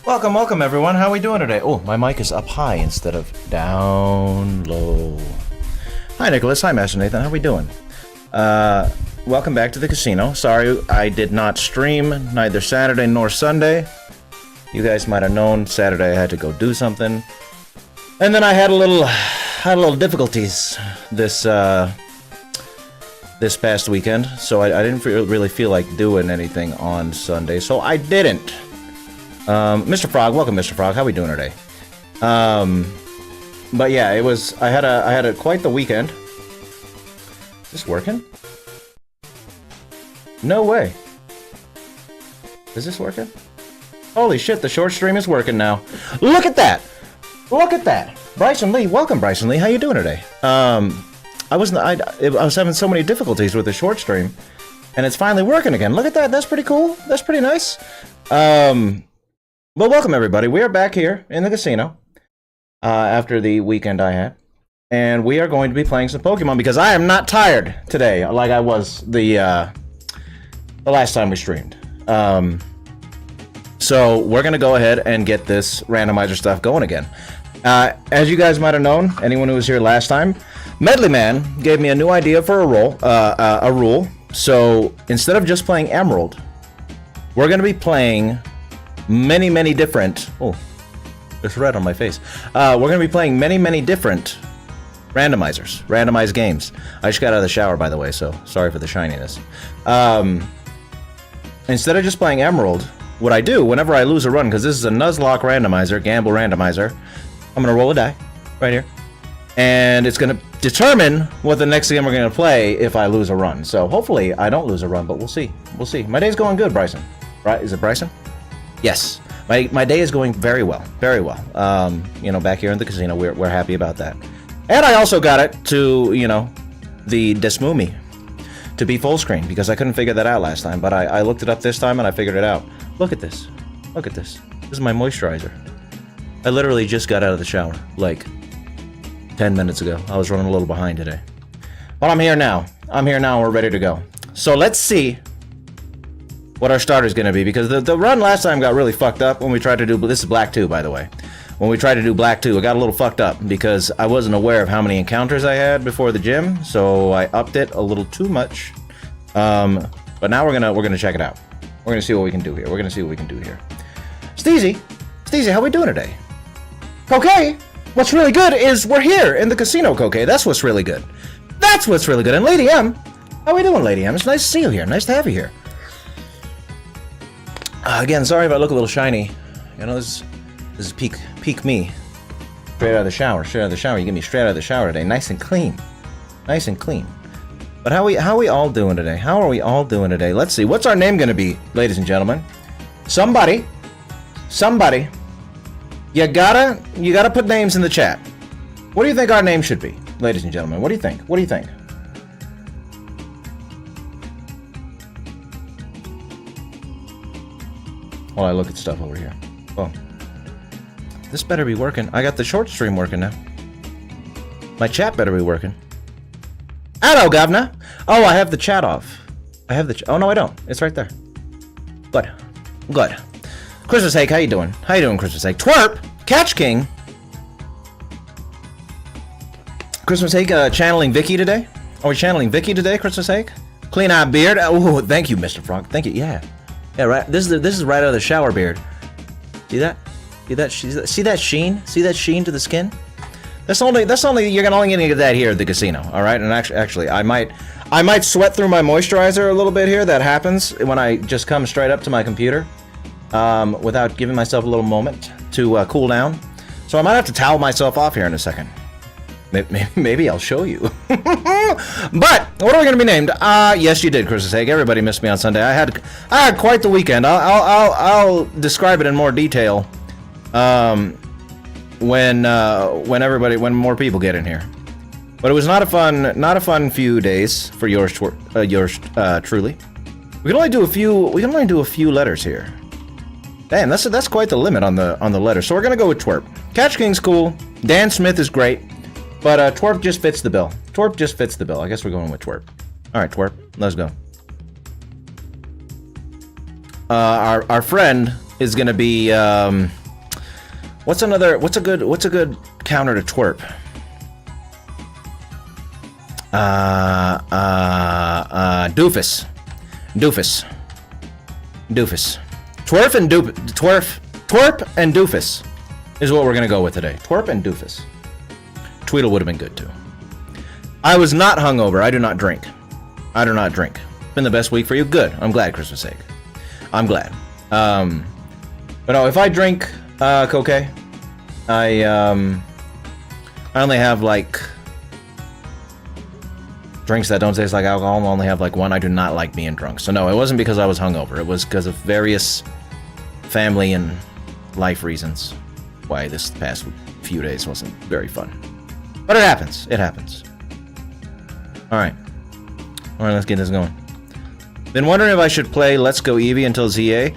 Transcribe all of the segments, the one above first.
Welcome, welcome everyone. How are we doing today? Oh, my mic is up high instead of down low. Hi Nicholas, hi Master Nathan, how are we doing? Welcome back to the casino. Sorry I did not stream neither Saturday nor Sunday. You guys might have known Saturday I had to go do something. And then I had a little difficulties this past weekend, so I didn't really feel like doing anything on Sunday, so I didn't. Mr. Frog, welcome, Mr. Frog. How we doing today? But yeah, I had a quite the weekend. Is this working? No way. Is this working? Holy shit, the short stream is working now. Look at that! Look at that! Bryson Lee, welcome, Bryson Lee. How you doing today? I was having so many difficulties with the short stream, and it's finally working again. Look at that. That's pretty cool. That's pretty nice. Well, welcome everybody. We are back here in the casino after the weekend I had, and we are going to be playing some Pokemon because I am not tired today like I was the last time we streamed. So we're gonna go ahead and get this randomizer stuff going again. As you guys might have known, anyone who was here last time, Medley Man gave me a new idea for a rule. So instead of just playing Emerald, we're gonna be playing many different... Oh, there's red on my face. We're going to be playing many different randomized games. I just got out of the shower, by the way, so sorry for the shininess. Instead of just playing Emerald, what I do whenever I lose a run, because this is a Nuzlocke randomizer, gamble randomizer, I'm going to roll a die right here, and it's going to determine what the next game we're going to play if I lose a run. So hopefully I don't lose a run, but we'll see. We'll see. My day's going good, Bryson. Right? Is it Bryson? Yes, my day is going very well, you know, back here in the casino, we're happy about that. And I also got it to, you know, the Desmumi to be full screen, because I couldn't figure that out last time, but I looked it up this time and I figured it out. Look at this. Look at this. This is my moisturizer. I literally just got out of the shower, like 10 minutes ago. I was running a little behind today. But I'm here now. I'm here now and we're ready to go. So let's see what our starter is going to be, because the run last time got really fucked up when we tried to do... This is Black 2, by the way. When we tried to do Black 2, it got a little fucked up because I wasn't aware of how many encounters I had before the gym, so I upped it a little too much. But now we're gonna check it out. We're gonna see what we can do here. We're gonna see what we can do here. Steezy, how we doing today? Coquet, what's really good is we're here in the casino, Coquet. That's what's really good. That's what's really good. And Lady M, how we doing, Lady M? It's nice to see you here. Nice to have you here. Again, sorry if I look a little shiny. You know, this is peak me. Straight out of the shower. You get me straight out of the shower today. Nice and clean. Nice and clean. But how we all doing today? How are we all doing today? Let's see. What's our name gonna be, ladies and gentlemen? Somebody. You gotta put names in the chat. What do you think our name should be, ladies and gentlemen? What do you think? What do you think? While I look at stuff over here. Oh. This better be working. I got the short stream working now. My chat better be working. Hello, governor! Oh, I have the chat off. Oh, no, I don't. It's right there. Good. Good. Christmas Hake, how you doing? How you doing, Christmas Hake? Twerp! Catch King! Christmas Hake, channeling Vicky today? Are we channeling Vicky today, Christmas Hake? Clean Eye Beard. Oh, thank you, Mr. Frog. Thank you, yeah. Yeah, right. This is right out of the shower beard. See that? See that? See that sheen? See that sheen to the skin? That's only you're only gonna get that here at the casino. All right. And actually, I might sweat through my moisturizer a little bit here. That happens when I just come straight up to my computer, without giving myself a little moment to cool down. So I might have to towel myself off here in a second. Maybe I'll show you. But what are we gonna be named? Yes, you did, Christmas Egg. Everybody missed me on Sunday. I had quite the weekend. I'll describe it in more detail when more people get in here. But it was not a fun few days for yours truly. We can only do a few letters here. Damn, that's quite the limit on the letters. So we're gonna go with Twerp. Catch King's cool. Dan Smith is great. But Twerp just fits the bill. Twerp just fits the bill. I guess we're going with Twerp. Alright, Twerp. Let's go. Our friend is gonna be what's a good counter to twerp? Doofus. Twerp and doofus is what we're gonna go with today. Twerp and doofus. Tweedle would have been good too. I was not hungover. I do not drink. Been the best week for you. Good. I'm glad, Christmas sake. I'm glad. But no, if I drink cocaine, I only have like drinks that don't taste like alcohol. I only have like one. I do not like being drunk. So no, it wasn't because I was hungover. It was because of various family and life reasons why this past few days wasn't very fun. But it happens. It happens. Alright, let's get this going. Been wondering if I should play Let's Go Eevee until ZA.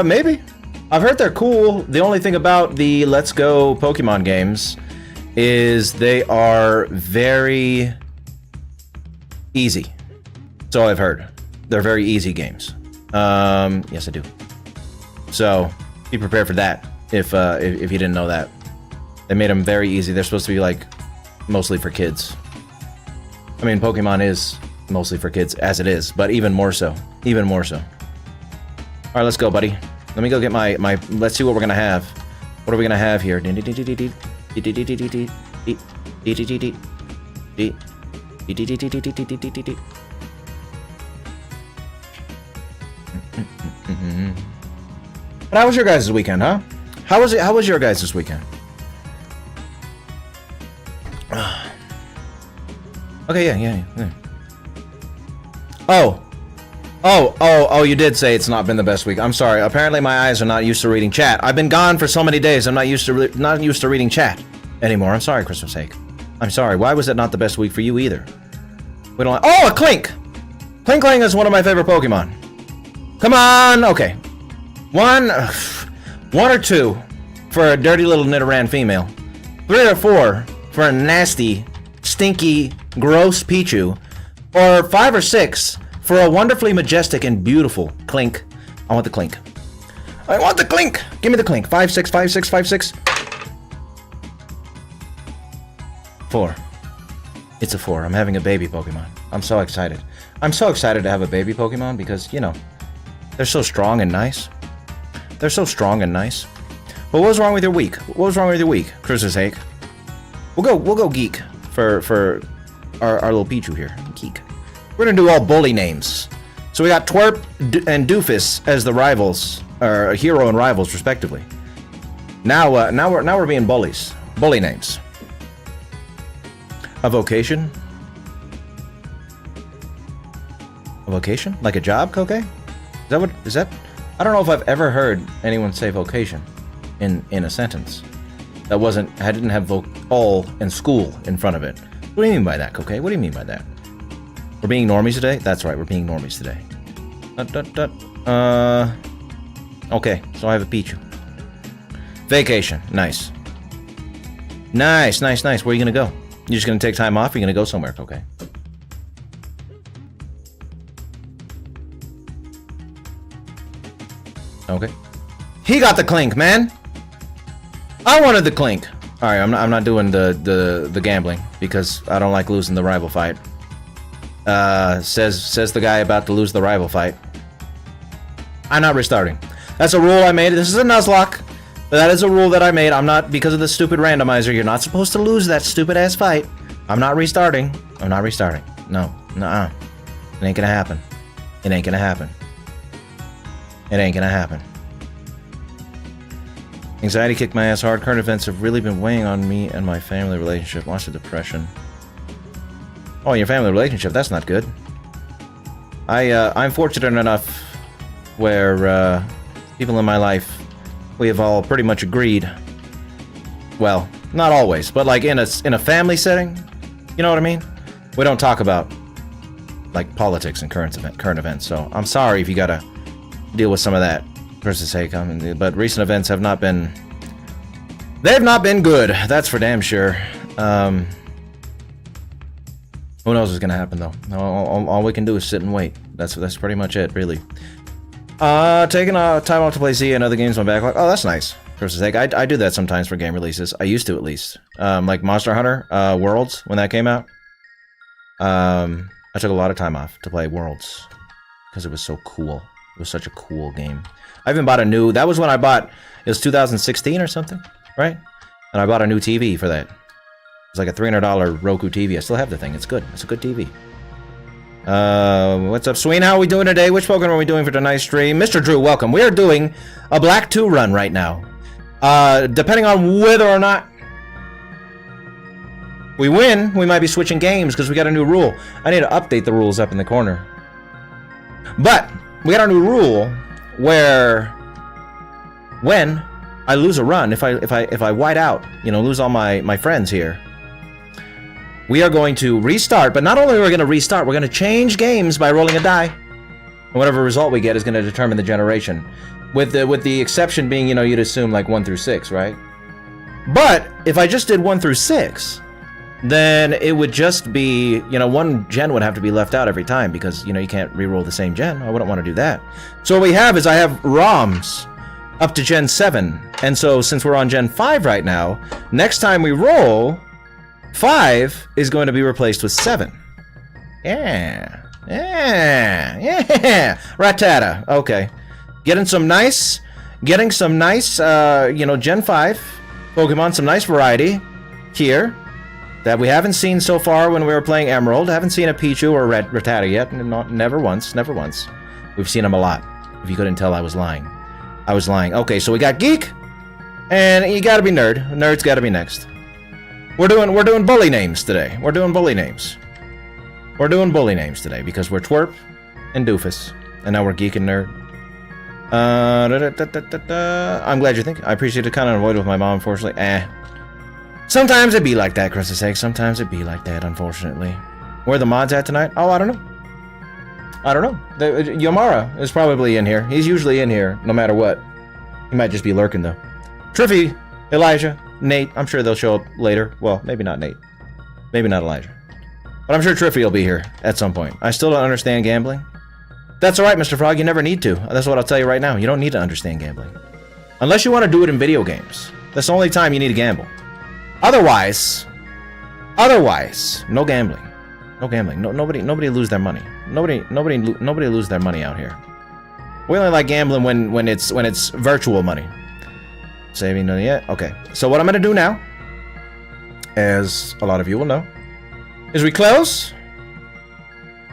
Maybe. I've heard they're cool. The only thing about the Let's Go Pokemon games is they are very easy. That's all I've heard. They're very easy games. Yes, I do. So, be prepared for that if you didn't know that. They made them very easy. They're supposed to be, like, mostly for kids. I mean, Pokemon is mostly for kids, as it is, but even more so. Even more so. Alright, let's go, buddy. Let me go get my... Let's see what we're gonna have. What are we gonna have here? But how was your guys' weekend, huh? How was your guys' weekend? Okay, yeah. Oh, you did say it's not been the best week. I'm sorry. Apparently my eyes are not used to reading chat. I've been gone for so many days. I'm not used to reading chat anymore. I'm sorry, Christmas sake. I'm sorry. Why was it not the best week for you either? We don't. Oh, a Clink. Clink is one of my favorite Pokemon. Come on. Okay. One or two for a dirty little Nidoran female. 3 or 4 for a nasty, stinky, gross Pichu. Or 5 or 6 for a wonderfully majestic and beautiful Clink. I want the Clink. I want the Clink. Give me the Clink. 5, 6, 5, 6, 5, 6. 4. It's a 4. I'm having a baby Pokemon. I'm so excited. I'm so excited to have a baby Pokemon because, you know, they're so strong and nice. They're so strong and nice. But what was wrong with your week? What was wrong with your week, Chris's sake? We'll go geek for our little Pichu here. Geek. We're gonna do all bully names. So we got Twerp and Doofus as the rivals, or hero and rivals respectively. Now we're being bullies. Bully names. A vocation? A vocation? Like a job, Koke? Is that? I don't know if I've ever heard anyone say vocation in a sentence that didn't have all and school in front of it. What do you mean by that, Koke? What do you mean by that? We're being normies today? That's right, we're being normies today. Okay, so I have a Pichu. Vacation, nice. Nice. Where are you gonna go? You just gonna take time off? Or are you gonna go somewhere, Koke? Okay. He got the Clink, man. I wanted the Clink. All right, I'm not doing the gambling because I don't like losing the rival fight. Says the guy about to lose the rival fight. I'm not restarting. That's a rule I made. This is a Nuzlocke, but that is a rule that I made. I'm not, because of the stupid randomizer. You're not supposed to lose that stupid ass fight. I'm not restarting. I'm not restarting. No, nuh-uh. It ain't gonna happen. It ain't gonna happen. It ain't gonna happen. Anxiety kicked my ass hard. Current events have really been weighing on me and my family relationship. Watch the depression. Oh, your family relationship, that's not good. I'm fortunate enough where people in my life, we have all pretty much agreed. Well, not always, but like in a family setting, you know what I mean? We don't talk about like politics and current events. So I'm sorry if you gotta deal with some of that. For the sake, but recent events have not been. They've not been good. That's for damn sure. Who knows what's gonna happen though? All we can do is sit and wait. That's pretty much it, really. Taking a time off to play Z and other games on backlog. Oh, that's nice. For sake, I do that sometimes for game releases. I used to, at least. Like Monster Hunter Worlds, when that came out. I took a lot of time off to play Worlds. Because it was so cool. It was such a cool game. I even bought a new... That was when I bought... It was 2016 or something, right? And I bought a new TV for that. It's like a $300 Roku TV. I still have the thing. It's good. It's a good TV. What's up, Sween? How are we doing today? Which Pokemon are we doing for tonight's stream? Mr. Drew, welcome. We are doing a Black 2 run right now. Depending on whether or not we win, we might be switching games because we got a new rule. I need to update the rules up in the corner. But we got a new rule where when I lose a run, if I white out, you know, lose all my friends here, we are going to restart. But not only are we going to restart, we're going to change games by rolling a die. And whatever result we get is going to determine the generation. With the exception being, you know, you'd assume like 1 through 6, right? But if I just did 1 through 6, then it would just be, you know, one gen would have to be left out every time because, you know, you can't re-roll the same gen. I wouldn't want to do that. So what we have is I have ROMs up to Gen 7. And so since we're on Gen 5 right now, next time we roll, 5 is going to be replaced with 7. Yeah. Rattata. Okay. Getting some nice, you know, Gen 5 Pokemon, some nice variety here that we haven't seen so far when we were playing Emerald. Haven't seen a Pichu or a Rattata yet. Never once. We've seen them a lot. If you couldn't tell, I was lying. Okay, so we got Geek, and you gotta be Nerd. Nerd's gotta be next. We're doing bully names today. We're doing bully names today because we're Twerp and Doofus, and now we're Geek and Nerd. I'm glad you're thinking. I appreciate it. Kind of avoided with my mom, unfortunately. Sometimes it be like that, Chris's sake. Sometimes it be like that, unfortunately. Where are the mods at tonight? Oh, I don't know. Yomara is probably in here. He's usually in here, no matter what. He might just be lurking, though. Triffy, Elijah, Nate. I'm sure they'll show up later. Well, maybe not Nate. Maybe not Elijah. But I'm sure Triffy will be here at some point. I still don't understand gambling. That's alright, Mr. Frog. You never need to. That's what I'll tell you right now. You don't need to understand gambling. Unless you want to do it in video games. That's the only time you need to gamble. Otherwise, no gambling. No gambling. Nobody lose their money. Nobody lose their money out here. We only like gambling when it's virtual money. Saving none yet? Okay. So what I'm gonna do now, as a lot of you will know, is we close,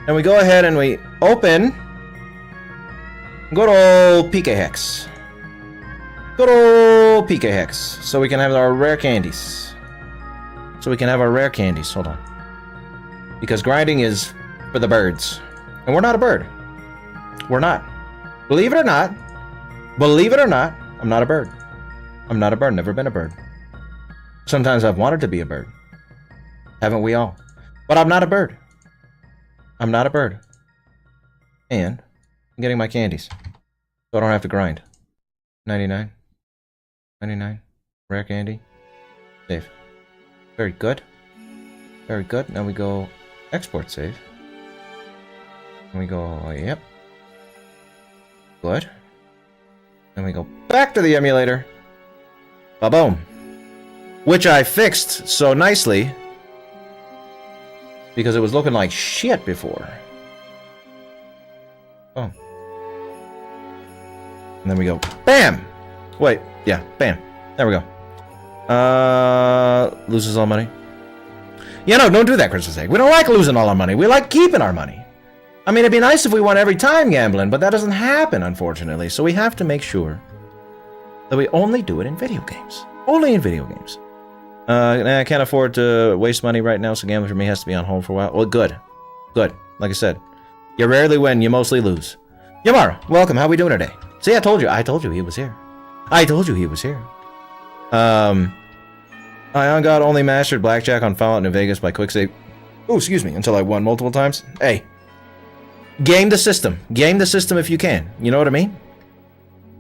and we go ahead and we open good old PK Hex. Good old PK Hex. So we can have our rare candies. Hold on. Because grinding is for the birds. And we're not a bird. We're not. Believe it or not, I'm not a bird. Never been a bird. Sometimes I've wanted to be a bird. Haven't we all? But I'm not a bird. And I'm getting my candies. So I don't have to grind. 99. Rare candy. Save. Very good. Now we go export save. And we go, yep. Good. Then we go back to the emulator. Ba-boom. Which I fixed so nicely. Because it was looking like shit before. Oh. And then we go, BAM! Wait, yeah, BAM. There we go. Loses all money. Yeah, no, don't do that, Chris's sake. We don't like losing all our money. We like keeping our money. I mean, it'd be nice if we won every time gambling, but that doesn't happen, unfortunately. So we have to make sure that we only do it in video games. Only in video games. I can't afford to waste money right now, so gambling for me has to be on hold for a while. Well, good. Good. Like I said, you rarely win, you mostly lose. Yamara, welcome. How we doing today? See, I told you he was here. I on God only mastered blackjack on Fallout New Vegas by quick save. Oh, excuse me, until I won multiple times. Hey, game the system. Game the system if you can. You know what I mean?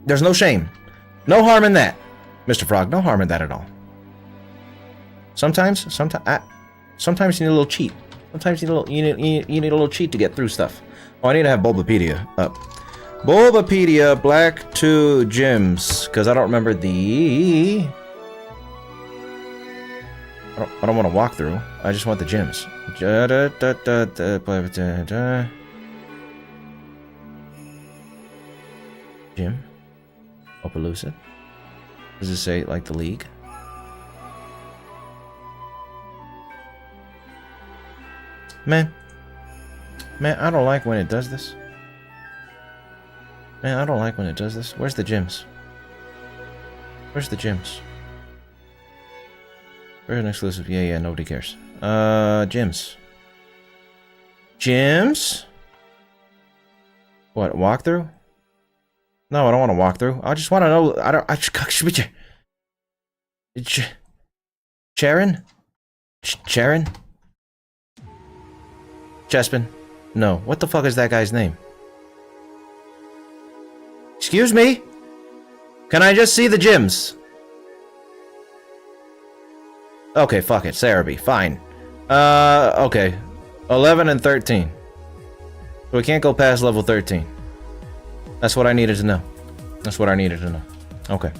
There's no shame. No harm in that, Mr. Frog. No harm in that at all. Sometimes you need a little cheat. Sometimes you need a little cheat to get through stuff. Oh, I need to have Bulbapedia up. Bulbapedia, Black 2 gyms. Because I don't remember the... I don't want to walk through. I just want the gyms. Gym. Opelucid. Does it say, like, the league? Man, I don't like when it does this. Man, I don't like when it does this. Where's the gyms? Where's the gyms? Where's an exclusive? Yeah, nobody cares. Gyms. Gyms? What, walkthrough? No, I don't want to walk through. I just want to know. Charon? Charon? Chespin? No. What the fuck is that guy's name? Excuse me? Can I just see the gyms? Okay, fuck it. Cerebi. Fine. Okay. 11 and 13. So we can't go past level 13. That's what I needed to know. That's what I needed to know. Okay.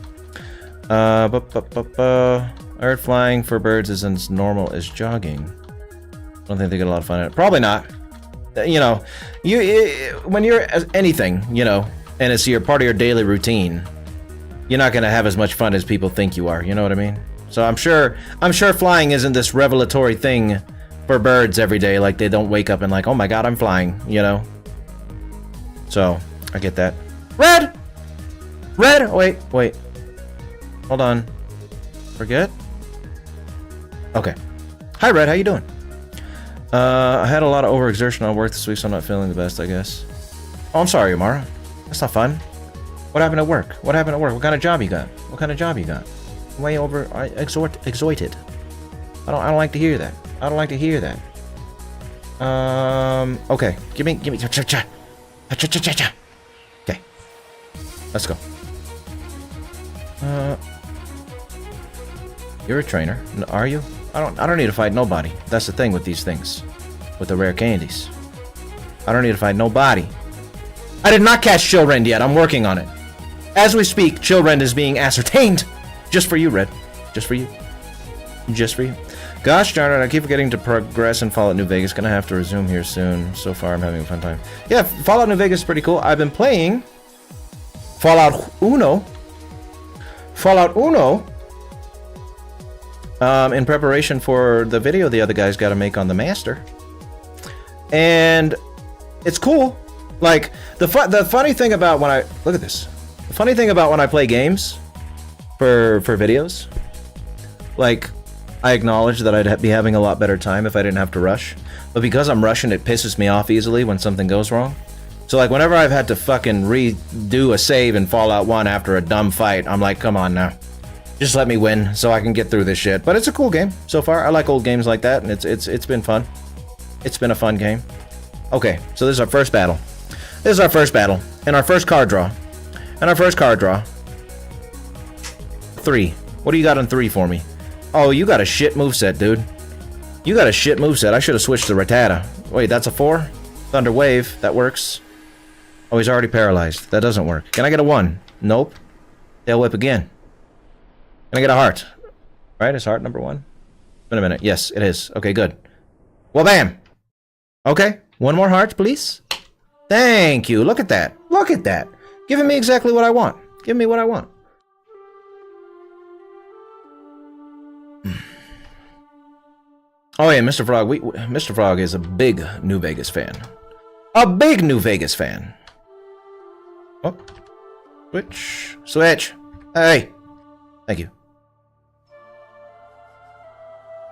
Earth flying for birds is as normal as jogging. I don't think they get a lot of fun at it. Probably not. You know, when you're anything, you know, and it's your part of your daily routine, you're not gonna have as much fun as people think you are. You know what I mean? So I'm sure flying isn't this revelatory thing for birds every day. Like they don't wake up and like, oh my god, I'm flying. You know. So I get that. Red. Wait. Hold on. Forget. Okay. Hi, Red. How you doing? I had a lot of overexertion on work this week, so I'm not feeling the best, I guess. Oh, I'm sorry, Amara. That's not fun. What happened at work? What kind of job you got? Way over exoited. I don't like to hear that. Okay. Give me cha. Okay. Let's go. You're a trainer, are you? I don't need to fight nobody. That's the thing with these things. With the rare candies. I don't need to fight nobody. I did not catch Chillrend yet. I'm working on it. As we speak, Chillrend is being ascertained. Just for you, Red. Just for you. Gosh darn it, I keep forgetting to progress in Fallout New Vegas. Gonna have to resume here soon. So far, I'm having a fun time. Yeah, Fallout New Vegas is pretty cool. I've been playing Fallout Uno. In preparation for the video the other guys got to make on the Master. And it's cool. Like, the funny thing about when I... Look at this. The funny thing about when I play games for videos, like, I acknowledge that I'd be having a lot better time if I didn't have to rush. But because I'm rushing, it pisses me off easily when something goes wrong. So, like, whenever I've had to fucking redo a save in Fallout 1 after a dumb fight, I'm like, come on now. Just let me win so I can get through this shit. But it's a cool game so far. I like old games like that, and it's been fun. It's been a fun game. Okay, so this is our first battle. And our first card draw. 3. What do you got on 3 for me? Oh, you got a shit moveset, dude. I should have switched to Rattata. Wait, that's a 4? Thunder Wave. That works. Oh, he's already paralyzed. That doesn't work. Can I get a 1? Nope. Tail Whip again. Can I get a heart? Right, is heart number 1? Wait a minute. Yes, it is. Okay, good. Well, bam! Okay, 1 more heart, please. Thank you. Look at that. Giving me exactly what I want. Give me what I want. Oh yeah, Mr. Frog. Mr. Frog is a big New Vegas fan. Oh. Switch. Hey. Thank you.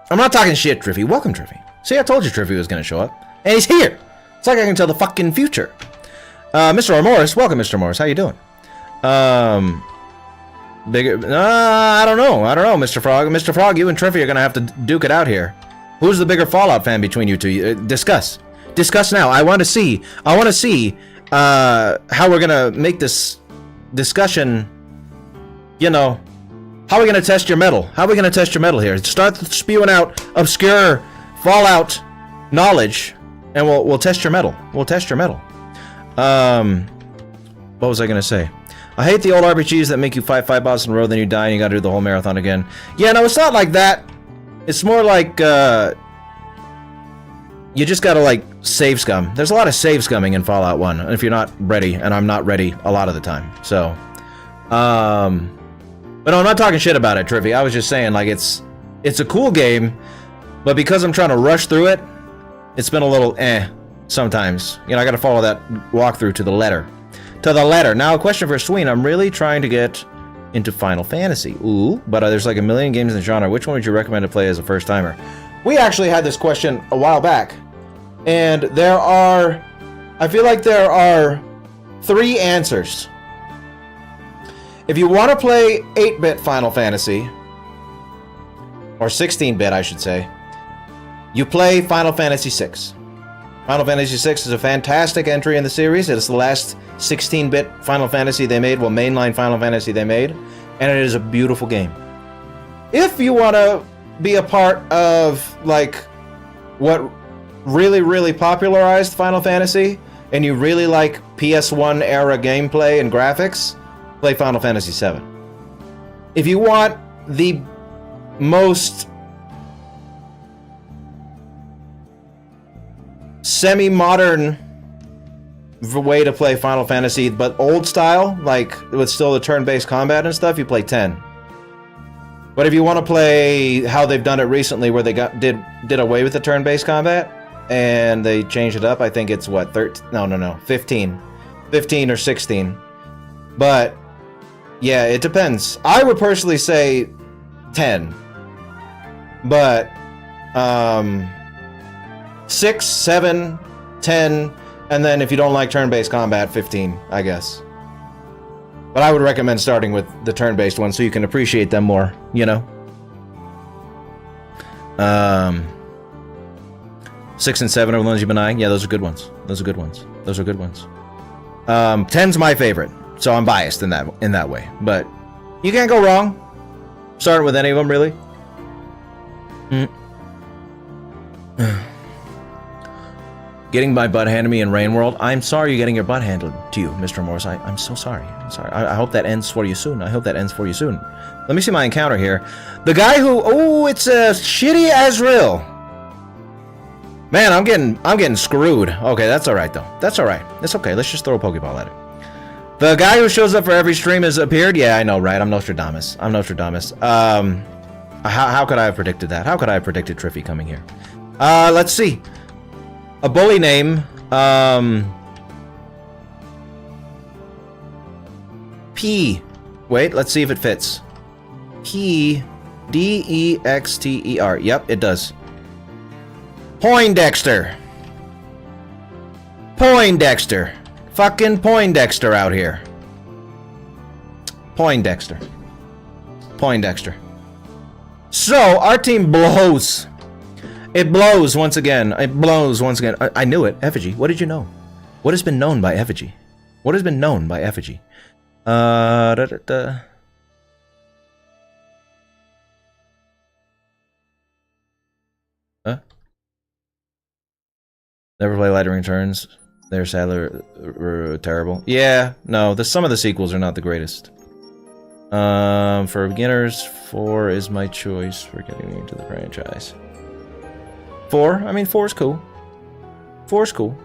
I'm not talking shit, Triffy. Welcome, Triffy. See, I told you Triffy was gonna show up. And he's here! It's like I can tell the fucking future. Mr. Morris. Welcome, Mr. Morris. How you doing? Bigger... I don't know, Mr. Frog. Mr. Frog, you and Triffy are gonna have to duke it out here. Who's the bigger Fallout fan between you two? Discuss now. I want to see how we're gonna make this discussion, you know... How are we gonna test your metal? Here? Start spewing out obscure Fallout knowledge, and we'll test your metal. What was I gonna say? I hate the old RPGs that make you fight 5 bosses in a row, then you die and you gotta do the whole marathon again. Yeah, no, it's not like that. It's more like, you just gotta, like, save scum. There's a lot of save scumming in Fallout 1, if you're not ready, and I'm not ready a lot of the time, so... But no, I'm not talking shit about it, Triffy. I was just saying, like, it's a cool game, but because I'm trying to rush through it, it's been a little sometimes. You know, I gotta follow that walkthrough to the letter. To the letter. Now, a question for Sween. I'm really trying to get into Final Fantasy. Ooh, but there's like a million games in the genre. Which one would you recommend to play as a first-timer? We actually had this question a while back, and there are... I feel like there are 3 answers. If you want to play 8-bit Final Fantasy, or 16-bit, I should say, you play Final Fantasy VI. Final Fantasy VI is a fantastic entry in the series. It is the last 16-bit Final Fantasy they made, well, mainline Final Fantasy they made, and it is a beautiful game. If you want to be a part of, like, what really, really popularized Final Fantasy, and you really like PS1 era gameplay and graphics, play Final Fantasy VII. If you want the most semi-modern way to play Final Fantasy, but old style, like with still the turn-based combat and stuff, you play 10. But if you want to play how they've done it recently, where they did away with the turn-based combat and they changed it up, I think it's what, 13? No, 15 or 16. But yeah, it depends. I would personally say 10, but 6, 7, 10, and then if you don't like turn-based combat, 15, I guess. But I would recommend starting with the turn-based one so you can appreciate them more, you know? 6 and 7 are the ones you've been eyeing? Yeah, those are good ones. Those are good ones. Those are good ones. 10's my favorite, so I'm biased in that way. But you can't go wrong starting with any of them, really. Getting my butt handed to me in Rain World. I'm sorry you're getting your butt handled to you, Mr. Morris. I'm so sorry. I'm sorry. I hope that ends for you soon. I hope that ends for you soon. Let me see my encounter here. The guy who... Oh, it's a shitty Azrael. Man, I'm getting screwed. Okay, that's alright, though. That's alright. It's okay. Let's just throw a Pokeball at it. The guy who shows up for every stream has appeared? Yeah, I know, right? I'm Nostradamus. I'm Nostradamus. How could I have predicted that? How could I have predicted Triffy coming here? Let's see. A bully name, P. Wait, let's see if it fits. P. D-E-X-T-E-R. Yep, it does. Poindexter. Poindexter. Fucking Poindexter out here. Poindexter. Poindexter. So, our team blows. It blows once again. It blows once again. I knew it. Effigy. What did you know? What has been known by Effigy? What has been known by Effigy? Huh? Never play Lightning Returns. They're sadly terrible. Yeah, no. Some of the sequels are not the greatest. For beginners, 4 is my choice for getting into the franchise. 4? I mean, 4 is cool. 4 is cool.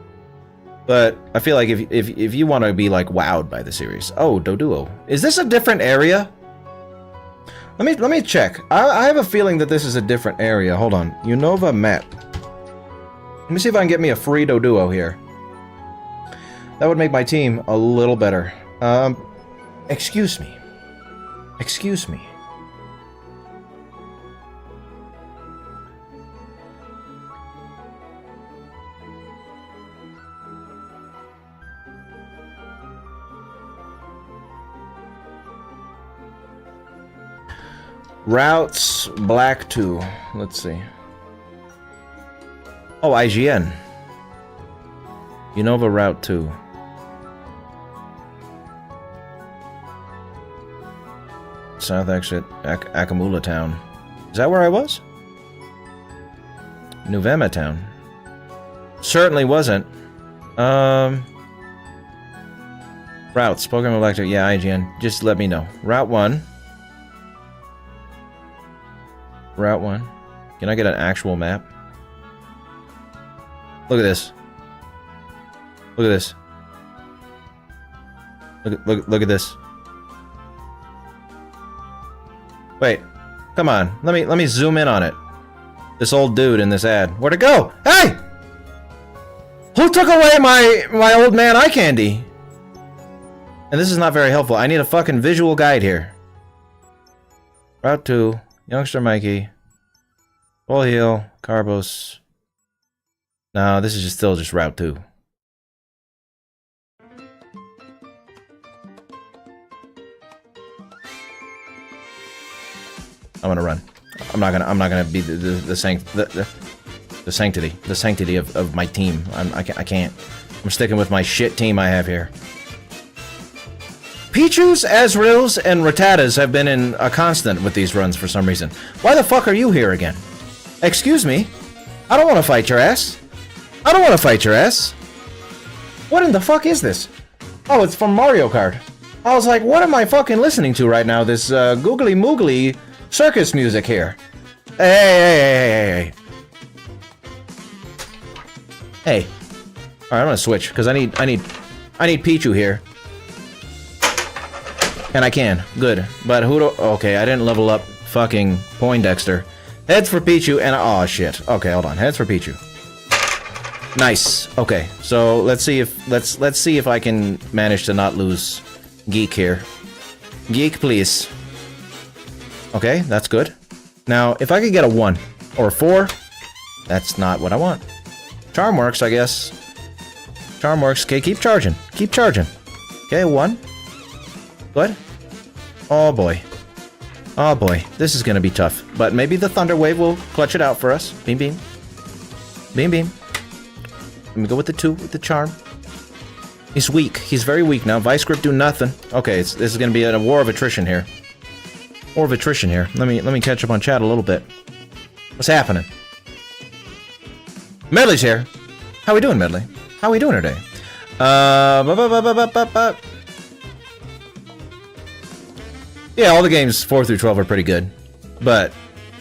But I feel like if you want to be like wowed by the series. Oh, Doduo. Is this a different area? Let me check. I have a feeling that this is a different area. Hold on. Unova map. Let me see if I can get me a free Doduo here. That would make my team a little better. Excuse me. Excuse me. Routes, Black 2. Let's see. Oh, IGN. Unova Route 2. South exit, Akamula Town. Is that where I was? Nuvema Town. Certainly wasn't. Routes. Pokemon Electric. Yeah, IGN. Just let me know. Route 1. Route 1. Can I get an actual map? Look at this. Look at this. Look at this. Wait. Come on. Let me zoom in on it. This old dude in this ad. Where'd it go? Hey! Who took away my old man eye candy? And this is not very helpful. I need a fucking visual guide here. Route 2. Youngster Mikey. Full Heal. Carbos. No, this is still just Route 2. I'm gonna run. I'm not gonna be the sanctity of my team. I can't. I'm sticking with my shit team I have here. Pichus, Azraels, and Rattatas have been in a constant with these runs for some reason. Why the fuck are you here again? Excuse me? I don't want to fight your ass. I don't want to fight your ass. What in the fuck is this? Oh, it's from Mario Kart. I was like, what am I fucking listening to right now? This googly moogly circus music here. Hey. Hey. Alright, I'm gonna switch, because I need Pichu here. And I can. Good. But who do... Okay, I didn't level up fucking Poindexter. Heads for Pichu and... Oh, shit. Okay, hold on. Heads for Pichu. Nice. Okay, so let's see if I can manage to not lose Geek here. Geek, please. Okay, that's good. Now, if I could get a 1 or a 4, that's not what I want. Charm works, I guess. Charm works. Okay, keep charging. Keep charging. Okay, 1. Good. Oh boy. Oh boy. This is gonna be tough. But maybe the Thunder Wave will clutch it out for us. Beam beam. Beam beam. Let me go with the 2, with the charm. He's weak. He's very weak now. Vice Grip do nothing. Okay, this is gonna be a war of attrition here. War of attrition here. Let me catch up on chat a little bit. What's happening? Medley's here. How we doing, Medley? How we doing today? Yeah, all the games 4 through 12 are pretty good, but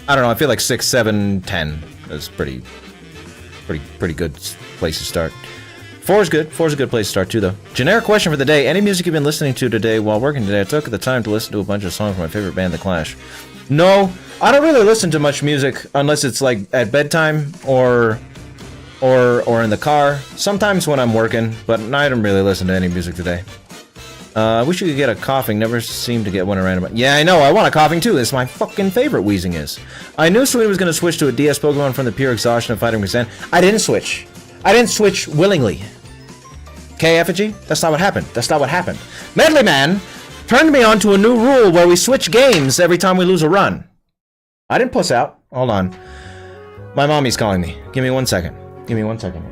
I don't know. I feel like 6, 7, 10 is pretty good place to start. 4 is good. 4 is a good place to start too, though. Generic question for the day: any music you've been listening to today while working today? I took the time to listen to a bunch of songs from my favorite band, The Clash. No, I don't really listen to much music unless it's like at bedtime or in the car. Sometimes when I'm working, but I don't really listen to any music today. I wish you could get a coughing. Never seem to get one around. Yeah, I know. I want a coughing too. It's my fucking favorite. Wheezing is. I knew Sweet was going to switch to a DS Pokemon from the pure exhaustion of fighting Sand. I didn't switch. I didn't switch willingly. Okay, Effigy? That's not what happened. That's not what happened. Medley Man turned me on to a new rule where we switch games every time we lose a run. I didn't puss out. Hold on. My mommy's calling me. Give me 1 second. Give me 1 second.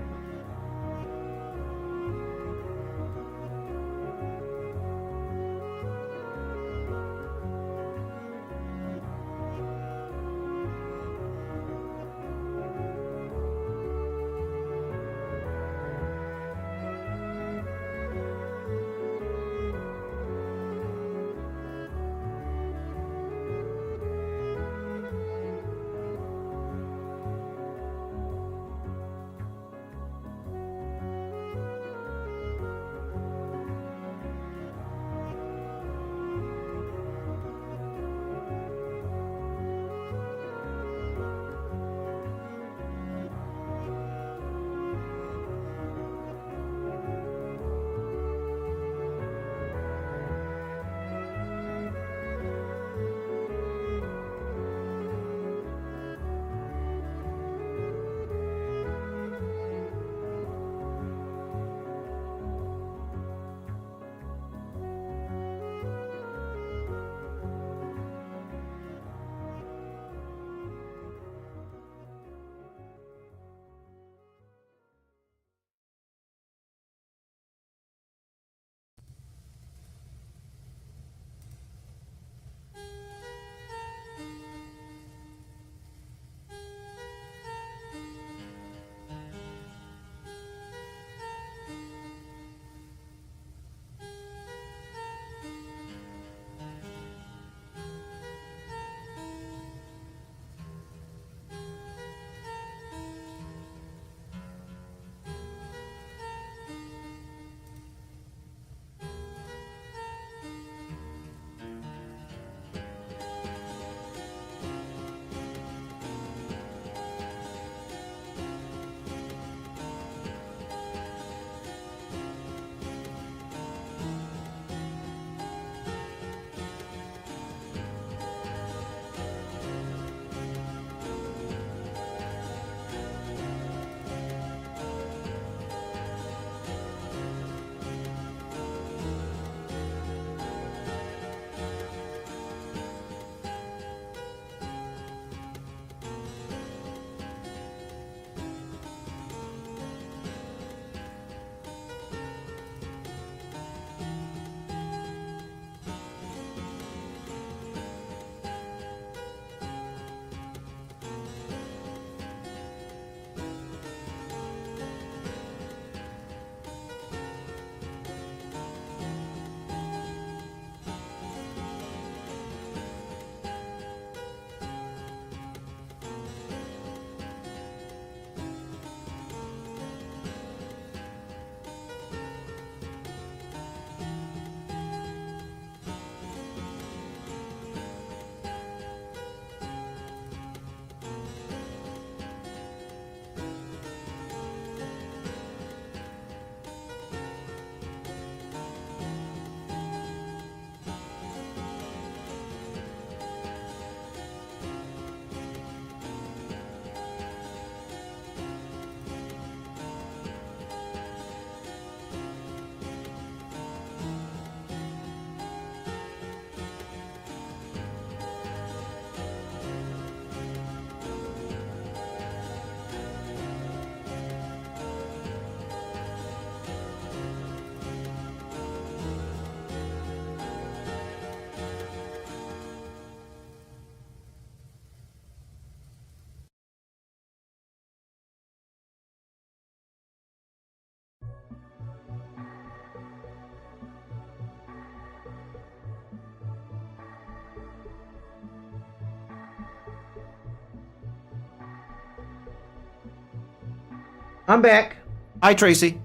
I'm back. Hi, Tracy.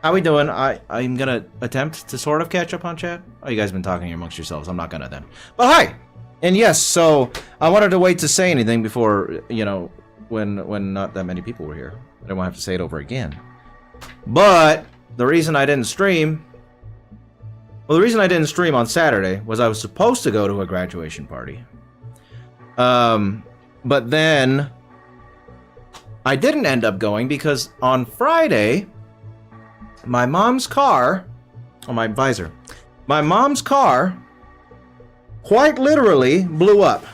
How we doing? I'm gonna attempt to sort of catch up on chat. Oh, you guys been talking amongst yourselves. I'm not gonna then. But hi! And yes, so I wanted to wait to say anything before, you know, when not that many people were here. I don't want to have to say it over again. But the reason I didn't stream... Well, the reason I didn't stream on Saturday was I was supposed to go to a graduation party. But then I didn't end up going because on Friday, my mom's car, oh, my visor, my mom's car quite literally blew up.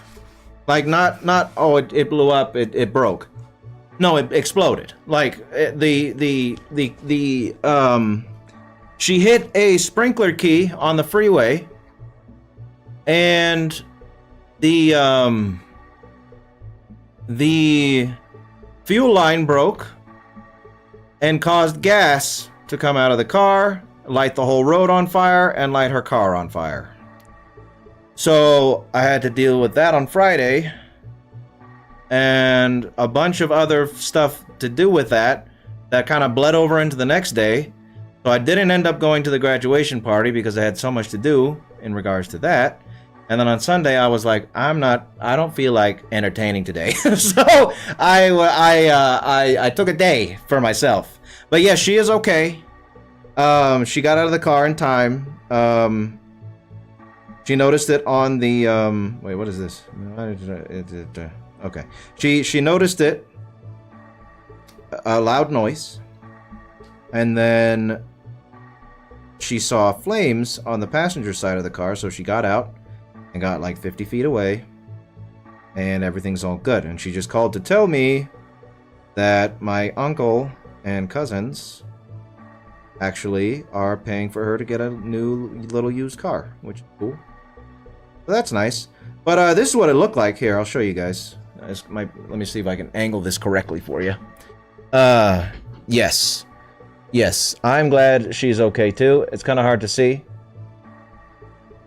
Like not oh, it blew up, it broke. No, it exploded. Like she hit a sprinkler key on the freeway, and the fuel line broke and caused gas to come out of the car, light the whole road on fire, and light her car on fire. So I had to deal with that on Friday, and a bunch of other stuff to do with that kind of bled over into the next day. So I didn't end up going to the graduation party because I had so much to do in regards to that. And then on Sunday I was like, I don't feel like entertaining today. So I took a day for myself. But yeah, she is okay. She got out of the car in time. She noticed it on the wait, what is this? Okay. She noticed it, a loud noise, and then she saw flames on the passenger side of the car, so she got out and got like 50 feet away, and everything's all good. And she just called to tell me that my uncle and cousins actually are paying for her to get a new little used car, which is cool. So that's nice. But this is what it looked like. Here, I'll show you guys. Let me see if I can angle this correctly for you. Yes. Yes, I'm glad she's okay too. It's kind of hard to see.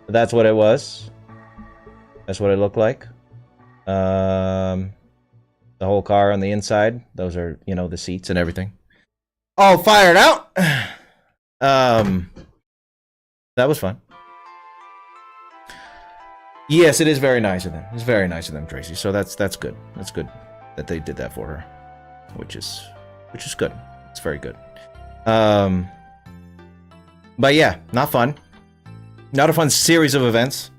But that's what it was. That's what it looked like. The whole car on the inside. Those are, you know, the seats and everything. All fired out. That was fun. Yes, it is very nice of them. It's very nice of them, Tracy. So that's good. That's good that they did that for her, which is good. It's very good. But yeah, not fun. Not a fun series of events.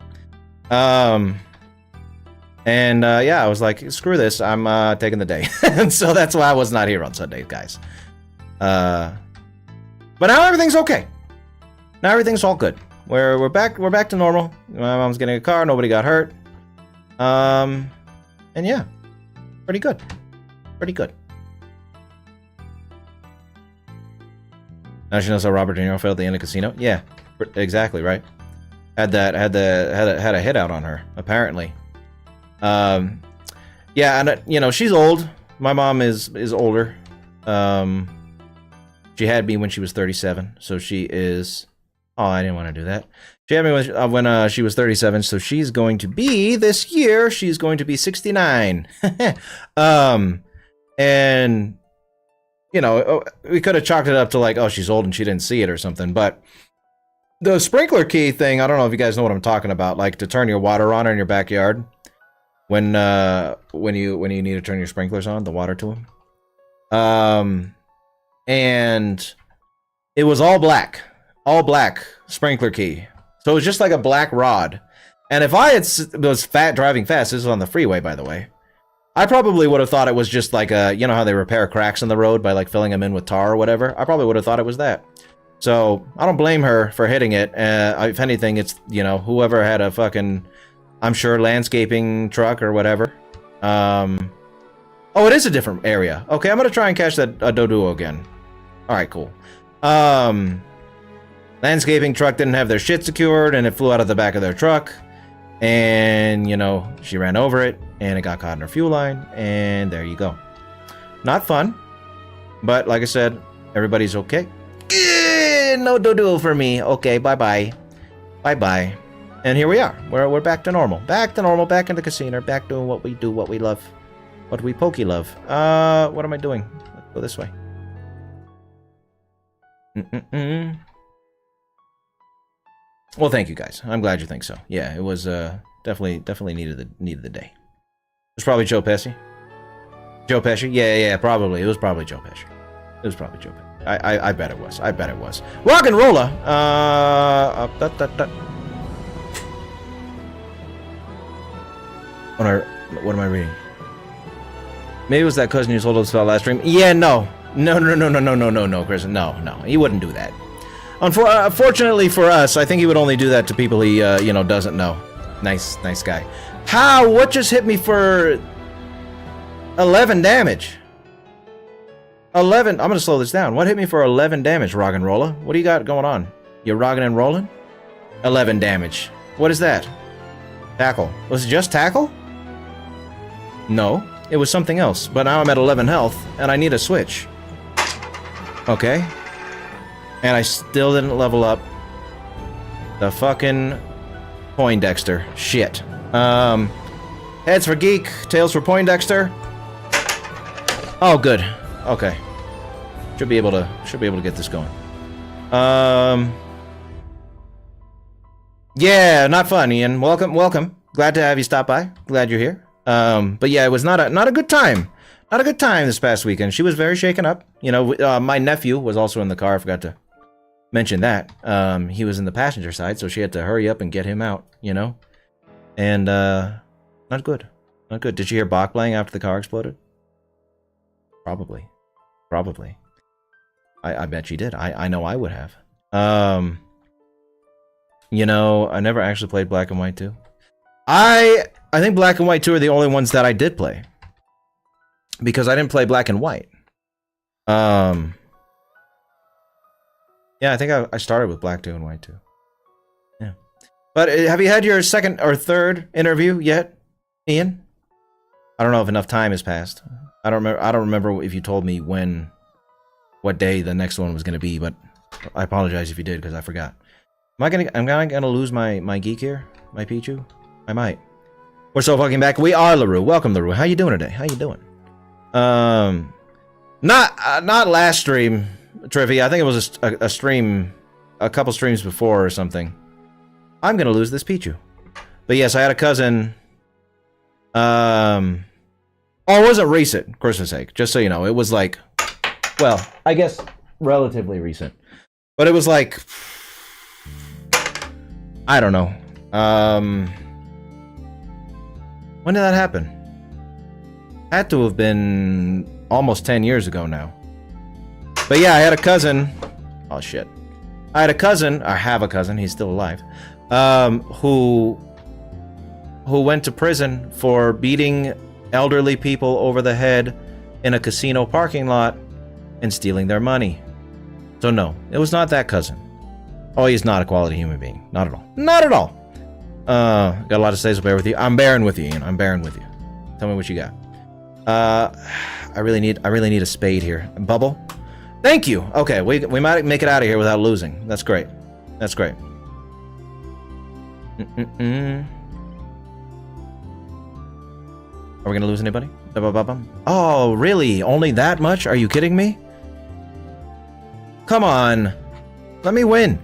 Yeah, I was like, screw this. I'm taking the day, and so that's why I was not here on Sunday, guys. But now everything's okay. Now everything's all good. We're back to normal. My mom's getting a car, nobody got hurt. And yeah. Pretty good. Pretty good. Now she knows how Robert De Niro failed the end of Casino? Yeah. Exactly, right? Had a hit out on her, apparently. Yeah, and you know, she's old. My mom is older. She had me when she was 37, so she is... Oh, I didn't want to do that. She had me when she was 37, so she's going to be, this year, she's going to be 69. And, you know, we could have chalked it up to like, oh, she's old and she didn't see it or something, but the sprinkler key thing, I don't know if you guys know what I'm talking about, like to turn your water on in your backyard when you need to turn your sprinklers on, the water to them. And it was all black sprinkler key. So it was just like a black rod. And if I was driving fast, this is on the freeway, by the way, I probably would have thought it was just like you know how they repair cracks in the road by like filling them in with tar or whatever? I probably would have thought it was that. So I don't blame her for hitting it. If anything, it's, you know, whoever had a fucking, I'm sure, landscaping truck or whatever. Oh, it is a different area. Okay, I'm gonna try and catch that Doduo again. Alright, cool. Landscaping truck didn't have their shit secured, and it flew out of the back of their truck. And, you know, she ran over it, and it got caught in her fuel line, and there you go. Not fun, but like I said, everybody's okay. No Doduo for me. Okay, bye-bye. Bye-bye. And here we are. We're back to normal. Back to normal, back in the casino, back doing what we do, what we love. What we pokey love. What am I doing? Let's go this way. Well, thank you guys. I'm glad you think so. Yeah, it was definitely needed the day. It was probably Joe Pesci. Joe Pesci? Yeah, probably. It was probably Joe Pesci. It was probably Joe Pesci. I bet it was. I bet it was. Rock and Rolla. What am I reading? Maybe it was that cousin you told us about last stream. Yeah, no, Chris. No. He wouldn't do that. Unfortunately for us, I think he would only do that to people he, doesn't know. Nice guy. How? What just hit me for 11 damage? 11. I'm gonna slow this down. What hit me for 11 damage, Rock and Rolla? What do you got going on? You're rocking and rolling? 11 damage. What is that? Tackle. Was it just tackle? No, it was something else. But now I'm at 11 health, and I need a switch. Okay. And I still didn't level up the fucking Poindexter. Shit. Heads for Geek, tails for Poindexter. Oh, good. Okay. Should be able to get this going. Yeah, not fun, Ian. Welcome. Glad to have you stop by. Glad you're here. But yeah, it was not a good time. Not a good time this past weekend. She was very shaken up. You know, my nephew was also in the car. I forgot to mention that. He was in the passenger side, so she had to hurry up and get him out, you know? And, not good. Not good. Did you hear Bach playing after the car exploded? Probably. I bet she did. I know I would have. You know, I never actually played Black and White 2. I think Black and White 2 are the only ones that I did play. Because I didn't play Black and White. Yeah, I think I started with Black 2 and White 2. Yeah. But have you had your second or third interview yet, Ian? I don't know if enough time has passed. I don't remember if you told me what day the next one was going to be, but I apologize if you did because I forgot. I'm gonna lose my geek here? My Pichu? I might. We're so fucking back. We are LaRue. Welcome, LaRue. How you doing today? How you doing? Not last stream, Trivia. I think it was a stream, a couple streams before or something. I'm gonna lose this Pichu. But yes, I had a cousin. Oh, it wasn't recent, Christmas sake. Just so you know, it was like, well, I guess relatively recent. But it was like, I don't know. When did that happen? Had to have been almost 10 years ago now. But yeah, I had a cousin. Oh shit. I had a cousin, or have a cousin, he's still alive, who went to prison for beating elderly people over the head in a casino parking lot and stealing their money. So no, it was not that cousin. Oh, he's not a quality human being. Not at all. Not at all. Got a lot to say, so bear with you. I'm bearing with you, Ian. I'm bearing with you. Tell me what you got. I really need a spade here. Bubble? Thank you. Okay, we might make it out of here without losing. That's great. That's great. Are we gonna lose anybody? Oh, really? Only that much? Are you kidding me? Come on. Let me win.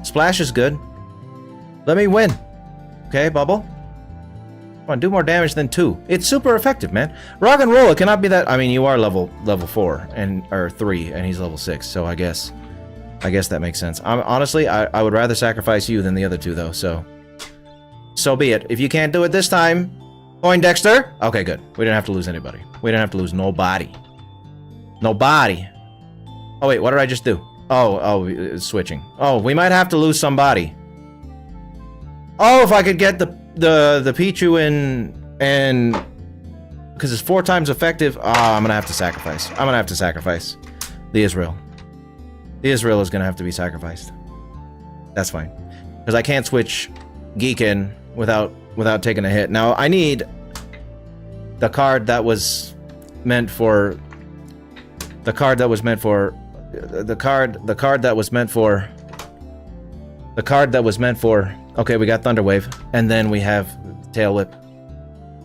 Splash is good. Let me win. Okay, Bubble? Come on, do more damage than 2. It's super effective, man. Rock and Roll, it cannot be that... I mean, you are level 4, or 3, and he's level 6, so I guess that makes sense. Honestly, I would rather sacrifice you than the other two, though, so be it. If you can't do it this time, Poindexter. Okay, good. We didn't have to lose anybody. We didn't have to lose nobody. Nobody. Oh, wait, what did I just do? Oh, it's switching. Oh, we might have to lose somebody. Oh, if I could get the Pichu and because it's 4 times effective. I'm gonna have to sacrifice. I'm gonna have to sacrifice the Israel. The Israel is gonna have to be sacrificed. That's fine, because I can't switch Geek in without taking a hit. Now I need the card that was meant for. The card that was meant for. The card that was meant for. The card that was meant for. Okay, we got Thunder Wave, and then we have Tail Whip.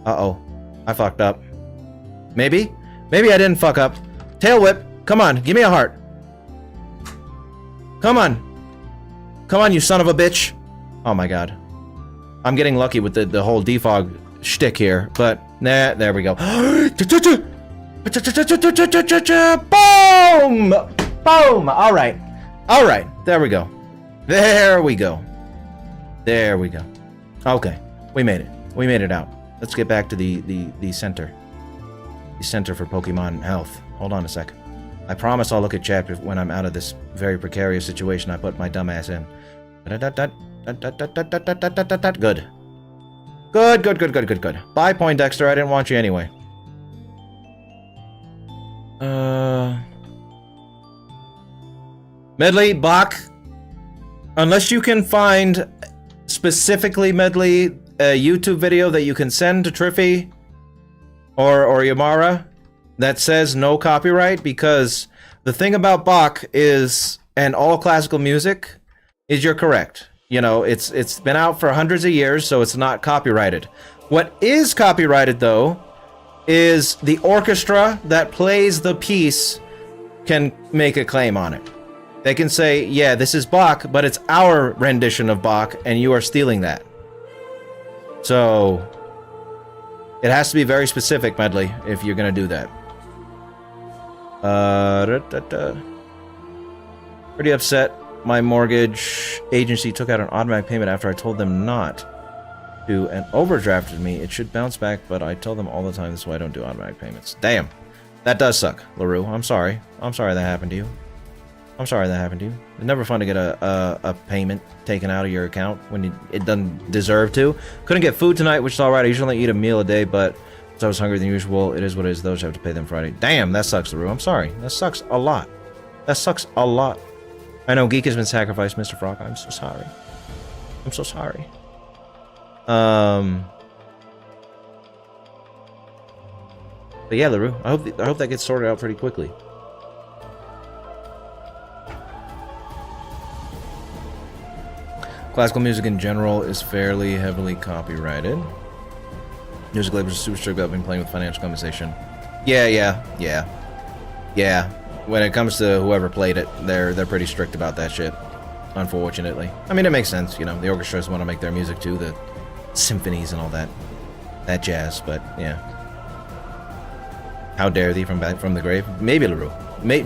Uh-oh. I fucked up. Maybe I didn't fuck up. Tail Whip, come on, give me a heart. Come on. Come on, you son of a bitch. Oh my god. I'm getting lucky with the whole defog shtick here, but nah, there we go. Boom! Boom! Alright. Alright, there we go. There we go. There we go. Okay, we made it. We made it out. Let's get back to the center. The center for Pokemon health. Hold on a second. I promise I'll look at chat when I'm out of this very precarious situation I put my dumb ass in. Good. Good. Bye, Poindexter. I didn't want you anyway. Medley, Bach. Unless you can find specifically, Medley, a YouTube video that you can send to Triffy or Yamara that says no copyright, because the thing about Bach is, and all classical music, is you're correct. You know, it's been out for hundreds of years, so it's not copyrighted. What is copyrighted, though, is the orchestra that plays the piece can make a claim on it. They can say, yeah, this is Bach, but it's our rendition of Bach, and you are stealing that. So, it has to be very specific, Medley, if you're gonna do that. Pretty upset. My mortgage agency took out an automatic payment after I told them not to and overdrafted me. It should bounce back, but I tell them all the time, so I don't do automatic payments. Damn. That does suck, LaRue. I'm sorry. I'm sorry that happened to you. I'm sorry that happened to you. It's never fun to get a payment taken out of your account when it doesn't deserve to. Couldn't get food tonight, which is alright. I usually eat a meal a day, but since I was hungrier than usual, it is what it is. Those have to pay them Friday. Damn, that sucks, LaRue. I'm sorry. That sucks a lot. That sucks a lot. I know Geek has been sacrificed, Mr. Frog. I'm so sorry. I'm so sorry. But yeah, LaRue, I hope that gets sorted out pretty quickly. Classical music in general is fairly heavily copyrighted. Music labels are super strict about being playing with financial compensation. Yeah. When it comes to whoever played it, they're pretty strict about that shit. Unfortunately. I mean, it makes sense, you know. The orchestras want to make their music too, the symphonies and all that jazz. But yeah, how dare thee from the grave? Maybe, LaRue.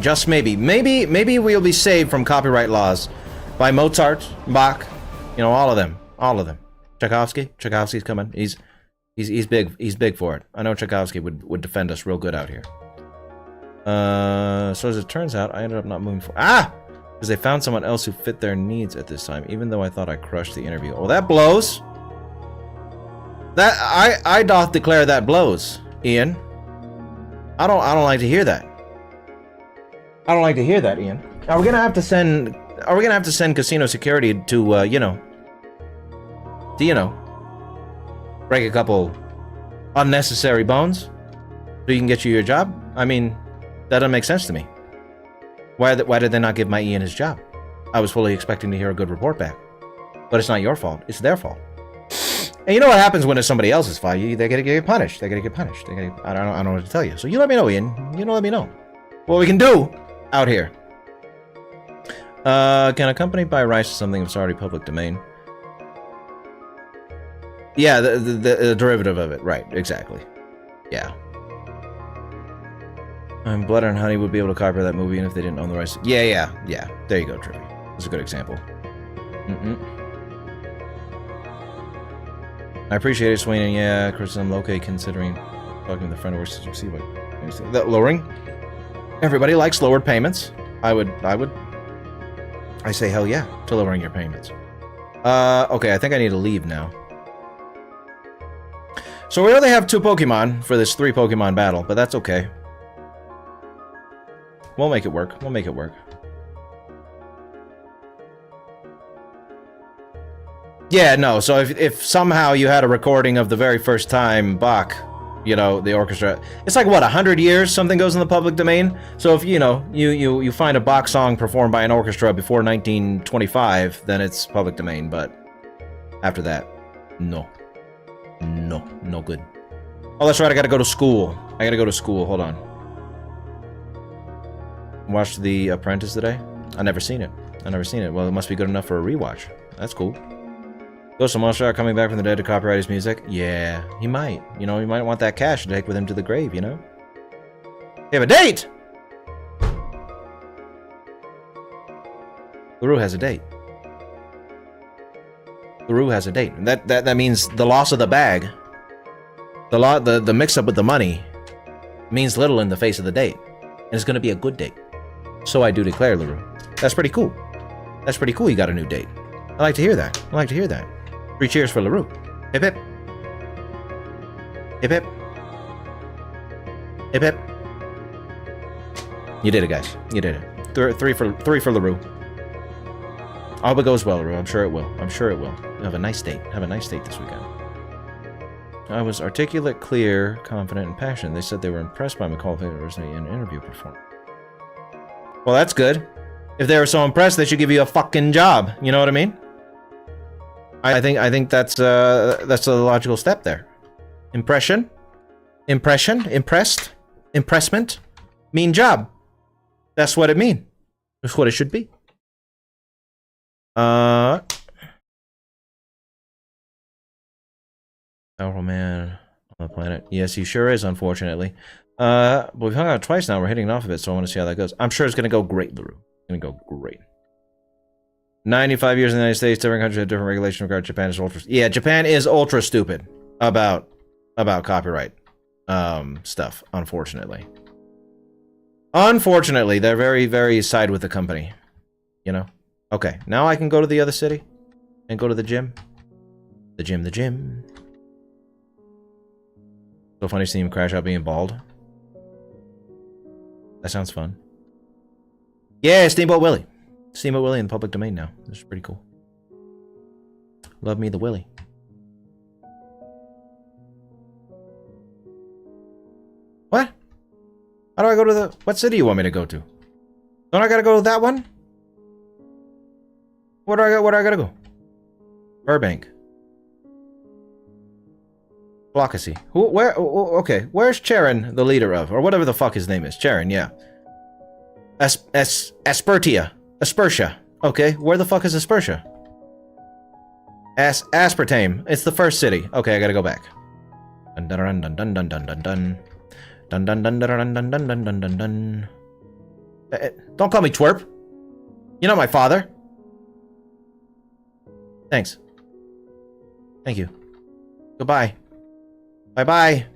Just maybe. Maybe we'll be saved from copyright laws by Mozart, Bach, you know, all of them. Tchaikovsky's coming. He's big. He's big for it. I know Tchaikovsky would defend us real good out here. So as it turns out, I ended up not moving forward. Because they found someone else who fit their needs at this time, even though I thought I crushed the interview. Well, that blows. That I doth declare that blows, Ian. I don't like to hear that. I don't like to hear that, Ian. Are we gonna have to send casino security to you know, break a couple unnecessary bones so you can get you your job? I mean, that doesn't make sense to me. Why did they not give my Ian his job? I was fully expecting to hear a good report back. But it's not your fault. It's their fault. And you know what happens when it's somebody else's fault? They gotta get punished. They gotta get punished. I don't know what to tell you. So you let me know, Ian. You let me know what we can do out here. Can a company buy rights to something that's already public domain? Yeah, the derivative of it. Right, exactly. Yeah. Blood and Honey would be able to copyright that movie, and if they didn't own the rights. Yeah. There you go, Trippy. That's a good example. I appreciate it, Swain, and yeah, Chris, I'm okay considering talking to the friend of works. Did you see what? That lowering? Everybody likes lowered payments. I say hell yeah to lowering your payments. Okay, I think I need to leave now. So we only have 2 Pokemon for this 3 Pokemon battle, but that's okay. We'll make it work. We'll make it work. Yeah, no, so if somehow you had a recording of the very first time Bach, you know, the orchestra, it's like, what, 100 years something goes in the public domain? So if, you know, you find a Bach song performed by an orchestra before 1925, then it's public domain, but after that, no good. Oh, that's right, I gotta go to school. Hold on. Watched The Apprentice today? I've never seen it. I've never seen it. Well, it must be good enough for a rewatch. That's cool. Ghost of Monster coming back from the dead to copyright his music? Yeah, he might. You know, he might want that cash to take with him to the grave, you know? They have a date! LaRue has a date. LaRue has a date. That means the loss of the bag. The mix-up with the money means little in the face of the date. And it's gonna be a good date. So I do declare, LaRue. That's pretty cool. That's pretty cool you got a new date. I like to hear that. I like to hear that. 3 cheers for LaRue. Hip hip. Hip hip. Hip hip. You did it, guys. You did it. Three for LaRue. I hope it goes well, LaRue. I'm sure it will. I'm sure it will. Have a nice date. Have a nice date this weekend. I was articulate, clear, confident, and passionate. They said they were impressed by my qualification and interview performance. Well, that's good. If they were so impressed, they should give you a fucking job. You know what I mean? I think that's a logical step there. Impression, impressed, impressment, mean job. That's what it mean. That's what it should be. Powerful man on the planet. Yes, he sure is, unfortunately. But we've hung out twice now. We're hitting off of it, so I want to see how that goes. I'm sure it's going to go great, LaRue. It's going to go great. 95 years in the United States, different countries have different regulations regarding Japan is ultra... Yeah, Japan is ultra stupid about copyright stuff, unfortunately. Unfortunately, they're very, very side with the company. You know? Okay, now I can go to the other city and go to the gym. The gym. So funny seeing him crash out being bald. That sounds fun. Yeah, Steamboat Willie. Steamboat Willie in the public domain now. This is pretty cool. Love me the Willie. What? How do I go to the... What city you want me to go to? Don't I gotta go to that one? Where do I gotta go? Burbank. Blockacy. Who? Where? Okay. Where's Charon, the leader of, or whatever the fuck his name is? Charon, yeah. Aspertia. Okay. Where the fuck is Aspertia? Aspartame. It's the first city. Okay, I gotta go back. Dun dun dun dun dun dun dun dun. Dun dun dun dun dun dun dun dun dun dun. Don't call me twerp. You're not my father. Thanks. Thank you. Goodbye. Bye-bye.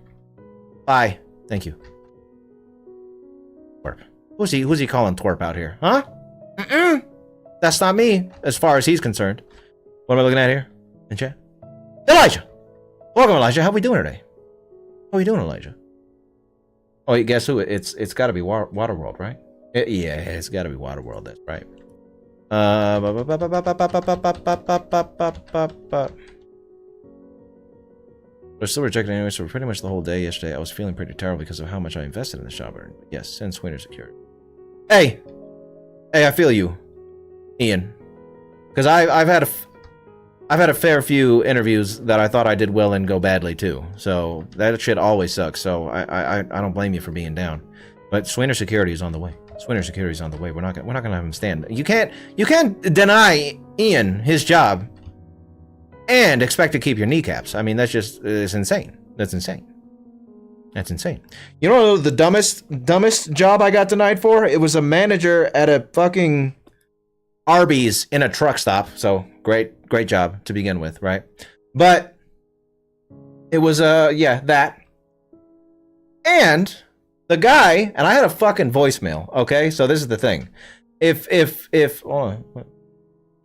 Bye. Thank you. Twerp. Who's he calling twerp out here? Huh? That's not me, as far as he's concerned. What am I looking at here? In chat? Elijah! Welcome, Elijah. How we doing today? How we doing, Elijah? Oh, guess who? It's gotta be Waterworld, right? Yeah, it's gotta be Waterworld, that's right. We're still rejected anyway, so pretty much the whole day yesterday I was feeling pretty terrible because of how much I invested in the shop. Yes, send Sweener Security. Hey, I feel you, Ian, because I've had a fair few interviews that I thought I did well and go badly too. So that shit always sucks. So I don't blame you for being down. But Sweener Security is on the way. Sweener Security is on the way. We're not gonna have him stand. You can't deny Ian his job and expect to keep your kneecaps. I mean, it's insane. That's insane. That's insane. You know the dumbest job I got denied for? It was a manager at a fucking Arby's in a truck stop. So great job to begin with, right? But it was yeah, that. And the guy, and I had a fucking voicemail, okay? So this is the thing. If oh, I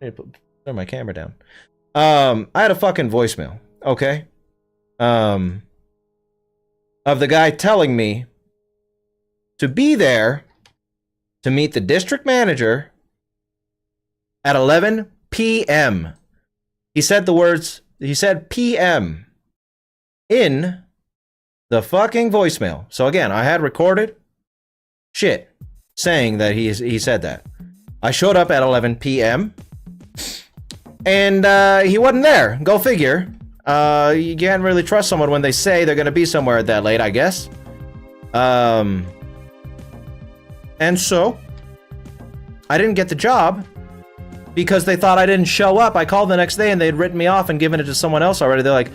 need to turn my camera down. I had a fucking voicemail, okay? Of the guy telling me to be there to meet the district manager at 11 p.m. He said the words, he said p.m. in the fucking voicemail. So again, I had recorded shit saying that he said that. I showed up at 11 p.m. and he wasn't there. Go figure. You can't really trust someone when they say they're gonna be somewhere at that late, I guess. And so I didn't get the job because they thought I didn't show up. I called the next day and they'd written me off and given it to someone else already. They're like,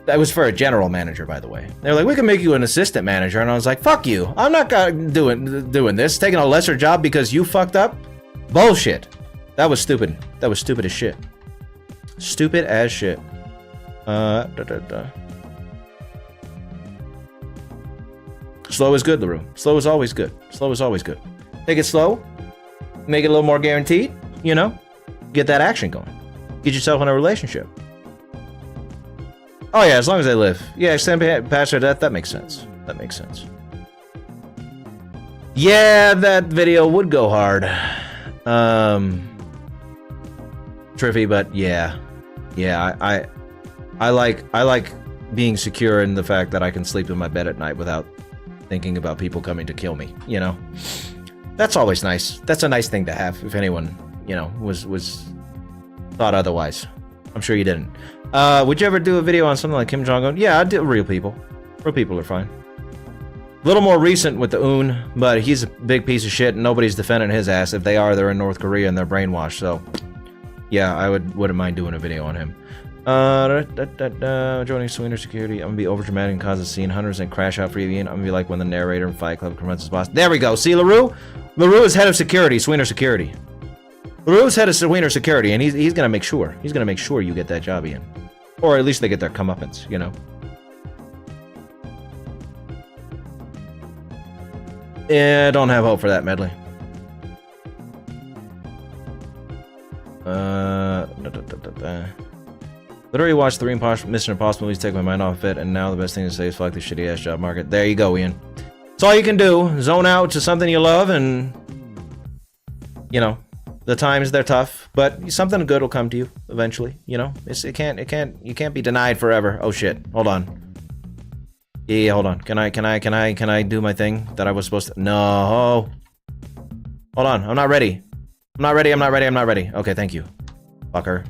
that was for a general manager, by the way. They're like, we can make you an assistant manager. And I was like, fuck you. I'm not doing this. Taking a lesser job because you fucked up? Bullshit. That was stupid. That was stupid as shit. Stupid as shit. Slow is good, LaRue. Slow is always good. Slow is always good. Take it slow. Make it a little more guaranteed. You know? Get that action going. Get yourself in a relationship. Oh yeah, as long as they live. Yeah, extend past their death. That makes sense. That makes sense. Yeah, that video would go hard. Triffy, but yeah. Yeah, I like being secure in the fact that I can sleep in my bed at night without thinking about people coming to kill me, you know? That's always nice. That's a nice thing to have if anyone, you know, was thought otherwise. I'm sure you didn't. Would you ever do a video on something like Kim Jong-un? Yeah, I'd do real people. Real people are fine. A little more recent with the Un, but he's a big piece of shit and nobody's defending his ass. If they are, they're in North Korea and they're brainwashed, so yeah, I wouldn't mind doing a video on him. Joining Sweener Security. I'm gonna be overdramatic and cause a scene. Hunters and crash out for you, Ian. I'm gonna be like when the narrator in Fight Club confronts his boss. There we go. See, LaRue? LaRue is head of security, Sweener Security. LaRue's head of Sweener Security, and he's gonna make sure. He's gonna make sure you get that job, Ian. Or at least they get their comeuppance, you know? Yeah, don't have hope for that, Medley. Literally watched 3 Mission Impossible movies, take my mind off it, and now the best thing to say is fuck the shitty ass job market. There you go, Ian. It's all you can do. Zone out to something you love, and you know, the times they're tough, but something good will come to you eventually. You know, you can't be denied forever. Oh shit! Hold on. Yeah, hold on. Can I do my thing that I was supposed to? No. Hold on. I'm not ready. I'm not ready. Okay, thank you, fucker.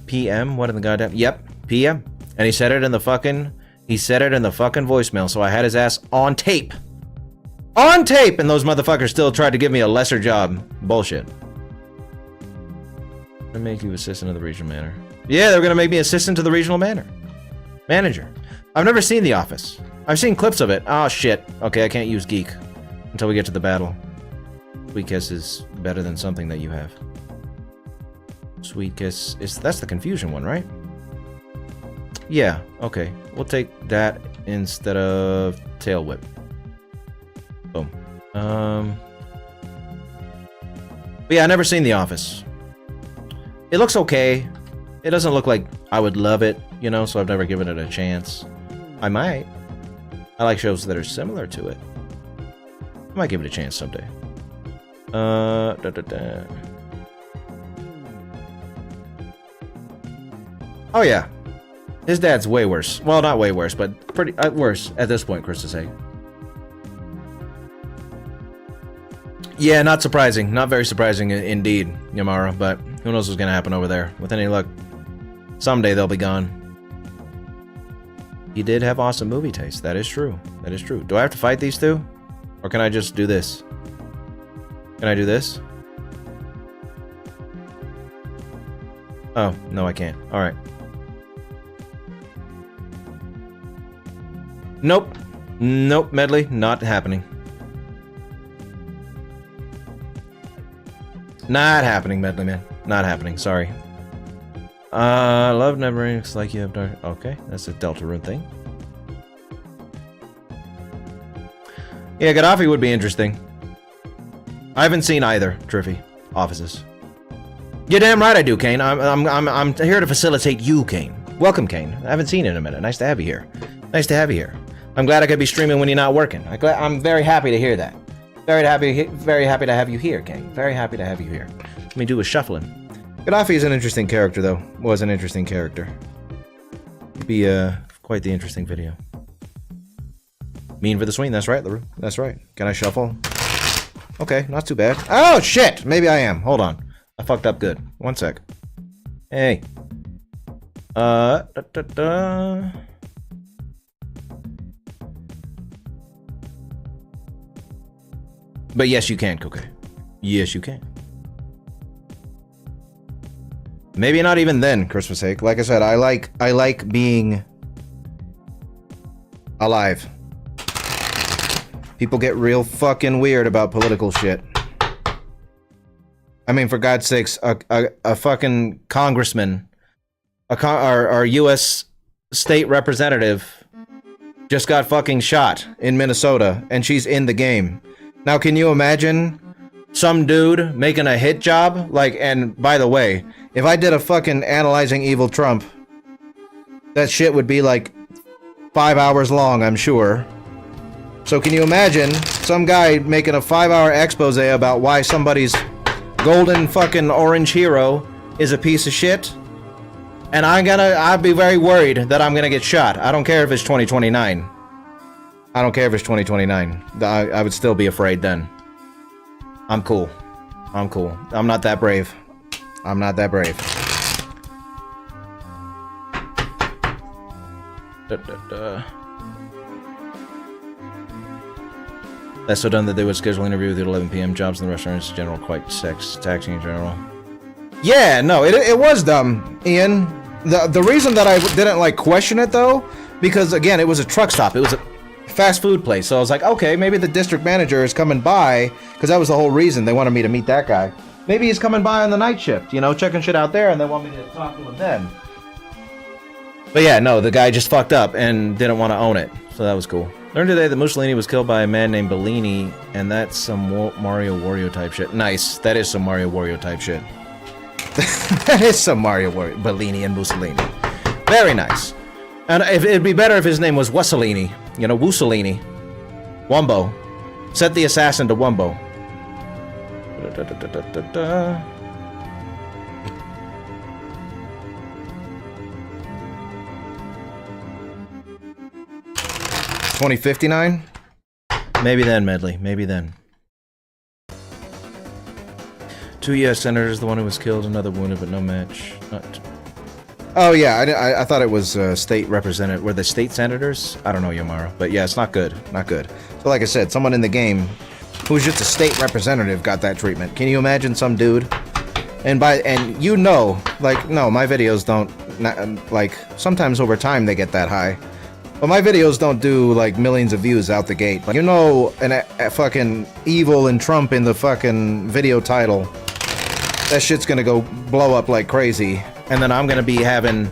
PM, what in the goddamn, yep, PM. And he said it in the fucking voicemail, so I had his ass on tape, and those motherfuckers still tried to give me a lesser job. Bullshit. Gonna make you assistant of the regional manager. Yeah, they're gonna make me assistant to the regional manager. I've never seen The Office. I've seen clips of it. Oh shit. Okay, I can't use geek until we get to the battle. Sweet Kiss is better than something that you have. Sweet Kiss is, that's the confusion one, right? Yeah, okay. We'll take that instead of Tail Whip. Boom. But yeah, I've never seen The Office. It looks okay. It doesn't look like I would love it, you know, so I've never given it a chance. I might. I like shows that are similar to it. I might give it a chance someday. Oh yeah, his dad's way worse. Well, not way worse, but pretty worse at this point, Chris to say. Yeah, not surprising. Not very surprising indeed, Yamara, but who knows what's gonna happen over there. With any luck, someday they'll be gone. He did have awesome movie taste. That is true. That is true. Do I have to fight these two? Or can I just do this? Can I do this? Oh, no I can't. Alright. Nope. Nope, Medley. Not happening. Not happening, Medley, man. Not happening. Sorry. Love never looks like you have dark. Okay, that's a Deltarune thing. Yeah, Gaddafi would be interesting. I haven't seen either, Triffy. Offices. You're damn right I do, Kane. I'm here to facilitate you, Kane. Welcome, Kane. I haven't seen you in a minute. Nice to have you here. Nice to have you here. I'm glad I could be streaming when you're not working. I'm very happy to hear that. Very happy to have you here, Kane. Very happy to have you here. Let me do a shuffling. Gaddafi is an interesting character, though. Was an interesting character. It'd be quite the interesting video. Mean for the swing. That's right, LaRue. That's right. Can I shuffle? Okay, not too bad. Oh, shit! Maybe I am. Hold on. I fucked up good. One sec. Hey. But yes, you can, Cookie. Yes, you can. Maybe not even then, Christmas sake. Like I said, I like being alive. People get real fucking weird about political shit. I mean, for God's sakes, a fucking congressman, our U.S. state representative just got fucking shot in Minnesota, and she's in the game. Now, can you imagine some dude making a hit job? Like, and by the way, if I did a fucking Analyzing Evil Trump, that shit would be like 5 hours long, I'm sure. So can you imagine some guy making a 5-hour expose about why somebody's golden fucking orange hero is a piece of shit? And I'd be very worried that I'm gonna get shot. I don't care if it's 2029. I don't care if it's 2029. I would still be afraid then. I'm cool. I'm cool. I'm not that brave. I'm not that brave. That's so done that they would schedule an interview with you at 11 p.m. Jobs in the restaurants in general quite taxing in general. Yeah, no, it was dumb, Ian. The reason that I didn't like question it though, because again, it was a truck stop. It was a fast food place. So I was like, okay, maybe the district manager is coming by, because that was the whole reason they wanted me to meet that guy. Maybe he's coming by on the night shift, you know, checking shit out there, and they want me to talk to him then. But yeah, no, the guy just fucked up and didn't want to own it, so that was cool. Learned today that Mussolini was killed by a man named Bellini, and that's some Mario Wario type shit. Nice, that is some Mario Wario type shit. That is some Mario Wario, Bellini and Mussolini. Very nice. And it'd be better if his name was Wussolini, you know, Wussolini. Wumbo. Set the assassin to Wumbo. 2059? Maybe then, Medley. Maybe then. 2 U.S. senators, the one who was killed, another wounded, but no match. Oh yeah, I thought it was state representative. Were they state senators? I don't know, Yomaro. But yeah, it's not good. Not good. So like I said, someone in the game who was just a state representative got that treatment. Can you imagine some dude? And you know, like, no, my videos don't, like, sometimes over time they get that high. But my videos don't do, like, millions of views out the gate. Like, you know, a fucking evil and Trump in the fucking video title. That shit's gonna go blow up like crazy. And then I'm gonna be having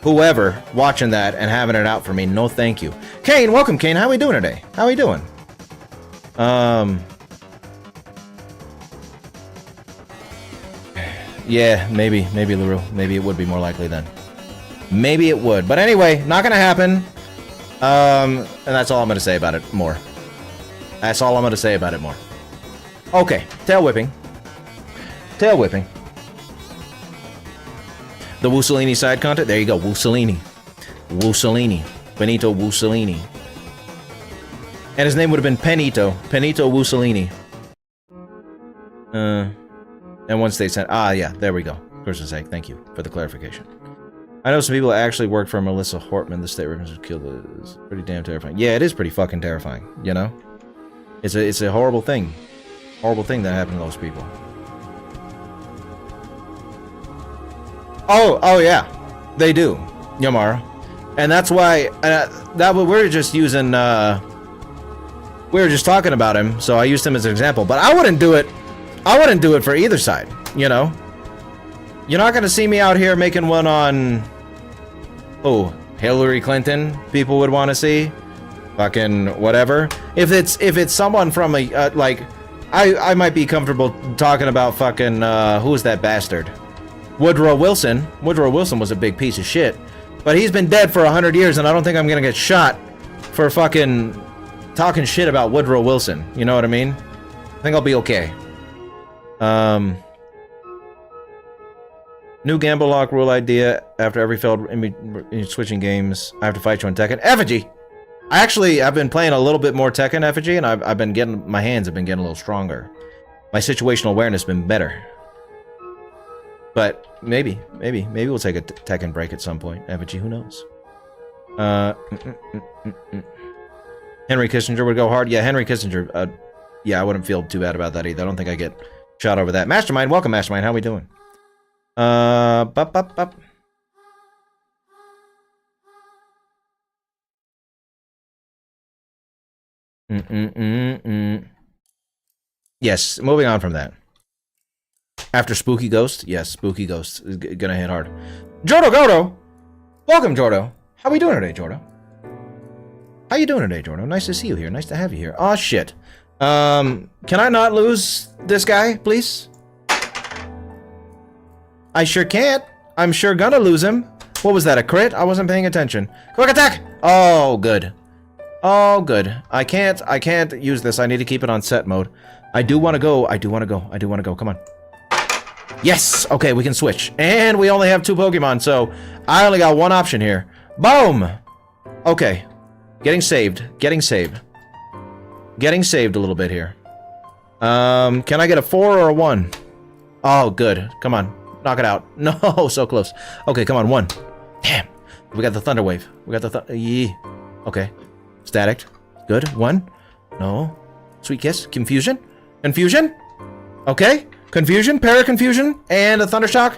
whoever watching that and having it out for me. No thank you. Kane, welcome, Kane. How we doing today? How we doing? Yeah, maybe LaRue. Maybe it would be more likely then. Maybe it would. But anyway, not gonna happen. And that's all I'm gonna say about it more. That's all I'm gonna say about it more. Okay, tail whipping. Tail whipping. The Wussolini side content? There you go, Wussolini. Wussolini. Benito Wussolini. And his name would have been Penito. Penito Wussolini. And once they sent... Ah, yeah, there we go. Christmas egg, thank you for the clarification. I know some people that actually work for Melissa Hortman, the state representative killed. Is pretty damn terrifying. Yeah, it is pretty fucking terrifying, you know? It's a horrible thing. Horrible thing that happened to those people. Oh yeah. They do, Yamara. And that's why... we're just using... we were just talking about him, so I used him as an example. But I wouldn't do it... I wouldn't do it for either side, you know? You're not gonna see me out here making one on... Oh, Hillary Clinton, people would want to see. Fucking whatever. If it's someone from a, like... I might be comfortable talking about fucking, who was that bastard? Woodrow Wilson. Woodrow Wilson was a big piece of shit. But he's been dead for 100 years, and I don't think I'm gonna get shot for fucking talking shit about Woodrow Wilson. You know what I mean? I think I'll be okay. New gamble lock rule idea. After every failed in switching games, I have to fight you on Tekken. Effigy! I've been playing a little bit more Tekken Effigy, and I've been getting... My hands have been getting a little stronger. My situational awareness has been better. But maybe we'll take a Tekken break at some point. Effigy, who knows? Henry Kissinger would go hard. Yeah, Henry Kissinger. yeah, I wouldn't feel too bad about that either. I don't think I get shot over that. Mastermind, welcome, Mastermind. How we doing? Bup. Yes, moving on from that. After Spooky Ghost, yes, Spooky Ghost is gonna hit hard. Jordo! Welcome, Jordo. How we doing today, Jordo? How you doing today, Jordo? Nice to see you here. Nice to have you here. Aw, shit. Can I not lose this guy, please? I sure can't. I'm sure gonna lose him. What was that, a crit? I wasn't paying attention. Quick attack! Oh, good. Oh, good. I can't use this. I need to keep it on set mode. I do want to go. Come on. Yes! Okay, we can switch. And we only have 2 Pokemon, so I only got one option here. Boom! Okay. Getting saved a little bit here. Can I get a 4 or a 1? Oh, good. Come on. Knock it out. No, so close. Okay, come on, 1. Damn. We got the Thunder Wave. Okay. Static. Good. 1. No. Sweet Kiss. Confusion. Okay. Confusion. Para-Confusion. And a Thundershock.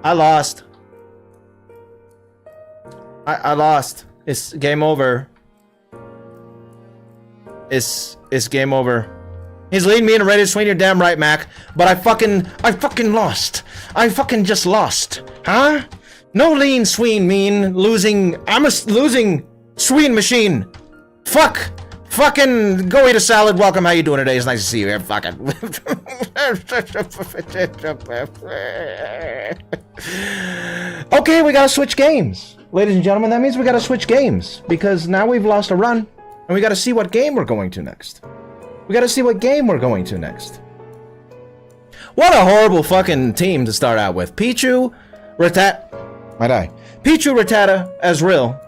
I lost. I lost. It's game over. It's game over. He's leading me and ready to swing, your damn right, Mac. But I fucking lost. I fucking just lost. Huh? No lean, sween, mean, losing. I'm a losing sween machine. Fuck. Fucking go eat a salad. Welcome. How you doing today? It's nice to see you here. Fucking. Okay, we gotta switch games. Ladies and gentlemen, that means we gotta switch games. Because now we've lost a run. And we gotta see what game we're going to next. What a horrible fucking team to start out with. Pichu, Rattata, Ezreal.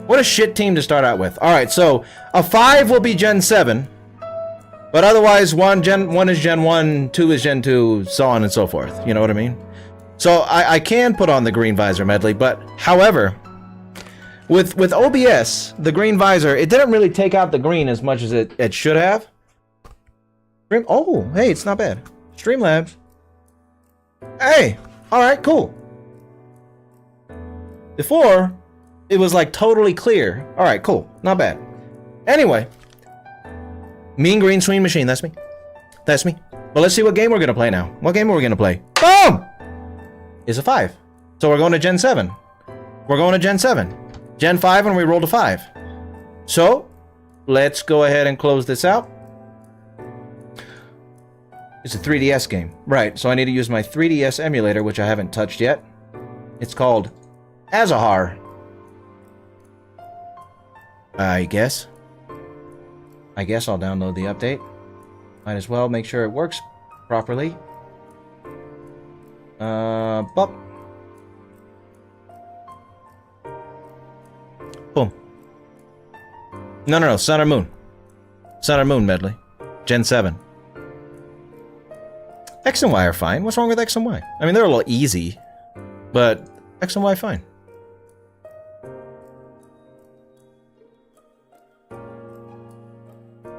What a shit team to start out with. Alright, so a 5 will be Gen 7. But otherwise, 1 is Gen 1, 2 is Gen 2, so on and so forth. You know what I mean? So I can put on the green visor medley, but however, with OBS, the green visor, it didn't really take out the green as much as it should have. Oh, hey, it's not bad. Streamlabs. Hey, alright, cool. Before, it was like totally clear. Alright, cool. Not bad. Anyway. Mean Green Swing Machine, that's me. That's me. Well, let's see what game we're gonna play now. What game are we gonna play? Boom! Is a 5. So we're going to Gen 7. Gen 5 and we rolled a 5. So, let's go ahead and close this out. It's a 3DS game. Right, so I need to use my 3DS emulator, which I haven't touched yet. It's called Azahar. I guess I'll download the update. Might as well make sure it works properly. Bop. Boom. No, Sun or Moon. Sun or Moon medley. Gen 7. X and Y are fine. What's wrong with X and Y? I mean, they're a little easy, but X and Y fine.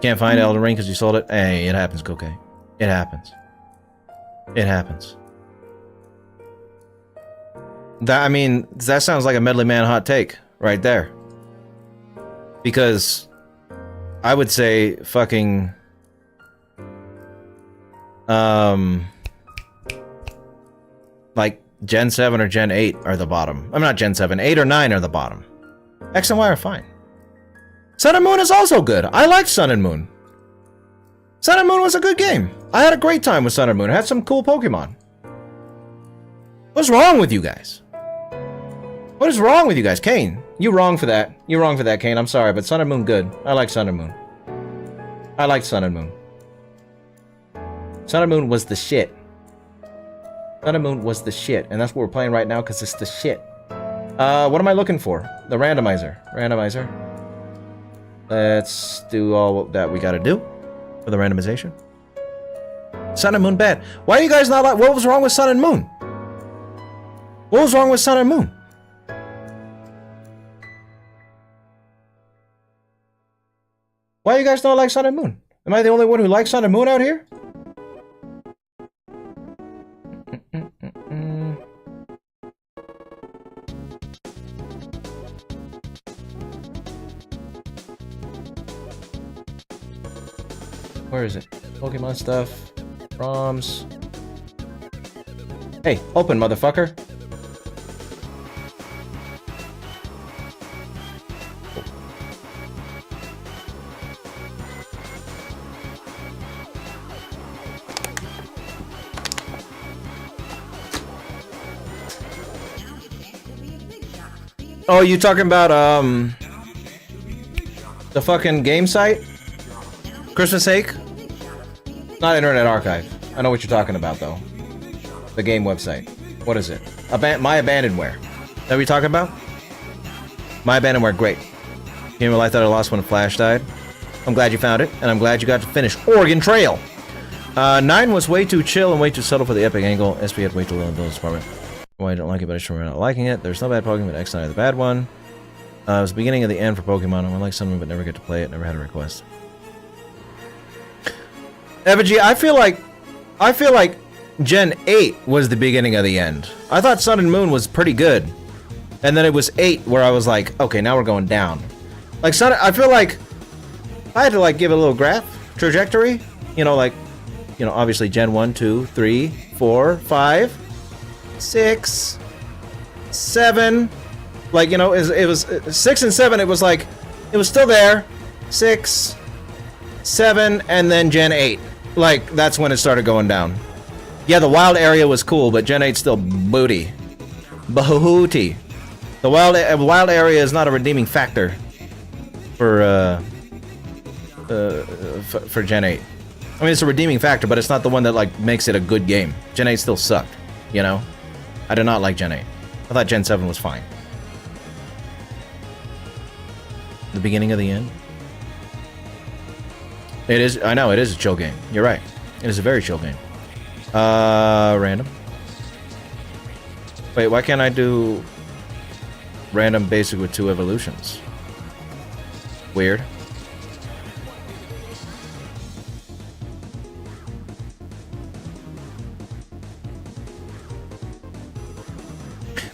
Can't find Elden Ring because you sold it? Hey, it happens, Cocaine. It happens. That sounds like a Medley Man hot take right there. Because I would say fucking like Gen 7 or Gen 8 are the bottom. I'm not Gen 7, 8 or 9 are the bottom. X and Y are fine. Sun and Moon is also good. I liked Sun and Moon. Sun and Moon was a good game. I had a great time with Sun and Moon. I had some cool Pokemon. What's wrong with you guys? What is wrong with you guys? Kane, you wrong for that. You're wrong for that, Kane. I'm sorry, but Sun and Moon good. I like Sun and Moon. I like Sun and Moon. Sun and Moon was the shit. Sun and Moon was the shit, and that's what we're playing right now because it's the shit. What am I looking for? The randomizer. Let's do all that we gotta do for the randomization. Sun and Moon bad. Why are you guys not like? What was wrong with Sun and Moon? What was wrong with Sun and Moon? Why you guys don't like Sun and Moon? Am I the only one who likes Sun and Moon out here? Where is it? Pokemon stuff. ROMs. Hey, open, motherfucker. Oh, you talking about, the fucking game site? Christmas Sake? Not Internet Archive. I know what you're talking about, though. The game website. What is it? My Abandonware. Is that what you're talking about? My Abandonware, great. Game of life that I lost when Flash died. I'm glad you found it, and I'm glad you got to finish Oregon Trail. 9 was way too chill and way too subtle for the epic angle. SP had way too little in the department. Why I don't like it, but I just remember not liking it. There's no bad Pokemon, but X9 is the bad one. It was the beginning of the end for Pokemon. I like something, but never get to play it. Never had a request. Evgy, I feel like Gen 8 was the beginning of the end. I thought Sun and Moon was pretty good. And then it was 8 where I was like, okay, now we're going down. Like Sun, I feel like I had to like give it a little graph trajectory. You know, like, you know, obviously Gen 1, 2, 3, 4, 5, 6, 7. Like, you know, it was 6 and 7, it was like, it was still there. 6, 7, and then Gen 8. Like, that's when it started going down. Yeah, the wild area was cool, but Gen 8's still booty. Bahooty. The wild area is not a redeeming factor for Gen 8. I mean, it's a redeeming factor, but it's not the one that, like, makes it a good game. Gen 8 still sucked, you know? I did not like Gen 8. I thought Gen 7 was fine. The beginning of the end? It is, I know, it is a chill game. You're right. It is a very chill game. Random. Wait, why can't I do random basic with 2 evolutions? Weird.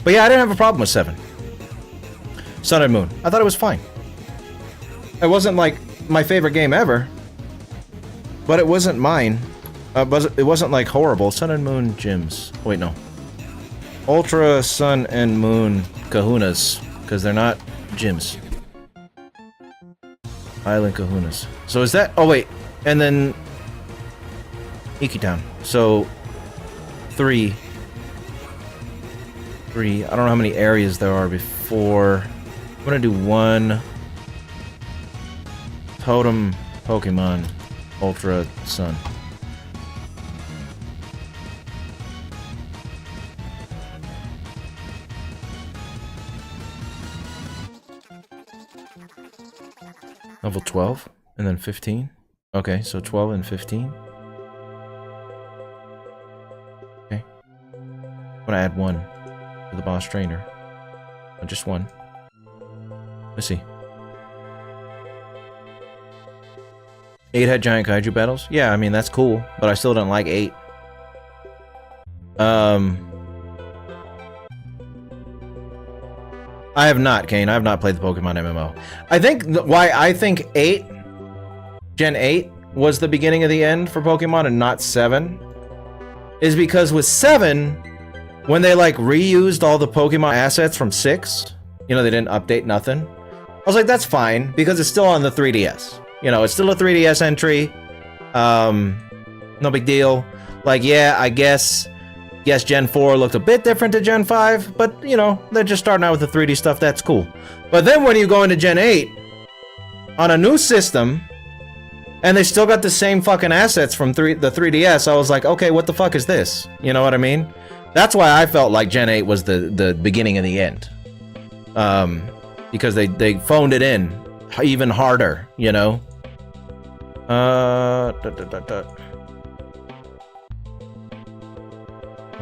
But yeah, I didn't have a problem with 7. Sun and Moon. I thought it was fine. It wasn't like my favorite game ever. But it wasn't mine. It wasn't like horrible. Sun and Moon gyms. Wait, no. Ultra Sun and Moon kahunas. Because they're not gyms. Island kahunas. So is that... Oh, wait. And then... Iki Town. So... 3. I don't know how many areas there are before... I'm gonna do 1... Totem Pokemon Ultra Sun. Level 12 and then 15. Okay, so 12 and 15. Okay. I'm gonna add 1 to the boss trainer. Oh, just 1. Let's see. 8 had giant kaiju battles? Yeah, I mean, that's cool, but I still don't like 8. I have not, Kane. I have not played the Pokemon MMO. I think why I think 8, Gen 8, was the beginning of the end for Pokemon and not 7, is because with 7, when they, like, reused all the Pokemon assets from 6, you know, they didn't update nothing. I was like, that's fine, because it's still on the 3DS. You know, it's still a 3DS entry. No big deal. Like, yeah, I guess Gen 4 looked a bit different to Gen 5, but, you know, they're just starting out with the 3D stuff, that's cool. But then when you go into Gen 8, on a new system, and they still got the same fucking assets from the 3DS, I was like, okay, what the fuck is this? You know what I mean? That's why I felt like Gen 8 was the beginning of the end. Because they phoned it in even harder, you know?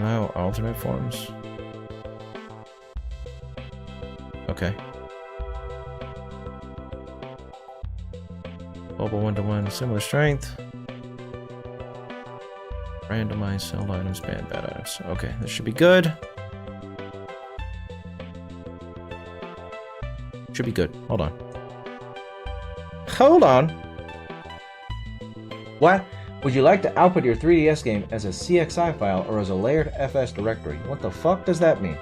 Oh, alternate forms. Okay. Mobile 1-to-1, similar strength. Randomized sold items, bad items. Okay, this should be good. Should be good. Hold on. Hold on. What? Would you like to output your 3DS game as a CXI file or as a layered FS directory? What the fuck does that mean?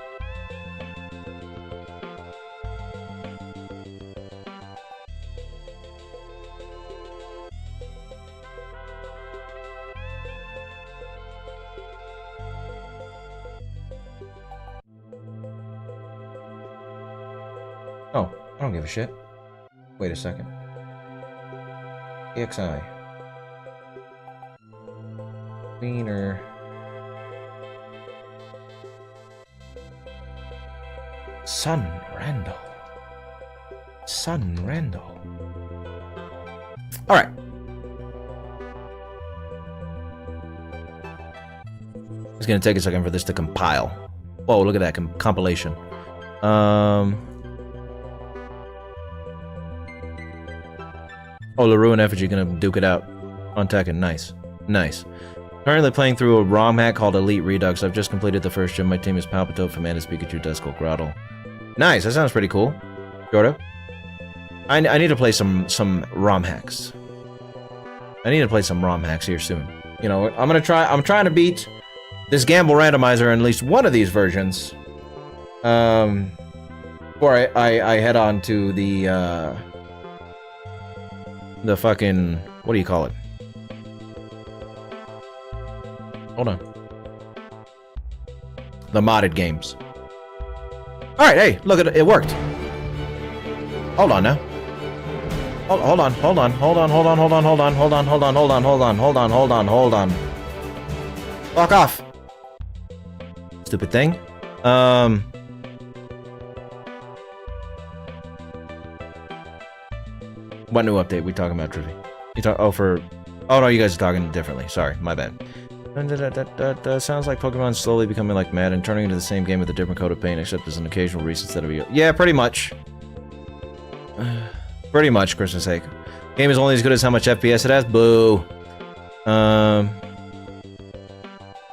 Oh, I don't give a shit. Wait a second. EXI. Wiener. Sun Randall. Sun Randall. Alright. It's gonna take a second for this to compile. Whoa, look at that compilation. Oh, LaRue and Effigy gonna duke it out on Tekken. Nice. Nice. Currently playing through a ROM hack called Elite Redux. I've just completed the first gym. My team is Palpitoad, Fomantis, Pikachu, Duskull, Groudle. Nice, that sounds pretty cool. Gordo? I need to play some ROM hacks. I need to play some ROM hacks here soon. You know, I'm trying to beat this Gamble Randomizer in at least one of these versions. Before I head on to the fucking, what do you call it? Hold on. The modded games. Alright, hey, look at it, it worked. Hold on now. Hold on. Fuck off. Stupid thing. What new update we talking about, Trivy? You talk? Oh, no, you guys are talking differently. Sorry, my bad. Sounds like Pokemon's slowly becoming like Mad and turning into the same game with a different coat of paint, except as an occasional reason instead of a... Yeah, pretty much. Pretty much, Christmas sake. Game is only as good as how much FPS it has. Boo. What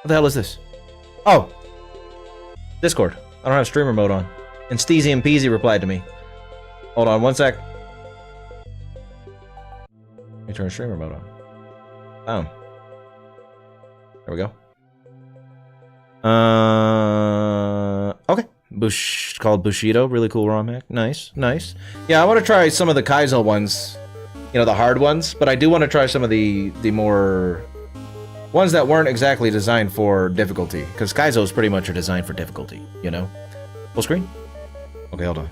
the hell is this? Oh, Discord. I don't have streamer mode on. And Steezy and Peasy replied to me. Hold on, one sec. Let me turn streamer mode on. Boom. There we go. Okay. Called Bushido. Really cool ROM hack. Nice, nice. Yeah, I want to try some of the Kaizo ones. You know, the hard ones. But I do want to try some of the more... ones that weren't exactly designed for difficulty. Because Kaizos pretty much are designed for difficulty, you know? Full screen? Okay, hold on.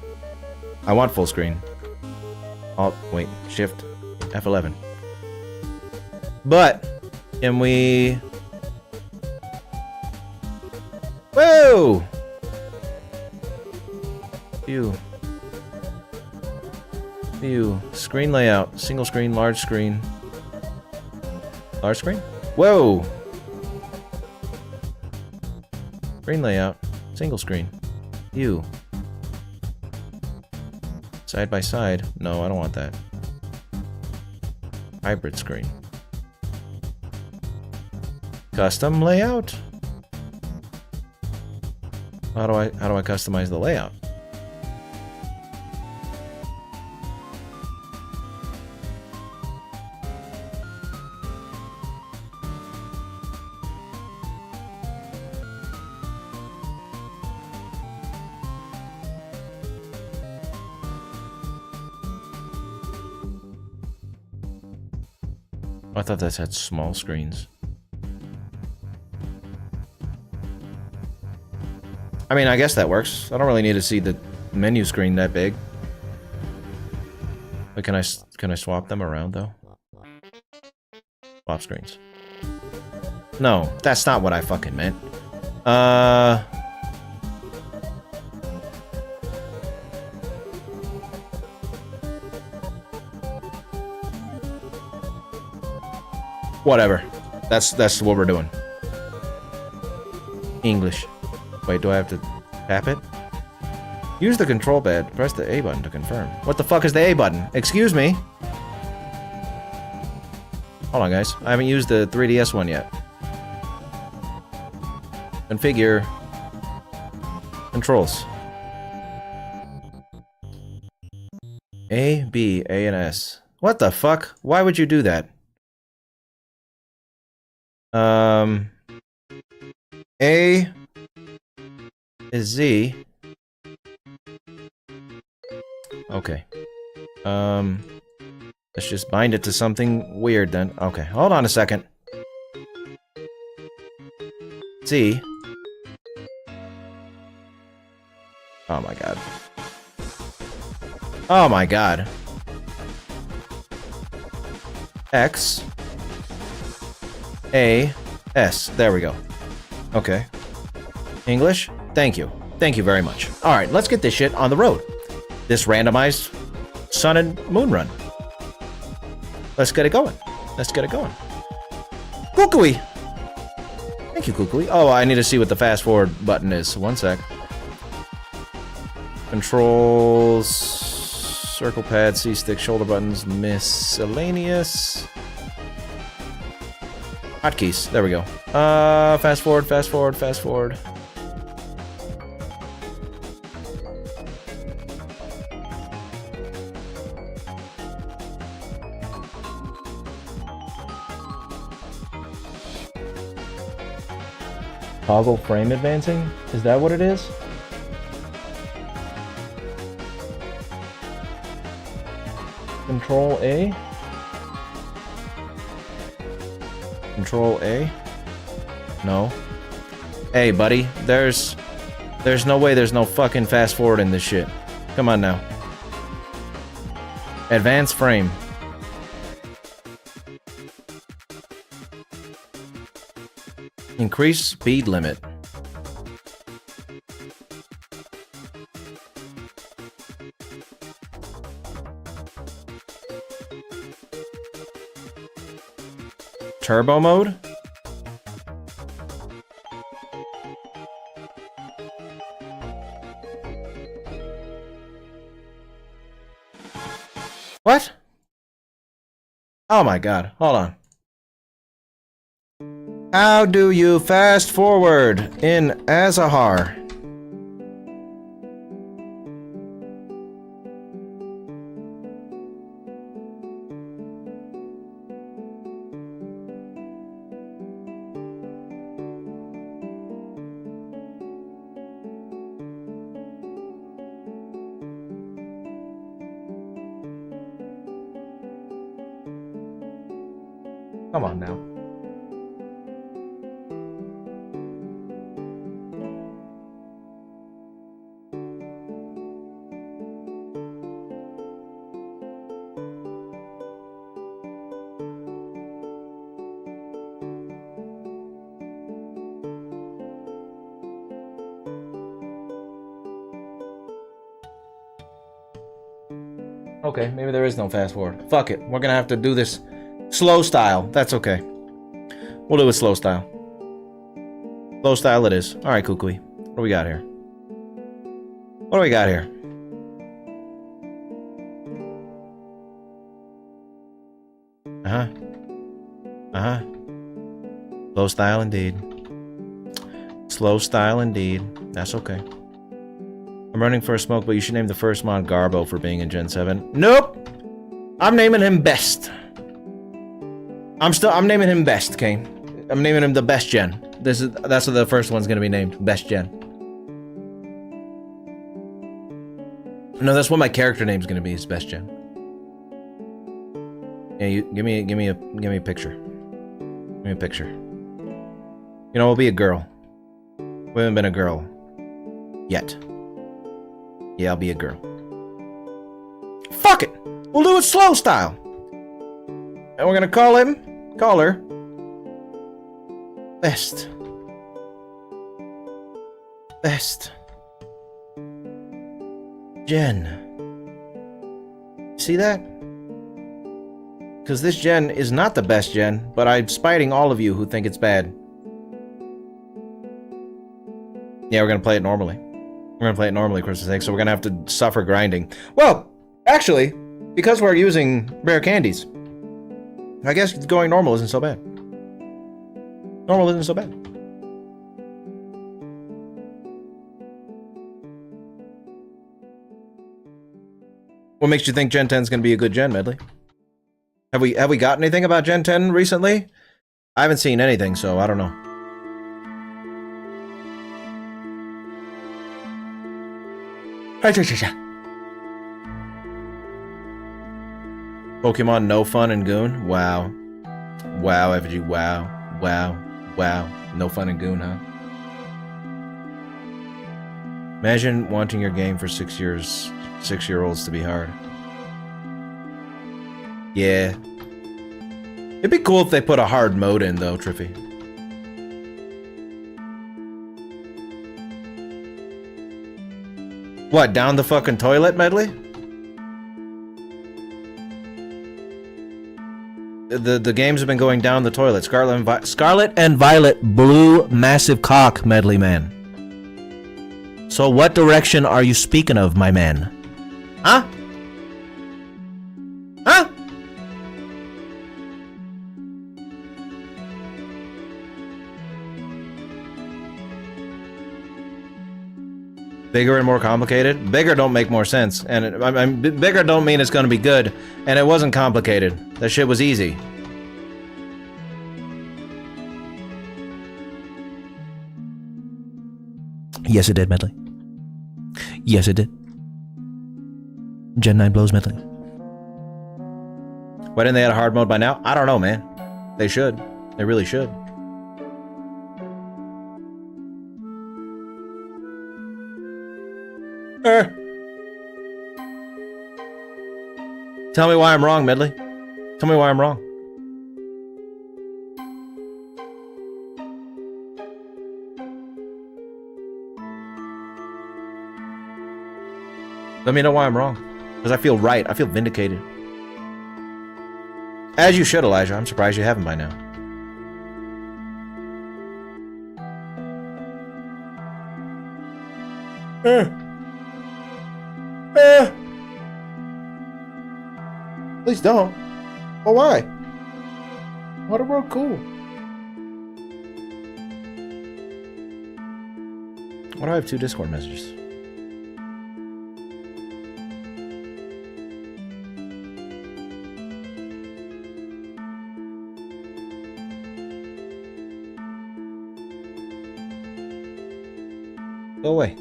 I want full screen. Alt, wait, Shift, F11. But, can we... Whoa! View. View. Screen layout. Single screen, large screen. Large screen? Whoa! Screen layout. Single screen. View. Side by side. No, I don't want that. Hybrid screen. Custom layout? How do I customize the layout? I thought that had small screens. I mean, I guess that works. I don't really need to see the menu screen that big. But can I swap them around though? Swap screens. No, that's not what I fucking meant. Whatever. That's what we're doing. English. Wait, do I have to tap it? Use the control pad. Press the A button to confirm. What the fuck is the A button? Excuse me? Hold on, guys. I haven't used the 3DS one yet. Configure. Controls. A, B, A, and S. What the fuck? Why would you do that? A is Z. Okay. Let's just bind it to something weird then. Okay, hold on a second. Z. Oh my god. Oh my god. X. A. S. There we go. Okay. English? Thank you. Thank you very much. Alright, let's get this shit on the road. This randomized sun and moon run. Let's get it going. Let's get it going. Kukui! Thank you, Kukui. Oh, I need to see what the fast forward button is. One sec. Controls... Circle pad, C-stick, shoulder buttons, miscellaneous... Hotkeys. There we go. Fast forward, fast forward, fast forward. Toggle frame advancing? Is that what it is? Control A? Control A? No. Hey, buddy, there's no way there's no fucking fast forward in this shit. Come on now. Advance frame. Increase speed limit. Turbo mode? What? Oh my god, hold on. How do you fast forward in Azahar? Come on now. Okay, maybe there is no fast forward. Fuck it. We're gonna have to do this slow style. That's okay. We'll do it slow style. Slow style it is. Alright, Kukui. What do we got here? What do we got here? Uh-huh. Uh-huh. Slow style indeed. Slow style indeed. That's okay. I'm running for a smoke, but you should name the first mod Garbo for being in Gen 7. Nope! I'm naming him Best. I'm naming him Best, Kane. I'm naming him the Best Gen. That's what the first one's gonna be named. Best Gen. No, that's what my character name's gonna be, is Best Gen. Yeah, you give me a picture. Give me a picture. You know, we'll be a girl. We haven't been a girl yet. Yeah, I'll be a girl. Fuck it! We'll do it slow style! And we're gonna call her... Best. Best. Jen. See that? Because this gen is not the best gen, but I'm spiting all of you who think it's bad. Yeah, we're gonna play it normally. We're gonna play it normally, Christmas sake, so we're gonna have to suffer grinding. Well, actually, because we're using rare candies, I guess going normal isn't so bad. Normal isn't so bad. What makes you think Gen 10 is gonna be a good gen, Medley? Have we got anything about Gen 10 recently? I haven't seen anything, so I don't know. Pokemon No Fun and Goon? Wow. Wow, Effigy, wow. Wow. Wow. No Fun and Goon, huh? Imagine wanting your game for 6-year-olds to be hard. Yeah. It'd be cool if they put a hard mode in, though, Triffy. What, down the fucking toilet, Medley? The games have been going down the toilet. Scarlet and Violet Blue Massive Cock, Medley Man. So what direction are you speaking of, my man? Huh? Huh? Bigger and more complicated? Bigger don't make more sense. And bigger don't mean it's gonna be good. And it wasn't complicated. That shit was easy. Yes, it did, Medley. Yes, it did. Gen 9 blows, Medley. Why didn't they add a hard mode by now? I don't know, man. They should. They really should. Tell me why I'm wrong, Medley. Tell me why I'm wrong. Let me know why I'm wrong. Because I feel right. I feel vindicated. As you should, Elijah. I'm surprised you haven't by now. Please don't. Well, why? What a world cool. Why do I have 2 Discord messages? Go away.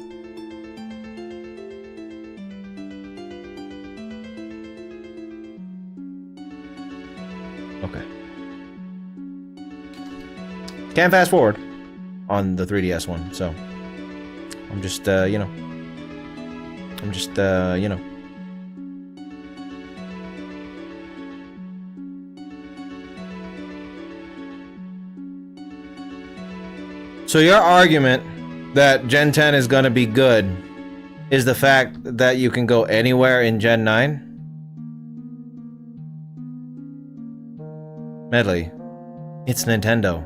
Okay. Can't fast forward on the 3DS one, so I'm just, you know. I'm just, you know. So your argument that Gen 10 is gonna be good is the fact that you can go anywhere in Gen 9? Medley, it's Nintendo.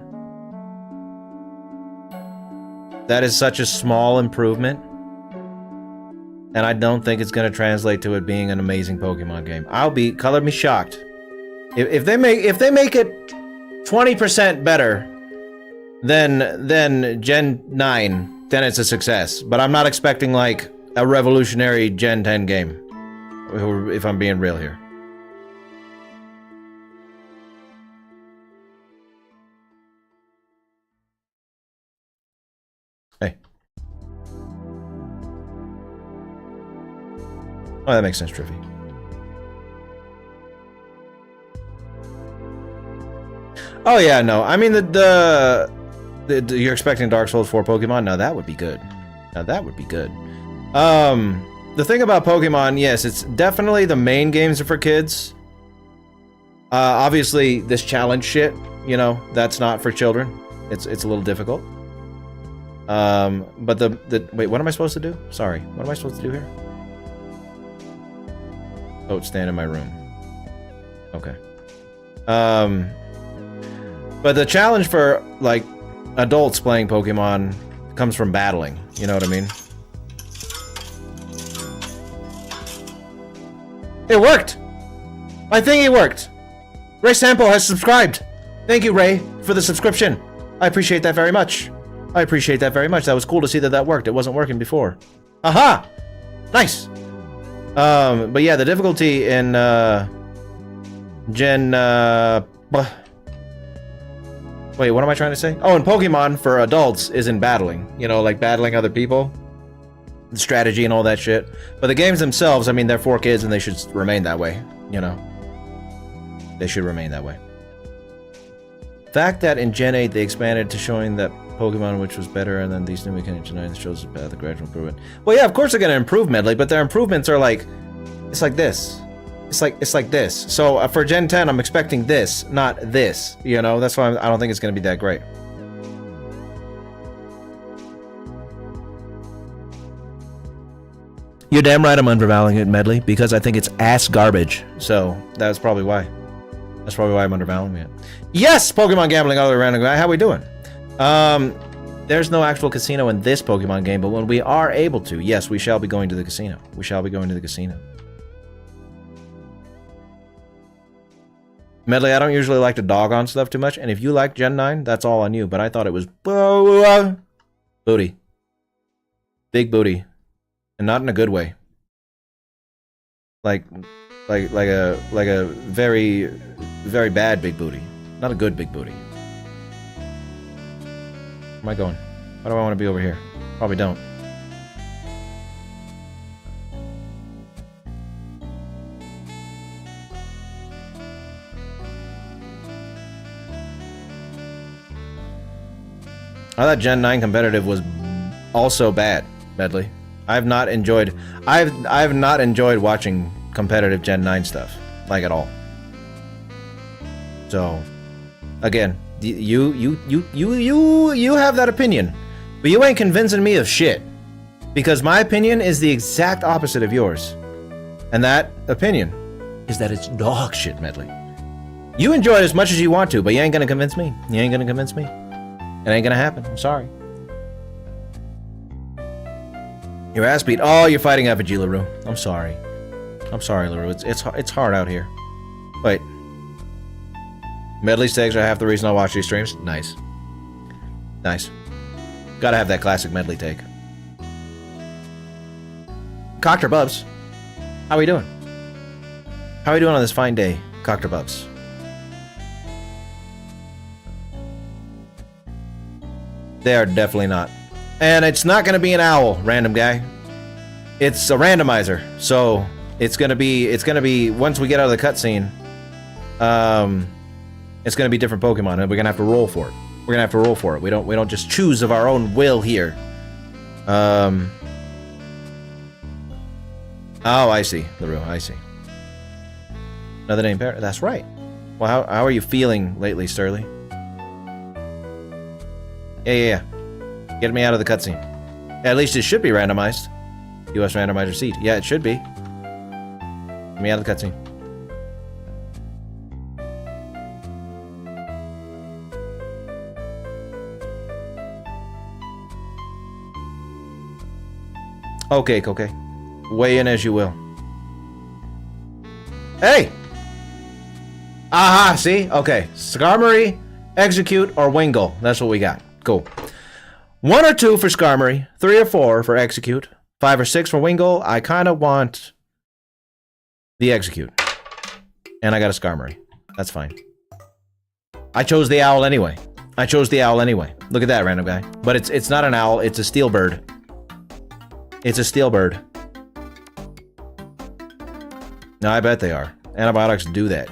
That is such a small improvement, and I don't think it's gonna translate to it being an amazing Pokemon game. Color me shocked. If they make it 20% better than Gen 9, then it's a success. But I'm not expecting like a revolutionary Gen 10 game, if I'm being real here. Hey. Oh, that makes sense, Triffy. Oh yeah, no. I mean you're expecting Dark Souls 4 Pokemon? No, that would be good. Now that would be good. The thing about Pokemon, yes, it's definitely the main games are for kids. Obviously, this challenge shit, you know, that's not for children. It's a little difficult. But wait, what am I supposed to do? Sorry, what am I supposed to do here? Oh, stand in my room. Okay. But the challenge for, like, adults playing Pokemon comes from battling. You know what I mean? It worked! My thingy worked! Ray Sampo has subscribed! Thank you, Ray, for the subscription. I appreciate that very much. I appreciate that very much. That was cool to see that that worked. It wasn't working before. Aha! Nice! But yeah, the difficulty in, wait, what am I trying to say? Oh, in Pokemon for adults is in battling. You know, like battling other people. The strategy and all that shit. But the games themselves, I mean, they're for kids and they should remain that way. You know? They should remain that way. Fact that in Gen 8 they expanded to showing that Pokemon which was better, and then these new mechanics tonight shows the gradual improvement. Well, yeah, of course they're gonna improve Medley, but their improvements are like, it's like this. It's like this. So for Gen 10, I'm expecting this, not this. You know, that's why I don't think it's gonna be that great. You're damn right I'm undervaluing it, Medley, because I think it's ass garbage. So that's probably why. That's probably why I'm undervaluing it. Yes, Pokemon gambling, other random guy. How we doing? There's no actual casino in this Pokemon game, but when we are able to, yes, we shall be going to the casino. We shall be going to the casino. Medley, I don't usually like to dog on stuff too much, and if you like Gen 9, that's all on you, but I thought it was booty. Big booty. And not in a good way. Like a very, very bad big booty. Not a good big booty. Where am I going? Why do I want to be over here? Probably don't. I thought Gen 9 competitive was also bad, Medley. I've not enjoyed watching competitive Gen 9 stuff, like at all. So, again, you have that opinion, but you ain't convincing me of shit, because my opinion is the exact opposite of yours, and that opinion is that it's dog shit, Medley. You enjoy it as much as you want to, but you ain't gonna convince me. You ain't gonna convince me. It ain't gonna happen. I'm sorry. Your ass beat. Oh, you're fighting Effigy, LaRue. I'm sorry. I'm sorry, LaRue. It's hard out here. Wait. Medley takes are half the reason I watch these streams. Nice. Nice. Gotta have that classic Medley take. Coctor Bubs. How we doing? How we doing on this fine day, Coctor Bubs? They are definitely not. And it's not gonna be an owl, random guy. It's a randomizer. So it's gonna be once we get out of the cutscene, it's gonna be different Pokemon, and we're gonna have to roll for it. We're gonna have to roll for it. We don't just choose of our own will here. Oh, I see, LaRue, I see. Another name pair. That's right. Well, how are you feeling lately, Sterling? Yeah. Get me out of the cutscene. At least it should be randomized. US randomizer seat. Yeah, it should be. Get me out of the cutscene. Okay. Weigh in as you will. Hey! Aha, see? Okay. Skarmory, Execute, or Wingull. That's what we got. Cool. 1 or 2 for Skarmory, 3 or 4 for Execute, 5 or 6 for Wingull. I kind of want the Execute. And I got a Skarmory. That's fine. I chose the owl anyway. Look at that, random guy. But it's not an owl, it's a steel bird. It's a steel bird. No, I bet they are. Antibiotics do that.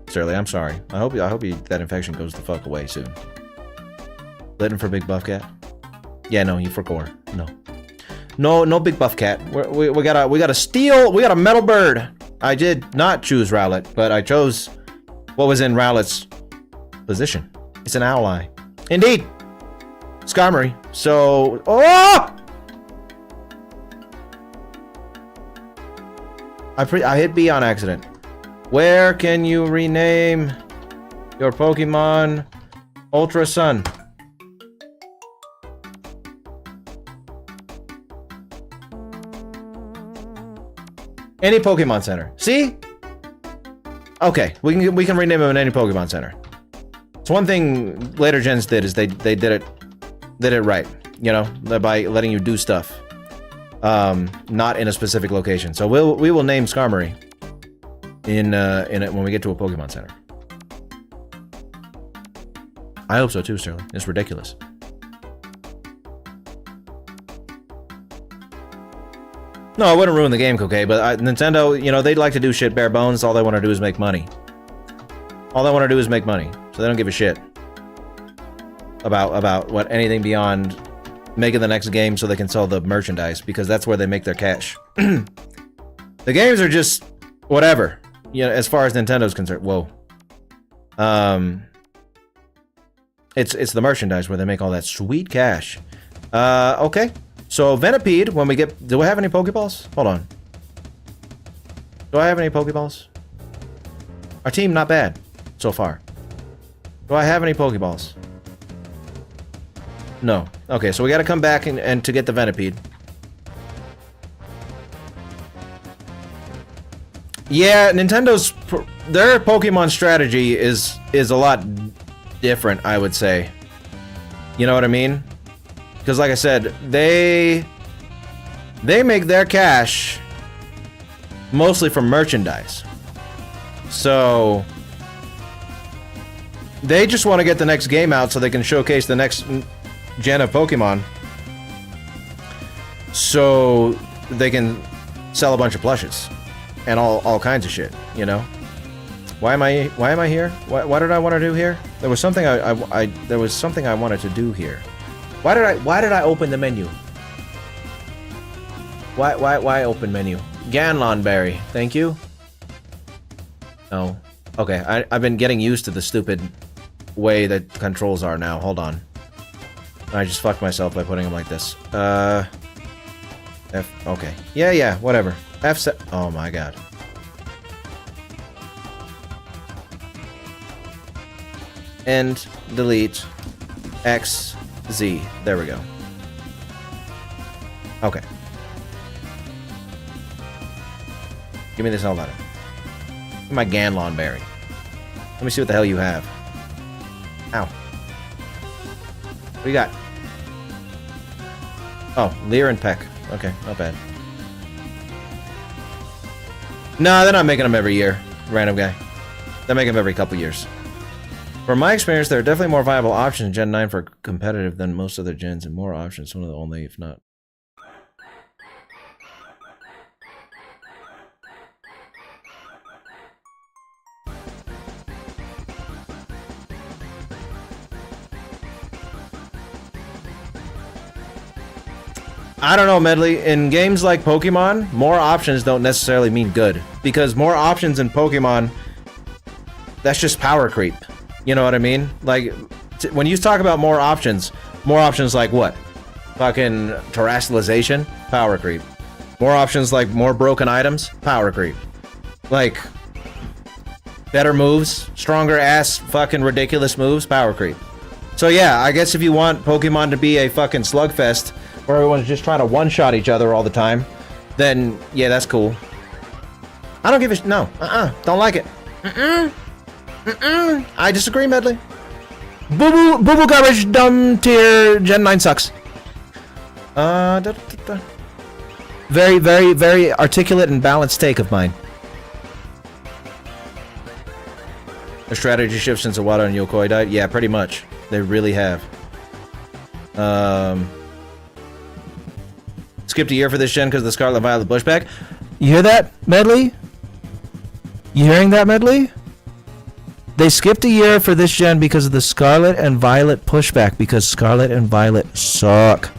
Sterling, I'm sorry. I hope that infection goes the fuck away soon. Letting for Big Buff Cat? Yeah, no, you for core. No Big Buff Cat. We got a metal bird. I did not choose Rowlet, but I chose what was in Rowlet's position. It's an owl eye. Indeed. Skarmory. So, oh! I hit B on accident. Where can you rename your Pokemon Ultra Sun? Any Pokemon Center. See? Okay, we can rename them in any Pokemon Center. So one thing later gens did is they did it right, you know, by letting you do stuff, not in a specific location. So we will name Skarmory in it when we get to a Pokemon Center. I hope so too, Sterling. It's ridiculous. No, I wouldn't ruin the game, okay, but Nintendo, you know, they like to do shit bare bones. All they want to do is make money. All they want to do is make money, so they don't give a shit about what anything beyond making the next game so they can sell the merchandise, because that's where they make their cash. The games are just whatever, you know, as far as Nintendo's concerned. Whoa. It's the merchandise where they make all that sweet cash. Okay. So, Venipede, when we get... Do I have any Pokeballs? Hold on. Do I have any Pokeballs? Our team, not bad, so far. Do I have any Pokeballs? No. Okay, so we gotta come back and to get the Venipede. Yeah, Nintendo's... Their Pokemon strategy is a lot different, I would say. You know what I mean? Because like I said, they make their cash mostly from merchandise. So they just want to get the next game out so they can showcase the next gen of Pokemon. So they can sell a bunch of plushes and all kinds of shit, you know? Why am I here? What did I want to do here? There was something there was something I wanted to do here. Why did I open the menu? Why open menu? Ganlon Berry, thank you. Oh, okay. I've been getting used to the stupid way that controls are now. Hold on. I just fucked myself by putting them like this. F. Okay. Yeah. Whatever. F. Oh my god. End. Delete. X. Z. There we go. Okay. Give me this hell letter. Give me my Ganlon Berry. Let me see what the hell you have. Ow. What do you got? Oh, Leer and Peck. Okay, not bad. Nah, they're not making them every year. Random guy. They make them every couple years. From my experience, there are definitely more viable options in Gen 9 for competitive than most other gens, and more options, one of the only, if not. I don't know, Medley. In games like Pokemon, more options don't necessarily mean good. Because more options in Pokemon, that's just power creep. You know what I mean? Like, when you talk about more options like what? Fucking terrestrialization? Power creep. More options like more broken items? Power creep. Like, better moves? Stronger ass fucking ridiculous moves? Power creep. So yeah, I guess if you want Pokemon to be a fucking slugfest where everyone's just trying to one-shot each other all the time, then yeah, that's cool. I don't give a no. Don't like it. I disagree, Medley. Boo boo garbage, dumb tier, Gen 9 sucks. Very articulate and balanced take of mine. A strategy shift since Iwata and Yokoi died? Yeah, pretty much. They really have. Skipped a year for this gen because of the Scarlet Violet pushback. You hear that, Medley? You hearing that, Medley? They skipped a year for this gen because of the Scarlet and Violet pushback, because Scarlet and Violet suck.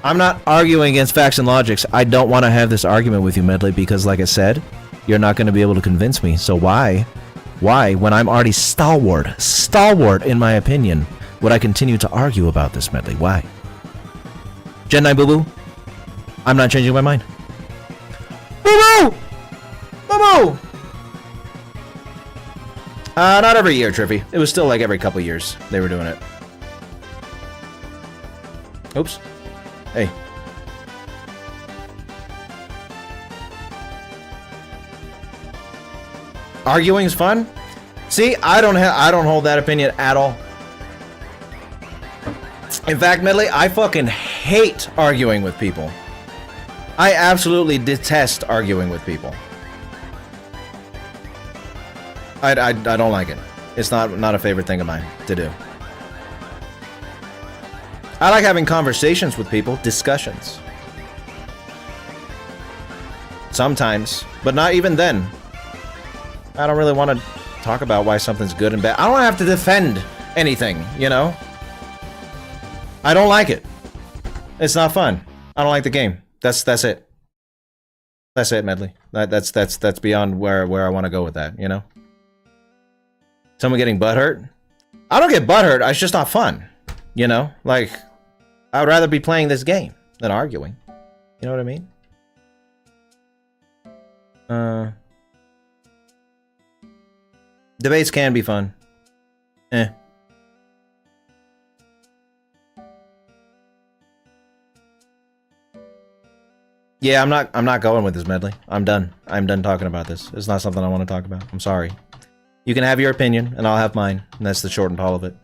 I'm not arguing against facts and logics. I don't want to have this argument with you, Medley, because like I said, you're not going to be able to convince me. So why, when I'm already stalwart in my opinion, would I continue to argue about this, Medley? Why? Gen 9 boo-boo? I'm not changing my mind. Boo-boo! Boo-boo! Not every year, Trippy. It was still like every couple years they were doing it. Oops. Hey. Arguing's fun? See, I don't hold that opinion at all. In fact, Medley, I fucking hate arguing with people. I absolutely detest arguing with people. I don't like it. It's not a favorite thing of mine to do. I like having conversations with people, discussions. Sometimes, but not even then. I don't really want to talk about why something's good and bad. I don't have to defend anything, you know? I don't like it. It's not fun. I don't like the game. That's it. That's it, Medley. That's beyond where I want to go with that, you know? Someone getting butthurt? I don't get butthurt, it's just not fun. You know? Like, I would rather be playing this game than arguing. You know what I mean? Debates can be fun. Eh. Yeah, I'm not going with this, Medley. I'm done. I'm done talking about this. It's not something I want to talk about. I'm sorry. You can have your opinion, and I'll have mine. And that's the short and tall of it.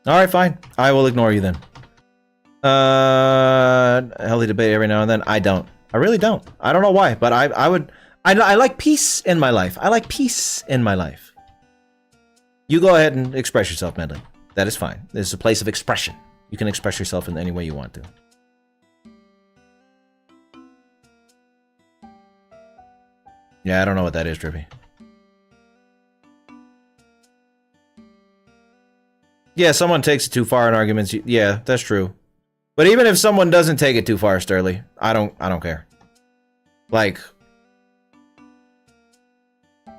Alright, fine. I will ignore you then. Healthy debate every now and then. I don't. I really don't. I don't know why, but I like peace in my life. I like peace in my life. You go ahead and express yourself, Medley. That is fine. This is a place of expression. You can express yourself in any way you want to. Yeah, I don't know what that is, Trippy. Yeah, someone takes it too far in arguments. Yeah, that's true. But even if someone doesn't take it too far, Sterling, I don't care. Like,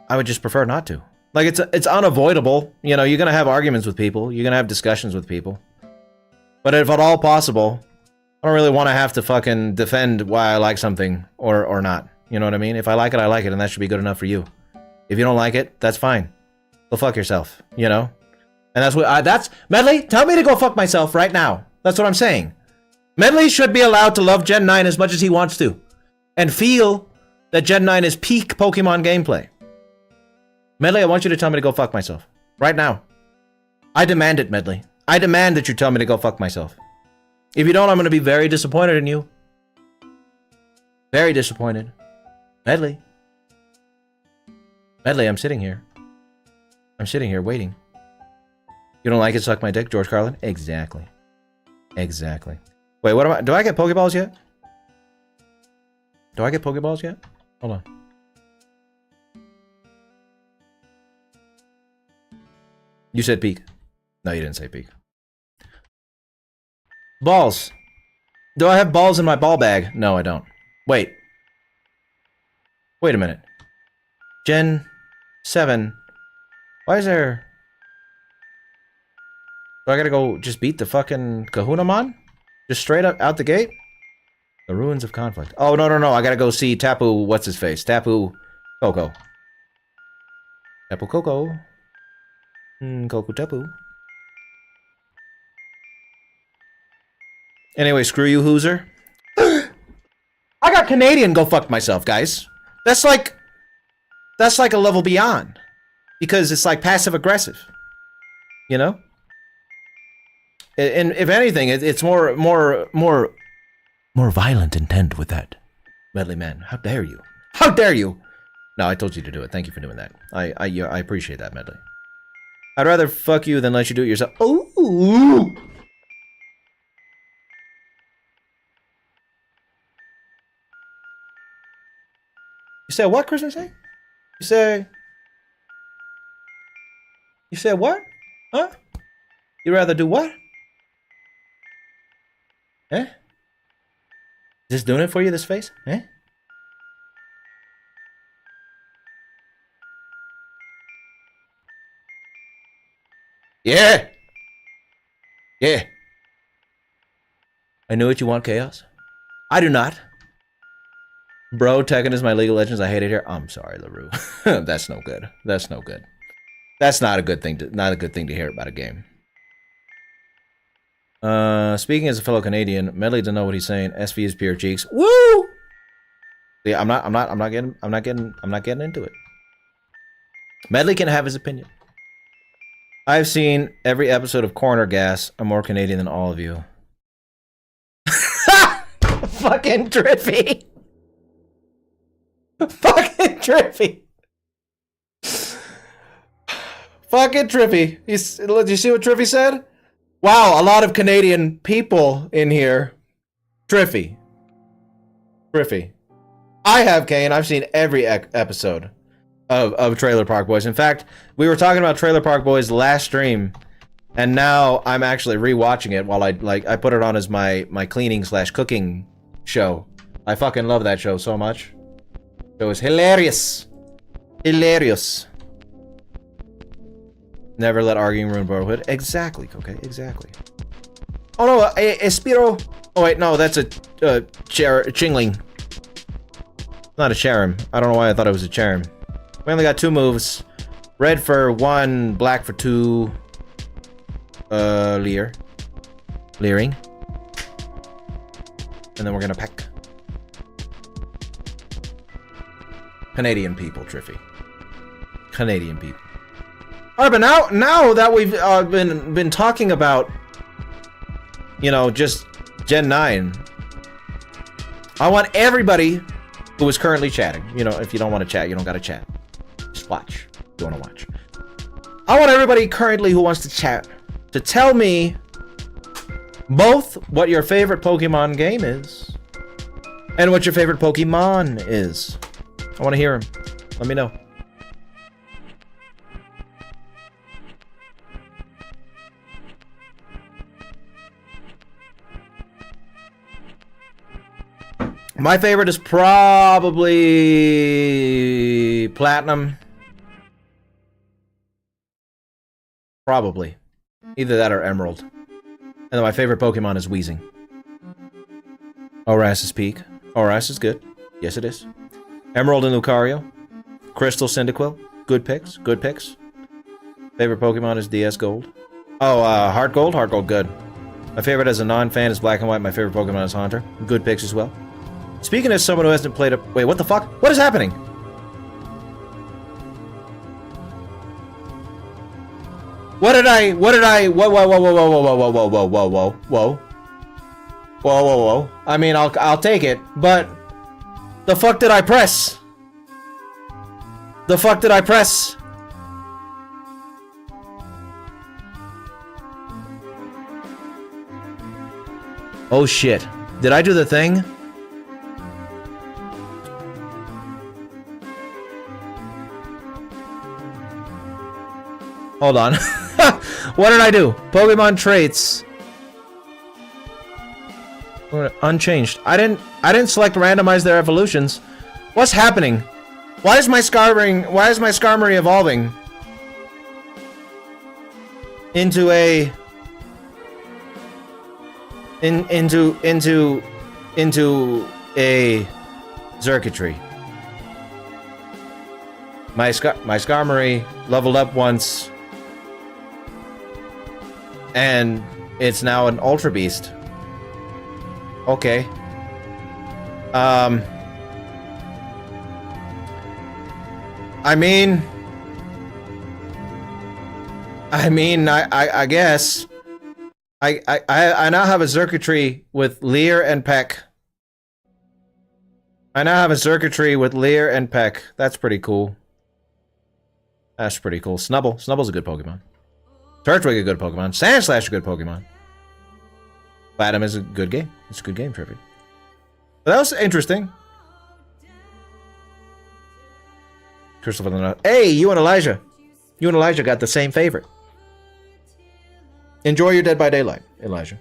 I would just prefer not to. Like, it's unavoidable. You know, you're gonna have arguments with people. You're gonna have discussions with people. But if at all possible, I don't really want to have to fucking defend why I like something or not. You know what I mean? If I like it, I like it, and that should be good enough for you. If you don't like it, that's fine. Go fuck yourself, you know? And that's what that's Medley, tell me to go fuck myself right now. That's what I'm saying. Medley should be allowed to love Gen 9 as much as he wants to. And feel that Gen 9 is peak Pokemon gameplay. Medley, I want you to tell me to go fuck myself. Right now. I demand it, Medley. I demand that you tell me to go fuck myself. If you don't, I'm going to be very disappointed in you. Very disappointed. Medley. Medley, I'm sitting here. I'm sitting here waiting. You don't like it, suck my dick, George Carlin? Exactly. Exactly. Wait, what am I? Do I get Pokeballs yet? Do I get Pokeballs yet? Hold on. You said peak. No, you didn't say peak. Balls. Do I have balls in my ball bag? No, I don't. Wait. Wait a minute. Gen 7. Why is there... Do I gotta go just beat the fucking Kahunamon? Just straight up out the gate? The Ruins of Conflict. Oh, no. I gotta go see Tapu... What's his face? Tapu... Koko. Tapu Koko. Koko Tapu. Anyway, screw you, Hooser. I got Canadian, go fuck myself, guys. That's like a level beyond. Because it's like passive-aggressive. You know? And if anything, it's more violent intent with that. Medley man, how dare you? How dare you? No, I told you to do it. Thank you for doing that. I appreciate that, Medley. I'd rather fuck you than let you do it yourself. Ooh! You said what, Christian say? You said what? Huh? You'd rather do what? Eh? Is this doing it for you, this face? Eh? Yeah! Yeah! I know what you want, Chaos. I do not. Bro, Tekken is my League of Legends. I hate it here. I'm sorry, LaRue. That's no good. That's no good. That's not a good thing to hear about a game. Speaking as a fellow Canadian, Medley doesn't know what he's saying. SV is pure cheeks. Woo! Yeah, I'm not getting into it. Medley can have his opinion. I've seen every episode of Corner Gas. I'm more Canadian than all of you. Fucking Trippy. Fucking Trippy. Fucking Trippy. Did you see what Trippy said? Wow, a lot of Canadian people in here. Triffy. Triffy. I have, Kane. I've seen every episode of Trailer Park Boys. In fact, we were talking about Trailer Park Boys last stream, and now I'm actually rewatching it while I put it on as my cleaning/cooking show. I fucking love that show so much. It was hilarious. Hilarious. Never let arguing ruin brotherhood. Exactly, okay, exactly. Oh no, Espiro. Oh wait, no, that's a Chingling. Not a Charim. I don't know why I thought it was a Charim. We only got 2 moves. Red for 1, black for 2. Leering. And then we're gonna peck. Canadian people, Triffy. Canadian people. Alright, but now that we've been talking about, you know, just Gen 9, I want everybody who is currently chatting. You know, if you don't want to chat, you don't gotta chat. Just watch. You wanna watch. I want everybody currently who wants to chat to tell me both what your favorite Pokemon game is and what your favorite Pokemon is. I want to hear them. Let me know. My favorite is probably Platinum. Probably. Either that or Emerald. And then my favorite Pokemon is Weezing. Oras Peak. Oras is good. Yes, it is. Emerald and Lucario. Crystal Cyndaquil. Good picks. Good picks. Favorite Pokemon is DS Gold. Oh, Heart Gold? Heart Gold, good. My favorite as a non-fan is Black and White. My favorite Pokemon is Haunter. Good picks as well. Speaking as someone who hasn't played a... Wait, what the fuck? What is happening? Whoa, I mean, I'll take it, but... The fuck did I press? The fuck did I press? Oh shit. Did I do the thing? Hold on. What did I do? Pokemon traits. Unchanged. I didn't select randomize their evolutions. What's happening? Why is my Skarmory evolving into a into a Xurkitree? My Skarmory leveled up once, and it's now an Ultra Beast. Okay. I mean, I guess I now have a Xurkitree with Leer and Peck. I now have a Xurkitree with Leer and Peck. That's pretty cool. That's pretty cool. Snubbull. Snubble's a good Pokemon. Turtwig a good Pokemon. Sandslash a good Pokemon. Platinum is a good game. It's a good game, Trippy. But that was interesting. Christopher, hey, you and Elijah. You and Elijah got the same favorite. Enjoy your Dead by Daylight, Elijah.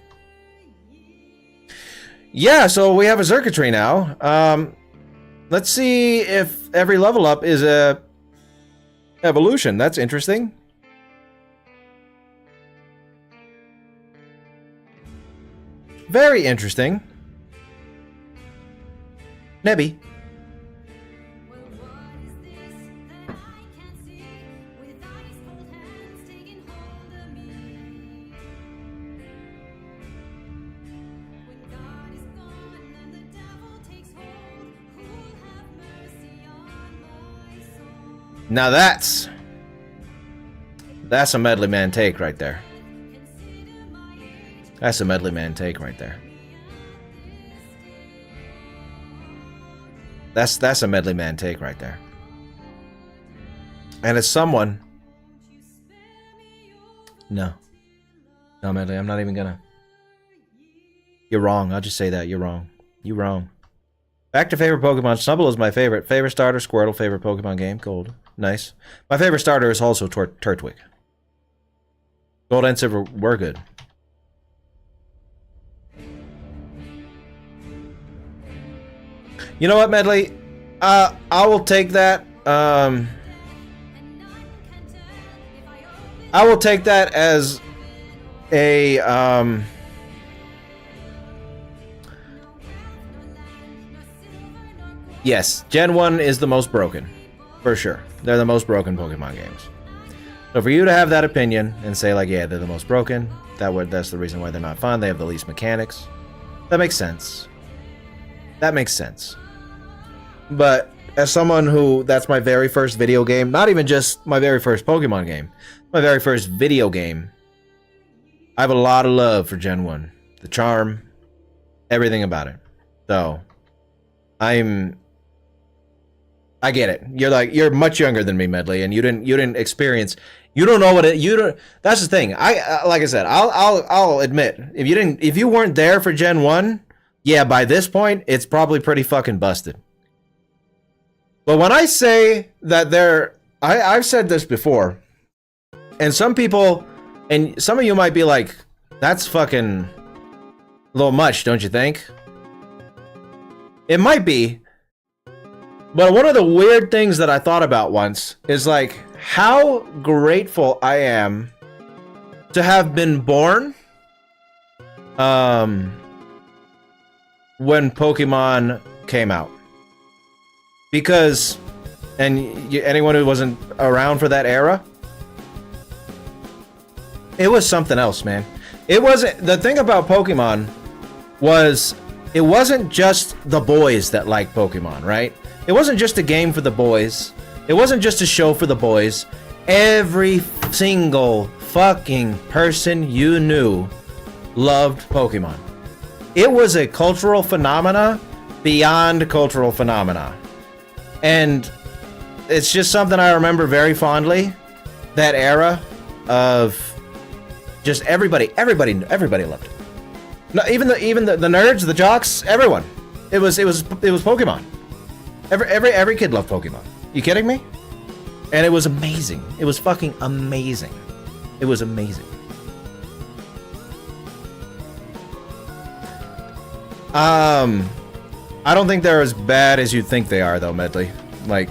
Yeah, so we have a Xurkitree now. Let's see if every level up is a evolution. That's interesting. Very interesting. Nebby. Now that's a Medley Man take right there. That's a Medley Man take right there. That's a Medley Man take right there. And as someone... No. No, Medley, I'm not even gonna... You're wrong. I'll just say that. You're wrong. You're wrong. Back to favorite Pokemon. Snubbull is my favorite. Favorite starter, Squirtle. Favorite Pokemon game, Gold. Nice. My favorite starter is also Turtwig. Gold and Silver were good. You know what, Medley? I will take that. I will take that as a yes, Gen 1 is the most broken. For sure. They're the most broken Pokemon games. So for you to have that opinion and say like, yeah, they're the most broken, that's the reason why they're not fun, they have the least mechanics. That makes sense. That makes sense. But as someone who, that's my very first video game, not even just my very first Pokemon game, my very first video game, I have a lot of love for Gen 1. The charm, everything about it. So, I get it. You're much younger than me, Medley, and you didn't experience, you don't know what it, that's the thing. Like I said, I'll admit, if you weren't there for Gen 1, yeah, by this point, it's probably pretty fucking busted. But when I say that I've said this before, and some people, and some of you might be like, that's fucking a little much, don't you think? It might be. But one of the weird things that I thought about once is like how grateful I am to have been born when Pokemon came out. Because, and anyone who wasn't around for that era, it was something else, man. It wasn't, the thing about Pokemon was, it wasn't just the boys that liked Pokemon, right? It wasn't just a game for the boys. It wasn't just a show for the boys. Every single fucking person you knew loved Pokemon. It was a cultural phenomena beyond cultural phenomena. And it's just something I remember very fondly. That era of just everybody loved it. No, even the nerds, the jocks, everyone. It was Pokemon. Every kid loved Pokemon. You kidding me? And it was amazing. It was fucking amazing. It was amazing. I don't think they're as bad as you think they are, though, Medley. Like,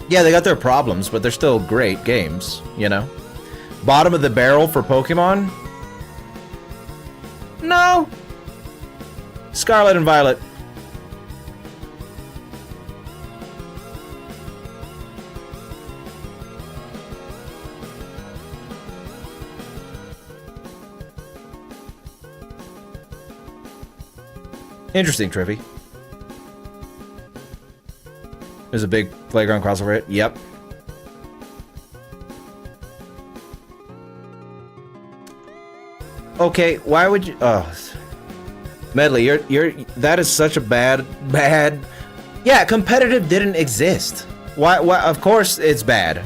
yeah, they got their problems, but they're still great games, you know? Bottom of the barrel for Pokemon? No. Scarlet and Violet. Interesting, Triffy. There's a big playground crossover hit. Yep. Okay, why would you? Oh, Medley, that is such a bad. Yeah, competitive didn't exist. Why? Of course it's bad.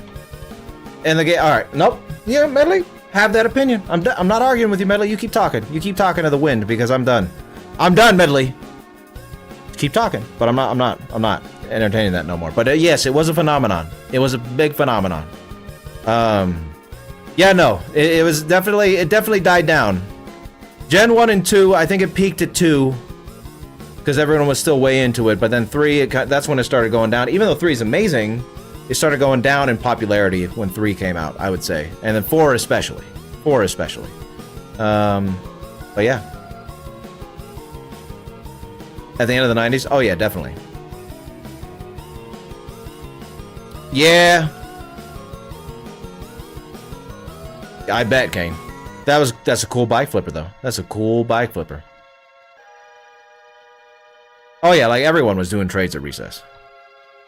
And the game. All right, nope. Yeah, Medley, have that opinion. I'm not arguing with you, Medley. You keep talking. You keep talking to the wind because I'm done. I'm done, Medley. Keep talking, but I'm not entertaining that no more. But yes, it was a phenomenon. It was a big phenomenon. Yeah, no, it definitely died down. Gen 1 and 2, I think it peaked at 2 because everyone was still way into it. But then 3, that's when it started going down. Even though 3 is amazing, it started going down in popularity when 3 came out, I would say, and then 4 especially. 4 especially. But yeah. At the end of the 90s? Oh yeah, definitely. Yeah. I bet, Kane. That's a cool bike flipper though. That's a cool bike flipper. Oh yeah, like everyone was doing trades at recess.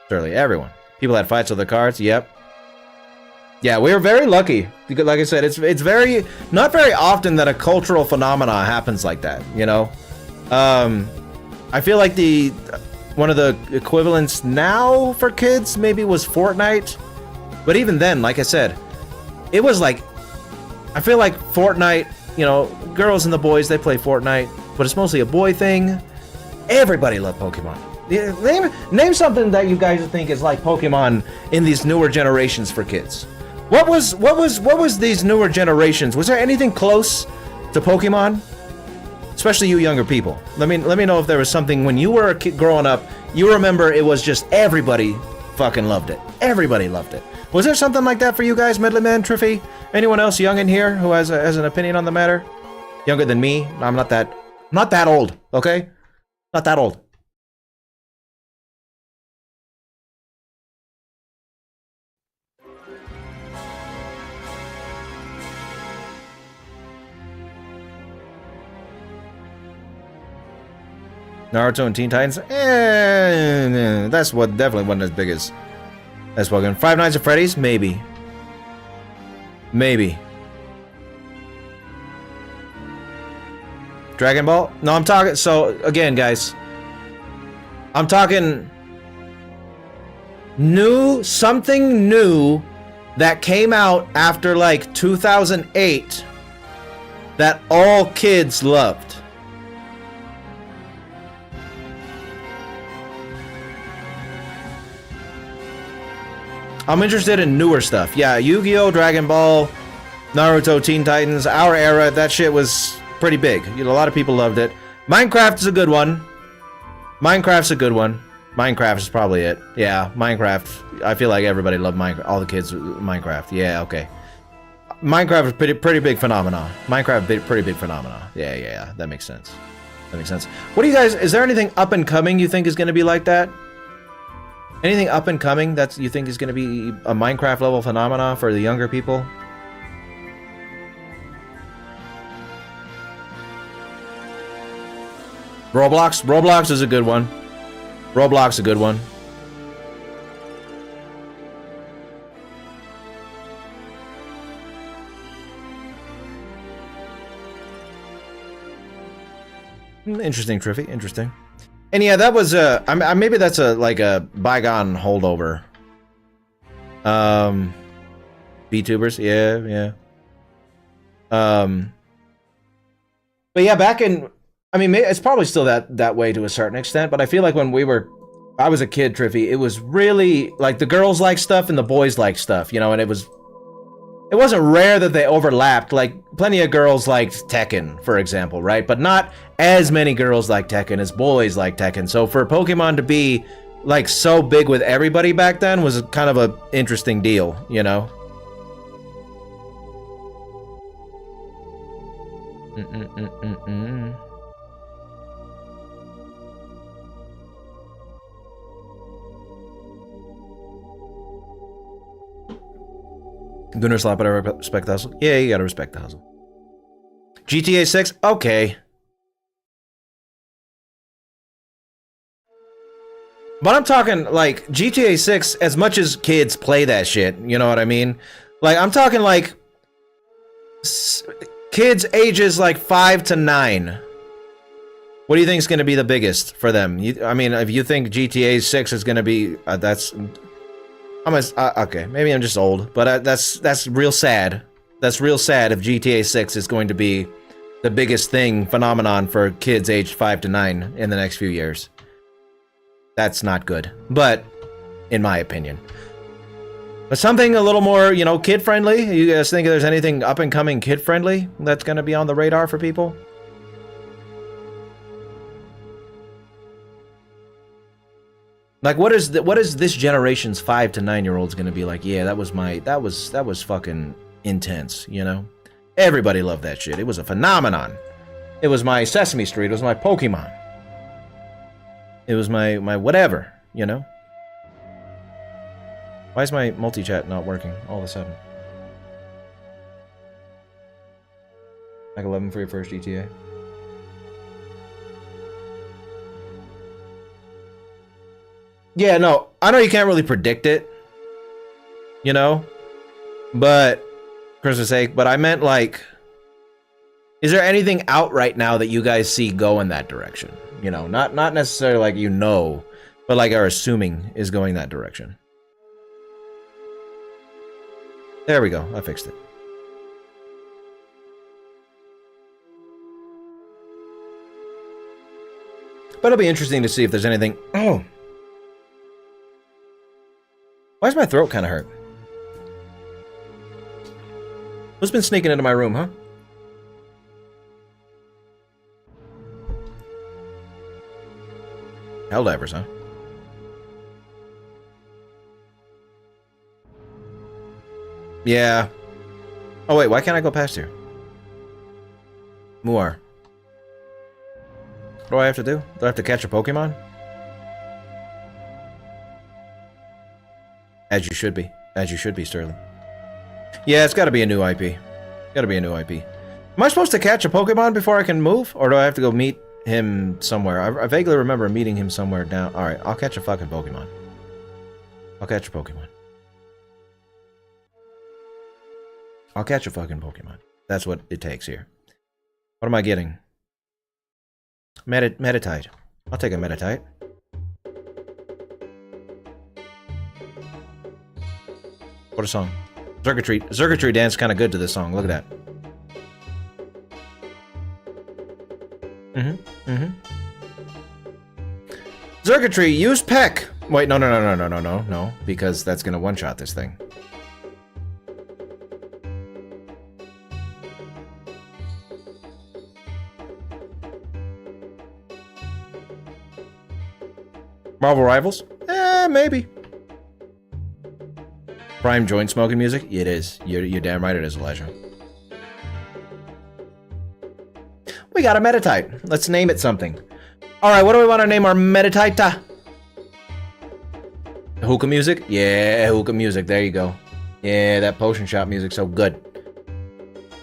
Surely everyone. People had fights with the cards. Yep. Yeah, we were very lucky. Because, like I said, it's very not very often that a cultural phenomena happens like that. You know, I feel like one of the equivalents now for kids maybe was Fortnite, but even then, like I said, it was like I feel like Fortnite. You know, girls and the boys, they play Fortnite, but it's mostly a boy thing. Everybody loved Pokemon. Name something that you guys think is like Pokemon in these newer generations for kids. What was these newer generations? Was there anything close to Pokemon? Especially you younger people. Let me know if there was something when you were a kid growing up, you remember it was just everybody fucking loved it. Everybody loved it. Was there something like that for you guys, Medleyman, Triffy? Anyone else young in here who has an opinion on the matter? Younger than me? I'm not that old, okay? Not that old. Naruto and Teen Titans? That's what definitely wasn't as big as Pokemon. Five Nights at Freddy's? Maybe. Maybe. Dragon Ball? No, I'm talking. So again, guys, I'm talking something new that came out after like 2008 that all kids loved. I'm interested in newer stuff. Yeah, Yu-Gi-Oh, Dragon Ball, Naruto, Teen Titans, our era, that shit was pretty big. You know, a lot of people loved it. Minecraft is a good one. Minecraft's a good one. Minecraft is probably it. Yeah, Minecraft. I feel like everybody loved Minecraft. All the kids, Minecraft. Yeah, okay. Minecraft is pretty big phenomenon. Minecraft, pretty big phenomenon. Yeah. That makes sense. That makes sense. What do you guys? Is there anything up and coming you think is going to be like that? Anything up and coming that you think is going to be a Minecraft level phenomena for the younger people? Roblox? Roblox is a good one. Roblox is a good one. Interesting, Triffy. Interesting. And yeah, that was maybe that's like a bygone holdover. VTubers, yeah. But yeah, back in, I mean, it's probably still that way to a certain extent. But I feel like when I was a kid, Triffy, it was really like the girls like stuff and the boys like stuff, you know, and it wasn't rare that they overlapped. Like, plenty of girls liked Tekken, for example, right? But not as many girls like Tekken as boys like Tekken. So for Pokemon to be, like, so big with everybody back then was kind of a interesting deal, you know? Gunnar Slap, but I respect the hustle. Yeah, you gotta respect the hustle. GTA 6? Okay. But I'm talking, like, GTA 6, as much as kids play that shit, you know what I mean? Like, I'm talking, like, kids ages, like, 5 to 9. What do you think is gonna be the biggest for them? I mean, if you think GTA 6 is gonna be, that's... okay, maybe I'm just old, but that's real sad. That's real sad if GTA 6 is going to be the biggest phenomenon for kids aged 5 to 9 in the next few years. That's not good, but in my opinion. But something a little more, you know, kid-friendly? You guys think there's anything up-and-coming kid-friendly that's going to be on the radar for people? Like, what is this generation's 5 to 9-year-olds gonna be like? Yeah, that was fucking intense, you know? Everybody loved that shit. It was a phenomenon. It was my Sesame Street. It was my Pokemon. It was my whatever, you know? Why is my multi-chat not working all of a sudden? Like 11 for your first GTA. Yeah, no, I know you can't really predict it, you know, but Christmas sake, but I meant like, is there anything out right now that you guys see go in that direction? You know, not necessarily like you know, but like are assuming is going that direction. There we go. I fixed it. But it'll be interesting to see if there's anything. Oh, why is my throat kind of hurt? Who's been sneaking into my room, huh? Helldivers, huh? Yeah. Oh wait, why can't I go past here? Muar. What do I have to do? Do I have to catch a Pokemon? As you should be. As you should be, Sterling. Yeah, it's gotta be a new IP. Gotta be a new IP. Am I supposed to catch a Pokemon before I can move? Or do I have to go meet him somewhere? I vaguely remember meeting him somewhere down. Alright, I'll catch a fucking Pokemon. I'll catch a Pokemon. I'll catch a fucking Pokemon. That's what it takes here. What am I getting? Meditite. I'll take a Meditite. What a song. Zergatry danced kind of good to this song. Look at that. Zergatry, use Peck! Wait, no, because that's gonna one-shot this thing. Marvel Rivals? Maybe. Prime joint smoking music? It is. You're damn right it is, Elijah. We got a Meditite. Let's name it something. Alright, what do we want to name our Meditite? Hookah music? Yeah, hookah music. There you go. Yeah, that potion shop music, so good.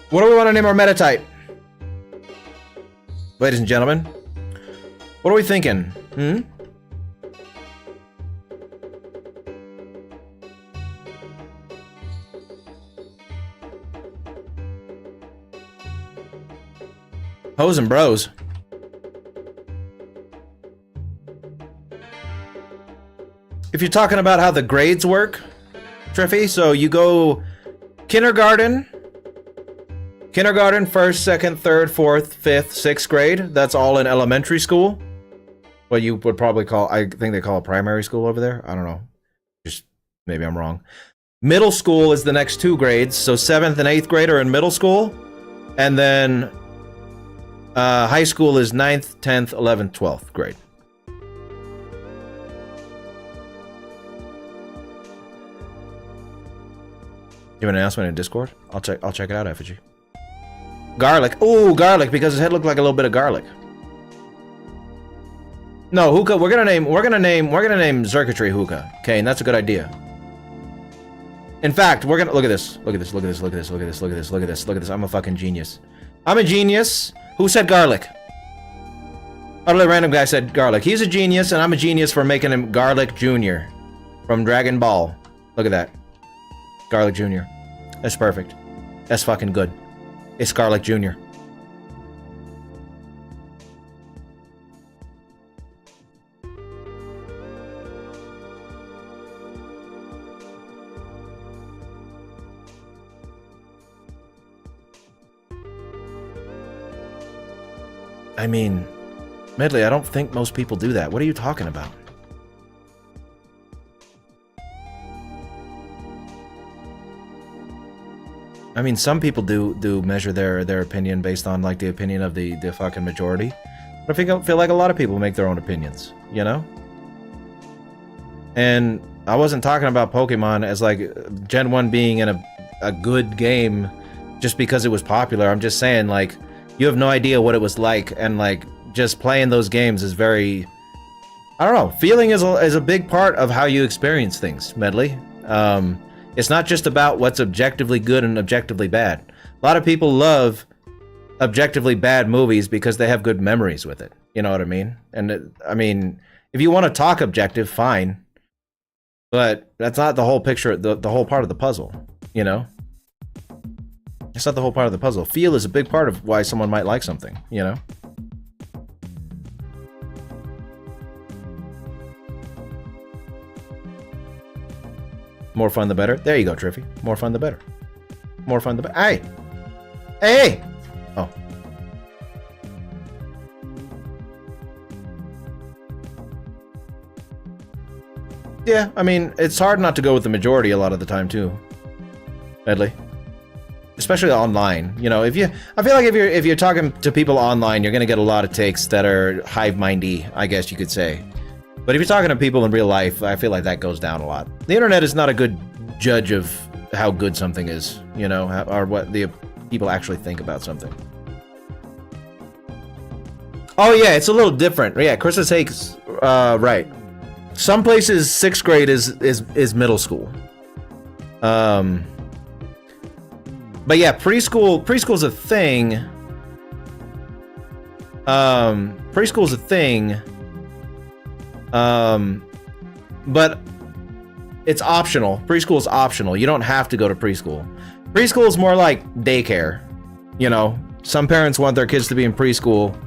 What do we want to name our Meditite? Ladies and gentlemen, what are we thinking? Hmm? Hoes and bros. If you're talking about how the grades work, Triffy, so you go kindergarten, first, second, third, fourth, fifth, sixth grade. That's all in elementary school. What you would probably call, I think they call it primary school over there. I don't know. Just maybe I'm wrong. Middle school is the next 2 grades. So 7th and 8th grade are in middle school. And then high school is 9th, 10th, 11th, 12th grade. You have an announcement in Discord? I'll check it out, Effigy. Garlic. Ooh, garlic, because his head looked like a little bit of garlic. No, hookah. We're gonna name Zergatry hookah. Okay, and that's a good idea. In fact, we're gonna look at this. Look at this. Look at this. Look at this. Look at this. Look at this. Look at this. Look at this. I'm a fucking genius. I'm a genius. Who said garlic? Utterly random guy said garlic. He's a genius, and I'm a genius for making him Garlic Jr. from Dragon Ball. Look at that. Garlic Jr. That's perfect. That's fucking good. It's Garlic Jr. I mean, Medley, I don't think most people do that. What are you talking about? I mean, some people do measure their opinion based on like the opinion of the fucking majority. But I feel like a lot of people make their own opinions, you know? And I wasn't talking about Pokemon as like Gen 1 being in a good game just because it was popular. I'm just saying, like, you have no idea what it was like, and like just playing those games is very, I don't know, feeling is a big part of how you experience things, Medley. It's not just about what's objectively good and objectively bad. A lot of people love objectively bad movies because they have good memories with it. You know what I mean? And I mean, If you want to talk objective, fine. But that's not the whole picture, the whole part of the puzzle, you know? It's not the whole part of the puzzle. Feel is a big part of why someone might like something, you know? More fun the better. There you go, Triffy. More fun the better. More fun the better. Hey! Hey! Oh. Yeah, I mean, it's hard not to go with the majority a lot of the time, too. Medley. Especially online. You know, I feel like if you're talking to people online, you're gonna get a lot of takes that are hive-mindy, I guess you could say. But if you're talking to people in real life, I feel like that goes down a lot. The internet is not a good judge of how good something is, you know, or what the people actually think about something. Oh yeah, it's a little different. Yeah, Krista takes right. Some places 6th grade is middle school. But yeah, preschool's a thing. Preschool's a thing. But it's optional. Preschool's optional. You don't have to go to preschool. Preschool is more like daycare. You know, some parents want their kids to be in preschool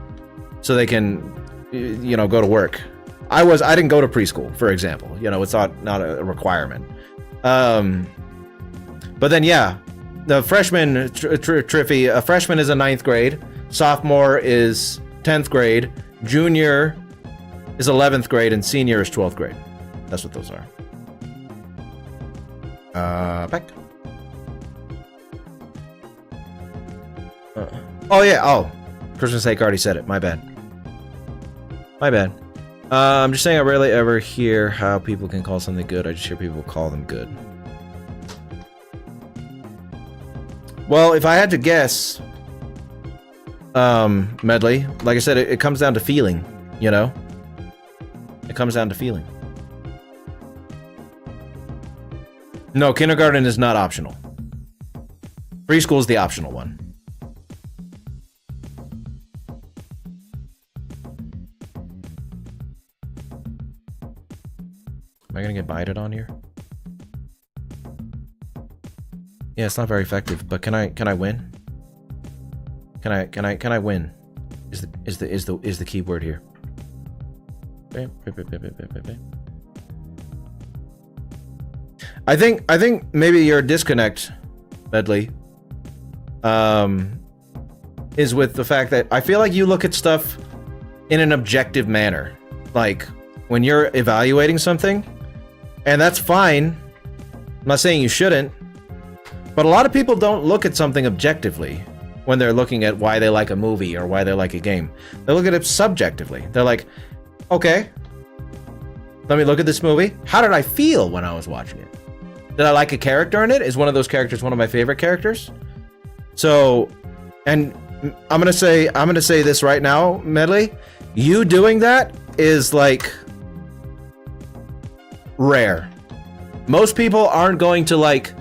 so they can, you know, go to work. I didn't go to preschool, for example. You know, it's not a requirement. But then yeah, the freshman Triffy, a freshman is a 9th grade, sophomore is 10th grade, junior is 11th grade, and senior is 12th grade. That's what those are. Back. Oh yeah, oh. Christmas sake already said it, my bad. My bad. I'm just saying I rarely ever hear how people can call something good, I just hear people call them good. Well, if I had to guess, Medley, like I said, it comes down to feeling, you know? It comes down to feeling. No, kindergarten is not optional. Preschool is the optional one. Am I gonna get bited on here? Yeah, it's not very effective, but can I win? Can I win? Is the key word here. I think maybe your disconnect, Medley, is with the fact that I feel like you look at stuff in an objective manner. Like when you're evaluating something, and that's fine. I'm not saying you shouldn't. But a lot of people don't look at something objectively when they're looking at why they like a movie or why they like a game. They look at it subjectively. They're like, okay, let me look at this movie. How did I feel when I was watching it? Did I like a character in it? Is one of those characters one of my favorite characters? So, and I'm gonna say this right now, Medley. You doing that is like rare. Most people aren't going to like,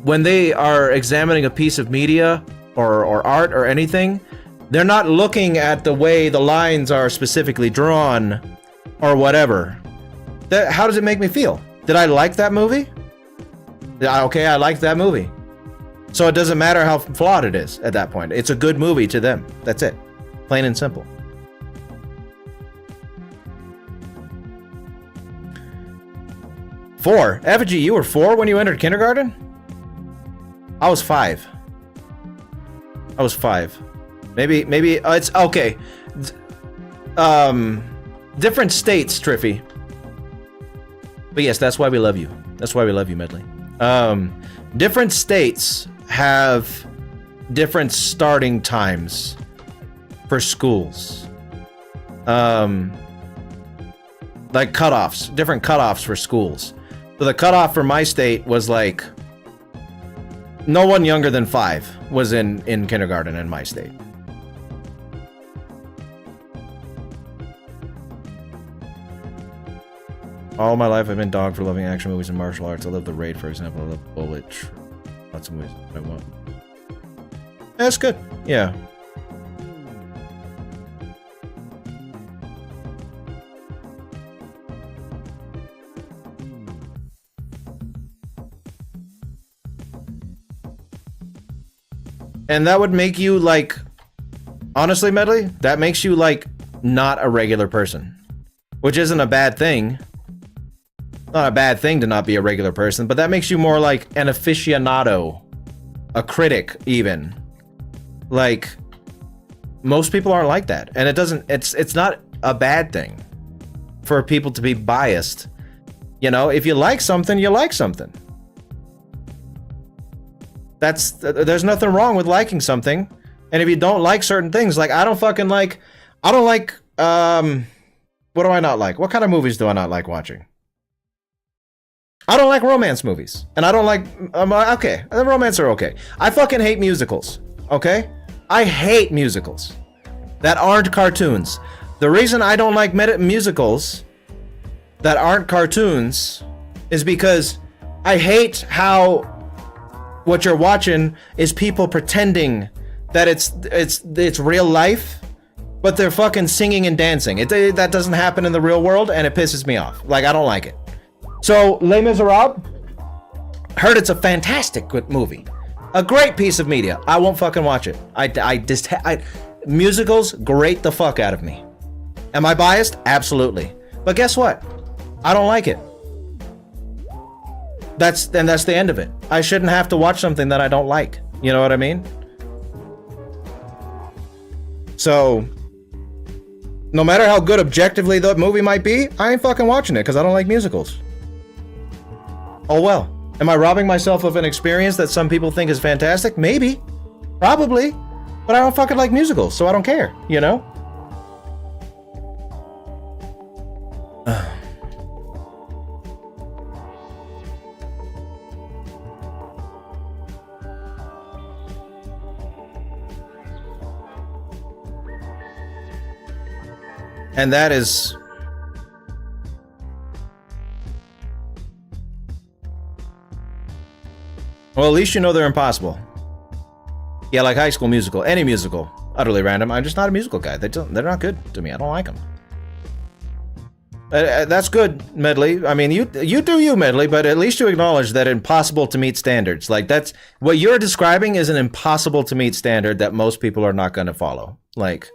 when they are examining a piece of media or art or anything, they're not looking at the way the lines are specifically drawn or whatever. How does it make me feel? Did I like that movie? Okay, I liked that movie. So it doesn't matter how flawed it is at that point. It's a good movie to them. That's it. Plain and simple. Four. Effigy, you were 4 when you entered kindergarten? I was 5. I was 5. Maybe it's okay. Different states, Triffy. But yes, that's why we love you. That's why we love you, Medley. Different states have different starting times for schools. Like cutoffs, different cutoffs for schools. So the cutoff for my state was like, no one younger than 5 was in kindergarten in my state. All my life I've been dogged for loving action movies and martial arts. I love The Raid, for example. I love Bullet. Lots of movies I want. That's good. Yeah. And that would make you like, honestly, Medley, that makes you like not a regular person, which isn't a bad thing. Not a bad thing to not be a regular person, but that makes you more like an aficionado, a critic even. Like, most people aren't like that, and it's not a bad thing for people to be biased. You know, if you like something, you like something. There's nothing wrong with liking something. And if you don't like certain things, like I don't like, what do I not like? What kind of movies do I not like watching? I don't like romance movies. And I don't like, okay, the romance are okay. I fucking hate musicals, okay? I hate musicals that aren't cartoons. The reason I don't like musicals that aren't cartoons is because I hate how what you're watching is people pretending that it's real life, but they're fucking singing and dancing. That doesn't happen in the real world, and it pisses me off. Like, I don't like it. So, Les Miserables, heard it's a fantastic good movie, a great piece of media. I won't fucking watch it. Musicals grate the fuck out of me. Am I biased? Absolutely. But guess what? I don't like it. That's the end of it. I shouldn't have to watch something that I don't like. You know what I mean? So, no matter how good objectively the movie might be, I ain't fucking watching it because I don't like musicals. Oh well. Am I robbing myself of an experience that some people think is fantastic? Maybe. Probably. But I don't fucking like musicals, so I don't care, you know? And that is... well, at least you know they're impossible. Yeah, like High School Musical, any musical. Utterly random. I'm just not a musical guy. They're not good to me. I don't like them. That's good, Medley. I mean, you do you, Medley, but at least you acknowledge that impossible to meet standards. Like, that's... what you're describing is an impossible to meet standard that most people are not going to follow. Like...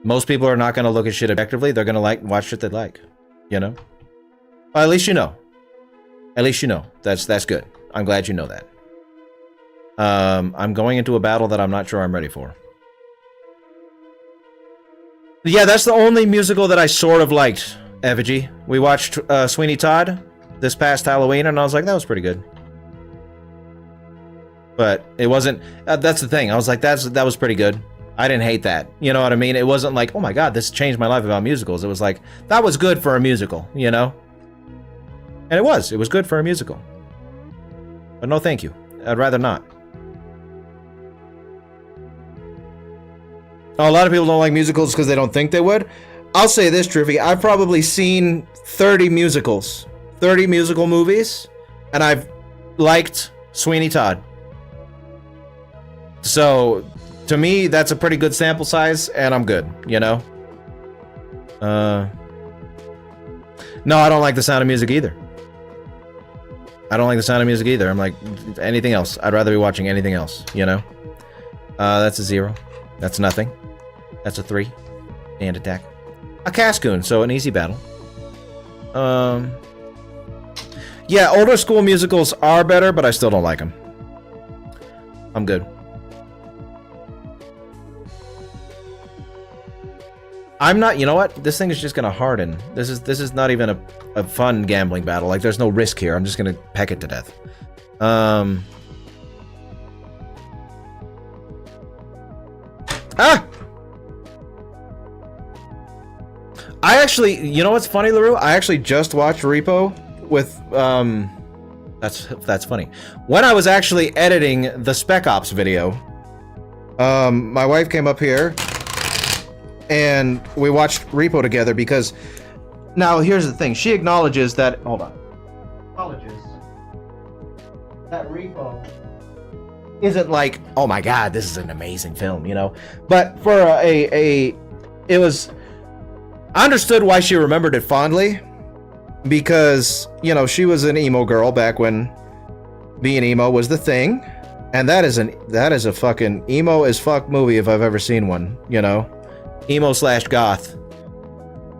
most people are not going to look at shit objectively. They're going to watch shit they like, you know? Well, at least you know. At least you know. That's good. I'm glad you know that. I'm going into a battle that I'm not sure I'm ready for. Yeah, that's the only musical that I sort of liked, Effigy. We watched Sweeney Todd this past Halloween, and I was like, that was pretty good. But it wasn't... that's the thing. I was like, that was pretty good. I didn't hate that. You know what I mean? It wasn't like, oh my god, this changed my life about musicals. It was like, that was good for a musical, you know? And it was good for a musical. But no thank you. I'd rather not. Oh, a lot of people don't like musicals because they don't think they would. I'll say this, Triffy. I've probably seen 30 musicals. 30 musical movies. And I've liked Sweeney Todd. So... to me, that's a pretty good sample size, and I'm good, you know? No, I don't like The Sound of Music either. I don't like The Sound of Music either. I'm like, anything else. I'd rather be watching anything else, you know? That's a 0. That's nothing. That's a 3. And attack. A Cascoon, so an easy battle. Yeah, older school musicals are better, but I still don't like them. I'm good. I'm not, you know what? This thing is just gonna harden. This is not even a fun gambling battle. Like, there's no risk here. I'm just gonna peck it to death. Ah! I actually, you know what's funny, LaRue? I actually just watched Repo with, that's funny. When I was actually editing the Spec Ops video, my wife came up here, and we watched Repo together because... now, here's the thing. She acknowledges that... hold on. Acknowledges that Repo isn't like, oh my god, this is an amazing film, you know? But for it was... I understood why she remembered it fondly. Because, you know, she was an emo girl back when being emo was the thing. And that is a fucking emo as fuck movie if I've ever seen one, you know? Emo / goth.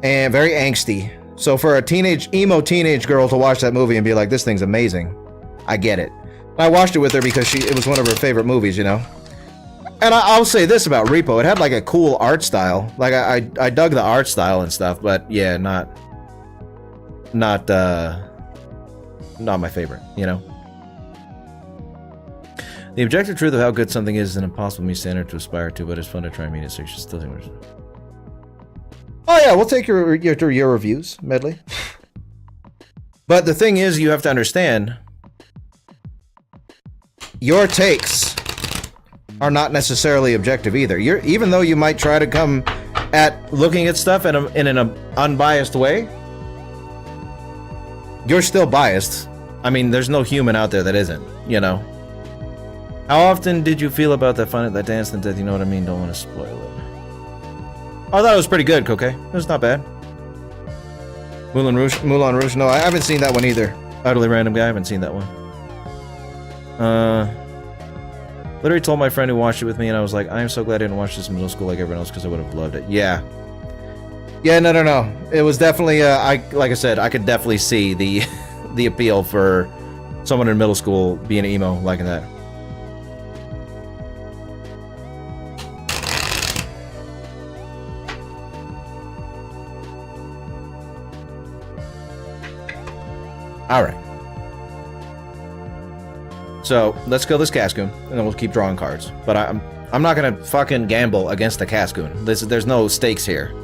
And very angsty. So for a emo teenage girl to watch that movie and be like, this thing's amazing, I get it. I watched it with her because it was one of her favorite movies, you know? And I'll say this about Repo, it had like a cool art style. Like I dug the art style and stuff, but yeah, not my favorite, you know? The objective truth of how good something is an impossible meet standard to aspire to, but it's fun to try and meet it, so you should still think we're... Oh yeah, we'll take your reviews, Medley. But the thing is, you have to understand, your takes are not necessarily objective either. Even though you might try to come at looking at stuff in an unbiased way, you're still biased. I mean, there's no human out there that isn't, you know? How often did you feel about that dance and death? You know what I mean? Don't want to spoil it. Oh, I thought it was pretty good, Coque. It was not bad. Moulin Rouge. No, I haven't seen that one either. Utterly Random Guy. I haven't seen that one. Literally told my friend who watched it with me, and I was like, I am so glad I didn't watch this in middle school like everyone else, because I would have loved it. Yeah. Yeah, no. It was definitely, like I said, I could definitely see the appeal for someone in middle school being emo like that. Alright. So, let's kill this Cascoon, and then we'll keep drawing cards. But I'm not gonna fucking gamble against the Cascoon. There's no stakes here.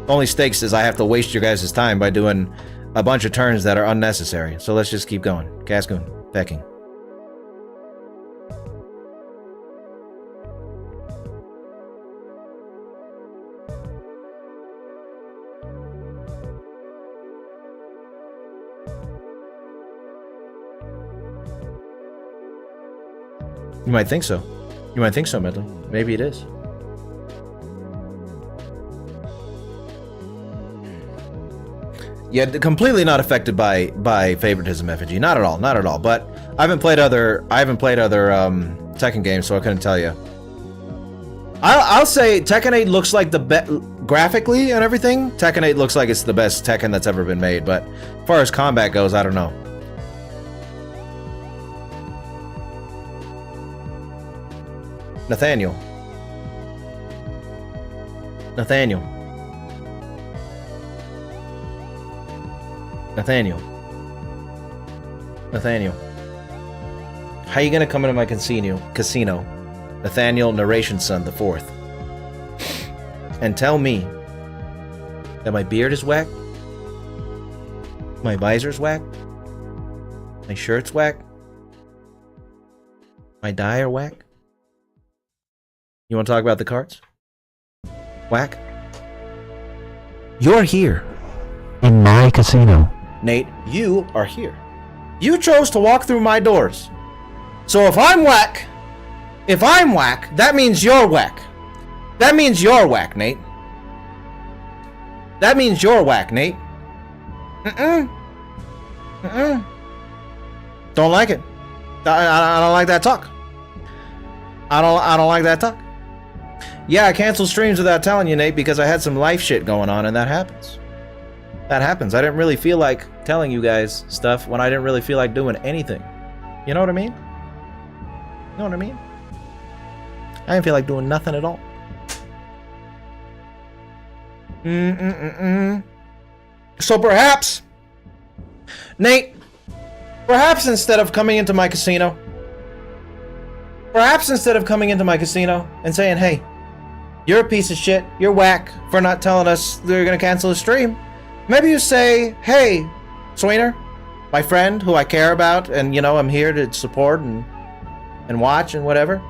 The only stakes is I have to waste your guys' time by doing a bunch of turns that are unnecessary. So let's just keep going. Cascoon, pecking. You might think so. You might think so, Medley. Maybe it is. Yeah, completely not affected by favoritism, FG. Not at all. Not at all. But I haven't played other Tekken games, so I couldn't tell you. I'll say Tekken 8 looks like the best graphically and everything. Tekken 8 looks like it's the best Tekken that's ever been made. But as far as combat goes, I don't know. Nathaniel. Nathaniel. How you gonna come into my casino? Nathaniel, narration son, the fourth. And tell me that my beard is whack? My visor's whack? My shirt's whack? My dye are whack? You want to talk about the cards? Whack? You're here. In my casino. Nate, you are here. You chose to walk through my doors. So if I'm whack, that means you're whack. That means you're whack, Nate. That means you're whack, Nate. Don't like it. I don't like that talk. I don't like that talk. Yeah, I canceled streams without telling you, Nate, because I had some life shit going on, and that happens. That happens. I didn't really feel like telling you guys stuff when I didn't really feel like doing anything. You know what I mean? You know what I mean? I didn't feel like doing nothing at all. So perhaps, Nate, perhaps instead of coming into my casino and saying, hey, you're a piece of shit, you're whack for not telling us they're gonna cancel the stream, maybe you say, hey, Sweener, my friend who I care about, and you know, I'm here to support and watch and whatever.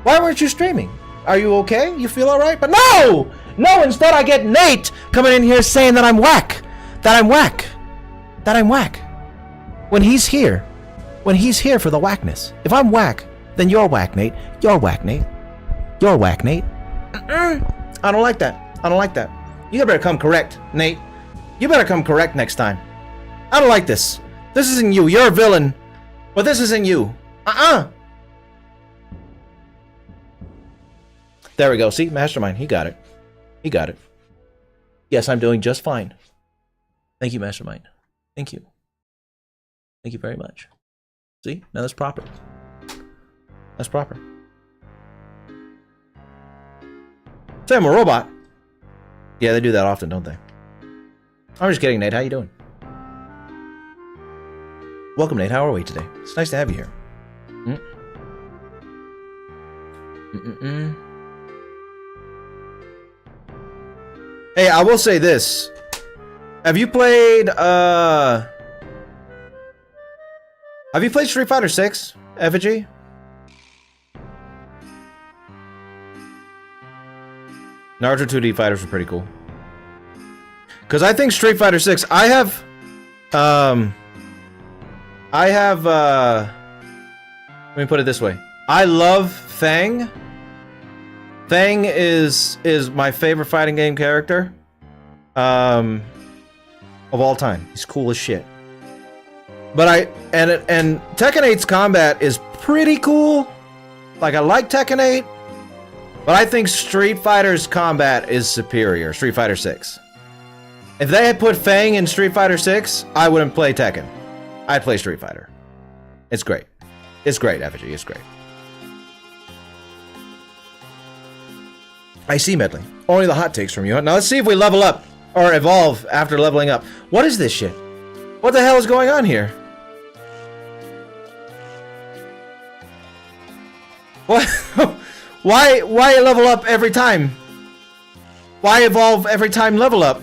Why weren't you streaming? Are you okay? You feel alright? But no! No, instead I get Nate coming in here saying that I'm whack. That I'm whack. When he's here for the whackness. If I'm whack, then you're whack, Nate. You're whack, Nate. I don't like that. You better come correct, Nate. You better come correct next time. I don't like this. This isn't you. You're a villain. But this isn't you. There we go. See, Mastermind. He got it. He got it. Yes, I'm doing just fine. Thank you, Mastermind. Thank you. Thank you very much. See? Now that's proper. That's proper. Say I'm a robot. Yeah, they do that often, don't they? I'm just kidding, Nate. How you doing? Welcome, Nate. How are we today? It's nice to have you here. Hey, I will say this. Have you played Street Fighter 6, Effigy? Naruto 2D fighters were pretty cool. Cause I think Street Fighter 6, let me put it this way. I love Fang. Fang is my favorite fighting game character. Of all time. He's cool as shit. But and Tekken 8's combat is pretty cool. Like, I like Tekken 8. But I think Street Fighter's combat is superior. Street Fighter 6. If they had put Fang in Street Fighter 6, I wouldn't play Tekken. I'd play Street Fighter. It's great. It's great, Effigy. It's great. I see, Medley. Only the hot takes from you. Now let's see if we level up. Or evolve after leveling up. What is this shit? What the hell is going on here? What? Why level up every time? Why evolve every time level up?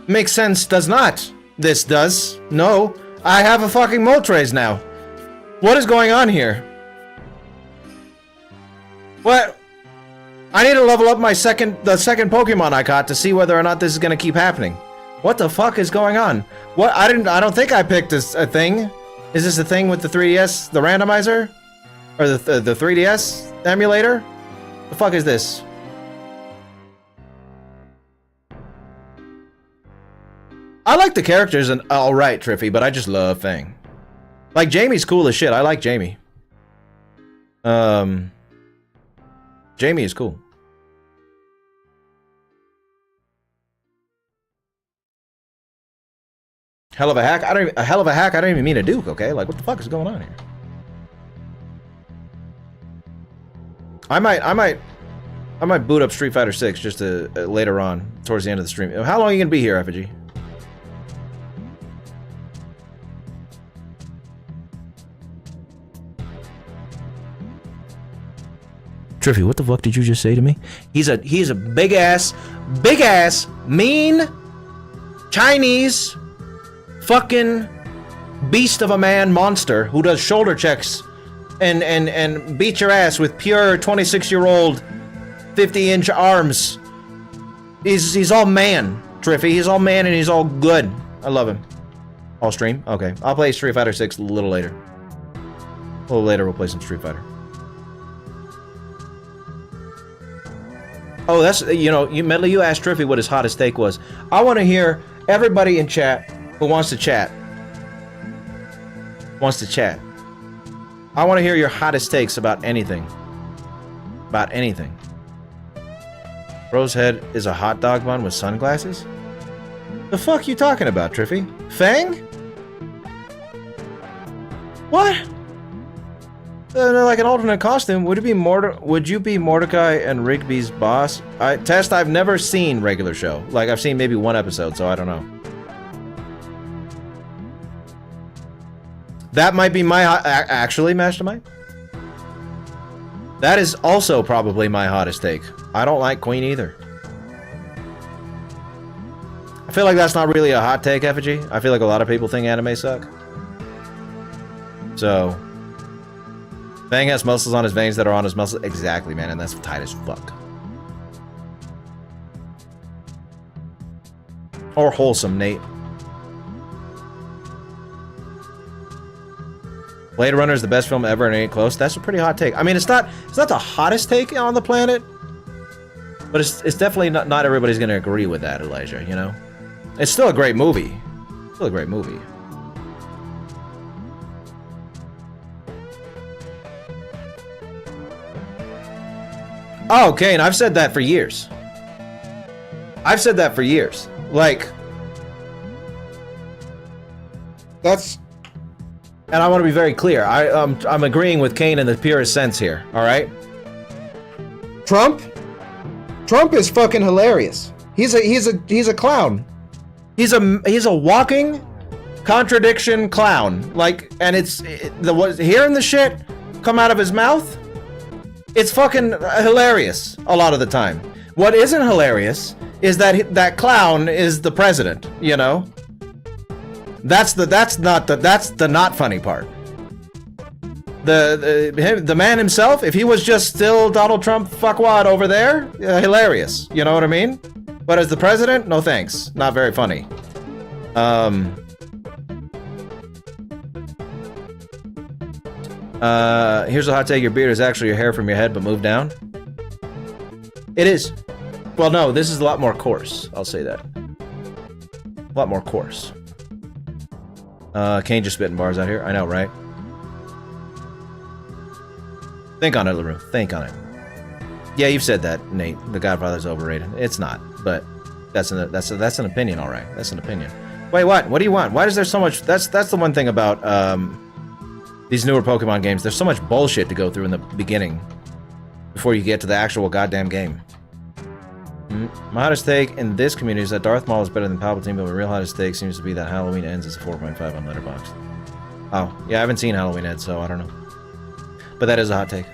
Makes sense, does not. This does. No. I have a fucking Moltres now. What is going on here? What? I need to level up the second Pokemon I caught to see whether or not this is gonna keep happening. What the fuck is going on? What? I don't think I picked a thing. Is this a thing with the 3DS, the randomizer? Or the 3DS emulator? The fuck is this? I like the characters and alright, Triffy, but I just love Fang. Like, Jamie's cool as shit. I like Jamie. Jamie is cool. Hell of a hack. I don't even mean a Duke. Okay, like, what the fuck is going on here? I might boot up Street Fighter 6 just to later on towards the end of the stream. How long are you gonna be here, Effigy? Triffy, what the fuck did you just say to me? He's a big ass, mean, Chinese, fucking beast of a man monster who does shoulder checks and beat your ass with pure 26-year-old 50-inch arms. He's all man, Triffy. He's all man and he's all good. I love him. All stream? Okay. I'll play Street Fighter 6 a little later. A little later we'll play some Street Fighter. Oh, that's, you know, Medley, you asked Triffy what his hottest take was. I want to hear everybody in chat who wants to chat. I want to hear your hottest takes about anything. About anything. Bro's head is a hot dog bun with sunglasses? The fuck you talking about, Triffy? Fang? What? Like an alternate costume, would you be Mordecai and Rigby's boss? Test, I've never seen regular show. Like, I've seen maybe one episode, so I don't know. That might be my actually, Mastermind. That is also probably my hottest take. I don't like Queen either. I feel like that's not really a hot take, Effigy. I feel like a lot of people think anime suck. So... Fang has muscles on his veins that are on his muscles. Exactly, man, and that's tight as fuck. Or wholesome, Nate. Blade Runner is the best film ever and it ain't close. That's a pretty hot take. I mean, it's not the hottest take on the planet, but it's definitely not everybody's gonna agree with that, Elijah, you know? It's still a great movie. Still a great movie. Oh, Kane, I've said that for years. I've said that for years. Like, that's, and I want to be very clear. I'm agreeing with Kane in the purest sense here. All right. Trump is fucking hilarious. He's a clown. He's a walking contradiction clown. Like, and hearing the shit come out of his mouth, it's fucking hilarious a lot of the time. What isn't hilarious is that clown is the president, you know? That's the not funny part. The man himself, if he was just still Donald Trump fuckwad over there, hilarious. You know what I mean? But as the president, no thanks. Not very funny. Here's a hot take. Your beard is actually your hair from your head, but moved down. It is. Well, no, this is a lot more coarse. I'll say that. A lot more coarse. Kane just spitting bars out here. I know, right? Think on it, LaRue. Think on it. Yeah, you've said that, Nate. The Godfather's overrated. It's not, but that's an opinion, all right. That's an opinion. Wait, what? What do you want? Why is there so much? That's the one thing about these newer Pokemon games. There's so much bullshit to go through in the beginning before you get to the actual goddamn game. My hottest take in this community is that Darth Maul is better than Palpatine, but my real hottest take seems to be that Halloween Ends as a 4.5 on Letterboxd. Oh, yeah, I haven't seen Halloween Ends, so I don't know. But that is a hot take.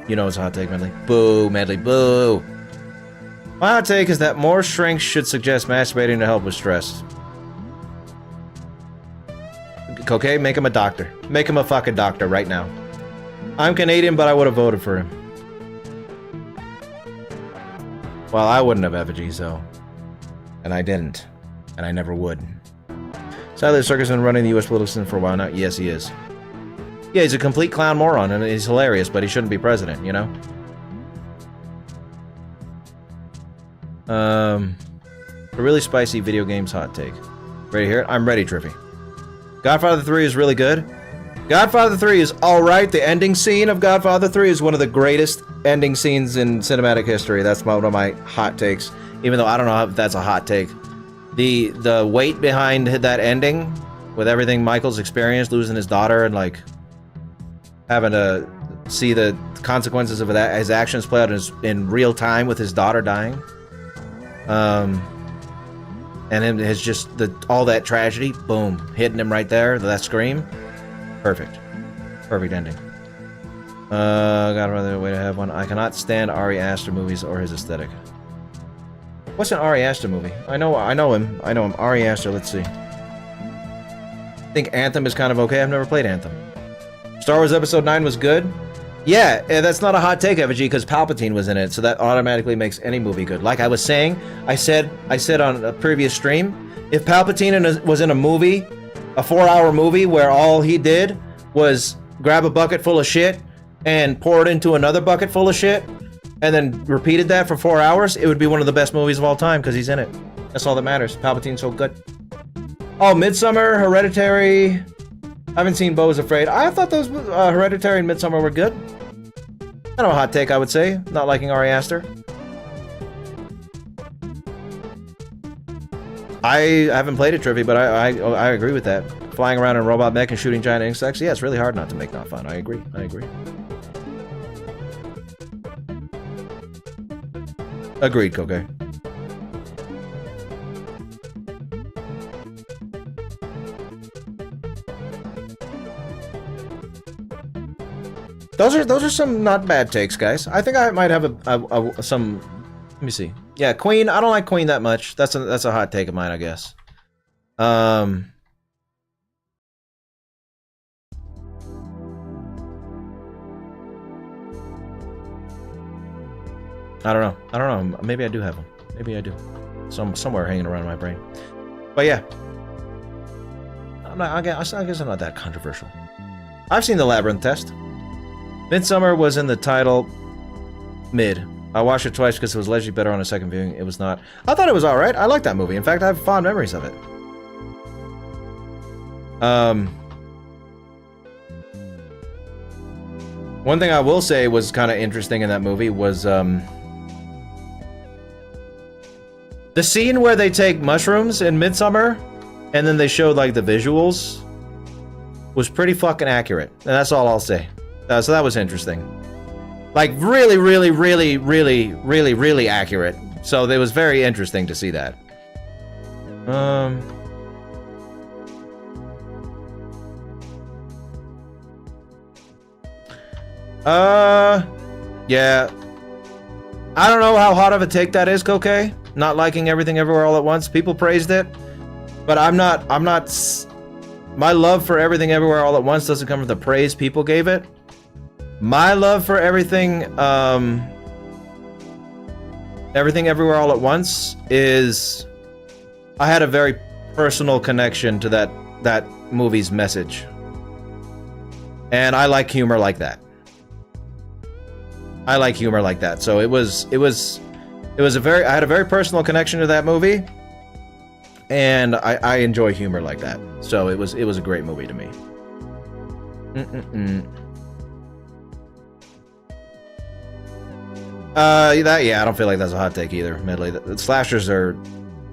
You know it's a hot take, Medley. Boo, Medley, boo! My hot take is that more shrinks should suggest masturbating to help with stress. Okay, make him a doctor. Make him a fucking doctor right now. I'm Canadian, but I would have voted for him. Well, I wouldn't have effigy, so. And I didn't. And I never would. Sadly, the circus has been running the US political system for a while now. Yes, he is. Yeah, he's a complete clown moron, and he's hilarious, but he shouldn't be president, you know? A really spicy video games hot take. Ready to hear it? I'm ready, Triffy. Godfather 3 is really good. Godfather 3 is alright. The ending scene of Godfather 3 is one of the greatest ending scenes in cinematic history. That's one of my hot takes. Even though I don't know if that's a hot take. The weight behind that ending, with everything Michael's experienced, losing his daughter and like having to see the consequences of that, his actions play out in real time with his daughter dying. And him has just all that tragedy, boom, hitting him right there. That scream, perfect ending. Got another way to have one. I cannot stand Ari Aster movies or his aesthetic. What's an Ari Aster movie? I know him. Ari Aster. Let's see. I think Anthem is kind of okay. I've never played Anthem. Star Wars Episode 9 was good. Yeah, that's not a hot take, Effigy, because Palpatine was in it, so that automatically makes any movie good. Like I was saying, I said on a previous stream, if Palpatine was in a movie, a 4-hour movie where all he did was grab a bucket full of shit and pour it into another bucket full of shit, and then repeated that for 4 hours, it would be one of the best movies of all time because he's in it. That's all that matters. Palpatine's so good. Oh, Midsommar, Hereditary. I haven't seen Beau is Afraid. I thought those Hereditary and Midsommar were good. Kind of a hot take, I would say. Not liking Ari Aster. I haven't played it, Triffy, but I agree with that. Flying around in a robot mech and shooting giant insects. Yeah, it's really hard not to make not fun. I agree. Agreed, Koke. Those are some not bad takes, guys. I think I might have some. Let me see. Yeah, Queen. I don't like Queen that much. That's a hot take of mine, I guess. I don't know. Maybe I do have them. Maybe I do. Somewhere hanging around in my brain. But yeah, I guess I'm not that controversial. I've seen the Labyrinth Test. Midsommar was in the title mid. I watched it twice because it was allegedly better on a second viewing. It was not. I thought it was alright. I like that movie. In fact, I have fond memories of it. One thing I will say was kind of interesting in that movie was The scene where they take mushrooms in Midsummer, and then they showed like the visuals, was pretty fucking accurate, and that's all I'll say. So that was interesting. Like really, really, really, really, really, really accurate. So it was very interesting to see that. Yeah. I don't know how hot of a take that is, Coque. Not liking Everything Everywhere All at Once. People praised it, but I'm not. My love for Everything Everywhere All at Once doesn't come from the praise people gave it. My love for Everything Everywhere All at Once is, I had a very personal connection to that movie's message, and I like humor like that. I like humor like that. So it was a very, I had a very personal connection to that movie, and I enjoy humor like that. So it was a great movie to me. Yeah, I don't feel like that's a hot take either. Medley, the slashers are,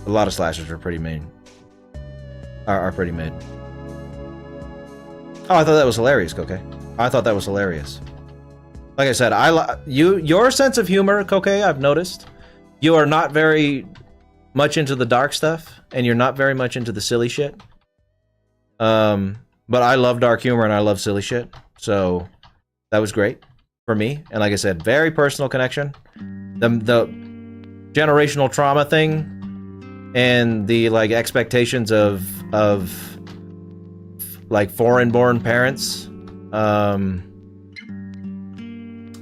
a lot of slashers are pretty mean. Are pretty mid. Oh, I thought that was hilarious, Coque. I thought that was hilarious. Like I said, your sense of humor, Coque, I've noticed. You are not very much into the dark stuff, and you're not very much into the silly shit. But I love dark humor and I love silly shit. So that was great for me. And like I said, very personal connection. The generational trauma thing and the like expectations of like foreign-born parents.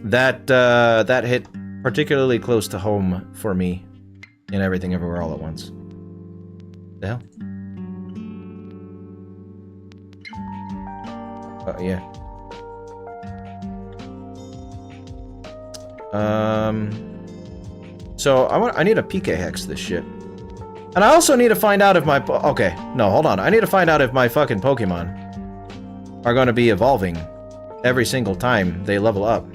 That hit particularly close to home for me in Everything Everywhere All at Once. The hell? Yeah. So I need a PK hex this shit. And I also need to find out if my okay, no, hold on. I need to find out if my fucking Pokemon are going to be evolving every single time they level up.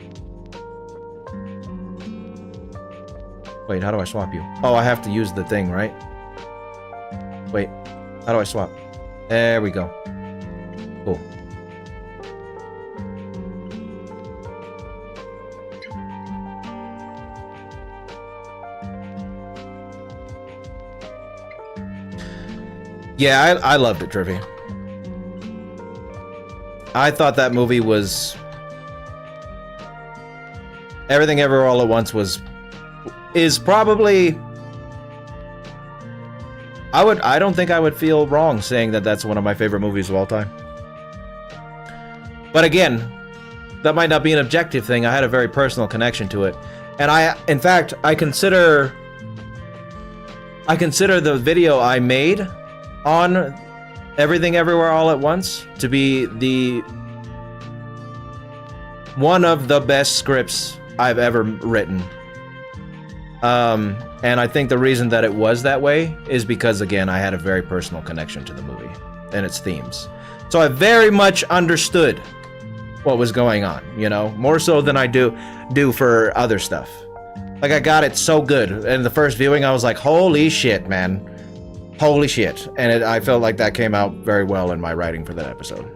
Wait, how do I swap you? Oh, I have to use the thing, right? Wait, how do I swap? There we go. Cool. Yeah, I loved it, Triffy. I thought that movie was... Everything Everywhere All at Once is probably... I don't think I would feel wrong saying that that's one of my favorite movies of all time. But again, that might not be an objective thing. I had a very personal connection to it. And in fact, I consider the video I made on Everything Everywhere All at Once to be one of the best scripts I've ever written. And I think the reason that it was that way is because, again, I had a very personal connection to the movie and its themes. So I very much understood what was going on, you know, more so than I do for other stuff. Like, I got it so good. And the first viewing, I was like, holy shit, man. Holy shit. And I felt like that came out very well in my writing for that episode.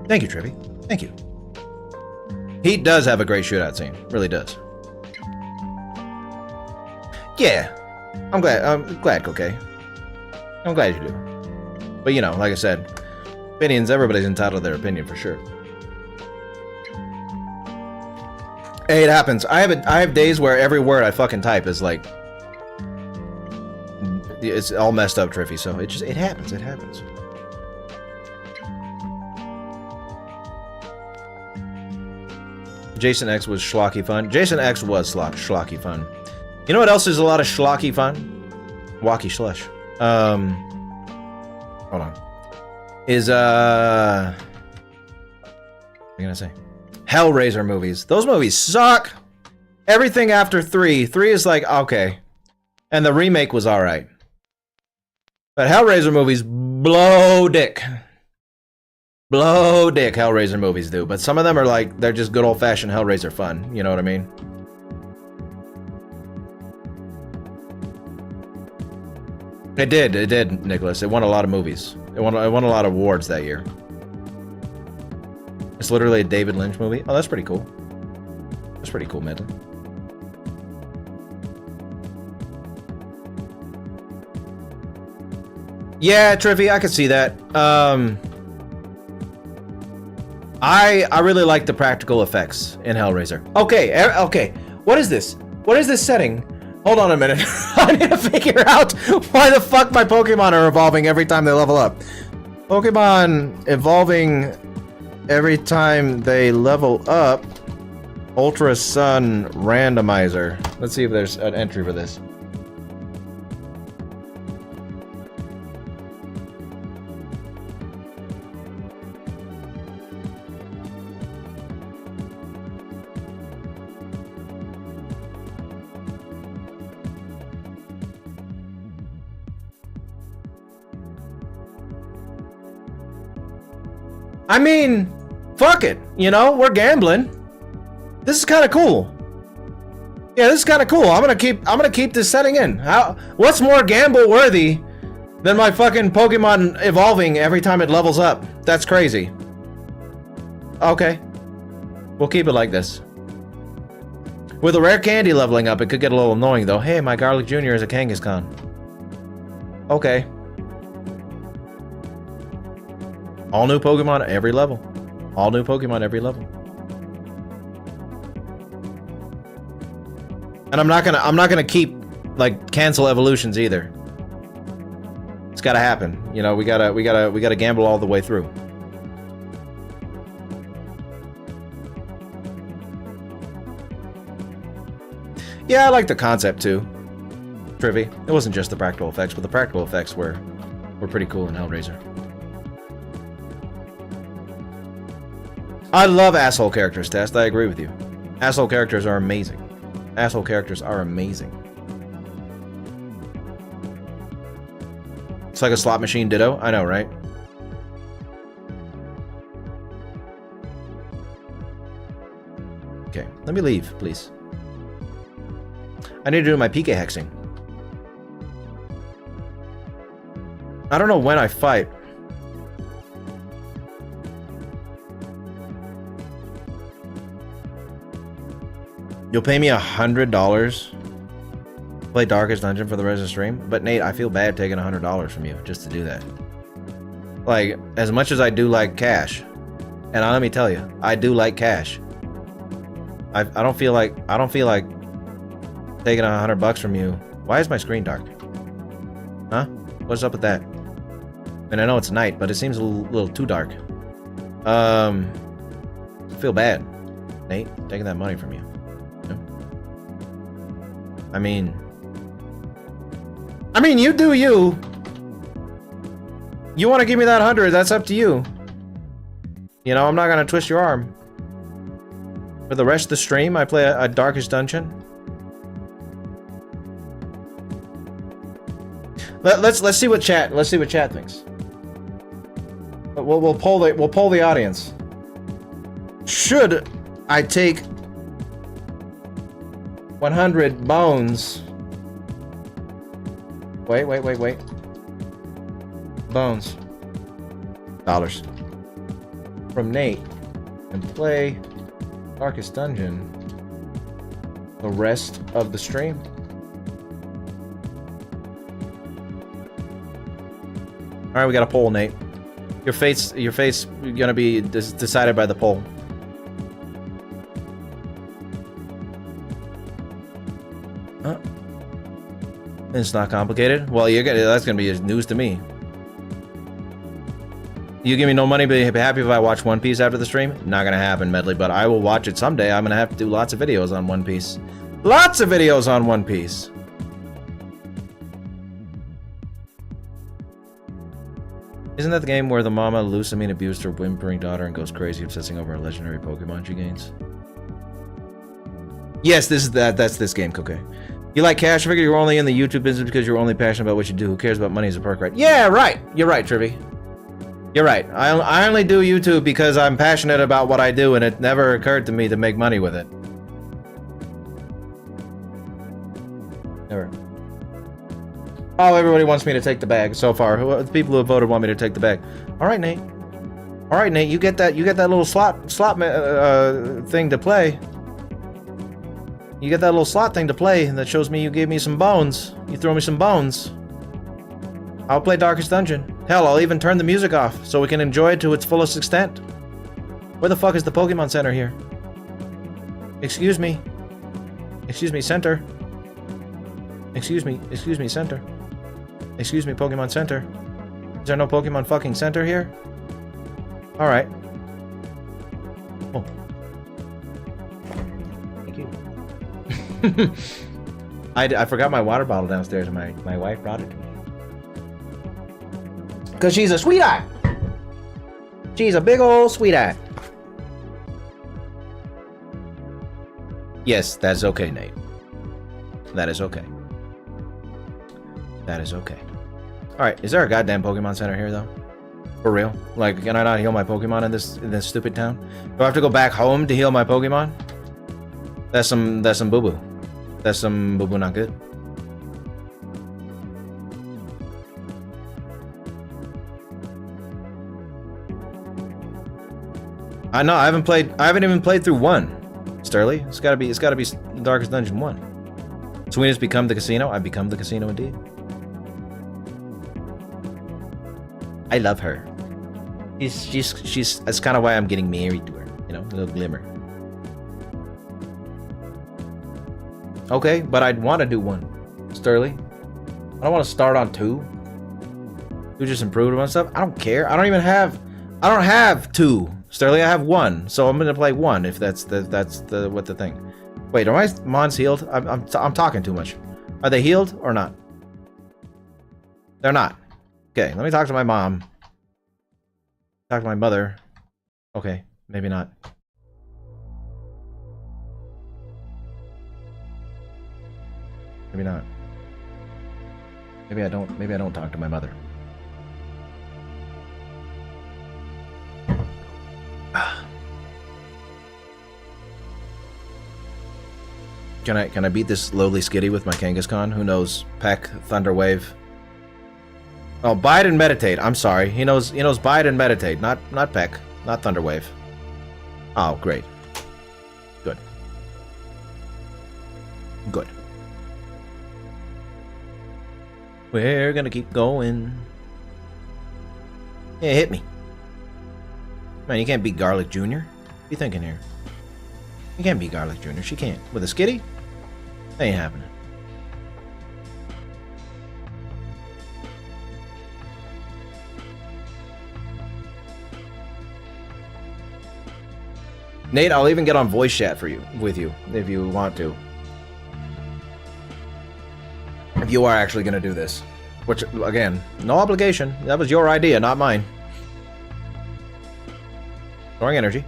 Thank you, Trippy. Thank you. Heat does have a great shootout scene. Really does. Yeah. I'm glad, Coque. I'm glad you do. But, you know, like I said, opinions, everybody's entitled to their opinion for sure. Hey, it happens. I have days where every word I fucking type is like, it's all messed up, Triffy. So it happens. It happens. Jason X was schlocky fun. Jason X was schlocky fun. You know what else is a lot of schlocky fun? Walkie slush. Hold on. Is what am I gonna say? Hellraiser movies. Those movies suck. Everything after 3 is like, okay. And the remake was alright. But Hellraiser movies blow dick. blow dick Hellraiser movies do, but some of them are like, they're just good old-fashioned Hellraiser fun, you know what I mean? It did, Nicholas. It won a lot of movies. It won a lot of awards that year. It's literally a David Lynch movie. Oh, that's pretty cool. That's pretty cool, Medley. Yeah, Triffy, I could see that. I really like the practical effects in Hellraiser. Okay, okay. What is this? What is this setting? Hold on a minute. I need to figure out why the fuck my Pokemon are evolving every time they level up. Pokemon evolving every time they level up. Ultra Sun Randomizer. Let's see if there's an entry for this. I mean, fuck it, you know, we're gambling. This is kind of cool. Yeah, this is kind of cool. I'm gonna keep this setting in. What's more gamble worthy than my fucking Pokemon evolving every time it levels up? That's crazy. Okay. We'll keep it like this. With a rare candy leveling up, it could get a little annoying though. Hey, my Garlic Jr. is a Kangaskhan. Okay. All new Pokemon at every level. All new Pokemon every level. And I'm not gonna keep like cancel evolutions either. It's gotta happen. You know, we gotta gamble all the way through. Yeah, I like the concept too. Trivy. It wasn't just the practical effects, but the practical effects were pretty cool in Hellraiser. I love asshole characters, Test. I agree with you. Asshole characters are amazing. Asshole characters are amazing. It's like a slot machine ditto. I know, right? Okay, let me leave, please. I need to do my PK hexing. I don't know when I fight. You'll pay me $100 to play Darkest Dungeon for the rest of the stream? But Nate, I feel bad taking $100 from you just to do that. Like, as much as I do like cash, and let me tell you, I do like cash. I don't feel like taking $100 from you. Why is my screen dark? Huh? What's up with that? And I know it's night, but it seems a little too dark. I feel bad, Nate, taking that money from you. I mean, you do you. You want to give me that 100? That's up to you. You know, I'm not gonna twist your arm. For the rest of the stream, I play a Darkest Dungeon. Let's see what chat thinks. We'll poll the audience. Should I take 100 bones? Wait. Bones. Dollars. From Nate and play Darkest Dungeon the rest of the stream? Alright, we got a poll, Nate. Your fate's gonna be decided by the poll. It's not complicated. Well, that's gonna be news to me. You give me no money, but be happy if I watch One Piece after the stream? Not gonna happen, Medley, but I will watch it someday. I'm gonna have to do lots of videos on One Piece. Lots of videos on One Piece. Isn't that the game where the mama Lusamine abused her whimpering daughter and goes crazy obsessing over a legendary Pokemon she gains? Yes, that's this game, Coque. You like cash? I figure you're only in the YouTube business because you're only passionate about what you do. Who cares about money as a perk, right? Yeah, right. You're right, Trivy. You're right. I only do YouTube because I'm passionate about what I do, and it never occurred to me to make money with it. Never. Oh, everybody wants me to take the bag so far. The people who have voted want me to take the bag. All right, Nate. All right, Nate. You get that little slot thing to play. You get that little slot thing to play that shows me you gave me some bones. You throw me some bones. I'll play Darkest Dungeon. Hell, I'll even turn the music off so we can enjoy it to its fullest extent. Where the fuck is the Pokemon Center here? Excuse me. Excuse me, Center. Excuse me, Center. Excuse me, Pokemon Center. Is there no Pokemon fucking Center here? Alright. Oh. Thank you. I forgot my water bottle downstairs and my wife brought it to me. Because she's a sweetheart. She's a big old sweetheart. Yes, that's okay, Nate. That is okay. That is okay. Alright, is there a goddamn Pokemon Center here, though? For real? Like, can I not heal my Pokemon in this stupid town? Do I have to go back home to heal my Pokemon? That's some boo-boo. That's some boo-boo not good. I know, I haven't even played through 1. Sterling. It's gotta be Darkest Dungeon 1. So we just become the casino? I've become the casino indeed. I love her. She's that's kind of why I'm getting married to her, you know, a little glimmer. Okay, but I'd want to do 1. Sterling. I don't want to start on 2. You just improved on stuff. I don't care. I don't have 2. Sterling, I have 1, so I'm gonna play 1 if that's the thing. Wait, are my mons healed? I'm talking too much. Are they healed or not? They're not. Okay, let me talk to my mom. Talk to my mother. Okay, maybe not. Maybe not. Maybe I don't talk to my mother. Can I beat this lowly skitty with my Kangaskhan? Who knows? Peck, Thunderwave. Oh, bide and meditate. I'm sorry. He knows bide and meditate, not Peck, not Thunderwave. Oh, great. Good. Good. We're gonna keep going. Yeah, hit me. Man, you can't beat Garlic Jr. What are you thinking here? You can't beat Garlic Jr. She can't. With a skitty? That ain't happening. Nate, I'll even get on voice chat with you if you want to. If you are actually going to do this. Which, again, no obligation. That was your idea, not mine. Storing energy.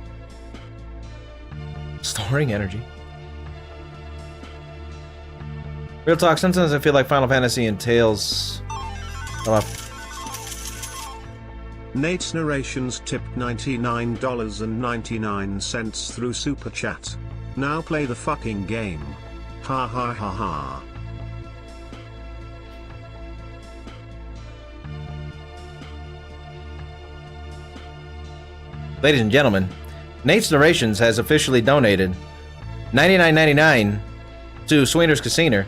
Storing energy. Real talk, sometimes I feel like Final Fantasy entails... Nate's narrations tipped $99.99 through Super Chat. Now play the fucking game. Ha ha ha ha. Ladies and gentlemen, Nate's Narrations has officially donated $99.99 to Sweener's Casino.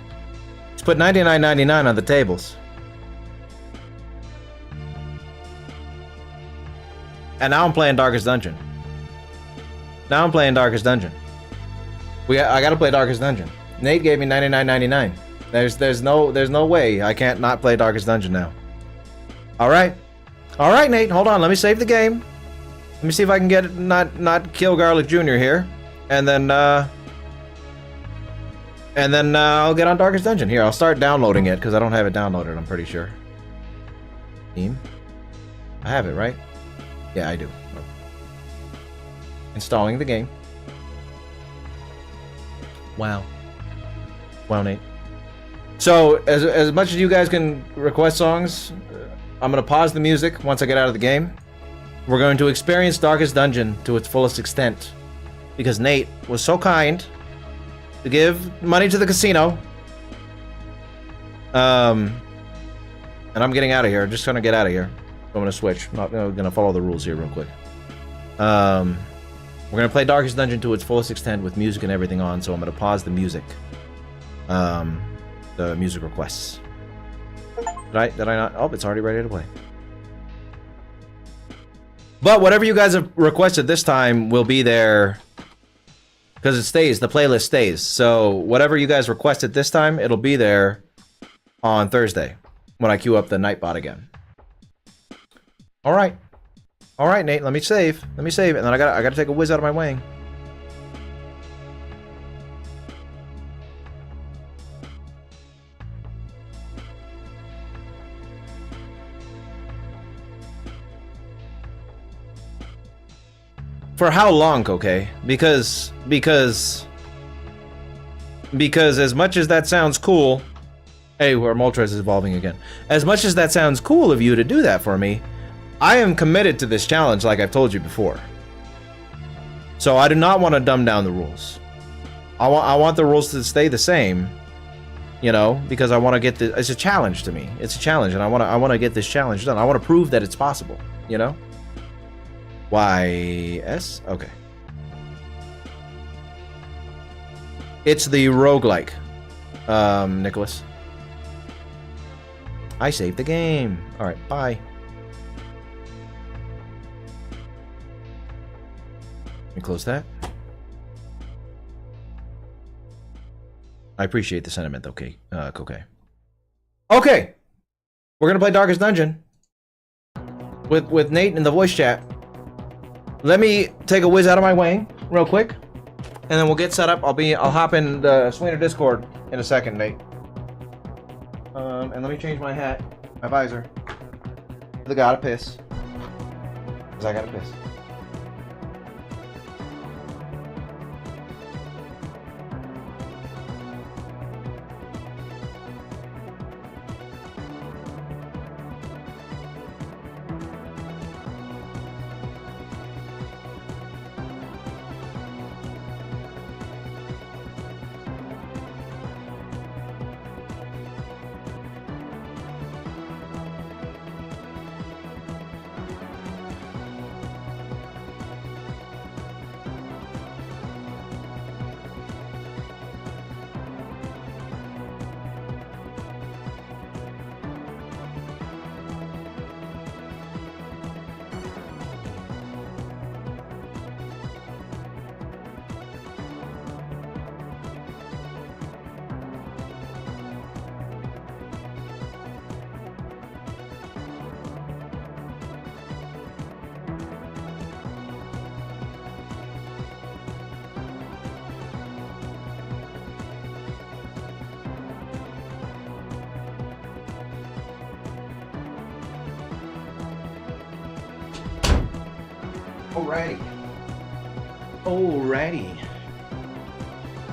Let's put $99.99 on the tables. And now I'm playing Darkest Dungeon. I gotta play Darkest Dungeon. Nate gave me $99.99. There's no way I can't not play Darkest Dungeon now. Alright, Nate, hold on, let me save the game. Let me see if I can get not kill Garlic Jr. here. And then I'll get on Darkest Dungeon. Here, I'll start downloading it, because I don't have it downloaded, I'm pretty sure. Steam? I have it, right? Yeah, I do. Installing the game. Wow. Wow, Nate. So, as much as you guys can request songs, I'm gonna pause the music once I get out of the game. We're going to experience Darkest Dungeon to its fullest extent. Because Nate was so kind to give money to the casino. And I'm getting out of here. I'm just gonna get out of here. I'm gonna switch. I'm not gonna follow the rules here real quick. We're gonna play Darkest Dungeon to its fullest extent with music and everything on, so I'm gonna pause the music. The music requests. Did I not? Oh, it's already ready to play. But whatever you guys have requested this time will be there. Because it stays, the playlist stays. So whatever you guys requested this time, it'll be there on Thursday when I queue up the Nightbot again. All right, Nate. Let me save, and then I gotta take a whiz out of my wing. For how long, okay? Because as much as that sounds cool, hey, where Moltres is evolving again. As much as that sounds cool of you to do that for me, I am committed to this challenge like I've told you before. So I do not want to dumb down the rules. I want the rules to stay the same, you know, because I want to get the. It's a challenge to me. It's a challenge, and I want to get this challenge done. I want to prove that it's possible, you know. YS? Okay. It's the roguelike, Nicholas. I saved the game. Alright, bye. Let me close that. I appreciate the sentiment, okay, Koke. Okay! We're gonna play Darkest Dungeon. With Nate in the voice chat. Let me take a whiz out of my wing real quick, and then we'll get set up. I'll hop in the Sweener Discord in a second, Nate. And let me change my hat, my visor. I gotta piss. Cause I gotta piss.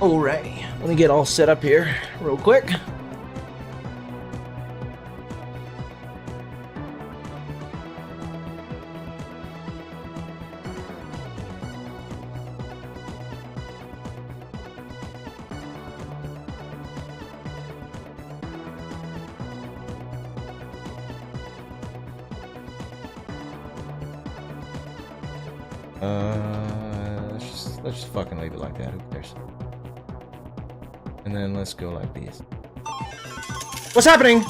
Alrighty. Let me get all set up here real quick. Let's just fucking leave it like that. Who cares? And then let's go like this. What's happening?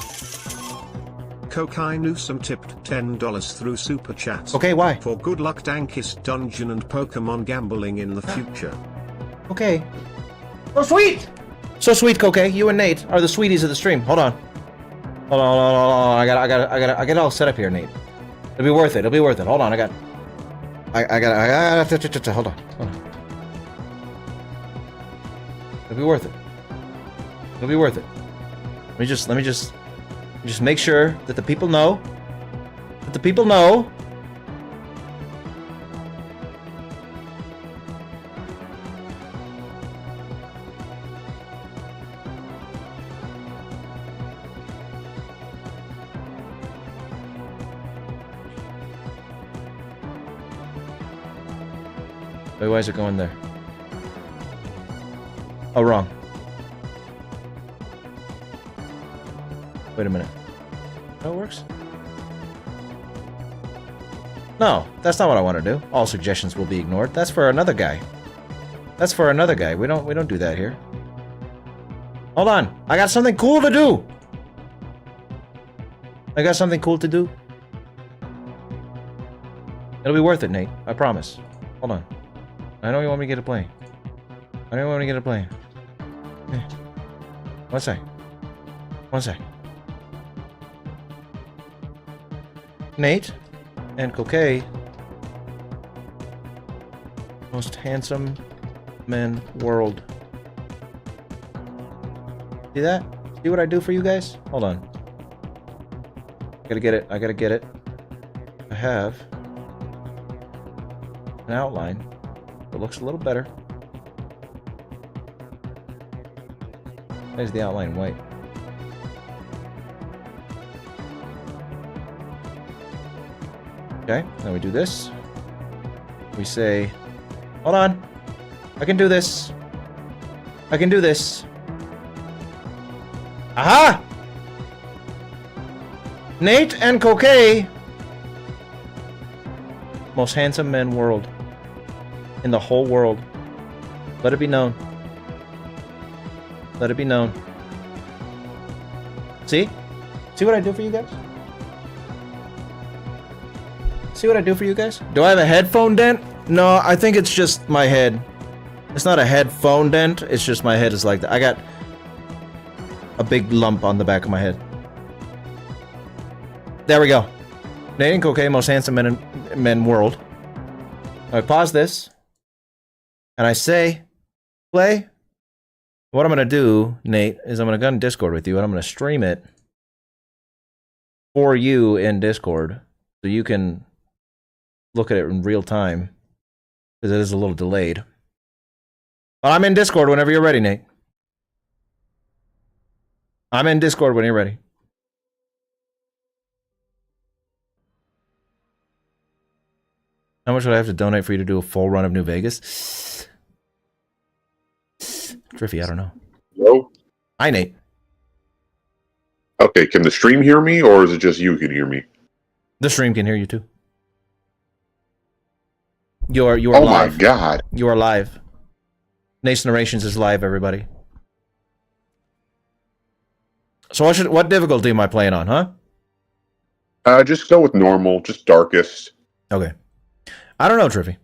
Kokai Newsome tipped $10 through Super Chat. Okay, why? For good luck Dankest Dungeon and Pokemon gambling in the future. Okay. So sweet! So sweet, Koke. You and Nate are the sweeties of the stream. Hold on. Hold on. I got it all set up here, Nate. It'll be worth it. Hold on, I got hold on. It'll be worth it. Let me just make sure that the people know. Wait, why is it going there? Oh, wrong. Wait a minute. That works? No, that's not what I want to do. All suggestions will be ignored. That's for another guy. That's for another guy. We don't do that here. Hold on. I got something cool to do. I got something cool to do. It'll be worth it, Nate. I promise. Hold on. I know you want me to get a plane. I know you want me to get a plane. Okay. One sec. One sec. Nate and Coquet. Most handsome men world. See that? See what I do for you guys? Hold on. Gotta get it. I gotta get it. I have an outline that looks a little better. There's the outline white. Okay, now we do this. We say, hold on. I can do this. I can do this. Aha! Nate and Coquet. Most handsome men world. In the whole world. Let it be known. Let it be known. See? See what I do for you guys? See what I do for you guys? Do I have a headphone dent? No, I think it's just my head. It's not a headphone dent, it's just my head is like that. I got a big lump on the back of my head. There we go. Nate and Coquet, most handsome men world. I pause this. And I say, play. What I'm going to do, Nate, is I'm going to go in Discord with you and I'm going to stream it for you in Discord so you can look at it in real time because it is a little delayed. But I'm in Discord whenever you're ready, Nate. I'm in Discord when you're ready. How much would I have to donate for you to do a full run of New Vegas? Triffy, I don't know. Hello? Hi, Nate. Okay, can the stream hear me, or is it just you can hear me? The stream can hear you too. You are oh live. My god. You are live. Nate's Narrations is live, everybody. So what difficulty am I playing on, huh? Just go with normal, just darkest. Okay. I don't know, Triffy.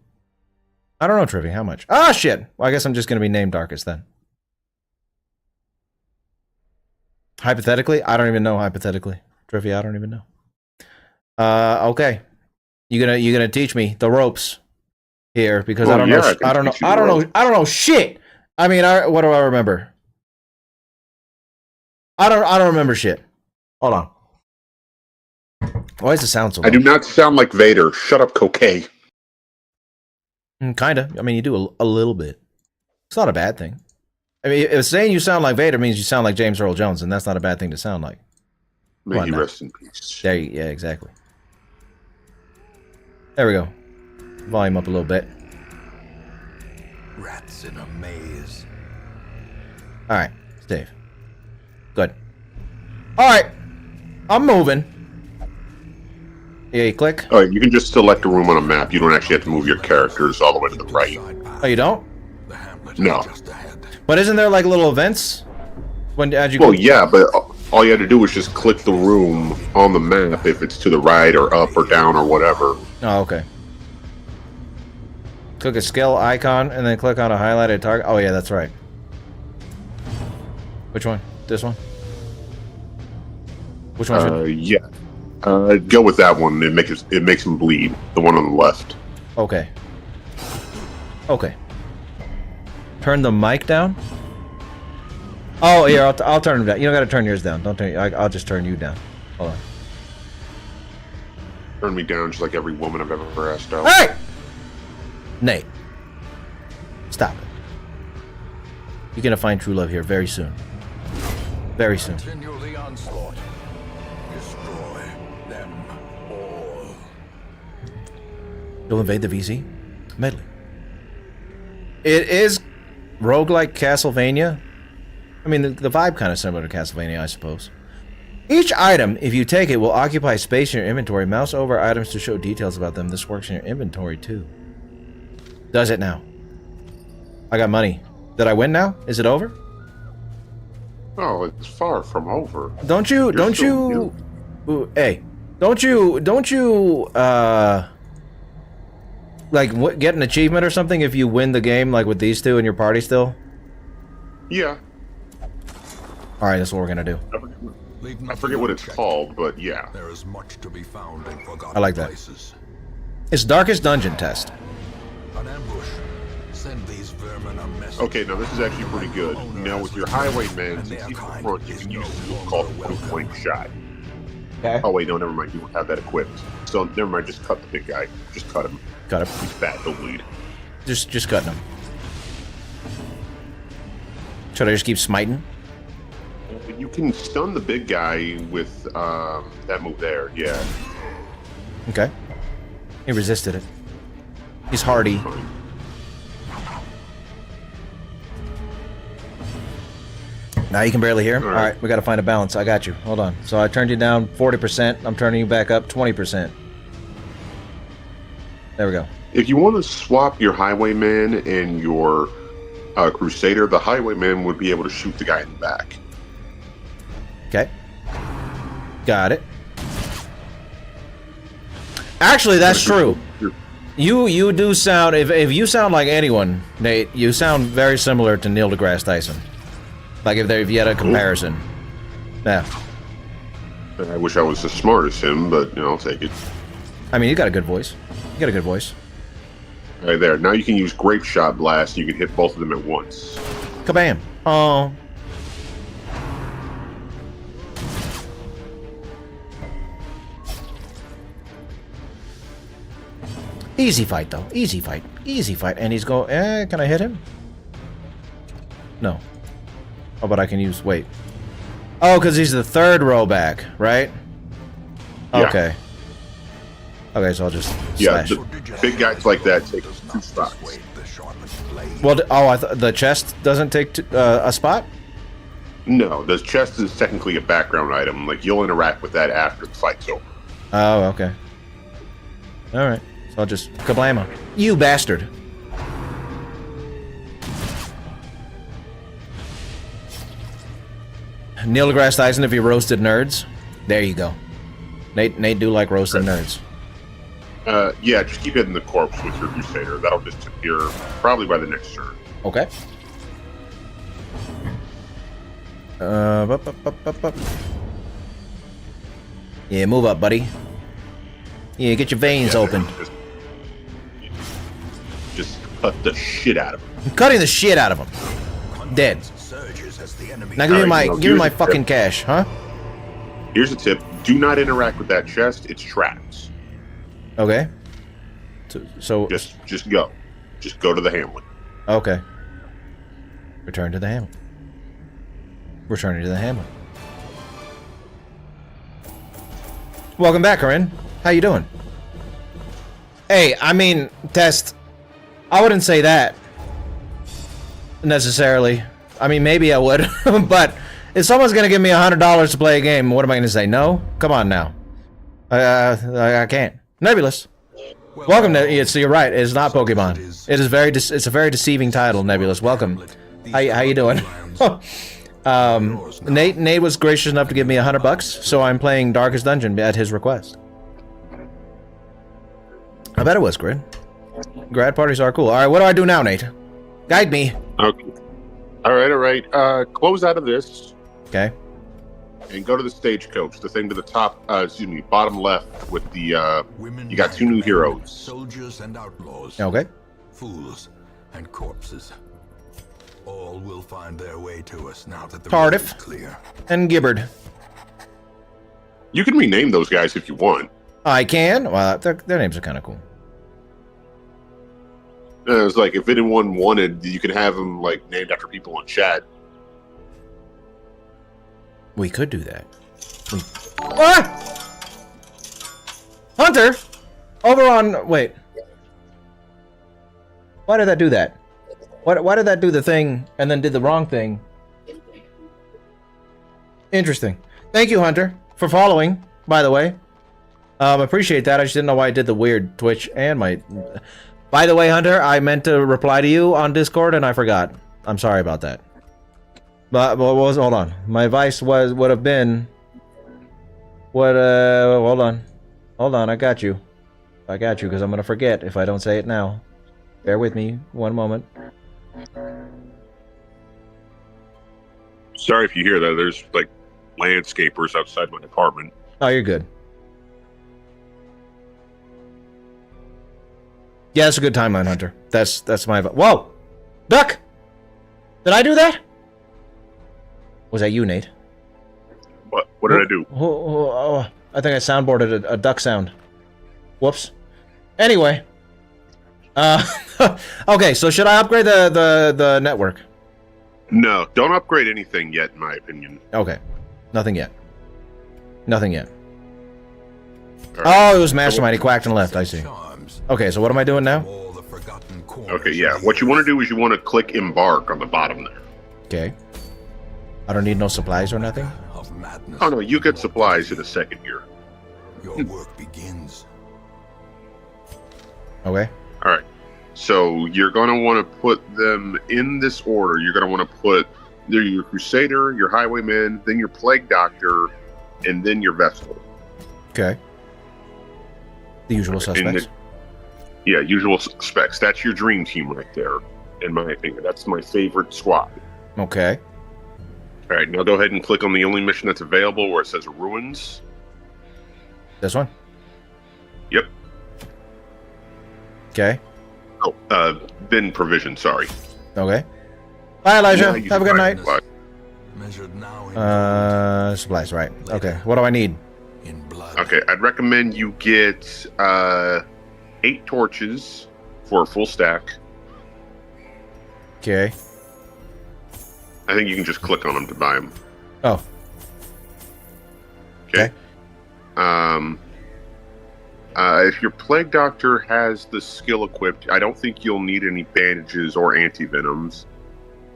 I don't know, Triffy, how much? Ah, shit! Well, I guess I'm just going to be named Darkest then. Hypothetically? I don't even know hypothetically. Triffy, I don't even know. Okay. You gonna teach me the ropes here because I don't know. I don't know shit. I mean, what do I remember? I don't remember shit. Hold on. Why is the sound so low? I do not sound like Vader. Shut up, Coquet. Kinda. I mean, you do a little bit. It's not a bad thing. I mean, if saying you sound like Vader means you sound like James Earl Jones, and that's not a bad thing to sound like. May he rest in peace. There you, yeah, exactly. There we go. Volume up a little bit. Rats in a maze. All right, Steve. Good. All right, I'm moving. Yeah, you click. All right, you can just select a room on a map. You don't actually have to move your characters all the way to the right. Oh, you don't? No. But isn't there like little events when as you Well, go? yeah, but all you had to do was just click the room on the map if it's to the right or up or down or whatever. Oh, okay. Click a skill icon and then click on a highlighted target. Oh, yeah, that's right. Which one? This one? Which one should... Yeah. Go with that one. It makes him bleed. The one on the left. Okay. Okay. Turn the mic down? Oh, here, I'll turn him down. You don't gotta turn yours down. Don't turn... I'll just turn you down. Hold on. Turn me down just like every woman I've ever asked out. Hey! Nate. Stop it. You're gonna find true love here very soon. Very soon. Continue the onslaught. Destroy them all. You'll invade the VZ? Medley. It is roguelike Castlevania. I mean, the vibe kind of similar to Castlevania, I suppose. Each item, if you take it, will occupy space in your inventory. Mouse over items to show details about them. This works in your inventory, too. Does it now? I got money. Did I win now? Is it over? Oh, it's far from over. Don't you, hey, don't you, like, get an achievement or something if you win the game, like with these two in your party still? Yeah. Alright, that's what we're gonna do. I forget what it's called, but yeah. There is much to be found in forgotten I like that. places. It's Darkest Dungeon test. An ambush. Send these vermin a message. Okay, now this is actually pretty good. Now with your highwayman, since he's in front, you can use a move called point shot. Okay. Oh wait, no, never mind. You don't have that equipped. So never mind. Just cut the big guy. Just cut him. Got it. He's fat. He'll bleed. Just cutting him. Should I just keep smiting? You can stun the big guy with that move there. Yeah. Okay. He resisted it. He's hardy. Fine. Now you can barely hear him? All right. Alright, we gotta find a balance. I got you. Hold on. So I turned you down 40%. I'm turning you back up 20%. There we go. If you want to swap your highwayman and your crusader, the highwayman would be able to shoot the guy in the back. Okay. Got it. Actually, that's true. You do sound, if you sound like anyone, Nate, you sound very similar to Neil deGrasse Tyson. Like if you had a comparison. Yeah. I wish I was as smart as him, but you know, I'll take it. I mean, you got a good voice. You got a good voice. Right there. Now you can use Grape Shot Blast. You can hit both of them at once. Kabam. Oh. Easy fight, though. Easy fight. Easy fight. And he's going... can I hit him? No. Oh, but I can use... Wait. Oh, because he's the third row back, right? Yeah. Okay. Okay, so I'll just Yeah, slash. the big guys like that take 2 spots. Well, I thought the chest doesn't take a spot? No, the chest is technically a background item. Like, you'll interact with that after the fight's over. Oh, okay. Alright. So I'll just kablamo. You bastard. Neil deGrasse Tyson if he roasted nerds. There you go. Nate do like roasted nerds. Yeah, just keep hitting the corpse with your Crusader. That'll disappear probably by the next turn. Okay. Yeah, move up, buddy. Yeah, get your veins open. Just cut the shit out of him. I'm cutting the shit out of him. Dead. Now give me my fucking cash, huh? Here's a tip. Do not interact with that chest. It's trapped. Okay. So Just go. Just go to the hamlet. okay. Return to the hamlet. Returning to the hamlet. Welcome back, Corinne. How you doing? Hey, I mean, Test. I wouldn't say that necessarily. I mean, maybe I would, but if someone's gonna give me $100 to play a game, what am I gonna say? No? Come on now. I can't. Nebulous. Welcome to. So you're right. It's not Pokemon. It is very. It's a very deceiving title, Nebulous. Welcome. How you doing? Nate was gracious enough to give me $100, so I'm playing Darkest Dungeon at his request. I bet it was, Grid. Grad parties are cool. All right, what do I do now, Nate? Guide me. Okay. All right. Close out of this. Okay. And go to the stagecoach. The thing to the top. Bottom left with the. You got 2 new heroes. Soldiers and outlaws. Okay. Fools and corpses. All will find their way to us now that the Tardif. road is clear. And Gibbard. You can rename those guys if you want. I can. Well, their names are kind of cool. It's like if anyone wanted, you can have them like named after people in chat. We could do that. Ah! Hunter! Over on... Wait. Why did that do that? Why did that do the thing and then did the wrong thing? Interesting. Thank you, Hunter, for following, by the way. Appreciate that. I just didn't know why I did the weird Twitch and my... By the way, Hunter, I meant to reply to you on Discord and I forgot. I'm sorry about that. But what was... Hold on. My advice would have been... What, hold on. Hold on, I got you. I got you, because I'm going to forget if I don't say it now. Bear with me one moment. Sorry if you hear that. There's, like, landscapers outside my apartment. Oh, you're good. Yeah, that's a good timeline, Hunter. That's my... Whoa! Duck! Did I do that? Was that you, Nate? What did I do? Oh, I think I soundboarded a duck sound. Whoops. Anyway. Okay, so should I upgrade the network? No, don't upgrade anything yet, in my opinion. Okay. Nothing yet. Nothing yet. All right. Oh, it was Mastermind. He quacked and left. I see. Okay, so what am I doing now? Okay, yeah. What you want to do is you want to click embark on the bottom there. Okay. I don't need no supplies or nothing? Oh, no, you get supplies in a second here. Your work begins. Okay. All right. So you're going to want to put them in this order. You're going to want to put your Crusader, your Highwayman, then your Plague Doctor, and then your Vestal. Okay. The usual suspects. Yeah, usual suspects. That's your dream team right there, in my opinion. That's my favorite squad. Okay. All right, now go ahead and click on the only mission that's available where it says Ruins. This one? Yep. Okay. Oh, bin provision, sorry. Okay. Bye, Elijah. Yeah, Have a good night. Measured now in Supplies, right. Okay. What do I need? in blood. Okay, I'd recommend you get 8 torches for a full stack. Okay. I think you can just click on them to buy them. Oh. Okay. If your Plague Doctor has the skill equipped, I don't think you'll need any bandages or anti-venoms.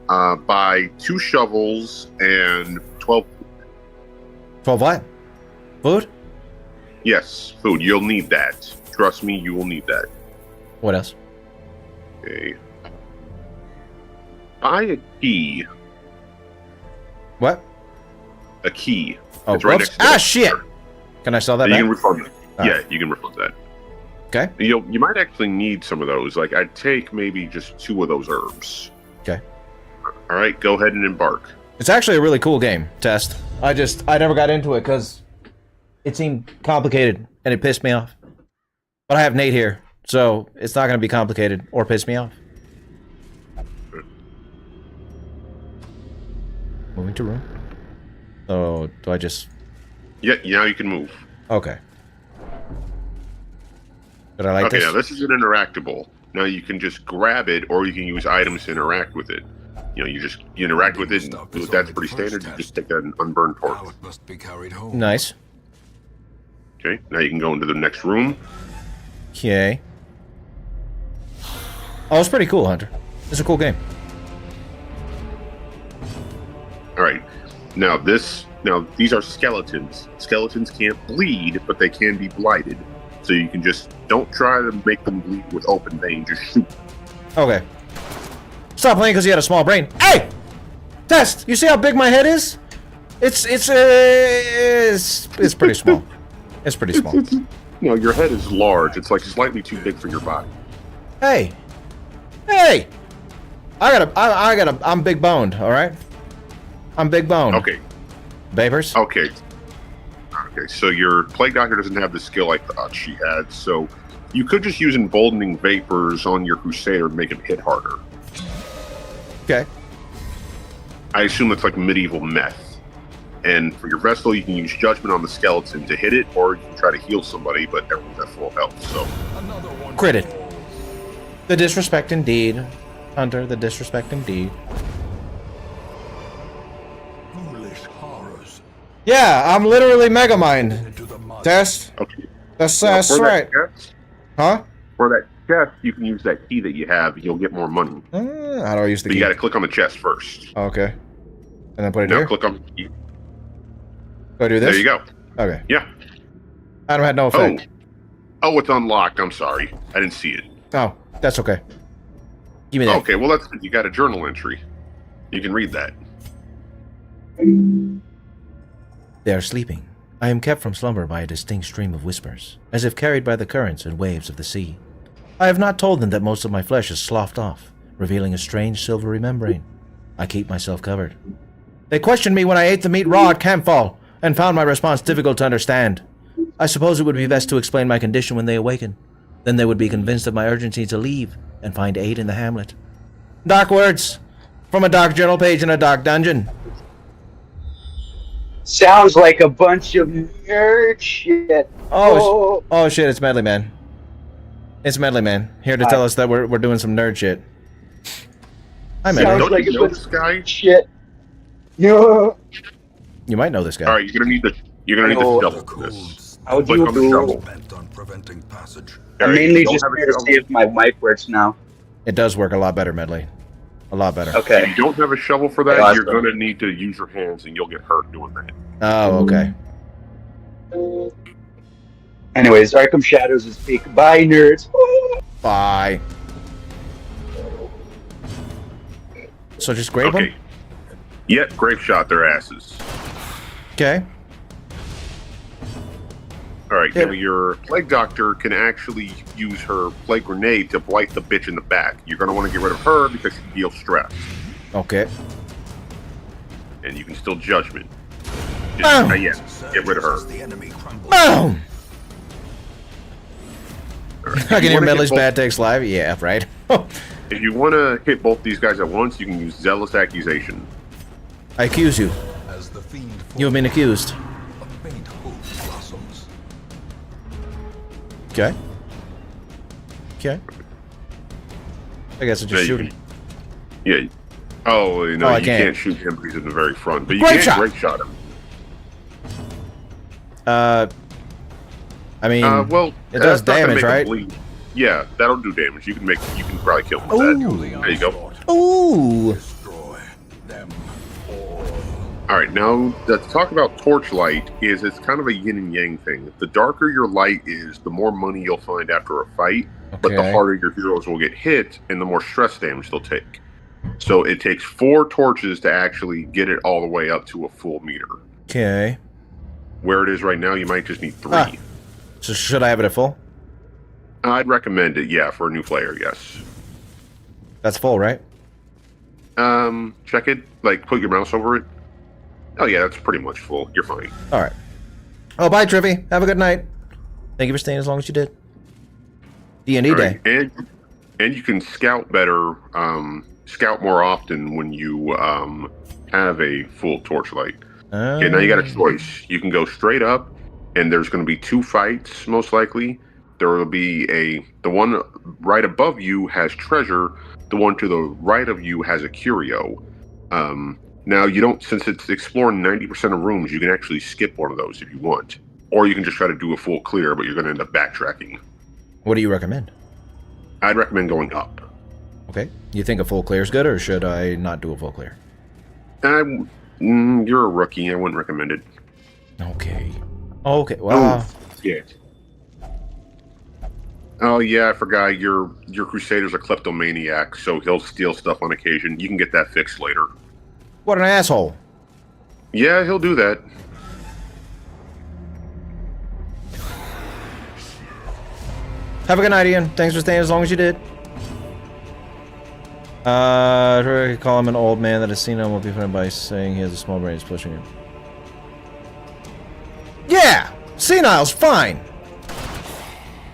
Buy 2 shovels and 12... 12 what? Food? Yes, food. You'll need that. Trust me, you will need that. What else? Okay. Buy a key. What? A key. Oh, It's right whoops. next to the Shit! Can I sell that You back? can refund that. All Yeah, right. you can refund that. Okay. You might actually need some of those. Like, I'd take maybe just 2 of those herbs. Okay. All right, go ahead and embark. It's actually a really cool game, Test. I never got into it because it seemed complicated and it pissed me off. But I have Nate here, so it's not going to be complicated or piss me off. Moving to room. Oh, do I just... Yeah, now you can move. Okay. But I like Okay, this. now this is an interactable. Now you can just grab it, or you can use items to interact with it. You know, you interact with it, and that's pretty standard. You just take an unburned torch. Now it must be carried home. Nice. Okay, now you can go into the next room. Okay. Oh, it's pretty cool, Hunter. It's a cool game. All right, now these are skeletons. Skeletons can't bleed, but they can be blighted. So you can just don't try to make them bleed with open vein. Just shoot. Okay. Stop playing because you had a small brain. Hey! Test! You see how big my head is? It's pretty small. It's pretty small. No, your head is large. It's like slightly too big for your body. Hey! Hey! I'm big boned, alright? I'm big boned. Okay. Vapors? Okay. Okay, so your Plague Doctor doesn't have the skill I thought she had, so you could just use Emboldening Vapors on your Crusader to make him hit harder. Okay. I assume it's like medieval meth. And for your Vestal, you can use Judgment on the skeleton to hit it, or you can try to heal somebody, but everyone's at full health, so... Critted. The disrespect indeed. Hunter, the disrespect indeed. Foolish horrors. Yeah, I'm literally Megamind. Into the mud. Test? Okay. That's Now, for right. that chest, Huh? chest, you can use that key that you have. You'll get more money. How do I use the But key? you got to click on the chest first. Okay. And then put it Now here? click on the key. Do I do this? There you go. Okay. Yeah. I don't have no effect. Oh, it's unlocked. I'm sorry. I didn't see it. Oh, that's okay. Give me that. Okay, well, that's good. You got a journal entry. You can read that. They are sleeping. I am kept from slumber by a distinct stream of whispers, as if carried by the currents and waves of the sea. I have not told them that most of my flesh is sloughed off, revealing a strange silvery membrane. I keep myself covered. They questioned me when I ate the meat raw at Campfall, and found my response difficult to understand. I suppose it would be best to explain my condition when they awaken. Then they would be convinced of my urgency to leave and find aid in the hamlet. Dark words from a dark journal page in a dark dungeon. Sounds like a bunch of nerd shit. Oh shit, it's Medley Man. It's Medley Man, here to tell us that we're doing some nerd shit. Hi, Medley. Sounds Don't like you a know bunch this guy? of shit. Yeah. You might know this guy. All right, you're gonna need the No. shovel for this. How Click do on the you shovel. Bent on preventing passage. I'm All right, mainly you don't just have a here to shovel. see if my mic works now. It does work a lot better, Medley. A lot better. If Okay. you don't have a shovel for that, Awesome. you're gonna need to use your hands, and you'll get hurt doing that. Oh, okay. Anyways, Arkham Shadows is peak. Bye, nerds. Bye. So just grape Okay. them? Yep, grape shot their asses. Okay. All right, Yeah. now your plague doctor can actually use her plague grenade to blight the bitch in the back. You're going to want to get rid of her because she deals stress, Okay. and you can still judgment. Oh. Yeah, get rid of her. The enemy crumbles. Boom! All right. I If can you hear wanna Medley's hit both- bad takes live. Yeah, right. If you want to hit both these guys at once, you can use zealous accusation. I accuse you. As the fiend You have been accused. a faint hope blossoms. Okay. Okay. I guess I just shoot him. Yeah. Oh, no, Oh, I you can't. can't shoot him because he's in the very front, but you Grape can shot! grape shot him. I mean, Well, it does that's not gonna damage, make him right? bleed. Yeah, that'll do damage. You can probably kill him with that. There you go. Ooh. Destroy them all. All right, now to talk about torchlight is it's kind of a yin and yang thing. The darker your light is, the more money you'll find after a fight, but the Okay. harder your heroes will get hit and the more stress damage they'll take. So it takes 4 torches to actually get it all the way up to a full meter. Okay. Where it is right now, you might just need 3. Ah. So should I have it at full? I'd recommend it, yeah, for a new player, yes. That's full, right? Check it, like put your mouse over it. Oh yeah, that's pretty much full. You're fine. All right. Oh, bye, Trippy. Have a good night. Thank you for staying as long as you did. D&D All day. right, and you can scout better, scout more often when you have a full torchlight. Okay, now you got a choice. You can go straight up, and there's going to be 2 fights most likely. There will be the one right above you has treasure. The one to the right of you has a curio. Now you don't, since it's exploring 90% of rooms, you can actually skip one of those if you want, or you can just try to do a full clear, but you're going to end up backtracking. What do you recommend? I'd recommend going up. Okay. You think a full clear is good, or should I not do a full clear? You're a rookie. I wouldn't recommend it. Okay. Okay. Well, Yeah. Oh yeah, I forgot. Your Crusader's a kleptomaniac, so he'll steal stuff on occasion. You can get that fixed later. what an asshole. Yeah, he'll do that. Have a good night, Ian. Thanks for staying as long as you did. Try to call him an old man that has seen him will be offended by saying he has a small brain is pushing him. Yeah! Senile's fine!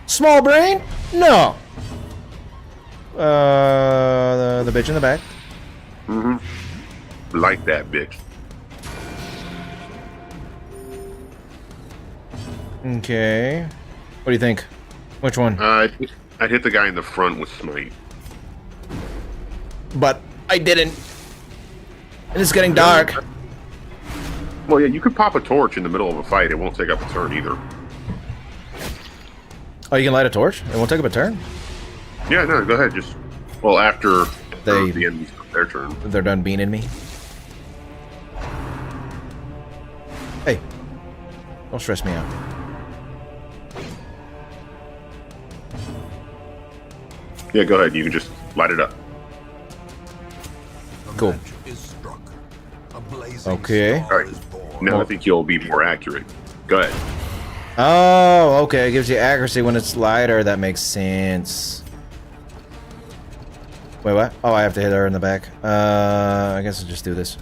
Small brain? No! The bitch in the back. Like that bitch. Okay. What do you think? Which one? I'd hit the guy in the front with smite. But I didn't. And it's getting dark. Well, yeah, you could pop a torch in the middle of a fight. It won't take up a turn either. Oh, you can light a torch? It won't take up a turn? Yeah, no, go ahead. Just well after They- the enemies their turn. They're done beaning me. Hey, don't stress me out. Yeah, go ahead. You can just light it up. The Cool. match is struck. A blazing Okay. star All right. is born. Now I think you'll be more accurate. Go ahead. Oh, okay. It gives you accuracy when it's lighter. That makes sense. Wait, what? Oh, I have to hit her in the back. I guess I'll just do this.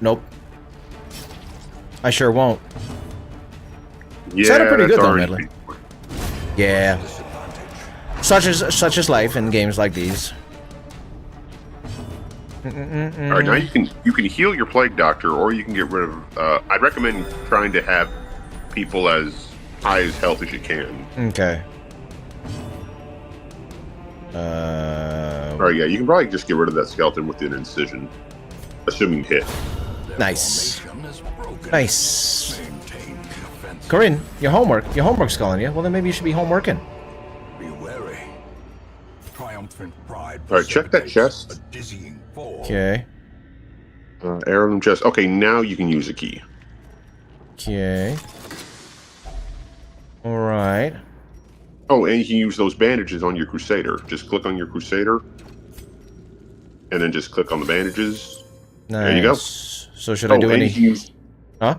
Nope. I sure won't. Yeah, Sounded pretty that's good, though, already- Medley. Yeah. Disadvantage. Such is life in games like these. All right, now you can heal your plague doctor, or you can get rid of. I'd recommend trying to have people as high as health as you can. Okay. All right, yeah, you can probably just get rid of that skeleton with an incision, assuming hit. Their Nice. formation is broken. Nice. Maintain the offensive. Corinne, your homework's calling you. Well, then maybe you should be homeworking. Be wary. Triumphant pride. All right, check that precipitates chest. A dizzying fall. Okay. Heirloom chest. Okay, now you can use a key. Okay. All right. Oh, and you can use those bandages on your Crusader. Just click on your Crusader, and then just click on the bandages. Nice. There you go. So should I do and any? you can use, Huh?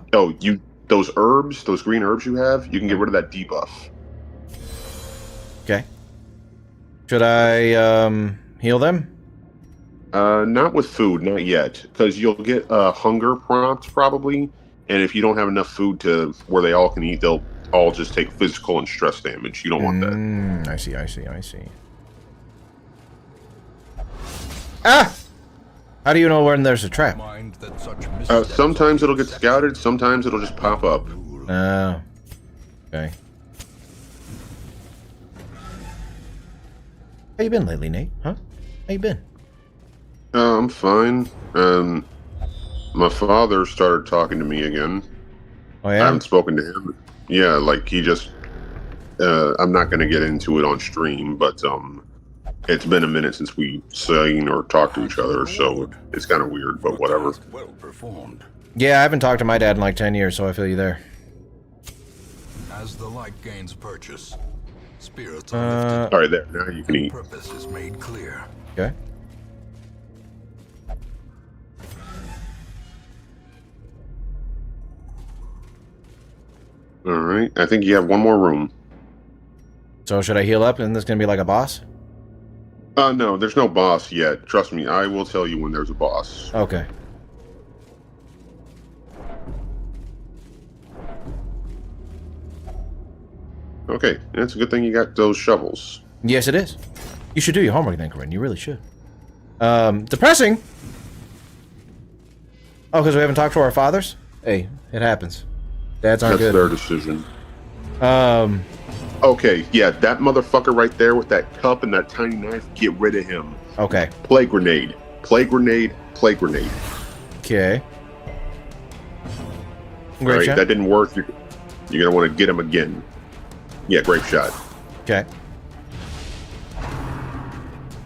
those herbs, those green herbs you have, you can get rid of that debuff. Okay. Should I heal them? Not with food, not yet, because you'll get a hunger prompt probably, and if you don't have enough food to where they all can eat, they'll all just take physical and stress damage. You don't want that. I see. Ah! How do you know when there's a trap? Mind that such missteps Sometimes it'll get scouted, sometimes it'll just pop up. Oh. Okay. How you been lately, Nate? Huh? How you been? I'm fine. My father started talking to me again. Oh I yeah. haven't spoken to him. Yeah, like he just. I'm not going to get into it on stream, but it's been a minute since we seen or talked to each other, so it's kind of weird, but whatever. well performed. Yeah, I haven't talked to my dad in like 10 years, so I feel you there. As the light gains purchase, spirits Uh, are lifted. All right, there. Now you can eat. Purpose is made clear. Okay. All right. I think you have one more room. So should I heal up and this is gonna be like a boss? No, there's no boss yet. Trust me, I will tell you when there's a boss. Okay. Okay, it's a good thing you got those shovels. Yes, it is. You should do your homework then, Corinne. You really should. Depressing. Oh, because we haven't talked to our fathers? Hey, it happens. Dads aren't That's good. their decision. Um, Okay, yeah, that motherfucker right there with that cup and that tiny knife, get rid of him. okay. Plague grenade. Plague grenade. Plague grenade. Okay. All Great right, shot. that didn't work. You're going to want to get him again. Yeah, grape shot. Okay.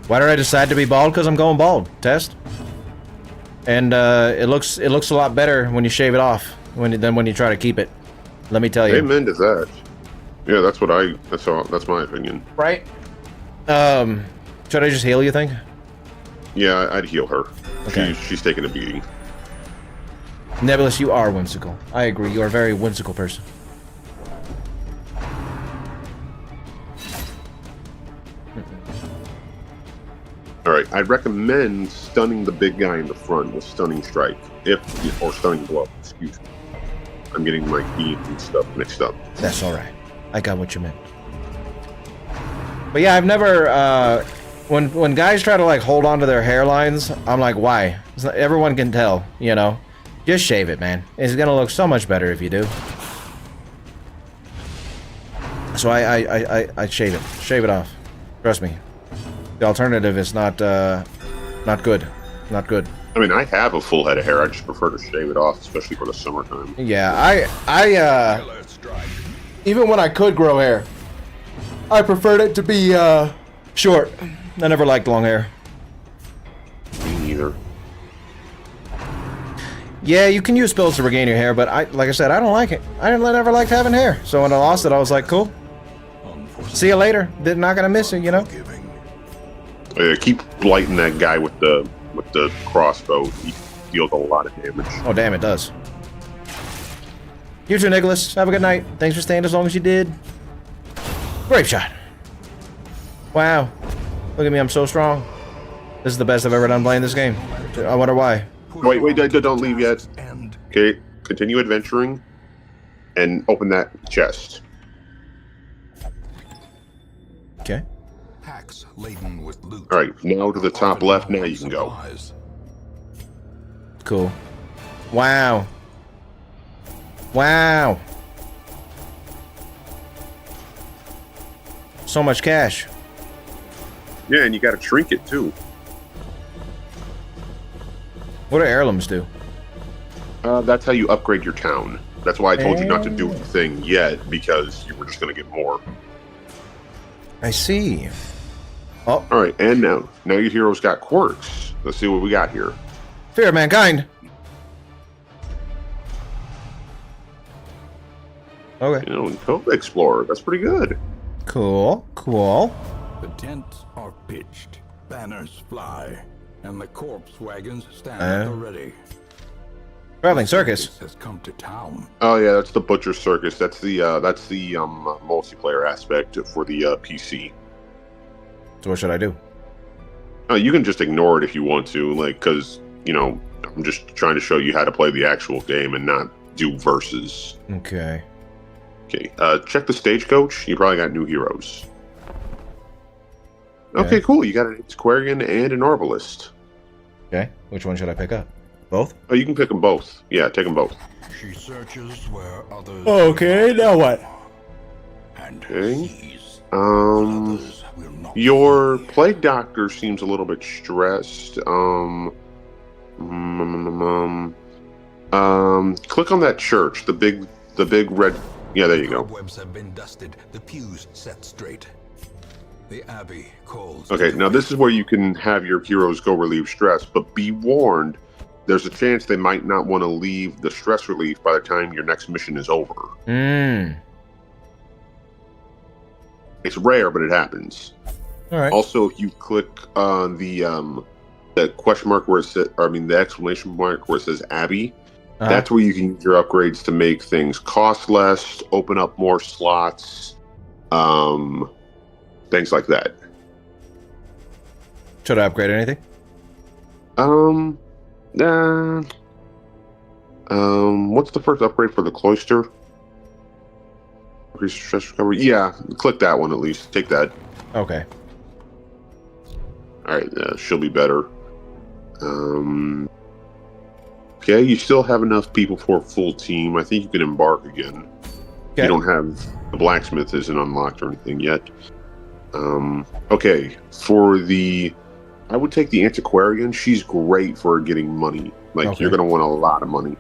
Why did I decide to be bald? Because I'm going bald. Test. And it looks a lot better when you shave it off than when you try to keep it. Let me tell you. Amen to that. Yeah, that's my opinion. Right. Should I just heal, you think? Yeah, I'd heal her. Okay. She's taking a beating. Nebulous, you are whimsical. I agree. You are a very whimsical person. All right, I'd recommend stunning the big guy in the front with stunning strike, or stunning blow. Excuse me. I'm getting my themes and stuff mixed up. That's all right. I got what you meant. But yeah, I've never. When guys try to like hold on to their hairlines, I'm like, why? Everyone can tell, you know. Just shave it, man. It's gonna look so much better if you do. So I shave it. Shave it off. Trust me. The alternative is not good. Not good. I mean, I have a full head of hair. I just prefer to shave it off, especially for the summertime. Yeah, even when I could grow hair, I preferred it to be Short. I never liked long hair. Me neither. Yeah, you can use spells to regain your hair, but like I said, I don't like it. I never liked having hair. So when I lost it, I was like, cool. See you later. Not gonna miss it, you know. Keep blighting that guy with the crossbow. He deals a lot of damage. Oh damn, it does. You too, Nicholas. Have a good night. Thanks for staying as long as you did. Great shot. Wow. Look at me, I'm so strong. This is the best I've ever done playing this game. I wonder why. Wait, don't leave yet. Okay, continue adventuring and open that chest. Okay. Packs laden with loot. All right, now to the top left. Now you can go. Cool. Wow. Wow. So much cash. Yeah, and you got a trinket too. What do heirlooms do? That's how you upgrade your town. That's why I told you not to do the thing yet, because you were just going to get more. I see. Oh. All right, and now your hero's got quirks. Let's see what we got here. Fear of mankind. Okay. You know, Cove Explorer. That's pretty good. Cool. Cool. The tents are pitched, banners fly, and the corpse wagons stand at the ready. Traveling circus has come to town. Oh yeah, that's the Butcher Circus. That's the multiplayer aspect for the PC. So what should I do? You can just ignore it if you want to, like, because you know I'm just trying to show you how to play the actual game and not do verses. Okay. Okay. Check the stagecoach. You probably got new heroes. Okay, cool. You got an Antiquarian and an Arbalist. Okay. Which one should I pick up? Both? Oh, you can pick them both. Yeah, take them both. She searches where others. Okay, now what? And Okay. Your Plague Doctor seems a little bit stressed. Click on that church. The big red. Yeah, there you go. Cobwebs have been dusted. The pews set straight. The abbey calls. Okay, now this is where you can have your heroes go relieve stress, but be warned, there's a chance they might not want to leave the stress relief by the time your next mission is over. It's rare, but it happens. All right. Also, if you click on the question mark where it says, the exclamation mark where it says Abbey, that's where you can use your upgrades to make things cost less, open up more slots, things like that. Should I upgrade anything? What's the first upgrade for the cloister? Increase stress recovery. Yeah, click that one at least. Take that. Okay. All right, she'll be better. Okay, you still have enough people for a full team. I think you can embark again. Okay. You don't have the blacksmith isn't unlocked or anything yet. Okay, I would take the antiquarian. She's great for getting money. Like you're gonna want a lot of money.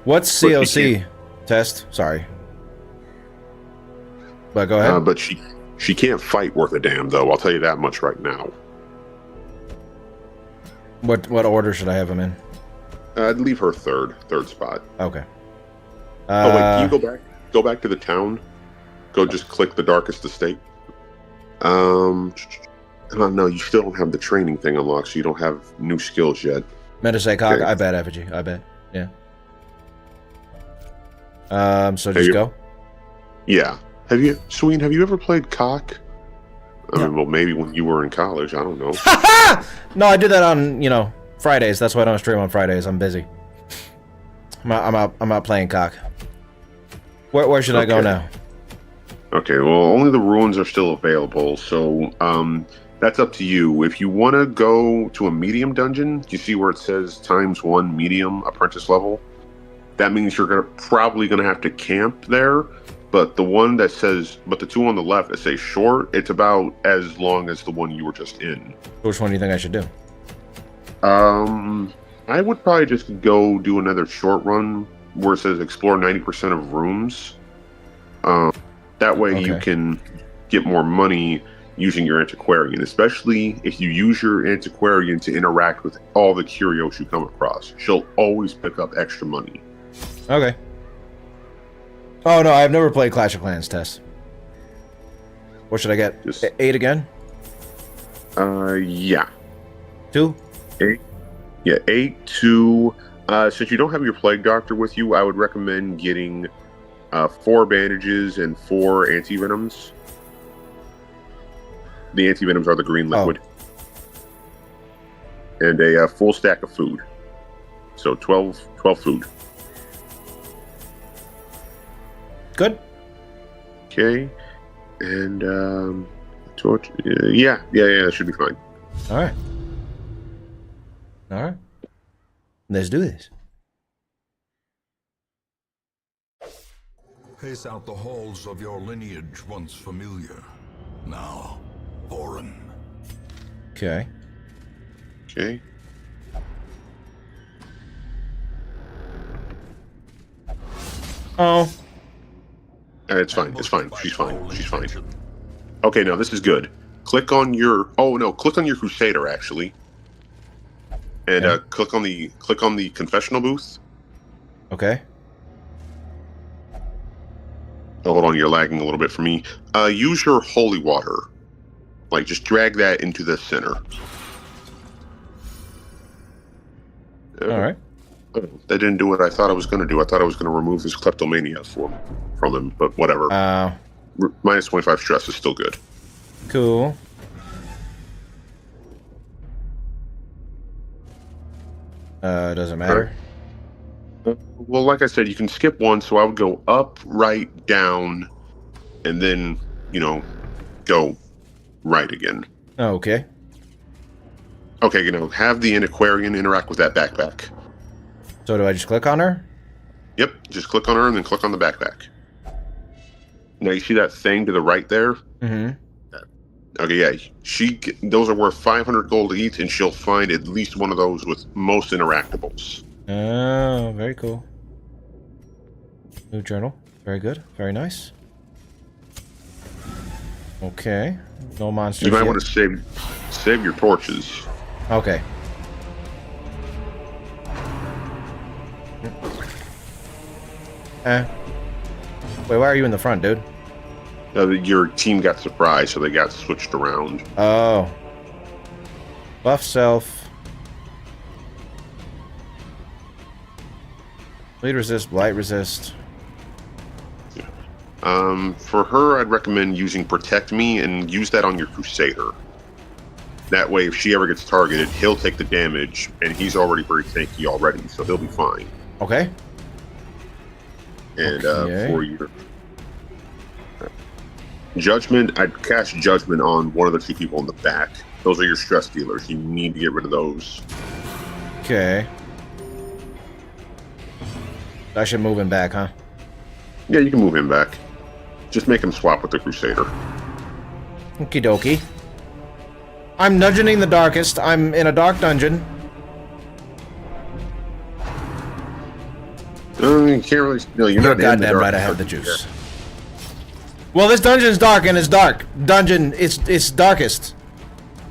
What's COC test? Sorry. But go ahead. But she can't fight worth a damn though. I'll tell you that much right now. What order should I have him in? I'd leave her third spot. Okay. Oh wait, can you go back to the town? Just click the darkest estate. I don't know. You still don't have the training thing unlocked, so you don't have new skills yet. Medicate cock. I bet effigy. I bet. Yeah. So just go. Yeah. Have you ever played cock? I mean, well, maybe when you were in college. I don't know. No, I do that on Fridays. That's why I don't stream on Fridays. I'm busy. I'm out playing cock. Where should I go now? Okay, well, only the ruins are still available, so that's up to you. If you want to go to a medium dungeon, you see where it says ×1 medium apprentice level? That means you're probably going to have to camp there, but the two on the left that say short, it's about as long as the one you were just in. Which one do you think I should do? I would probably just go do another short run where it says explore 90% of rooms. That way you can get more money using your antiquarian, especially if you use your antiquarian to interact with all the curios you come across. She'll always pick up extra money. Okay. Oh no, I've never played Clash of Clans, Tess. What should I get? Just- 8 again? Yeah. 2? 8. Yeah, 8, 2. Since you don't have your Plague Doctor with you, I would recommend getting 4 bandages and 4 anti-venoms. The anti-venoms are the green liquid. And a full stack of food. So 12 food. Good. Okay. And, torch. Yeah, that should be fine. Alright. Alright. Let's do this. Pace out the halls of your lineage once familiar, now foreign. Okay. Okay. Oh. It's fine. It's fine. She's fine. She's fine. Okay, now this is good. Click on your. Oh no! Click on your Crusader actually, and click on the confessional booth. Okay. Oh, hold on, you're lagging a little bit for me. Use your holy water. Like, just drag that into the center. Alright. That didn't do what I thought I was going to do. I thought I was going to remove this kleptomania from him, but whatever. Minus 25 stress is still good. Cool. Doesn't matter. Well, like I said, you can skip one, so I would go up, right, down, and then, go right again. Oh, okay. Okay, have the antiquarian interact with that backpack. So do I just click on her? Yep, just click on her and then click on the backpack. Now you see that thing to the right there? Mm-hmm. Okay, yeah. Those are worth 500 gold each, and she'll find at least one of those with most interactables. Oh, very cool. New journal. Very good. Very nice. Okay. No monsters You might yet. want to save your torches. Okay. Wait, why are you in the front, dude? Your team got surprised, so they got switched around. Oh. Buff self. Bleed resist, blight resist. For her, I'd recommend using Protect Me and use that on your Crusader. That way, if she ever gets targeted, he'll take the damage, and he's already very tanky already, so he'll be fine. Okay. And for your Judgment, I'd cast Judgment on one of the 2 people in the back. Those are your stress dealers. You need to get rid of those. Okay. I should move him back, huh? Yeah, you can move him back. Just make him swap with the Crusader. Okie dokie. I'm dungeoning the darkest. I'm in a dark dungeon. You can't really. No, you're not. Goddamn right, I have the juice. Well, this dungeon's dark and it's dark. Dungeon, it's darkest.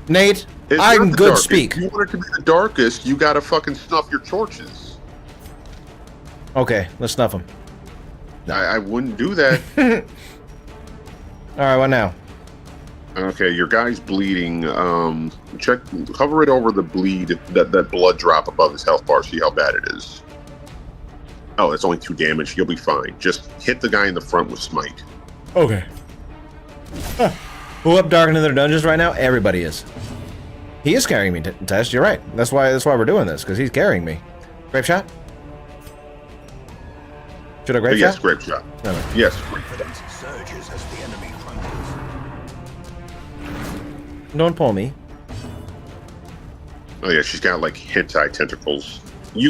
Nate, I'm good darkest. speak. If you want it to be the darkest, you gotta fucking snuff your torches. Okay, let's snuff them. I wouldn't do that. All right, what now? Okay, your guy's bleeding. Cover it over the bleed, that blood drop above his health bar. See how bad it is. Oh, it's only 2 damage. You'll be fine. Just hit the guy in the front with smite. Okay. Who up dark into their dungeons right now? Everybody is. He is carrying me, Tess. You're right. That's why we're doing this, because he's carrying me. Grape shot? Should I grape shot? Yes, grape shot. No. Yes. Surges as the enemy crumbles. Don't pull me. Oh yeah, she's got like hentai tentacles.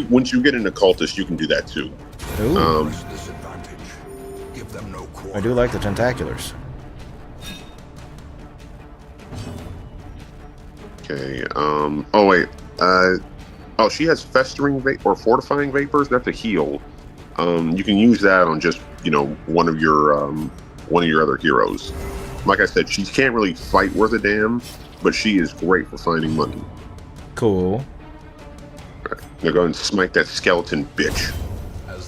Once you get an occultist, you can do that too. Ooh. Disadvantage. Give them no quarter. I do like the tentaculars. Okay. Oh wait. Oh, she has festering or fortifying vapors. That's a heal. You can use that on just one of your other heroes. like I said, she can't really fight worth a damn, but she is great for finding money. Cool. Now go and smite that skeleton bitch.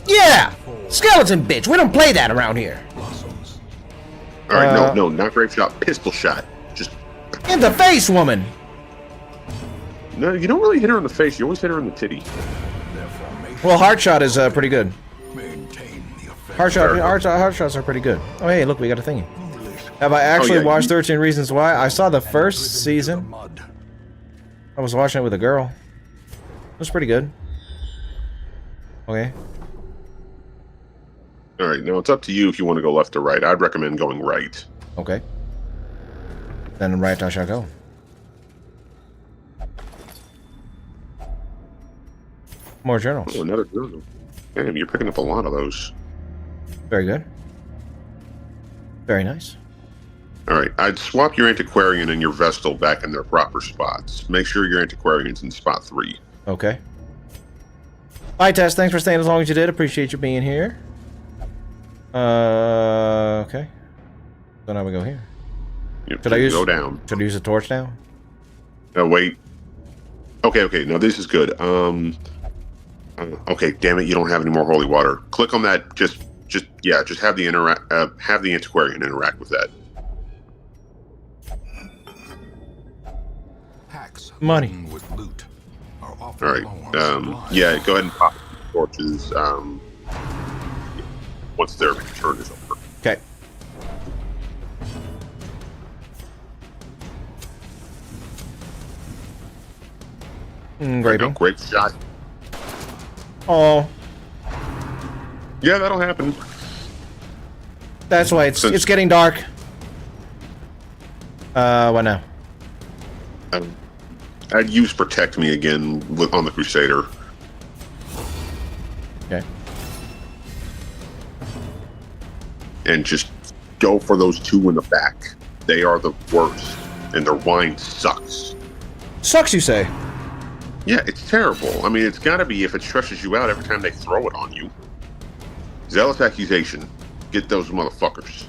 Yeah! Skeleton bitch! We don't play that around here. Alright, no, not grape shot, pistol shot. Just In the face, woman! no, you don't really hit her in the face. You always hit her in the titty. Well, heart shot is pretty good. Maintain the offense. Heart shots are pretty good. Oh, hey, look, we got a thingy. Have I actually yeah, watched 13 Reasons Why? I saw the first season. I was watching it with a girl. It was pretty good. Okay. Alright, now it's up to you if you want to go left or right. I'd recommend going right. Okay. Then right I shall go. More journals. Oh, another journal. Damn, you're picking up a lot of those. Very good. Very nice. Alright, I'd swap your antiquarian and your Vestal back in their proper spots. Make sure your antiquarian's in spot 3. Okay. Hi, Tess. Thanks for staying as long as you did. Appreciate you being here. Okay. So now we go here. Yep, Should I use? go down? Should I use a torch now? Oh, wait. Okay, no, this is good. Okay, damn it, you don't have any more holy water. Click on that, just have the have the antiquarian interact with that. Hacks Money. laden with loot are often Alright, low on supplies. yeah, go ahead and pop the torches, once their turn is over. Okay. Graping. Grape shot. Oh, Yeah, that'll happen. that's why it's getting dark. What now? I'd use Protect Me again on the Crusader. Okay. And just go for those two in the back. They are the worst, and their wine sucks. Sucks, you say? Yeah, it's terrible. I mean, it's gotta be if it stresses you out every time they throw it on you. Zealous accusation. Get those motherfuckers.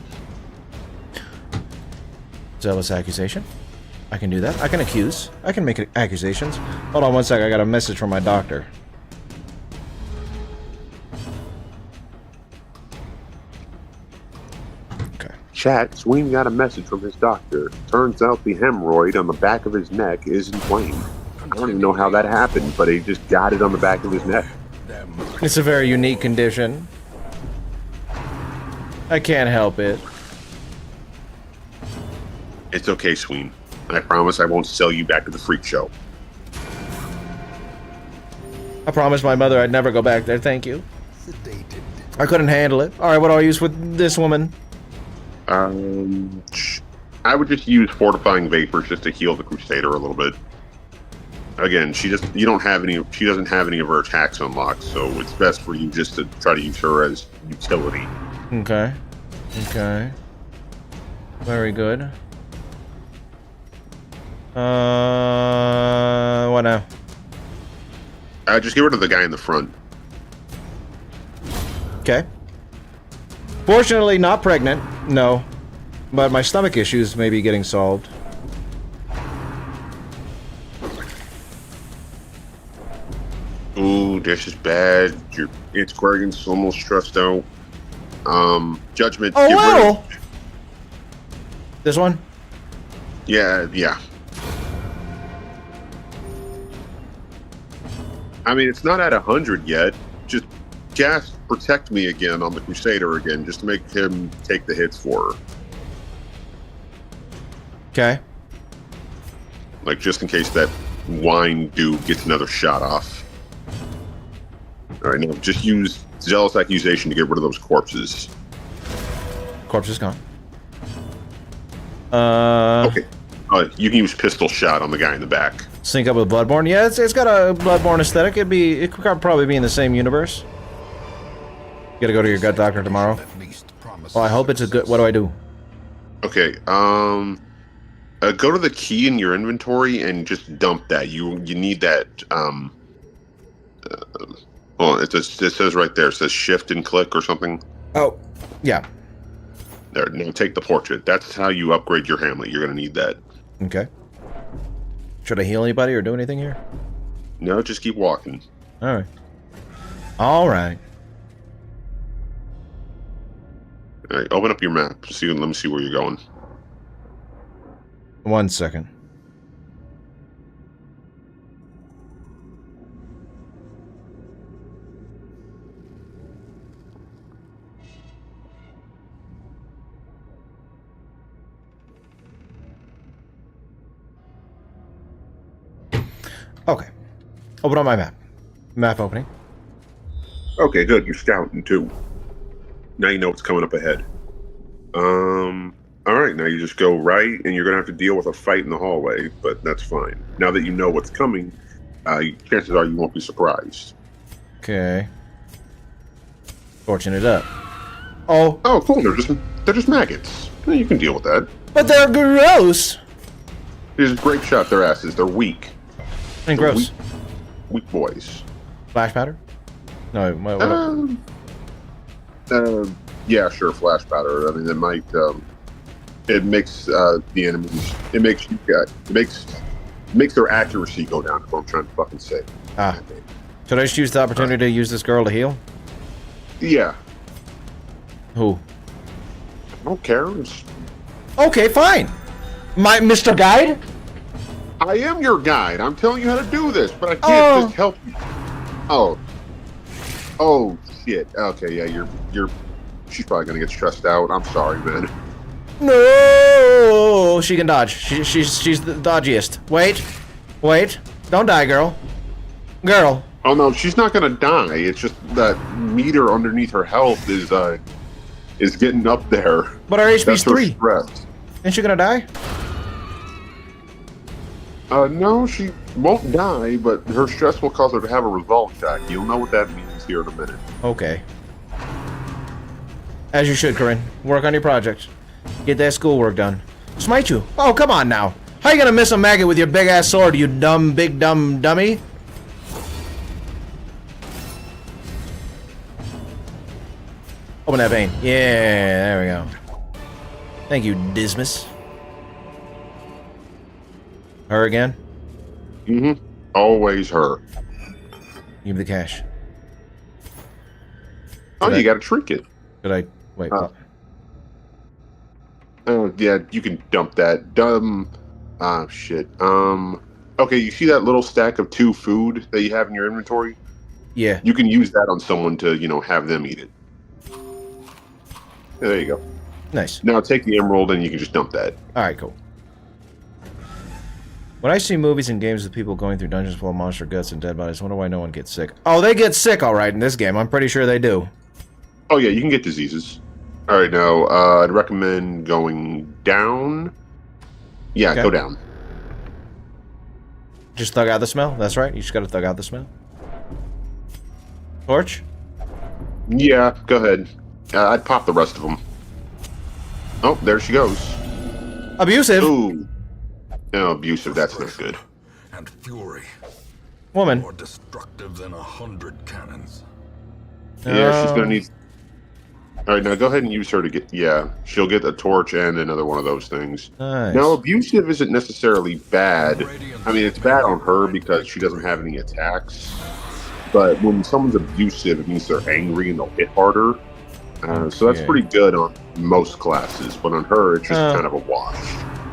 Zealous accusation. I can do that. I can accuse. I can make accusations. Hold on one sec. I got a message from my doctor. Okay. Chat, Sween got a message from his doctor. Turns out the hemorrhoid on the back of his neck is inflamed. I don't even know how that happened, but he just got it on the back of his neck. It's a very unique condition. I can't help it. It's okay, Sween. I promise I won't sell you back to the freak show. I promised my mother I'd never go back there. Thank you. Sedated. I couldn't handle it. All right, what do I use with this woman? I would just use fortifying vapors just to heal the Crusader a little bit. Again, she doesn't have any of her attacks unlocked, so it's best for you just to try to use her as utility. Okay. Okay. Very good. What now? Just get rid of the guy in the front. Okay. Fortunately, not pregnant. No. But my stomach issues may be getting solved. Ooh, this is bad. Your antiquarian's almost stressed out. Judgment. Oh, get rid wow! of- This one? Yeah. I mean, it's not at 100 yet. Just cast Protect Me again on the Crusader again, just to make him take the hits for her. Okay. Like, just in case that wine dude gets another shot off. Alright, now just use Zealous Accusation to get rid of those corpses. Corpse is gone. Okay. You can use Pistol Shot on the guy in the back. Sync up with Bloodborne. Yeah, it's got a Bloodborne aesthetic. It could probably be in the same universe. You gotta go to your gut doctor tomorrow. At least promises Oh, I hope it's a good. What do I do? Okay, go to the key in your inventory and just dump that. You need that, well, it says right there, it says shift and click or something. Oh, yeah. There, now take the portrait. That's how you upgrade your Hamlet. You're gonna need that. Okay. Should I heal anybody or do anything here? No, just keep walking. Alright. Alright. Alright, open up your map. Let me see where you're going. 1 second. Okay. Open up my map. Map opening. Okay, good. You're scouting too. Now you know what's coming up ahead. Alright, now you just go right, and you're gonna have to deal with a fight in the hallway, but that's fine. Now that you know what's coming, chances are you won't be surprised. Okay. Torching it up. Oh. Oh, cool. They're just maggots. You can deal with that. But they're gross! Just grape shot their asses. They're weak. And gross. Weak boys. Flash powder? No, what? Yeah, sure, flash powder. I mean, it might, it makes, the enemies, it makes their accuracy go down, is what I'm trying to fucking say. Ah. Should I just use the opportunity to use this girl to heal? Yeah. Who? I don't care. Okay, fine. My Mr. Guide? I am your guide. I'm telling you how to do this, but I can't just help you. Oh, shit. Okay, yeah, she's probably gonna get stressed out. I'm sorry, man. No, she can dodge. She's the dodgiest. Wait, don't die, girl. Oh no, she's not gonna die. It's just that meter underneath her health is getting up there. But her HP's That's her 3. stress. Ain't she gonna die? No, she won't die, but her stress will cause her to have a resolve check. You'll know what that means here in a minute. Okay. As you should, Corinne. Work on your project. Get that schoolwork done. Smite you. Oh, come on now. How you gonna miss a maggot with your big-ass sword, you big dumb dummy? Open that vein. Yeah, there we go. Thank you, Dismas. Her again? Mm-hmm. Always her. Give me the cash. Oh, you got a trinket. Did I... Wait. Yeah, you can dump that. Shit. Okay, you see that little stack of 2 food that you have in your inventory? Yeah. You can use that on someone to, have them eat it. Yeah, there you go. Nice. Now take the emerald and you can just dump that. Alright, cool. When I see movies and games with people going through dungeons full of monster guts and dead bodies, I wonder why no one gets sick. Oh, they get sick alright in this game. I'm pretty sure they do. Oh yeah, you can get diseases. Alright, now, I'd recommend going down. Yeah, Okay. go down. Just thug out the smell? That's right, you just gotta thug out the smell. Torch? Yeah, go ahead. I'd pop the rest of them. Oh, there she goes. Abusive! Ooh. No, abusive, that's not good. And fury, Woman. more destructive than 100 cannons. Yeah, she's gonna need... Alright, now go ahead and use her to get... Yeah, she'll get a torch and another one of those things. Nice. Now, abusive isn't necessarily bad. I mean, it's bad on her because she doesn't have any attacks. But when someone's abusive, it means they're angry and they'll hit harder. So that's pretty good on most classes. But on her, it's just kind of a wash.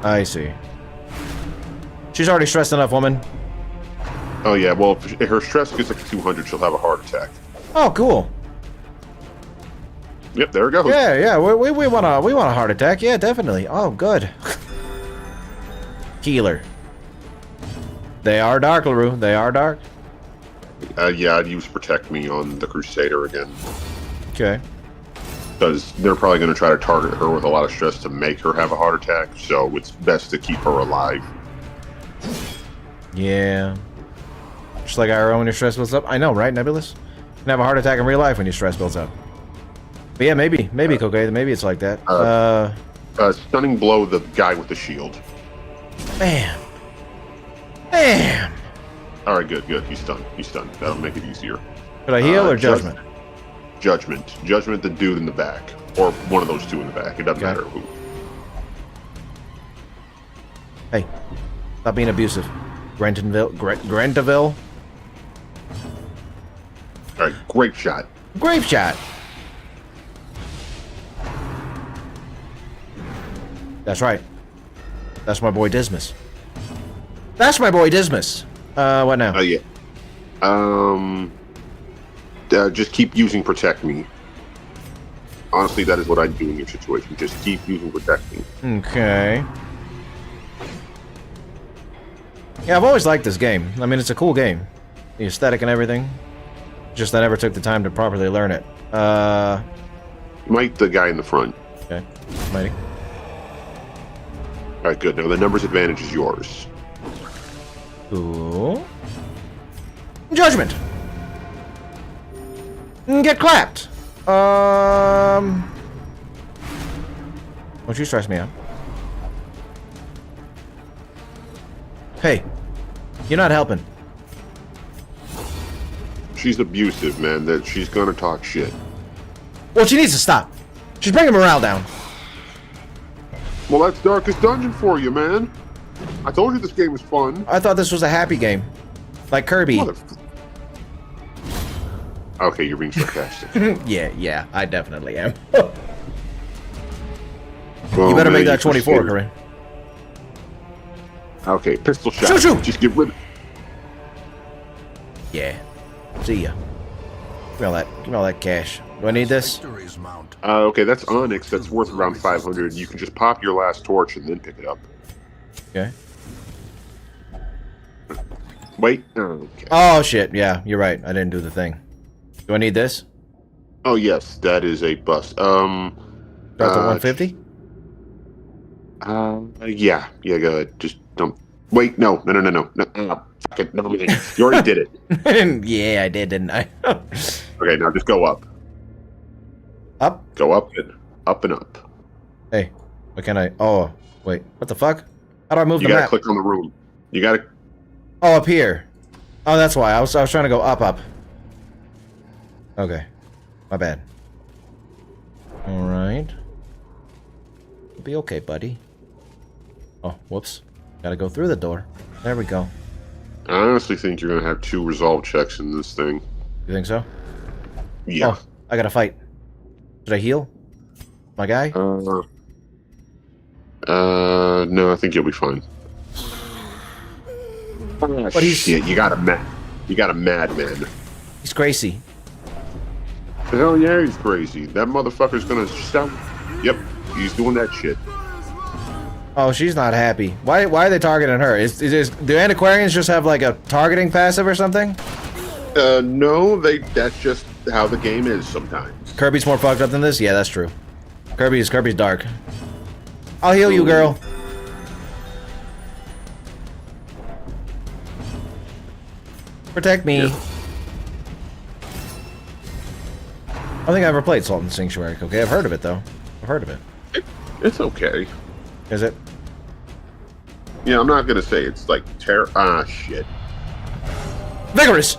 I see. She's already stressed enough, woman. Oh, yeah, well, if her stress gets like 200, she'll have a heart attack. Oh, cool. Yep, there it goes. Yeah, we want a heart attack. Yeah, definitely. Oh, good. Healer. They are dark, LaRue. They are dark. Yeah, I'd use Protect Me on the Crusader again. Okay. Because they're probably going to try to target her with a lot of stress to make her have a heart attack, so it's best to keep her alive. Yeah. Just like IRL when your stress builds up. I know, right, Nebulous? You can have a heart attack in real life when your stress builds up. But yeah, maybe, Cocaine. Maybe it's like that. Stunning blow the guy with the shield. Bam. All right, good. He's stunned. That'll make it easier. Should I heal or judgment? Judgment, the dude in the back. Or one of those two in the back. It doesn't Okay. matter who. Hey, stop being abusive. Grantaville. All right, great shot. Grape shot. That's right. That's my boy Dismas. That's my boy Dismas. What now? Yeah. Just keep using Protect Me. Honestly, that is what I'd do in your situation. Just keep using Protect Me. Okay. Yeah, I've always liked this game. I mean, it's a cool game. The aesthetic and everything. Just I never took the time to properly learn it. Mike, the guy in the front. Okay. Mighty. All right, good. Now the numbers advantage is yours. Cool. Judgment. Get clapped. Don't you stress me out. Hey, you're not helping. She's abusive, man. That she's gonna talk shit. Well, she needs to stop. She's bringing morale down. Well, that's Darkest Dungeon for you, man. I told you this game was fun. I thought this was a happy game. Like Kirby. Okay, you're being sarcastic. Yeah, I definitely am. Oh, You better man, make that you're 24, scared. Corinne. Okay, pistol shot. Shoot, shoot! Just get rid of Yeah. See ya. Give me all that cash. Do I need this? Victory's mount. Okay, that's Onyx. That's worth around 500. You can just pop your last torch and then pick it up. Okay. Wait. Okay. Oh shit, yeah, you're right. I didn't do the thing. Do I need this? Oh yes, that is a bust. Start to 150? Yeah, go ahead. Just don't. Wait, no. Fuck it. No, you already did it. Yeah, I did, didn't I? Okay, now just go up. Up? Go up and up and up. Hey, what can I? Oh, wait. What the fuck? How do I move You the gotta map? click on the room. You gotta. Oh, up here. Oh, that's why. I was trying to go up. Okay. My bad. Alright. It'll be okay, buddy. Oh, whoops. Gotta go through the door. There we go. I honestly think you're gonna have 2 resolve checks in this thing. You think so? Yeah. Oh, I gotta fight. Should I heal? My guy? No, I think you'll be fine. But he's- Shit, you got a madman. He's Gracie. Hell yeah, he's crazy. That motherfucker's gonna shout. Yep, he's doing that shit. Oh, she's not happy. Why are they targeting her? Do antiquarians just have like a targeting passive or something? No, that's just how the game is sometimes. Kirby's more fucked up than this? Yeah, that's true. Kirby's dark. I'll heal you, girl. Protect me. Yeah. I don't think I ever played Salt and Sanctuary. Okay, I've heard of it though. I've heard of it. It's okay. Is it? Yeah, I'm not gonna say it's like shit. Vigorous.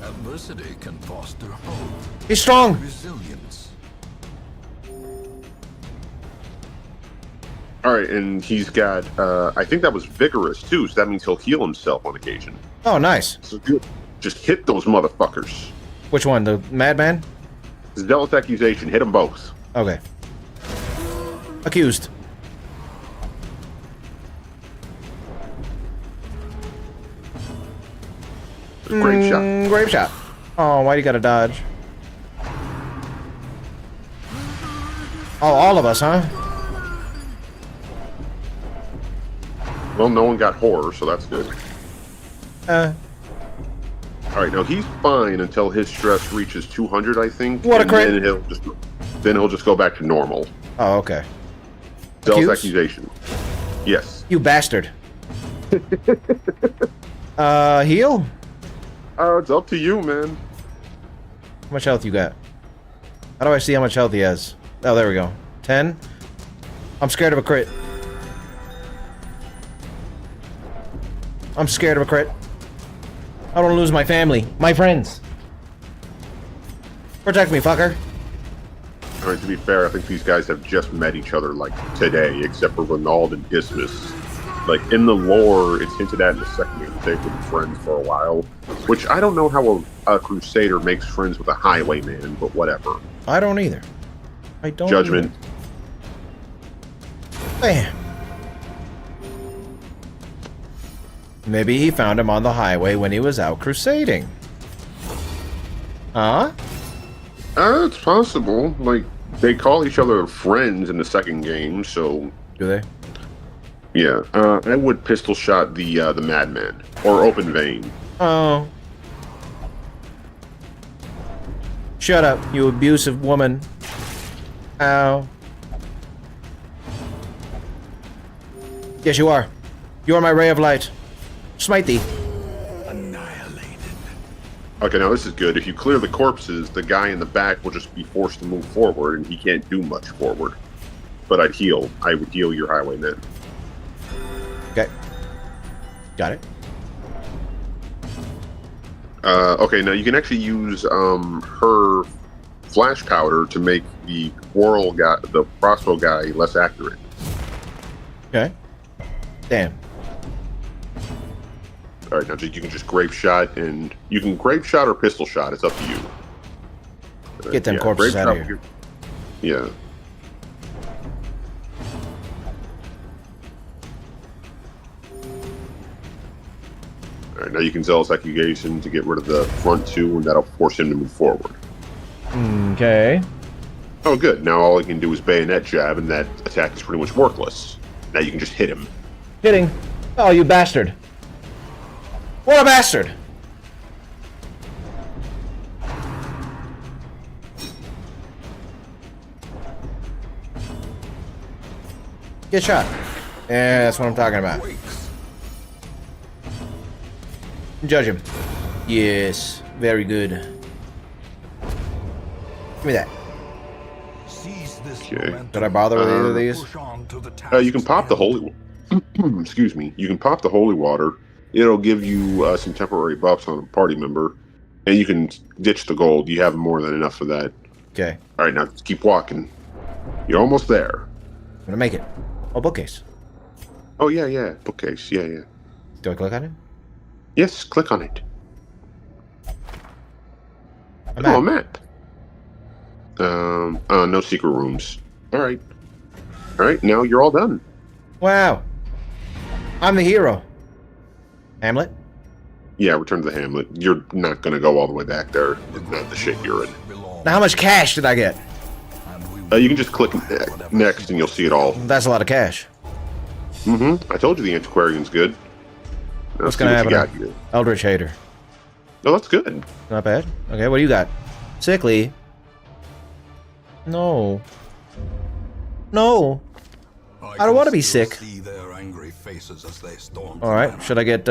Adversity can foster hope, He's strong. resilience. All right, and he's got. I think that was vigorous too, so that means he'll heal himself on occasion. Oh, nice. So good. Just hit those motherfuckers. Which one? The madman? Zealous accusation. Hit them both. Okay. Accused. Great shot. Great shot. Oh, why do you gotta dodge? Oh, all of us, huh? Well, no one got horror, so that's good. All right, now he's fine until his stress reaches 200, I think. What a and crit! Then he'll just go back to normal. Oh, okay. Zealous Accused? accusation. Yes. You bastard. Heal? It's up to you, man. How much health you got? How do I see how much health he has? Oh, there we go. 10? I'm scared of a crit. I'm scared of a crit. I don't want to lose my family. My friends. Protect me, fucker. All right, to be fair, I think these guys have just met each other like today, except for Ronald and Dismas. Like in the lore, it's hinted at in the second game that they've been friends for a while. Which I don't know how a Crusader makes friends with a Highwayman, but whatever. I don't either. I don't. Judgment. Either. Bam. Maybe he found him on the highway when he was out crusading. Huh? It's possible. Like, they call each other friends in the second game, so... Do they? Yeah. I would pistol shot the madman. Or open vein. Oh. Shut up, you abusive woman. Ow. Yes, you are. You are my ray of light. Smite thee. Annihilated. Okay, now this is good. If you clear the corpses, the guy in the back will just be forced to move forward, and he can't do much forward. But I'd heal. I would heal your highwayman. Okay. Got it. Okay, now you can actually use her flash powder to make the quarrel guy, the crossbow guy, less accurate. Okay. Damn. All right, now you can just grape shot, and you can grape shot or pistol shot. It's up to you. Get them corpses grape out of shot- here. Yeah. All right, now you can zealous accusation to get rid of the front two, and that'll force him to move forward. Okay. Oh, good. Now all he can do is bayonet jab, and that attack is pretty much worthless. Now you can just hit him. Hitting. Oh, you bastard. What a bastard. Get shot. Yeah, that's what I'm talking about. Judge him. Yes. Very good. Give me that. Seize this Okay. momentum Did I bother with either of and these? push on to the You can pop the holy. Excuse me. You can pop the holy water. It'll give you some temporary buffs on a party member, and you can ditch the gold. You have more than enough for that. Okay. All right, now just keep walking. You're almost there. I'm gonna make it. Oh, bookcase. Oh yeah, bookcase. Yeah. Do I click on it? Yes, click on it. I'm Oh, at. a map. No secret rooms. All right. Now you're all done. Wow. I'm the hero. Hamlet? Yeah, return to the Hamlet. You're not gonna go all the way back there. It's not the shit you're in. Now, how much cash did I get? You can just click next, and you'll see it all. That's a lot of cash. I told you the antiquarian's good. Now What's see gonna what you happen? got here. Eldritch Hater. No, that's good. Not bad. Okay, what do you got? Sickly. No. No. I don't want to be sick. Alright, should I get,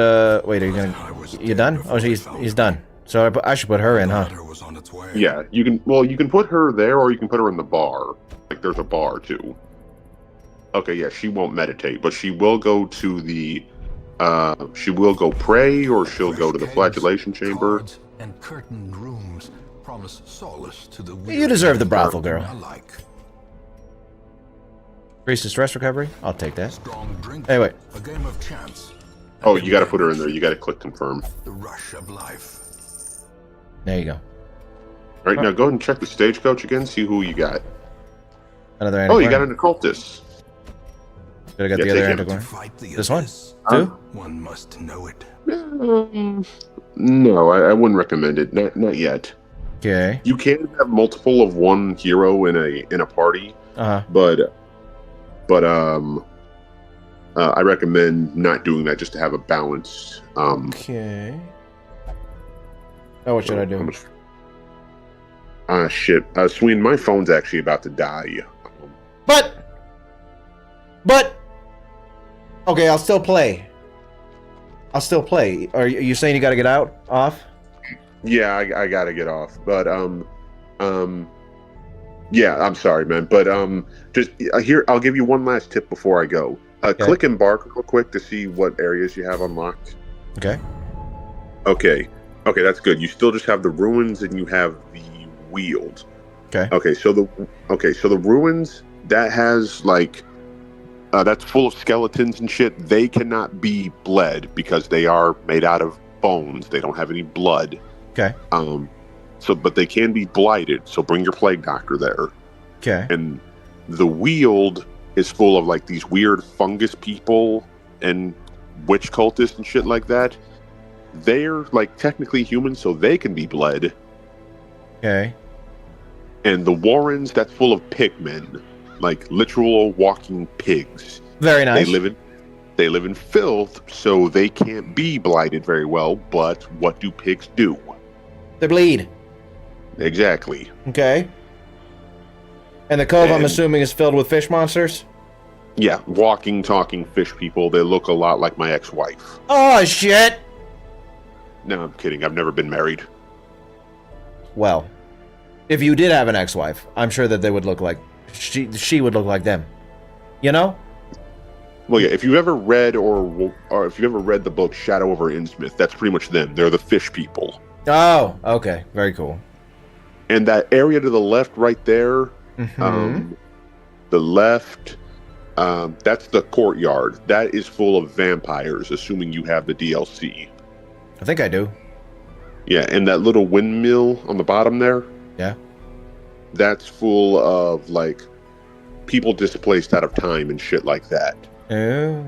wait, are you gonna... You done? Oh, he's done. So I should put her in, huh? Yeah, you can. Well, you can put her there, or you can put her in the bar. Like, there's a bar too. Okay, yeah, she won't meditate, but she will go to the. She will go pray, or she'll go to the flagellation chamber. And curtained rooms promise solace to the You deserve the brothel, girl. alike. Increase the stress recovery? I'll take that. Strong drink. Hey, wait. A game of chance. Oh, you got to put her in there. You got to click confirm. The rush of life. There you go. All right, now go ahead and check the stagecoach again. See who you got. Another Oh, you antiquarian. got an occultist. Did I get Yeah, the other take him. antiquarian? Fight the This one? abyss. Two? One must know it. No, I wouldn't recommend it. Not yet. Okay. You can have multiple of one hero in a party, Uh-huh. but I recommend not doing that just to have a balance. Okay. Oh, what should I do? Shit. Sween, my phone's actually about to die. But... Okay, I'll still play. Are you saying you gotta get out? Off? Yeah, I gotta get off. But, yeah, I'm sorry, man. But, just here, I'll give you one last tip before I go. Okay. Click embark real quick to see what areas you have unlocked. Okay. Okay, that's good. You still just have the ruins, and you have the wield. Okay. Okay, so the ruins that has like that's full of skeletons and shit. They cannot be bled because they are made out of bones. They don't have any blood. Okay. But they can be blighted. So bring your plague doctor there. Okay. And the wield is full of like these weird fungus people and witch cultists and shit like that. They're like technically human, so they can be bled. Okay. And the warrens, that's full of pigmen, like literal walking pigs. Very nice. They live in filth, so they can't be blighted very well. But what do pigs do? They bleed. Exactly. Okay. And the cove, I'm assuming, is filled with fish monsters? Yeah, walking, talking fish people. They look a lot like my ex-wife. Oh, shit! No, I'm kidding. I've never been married. Well, if you did have an ex-wife, I'm sure that they would look like... She would look like them. You know? Well, yeah, if you've ever read or if you've ever read the book Shadow over Innsmouth, that's pretty much them. They're the fish people. Oh, okay. Very cool. And that area to the left right there, the left, that's the courtyard. That is full of vampires, assuming you have the DLC. I think I do. Yeah, and that little windmill on the bottom there? Yeah. That's full of, like, people displaced out of time and shit like that. Oh.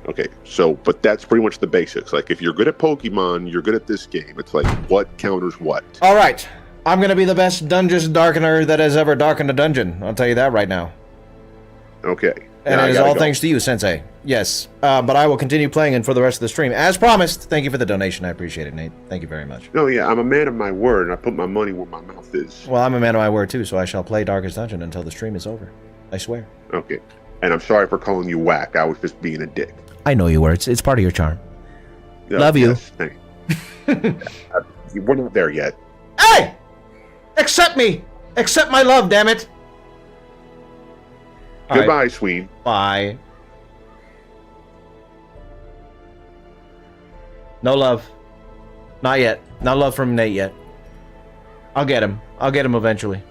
Okay, so, but that's pretty much the basics. Like, if you're good at Pokemon, you're good at this game. It's like, what counters what? All right. I'm going to be the best dungeon darkener that has ever darkened a dungeon. I'll tell you that right now. Okay. And it is all thanks to you, Sensei. Yes. But I will continue playing it for the rest of the stream. As promised, thank you for the donation. I appreciate it, Nate. Thank you very much. No, yeah, I'm a man of my word, and I put my money where my mouth is. Well, I'm a man of my word, too, so I shall play Darkest Dungeon until the stream is over. I swear. Okay. And I'm sorry for calling you whack. I was just being a dick. I know you were. It's part of your charm. Yeah, Love you. Yes, we're not there yet. Hey! Accept me! Accept my love, damn it! Goodbye, Sween. Bye. No love. Not yet. No love from Nate yet. I'll get him. I'll get him eventually.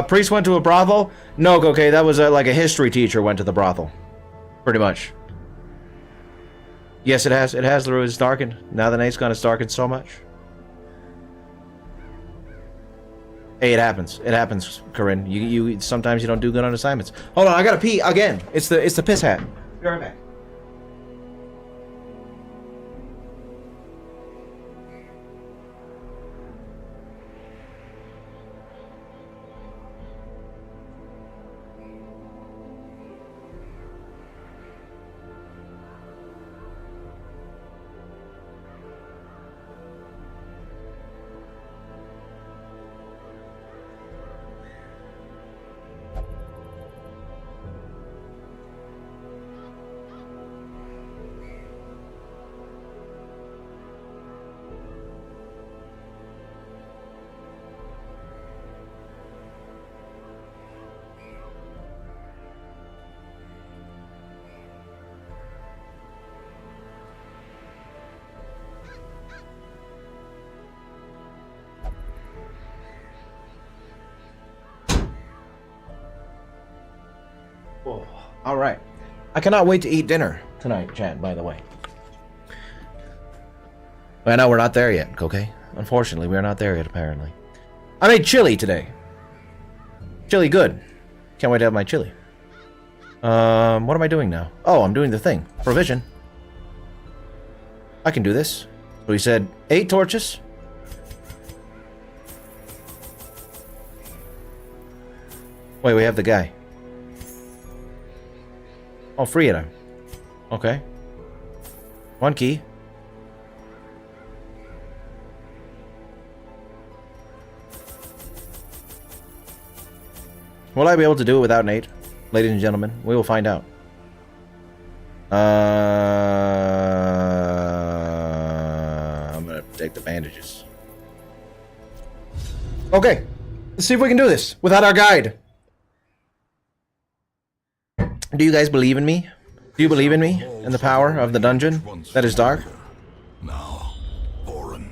Priest went to a brothel? No, okay, that was like a history teacher went to the brothel. Pretty much. Yes, it has. It has. It's darkened. Now that Nate's gone, it's darkened so much. Hey, it happens. It happens, Corinne. You sometimes you don't do good on assignments. Hold on, I gotta pee again. It's the piss hat. Be right back. Oh, all right. I cannot wait to eat dinner tonight, Chad, by the way. I know we're not there yet, okay? Unfortunately, we're not there yet, apparently. I made chili today. Chili good. Can't wait to have my chili. What am I doing now? Oh, I'm doing the thing. Provision. I can do this. So he said 8 torches. Wait, we have the guy. Oh, free it. Okay. 1 key. Will I be able to do it without Nate? Ladies and gentlemen, we will find out. I'm gonna take the bandages. Okay. Let's see if we can do this without our guide. Do you guys believe in me? Do you believe in me? In the power of the dungeon that is dark? Now, foreign.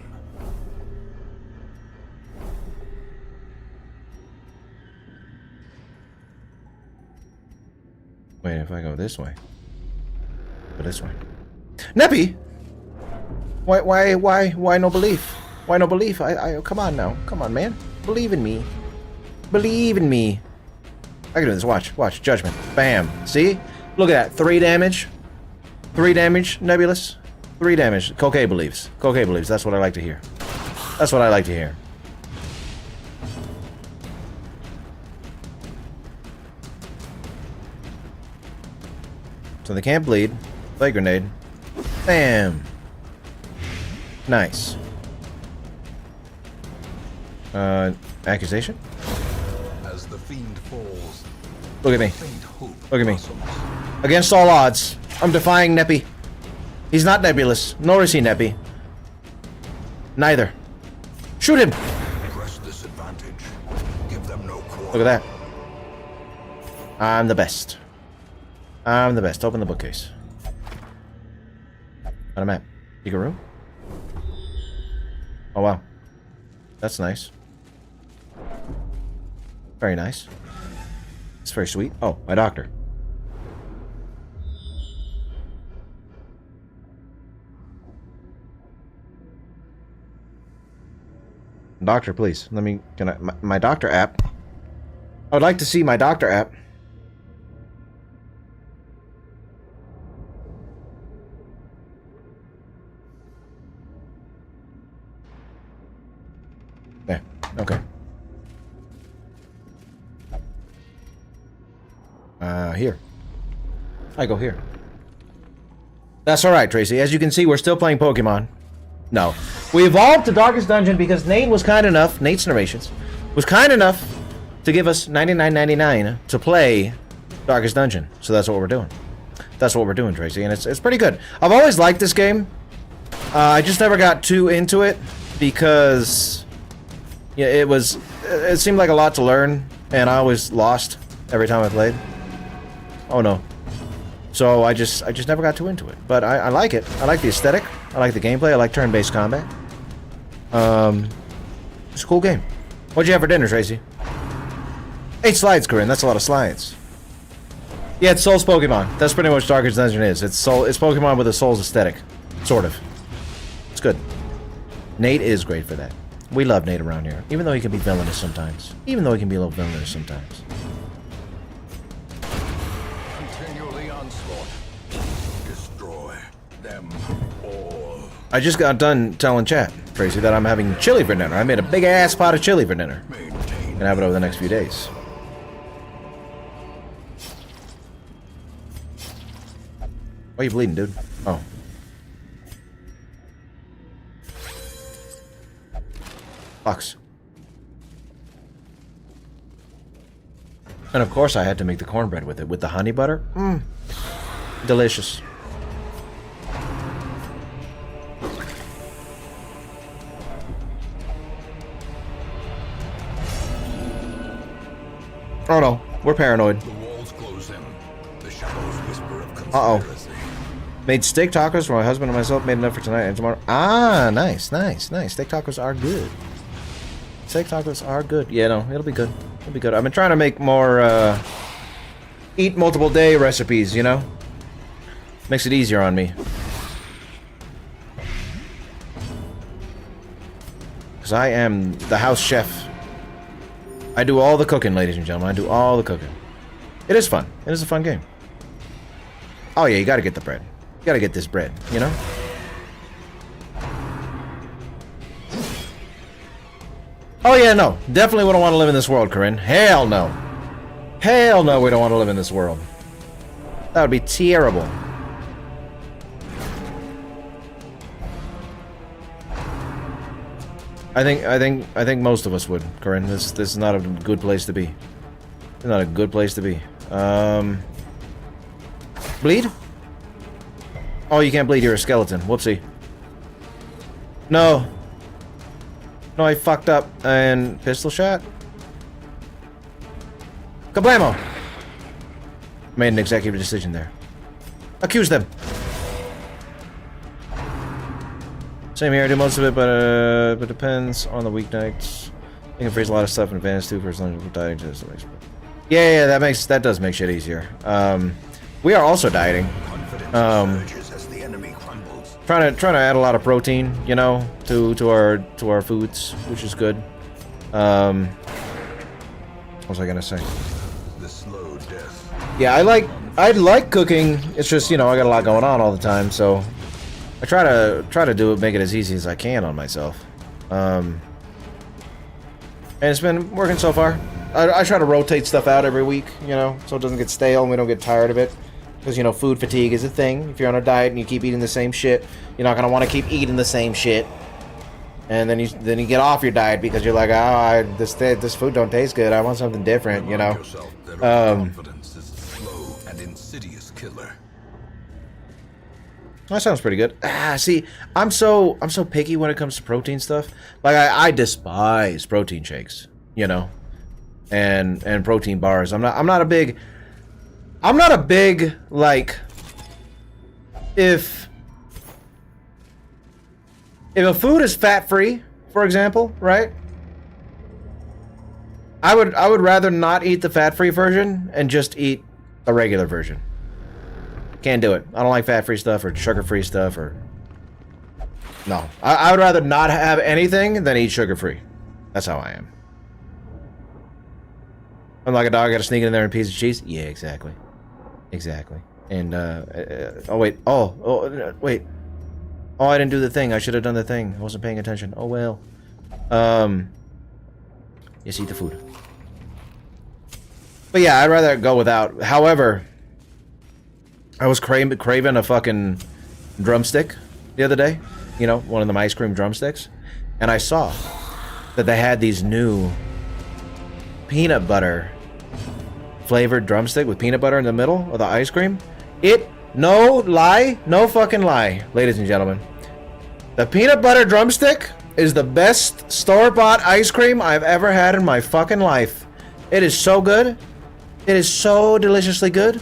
Wait, if I go this way. Go this way. Neppy! Why no belief? Why no belief? Come on now. Come on, man. Believe in me. Believe in me. I can do this. Watch. Watch. Judgment. Bam. See? Look at that. 3 damage. 3 damage, Nebulous. 3 damage. Cocaine believes. Cocaine believes. That's what I like to hear. That's what I like to hear. So they can't bleed. Play grenade. Bam. Nice. Accusation? As the fiend falls, Look at me. faint hope Look at me. blossoms. Against all odds, I'm defying Neppy. He's not Nebulous, nor is he Neppy. Neither. Shoot him! Press this advantage. Give them no quarter. Look at that. I'm the best. I'm the best. Open the bookcase. On a map. Secret room? Oh, wow. That's nice. Very nice. It's very sweet. Oh, my doctor. Doctor, please. Let me... Can I... My doctor app. I would like to see my doctor app. There. Okay. Here. I go here. That's alright, Tracy. As you can see, we're still playing Pokemon. No. We evolved to Darkest Dungeon because Nate was kind enough, Nate's Narrations, was kind enough to give us $99.99 to play Darkest Dungeon. So that's what we're doing. That's what we're doing, Tracy, and it's pretty good. I've always liked this game. I just never got too into it because yeah, it seemed like a lot to learn, and I always lost every time I played. Oh no. So I just never got too into it. But I like it. I like the aesthetic. I like the gameplay. I like turn-based combat. It's a cool game. What'd you have for dinner, Tracy? 8 slides, Corinne. That's a lot of slides. Yeah, it's Souls Pokemon. That's pretty much Darkest Dungeon is. It's Pokemon with a Souls aesthetic. Sort of. It's good. Nate is great for that. We love Nate around here. Even though he can be villainous sometimes. Even though he can be a little villainous sometimes. Continually onslaught. Destroy them all. I just got done telling chat, Tracy, that I'm having chili for dinner. I made a big-ass pot of chili for dinner. Maintain. Gonna have it over the next few days. Why are you bleeding, dude? Oh. Fox. And of course I had to make the cornbread with it, with the honey butter. Mmm. Delicious. Oh no, we're paranoid. The walls close in. The shadows whisper of Uh-oh. conspiracy. Made steak tacos for my husband and myself. Made enough for tonight and tomorrow. Ah, nice, nice, nice. Steak tacos are good. Steak tacos are good. Yeah, no, it'll be good. It'll be good. I've been trying to make more, eat multiple day recipes, you know? Makes it easier on me. Because I am the house chef. I do all the cooking, ladies and gentlemen. I do all the cooking. It is fun. It is a fun game. Oh yeah, you gotta get the bread. You gotta get this bread, you know? Oh yeah, no. Definitely wouldn't want to live in this world, Corinne. Hell no. Hell no, we don't want to live in this world. That would be terrible. I think most of us would, Corinne. This is not a good place to be. It's not a good place to be. Bleed? Oh, you can't bleed. You're a skeleton. Whoopsie. No. No, I fucked up. And pistol shot? Kablamo! Made an executive decision there. Accuse them. Same here. I do most of it, but it depends on the weeknights. You can freeze a lot of stuff in advance too for as long as we're dying to. Yeah, that does make shit easier. We are also dieting. Trying to add a lot of protein, you know, to our foods, which is good. What was I gonna say? The slow death. Yeah, I like cooking. It's just, you know, I got a lot going on all the time, so I try to do it, make it as easy as I can on myself. And it's been working so far. I try to rotate stuff out every week, you know, so it doesn't get stale and we don't get tired of it. Because, you know, food fatigue is a thing. If you're on a diet and you keep eating the same shit, you're not going to want to keep eating the same shit. And then you get off your diet because you're like, oh, this food don't taste good. I want something different, you know. Confidence is a slow and insidious killer. That sounds pretty good. See, I'm so picky when it comes to protein stuff. Like I despise protein shakes, you know, and protein bars. I'm not a big like if a food is fat free, for example, right? I would rather not eat the fat free version and just eat a regular version. Can't do it. I don't like fat-free stuff or sugar-free stuff or... No. I would rather not have anything than eat sugar-free. That's how I am. I'm like a dog, I gotta sneak in there and a piece of cheese? Yeah, exactly. Exactly. And, oh, wait. Oh, wait. Oh, I didn't do the thing. I should have done the thing. I wasn't paying attention. Oh, well. Yes, eat the food. But yeah, I'd rather go without. However... I was craving a fucking drumstick the other day. You know, one of them ice cream drumsticks. And I saw that they had these new peanut butter flavored drumstick with peanut butter in the middle of the ice cream. No fucking lie, ladies and gentlemen. The peanut butter drumstick is the best store-bought ice cream I've ever had in my fucking life. It is so good. It is so deliciously good.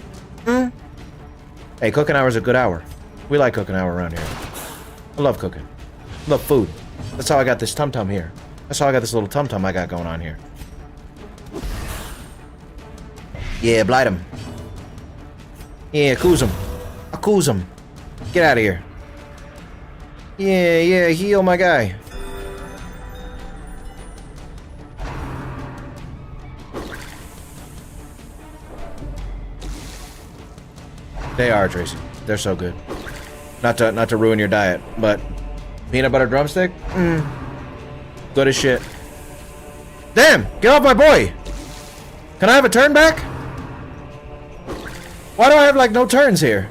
Hey, cooking hour is a good hour. We like cooking hour around here. I love cooking. I love food. That's how I got this tum-tum here. That's how I got this little tum-tum I got going on here. Yeah, blight him. Yeah, coos him. I coos him. Get out of here. Yeah, heal my guy. They are, Tracy. They're so good. Not to ruin your diet, but peanut butter drumstick? Good as shit. Damn! Get off my boy! Can I have a turn back? Why do I have, like, no turns here?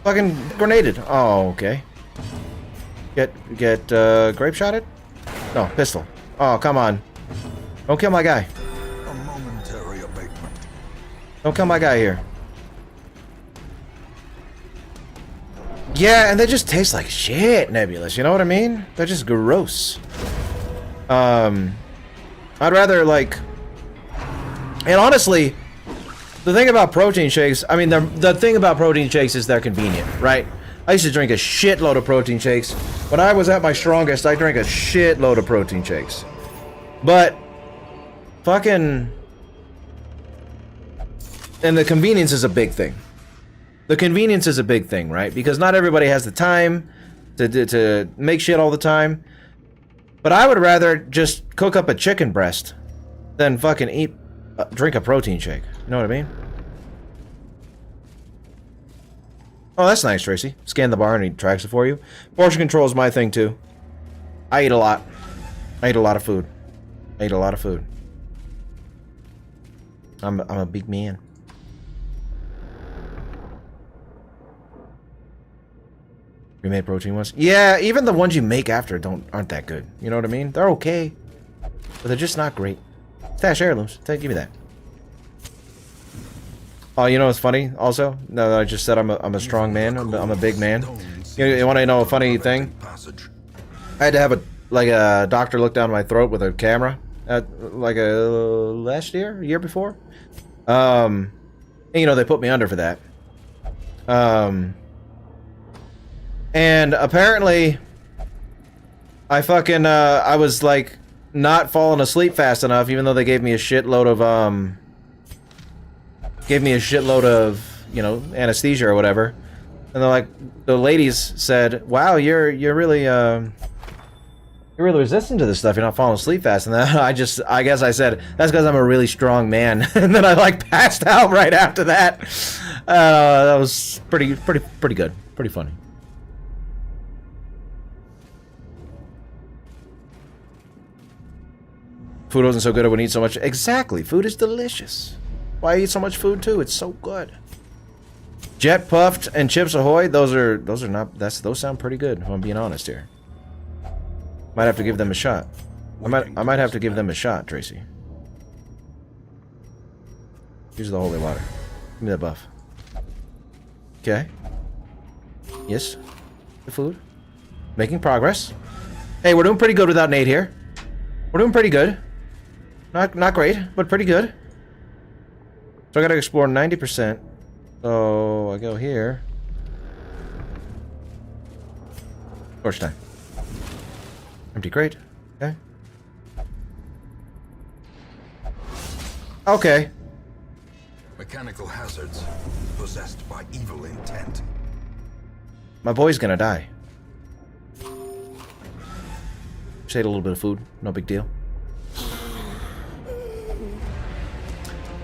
Fucking grenaded. Oh, okay. Get grape shotted? No, pistol. Oh, come on. Don't kill my guy. A momentary abatement. Don't kill my guy here. Yeah, and they just taste like shit, Nebulous. You know what I mean? They're just gross. I'd rather, like... And honestly, the thing about protein shakes... I mean, the thing about protein shakes is they're convenient, right? I used to drink a shitload of protein shakes. When I was at my strongest, I drank a shitload of protein shakes. But... Fucking... And the convenience is a big thing. The convenience is a big thing, right? Because not everybody has the time to make shit all the time. But I would rather just cook up a chicken breast than fucking drink a protein shake. You know what I mean? Oh, that's nice, Tracy. Scan the bar and he tracks it for you. Portion control is my thing, too. I eat a lot. I eat a lot of food. I eat a lot of food. I'm a big man. Remade protein ones? Yeah, even the ones you make after aren't that good. You know what I mean? They're okay, but they're just not great. Stash heirlooms. Give me that. Oh, you know what's funny? Also, no, I just said I'm a strong man. I'm a big man. You want to know a funny thing? I had to have a doctor look down my throat with a camera at last year before. And, you know, they put me under for that. And apparently, I fucking, I was, like, not falling asleep fast enough, even though they gave me a shitload of, gave me a shitload of, you know, anesthesia or whatever. And they're like, the ladies said, "Wow, you're really resistant to this stuff. You're not falling asleep fast." And then I guess I said, "That's because I'm a really strong man." And then I like passed out right after that. That was pretty good, pretty funny. Food wasn't so good I wouldn't eat so much. Exactly, food is delicious. Why I eat so much food too? It's so good. Jet puffed and Chips Ahoy. Those are not. Those sound pretty good. If I'm being honest here. Might have to give them a shot. I might have to give them a shot, Tracy. Use the holy water. Give me that buff. Okay. Yes. The food. Making progress. Hey, we're doing pretty good without Nate here. We're doing pretty good. Not great, but pretty good. So I gotta explore 90%. So I go here. Torch time. Empty crate. Okay. Okay. Mechanical hazards possessed by evil intent. My boy's gonna die. Just ate a little bit of food. No big deal.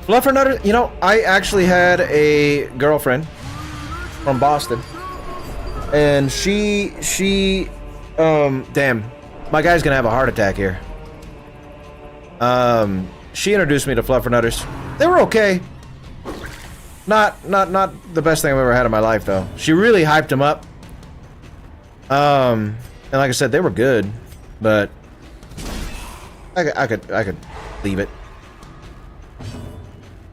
Fluffernutter, you know, I actually had a girlfriend from Boston. And damn, my guy's gonna have a heart attack here. She introduced me to Fluffernutters. They were okay. Not the best thing I've ever had in my life, though. She really hyped them up. And like I said, they were good, but I could leave it.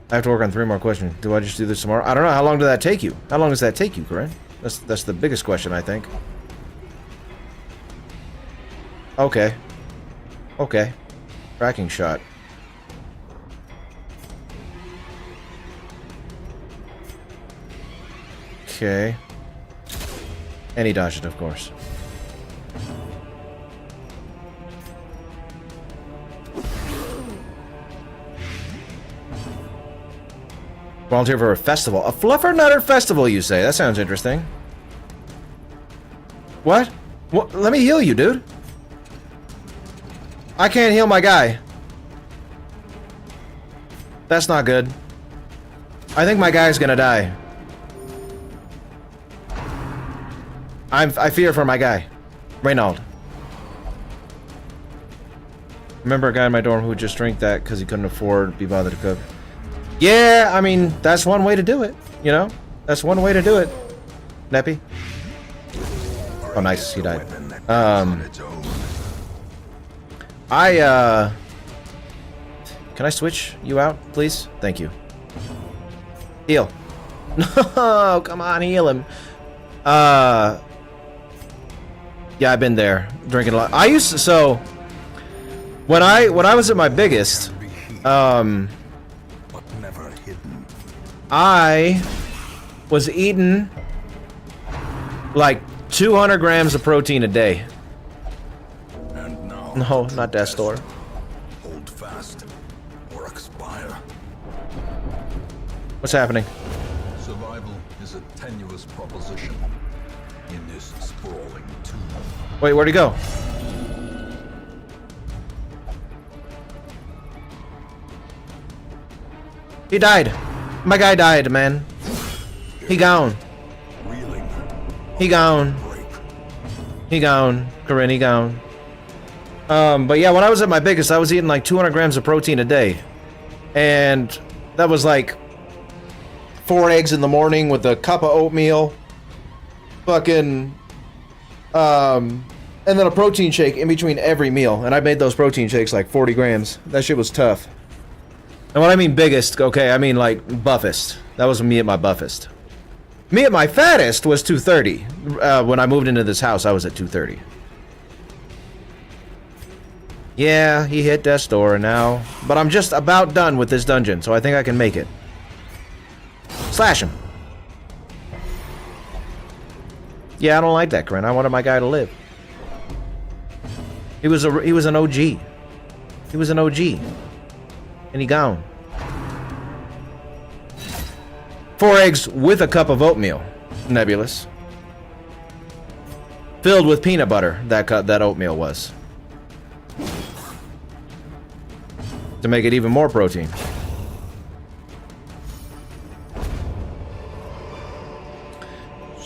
I have to work on 3 more questions. Do I just do this tomorrow? I don't know. How long did that take you? How long does that take you, Corinne? That's the biggest question, I think. Okay. Okay. Tracking shot. Okay. And he dodged it, of course. Volunteer for a festival. A Fluffernutter festival, you say? That sounds interesting. What? What? Let me heal you, dude. I can't heal my guy. That's not good. I think my guy's gonna die. I fear for my guy. Reynald. Remember a guy in my dorm who would just drink that because he couldn't afford to be bothered to cook. Yeah, I mean, that's one way to do it, you know? That's one way to do it. Neppy. Oh, nice, he died. Can I switch you out, please? Thank you. Heal. No, come on, heal him. Yeah, I've been there, drinking a lot. I used to, so when I was at my biggest, I was eating like 200 grams of protein a day. And now, No, not that store. hold fast or expire. What's happening? Survival is a tenuous proposition in this sprawling tomb. Wait, where'd he go? He died. My guy died, man. He gone. Reeling, He gone. break. He gone. Corinne, he gone. But yeah, when I was at my biggest, I was eating like 200 grams of protein a day. And that was like 4 eggs in the morning with a cup of oatmeal. Fucking, and then a protein shake in between every meal. And I made those protein shakes like 40 grams. That shit was tough. And when I mean biggest, okay, I mean like buffest. That was me at my buffest. Me at my fattest was 230. When I moved into this house, I was at 230. Yeah, he hit death's door now. But I'm just about done with this dungeon, so I think I can make it. Slash him. Yeah, I don't like that, Corinne. I wanted my guy to live. He was an OG. He was an OG. And he gone. 4 eggs with a cup of oatmeal. Nebulous. Filled with peanut butter, that oatmeal was. To make it even more protein.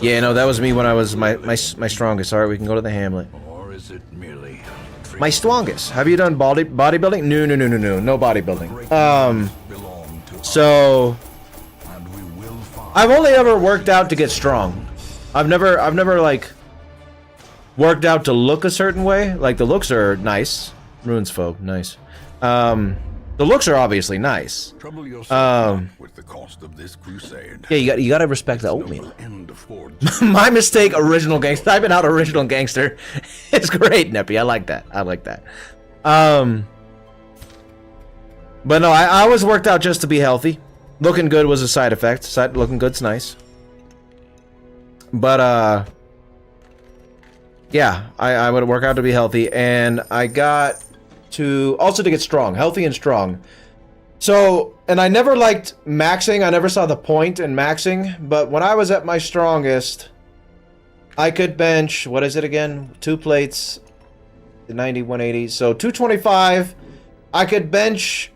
Yeah, no, that was me when I was my strongest. Alright, we can go to the Hamlet. Or is it merely My strongest. Have you done bodybuilding? No bodybuilding. belong to So and we will find I've only ever worked out to get strong. I've never like worked out to look a certain way. Like the looks are nice. Ruins foe, nice. The looks are obviously nice. trouble yourself not with the cost of this crusade. Yeah, you gotta respect the oatmeal. No end affords. My mistake, original gangster. Typing out original gangster. It's great, Neppy. I like that. I like that. But no, I always worked out just to be healthy. Looking good was a side effect. Looking good's nice. But yeah, I would work out to be healthy, and I got to also to get strong, healthy and strong. So, and I never liked maxing. I never saw the point in maxing. But when I was at my strongest, I could bench, what is it again? 2 plates, 90, 180. So 225. I could bench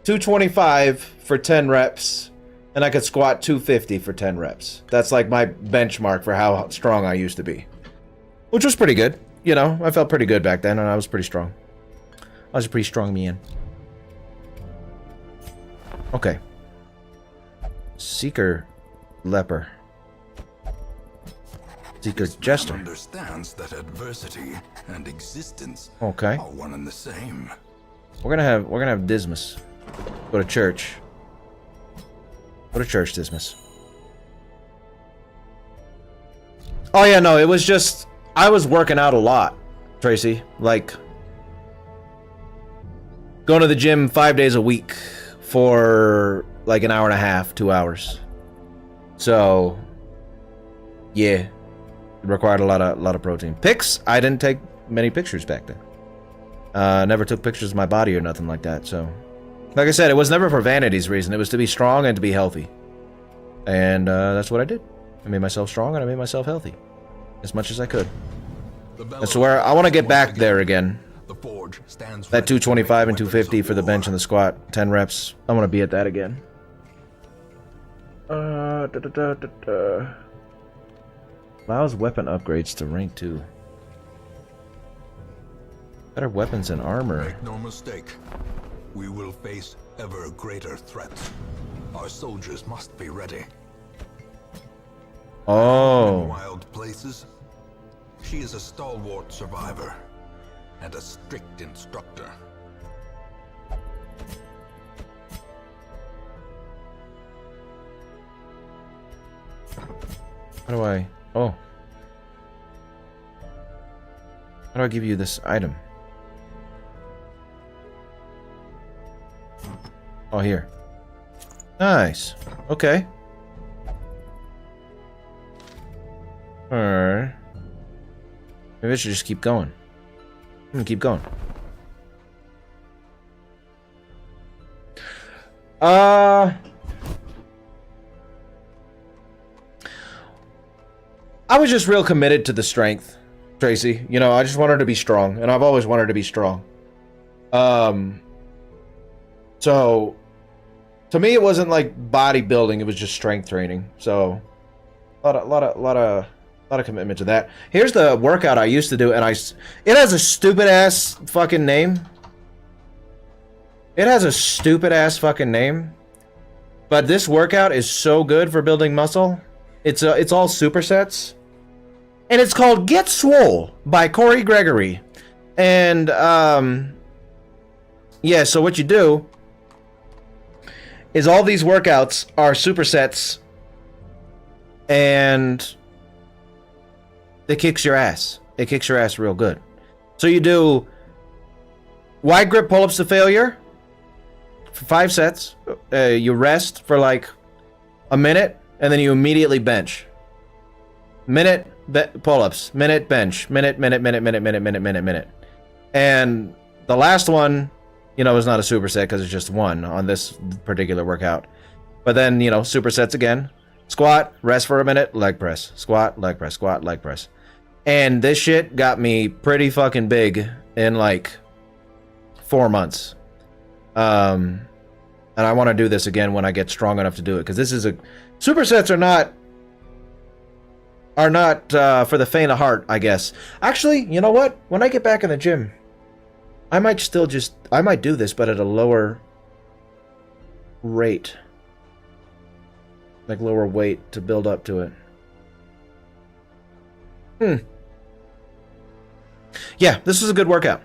225 for 10 reps. And I could squat 250 for 10 reps. That's like my benchmark for how strong I used to be. Which was pretty good. You know, I felt pretty good back then, and I was pretty strong. I was a pretty strong man. Okay. Seeker Leper. Seeker's Jester. Understands that adversity and existence Okay. are one and the same. We're gonna have Dismas. Go to church. Go to church, Dismas. Oh yeah, no, it was just I was working out a lot, Tracy. Like going to the gym 5 days a week for like an hour and a half, 2 hours. So yeah, it required a lot of protein. Pics, I didn't take many pictures back then. Never took pictures of my body or nothing like that. So, like I said, it was never for vanity's reason. It was to be strong and to be healthy. And that's what I did. I made myself strong and I made myself healthy as much as I could. That's where I want to get back there again. The forge stands That 225 and 250 for the bench and the squat, 10 reps. I want to be at that again. Allows weapon upgrades to rank 2. Better weapons and armor. Make no mistake. We will face ever greater threats. Our soldiers must be ready. In Oh. wild places, she is a stalwart survivor and a strict instructor. How do I... Oh. How do I give you this item? Oh, here. Nice. Okay. Alright. Maybe I should just keep going. I'm gonna keep going. I was just real committed to the strength, Tracy. You know, I just wanted to be strong, and I've always wanted to be strong. So to me, it wasn't like bodybuilding; it was just strength training. So, a lot of commitment to that. Here's the workout I used to do, and it has a stupid ass fucking name. It has a stupid ass fucking name, but this workout is so good for building muscle. It's all supersets, and it's called Get Swole by Corey Gregory, and yeah. So what you do is all these workouts are supersets, and it kicks your ass. It kicks your ass real good. So you do wide grip pull-ups to failure for 5 sets. You rest for like a minute, and then you immediately bench. Minute pull-ups, minute bench, minute. And the last one, you know, is not a superset because it's just one on this particular workout. But then, you know, supersets again. Squat, rest for a minute, leg press. Squat, leg press, squat, leg press. And this shit got me pretty fucking big in like 4 months. And I want to do this again when I get strong enough to do it, because this is a supersets are not for the faint of heart, I guess. Actually, you know what? When I get back in the gym, I might do this, but at a lower rate, like lower weight to build up to it. Yeah, this was a good workout.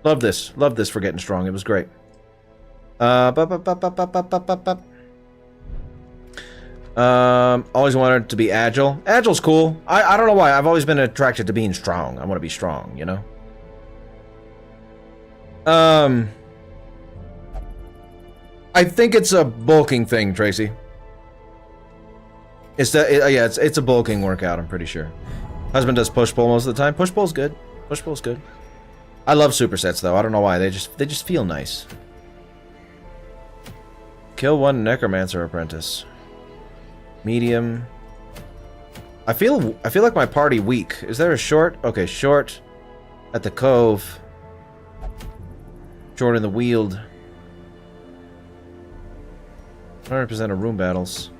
Love this for getting strong. It was great. Always wanted to be agile. Agile's cool. I don't know why. I've always been attracted to being strong. I want to be strong, you know? I think it's a bulking thing, Tracy. It's a bulking workout, I'm pretty sure. Husband does push-pull most of the time. Push-pull's good. Push-pull's good. I love supersets, though. I don't know why. They just feel nice. Kill one necromancer apprentice. Medium. I feel like my party weak. Is there a short? Okay, short at the cove. Short in the Weald. 100% of room battles.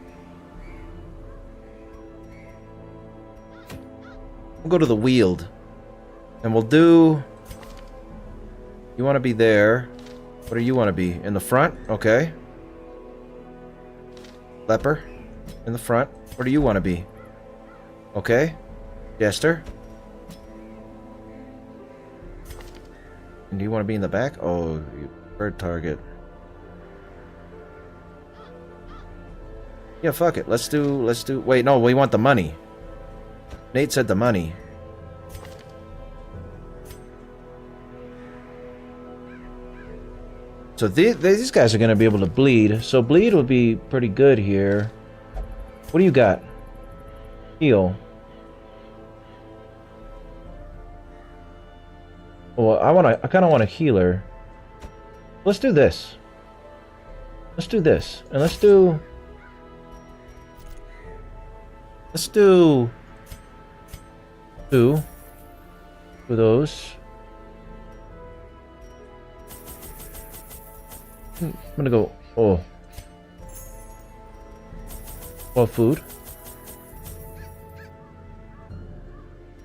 We'll go to the Weald. And we'll do... You want to be there. What do you want to be? In the front? Okay. Leper. In the front. Where do you want to be? Okay. Jester. And do you want to be in the back? Oh, bird target. Yeah, fuck it. Let's do... Wait, no, we want the money. Nate said the money. So these guys are going to be able to bleed. So bleed would be pretty good here. What do you got? Heal. Well, I kind of want a healer. Let's do this. Let's do this. And let's do two of those. I'm gonna go. Oh. Well, food.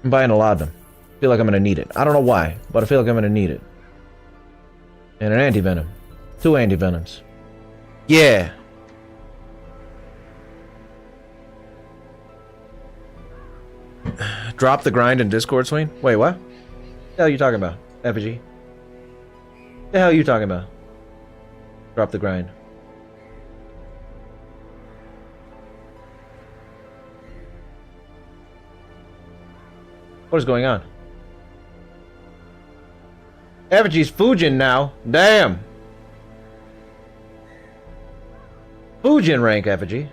I'm buying a lot of them. I feel like I'm gonna need it. I don't know why, but I feel like I'm gonna need it. And an anti-venom. 2 anti-venoms. Yeah. Drop the grind in Discord, Swing? Wait, what? The hell are you talking about, Effigy? The hell are you talking about? Drop the grind. What is going on? Effigy's Fujin now. Damn. Fujin rank, Effigy.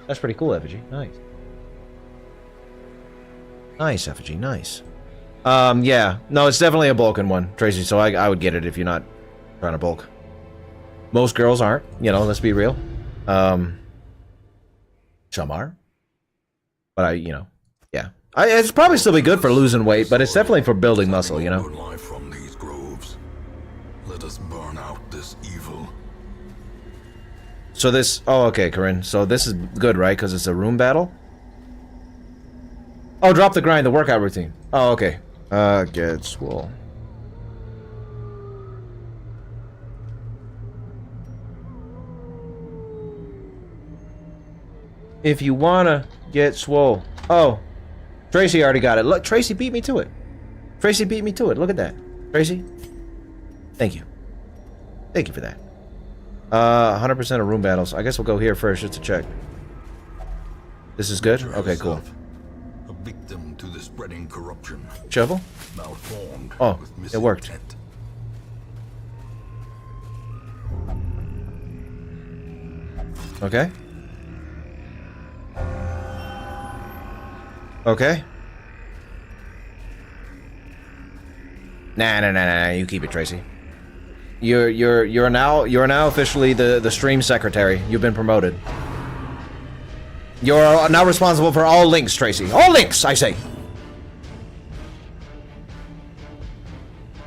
That's pretty cool, Effigy. Nice. Nice, Effigy. Nice. Yeah. No, it's definitely a bulking one, Tracy, so I would get it if you're not trying to bulk. Most girls aren't, you know, let's be real. Some are. But yeah. It's probably still be good for losing weight, but it's definitely for building muscle, you know? Life from these groves. Let us burn out this evil. So this... Oh, okay, Corinne. So this is good, right? Because it's a room battle? Oh, drop the grind, the workout routine. Oh, okay. Get swole. If you wanna get swole. Oh. Tracy already got it. Look, Tracy beat me to it. Tracy beat me to it. Look at that. Tracy. Thank you. Thank you for that. 100% of room battles. I guess we'll go here first just to check. This is good? Okay, cool. A victim to the spreading corruption. Shovel? Malformed. Oh, it worked. Okay. Okay. Nah, you keep it, Tracy. You're now officially the stream secretary. You've been promoted. You're now responsible for all links, Tracy. All links, I say.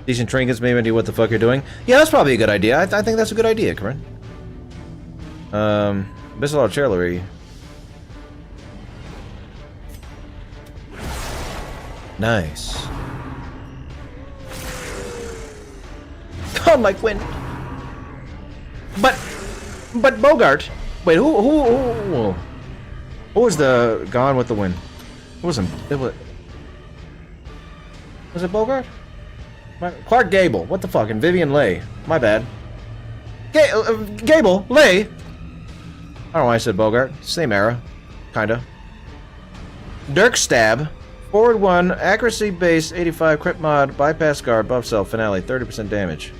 Decent trinkets, maybe idea what the fuck you're doing. Yeah, that's probably a good idea. I think that's a good idea, Corinne. Missile artillery. Nice. God, like wind. But Bogart. Wait, who was the Gone with the Wind? Who was him? Was it Bogart? Clark Gable. What the fuck? And Vivian Leigh. My bad. Gable. Leigh. I don't know why I said Bogart. Same era. Kinda. Dirk Stab. Forward 1. Accuracy base 85. Crit mod. Bypass guard. Buff self. Finale. 30% damage.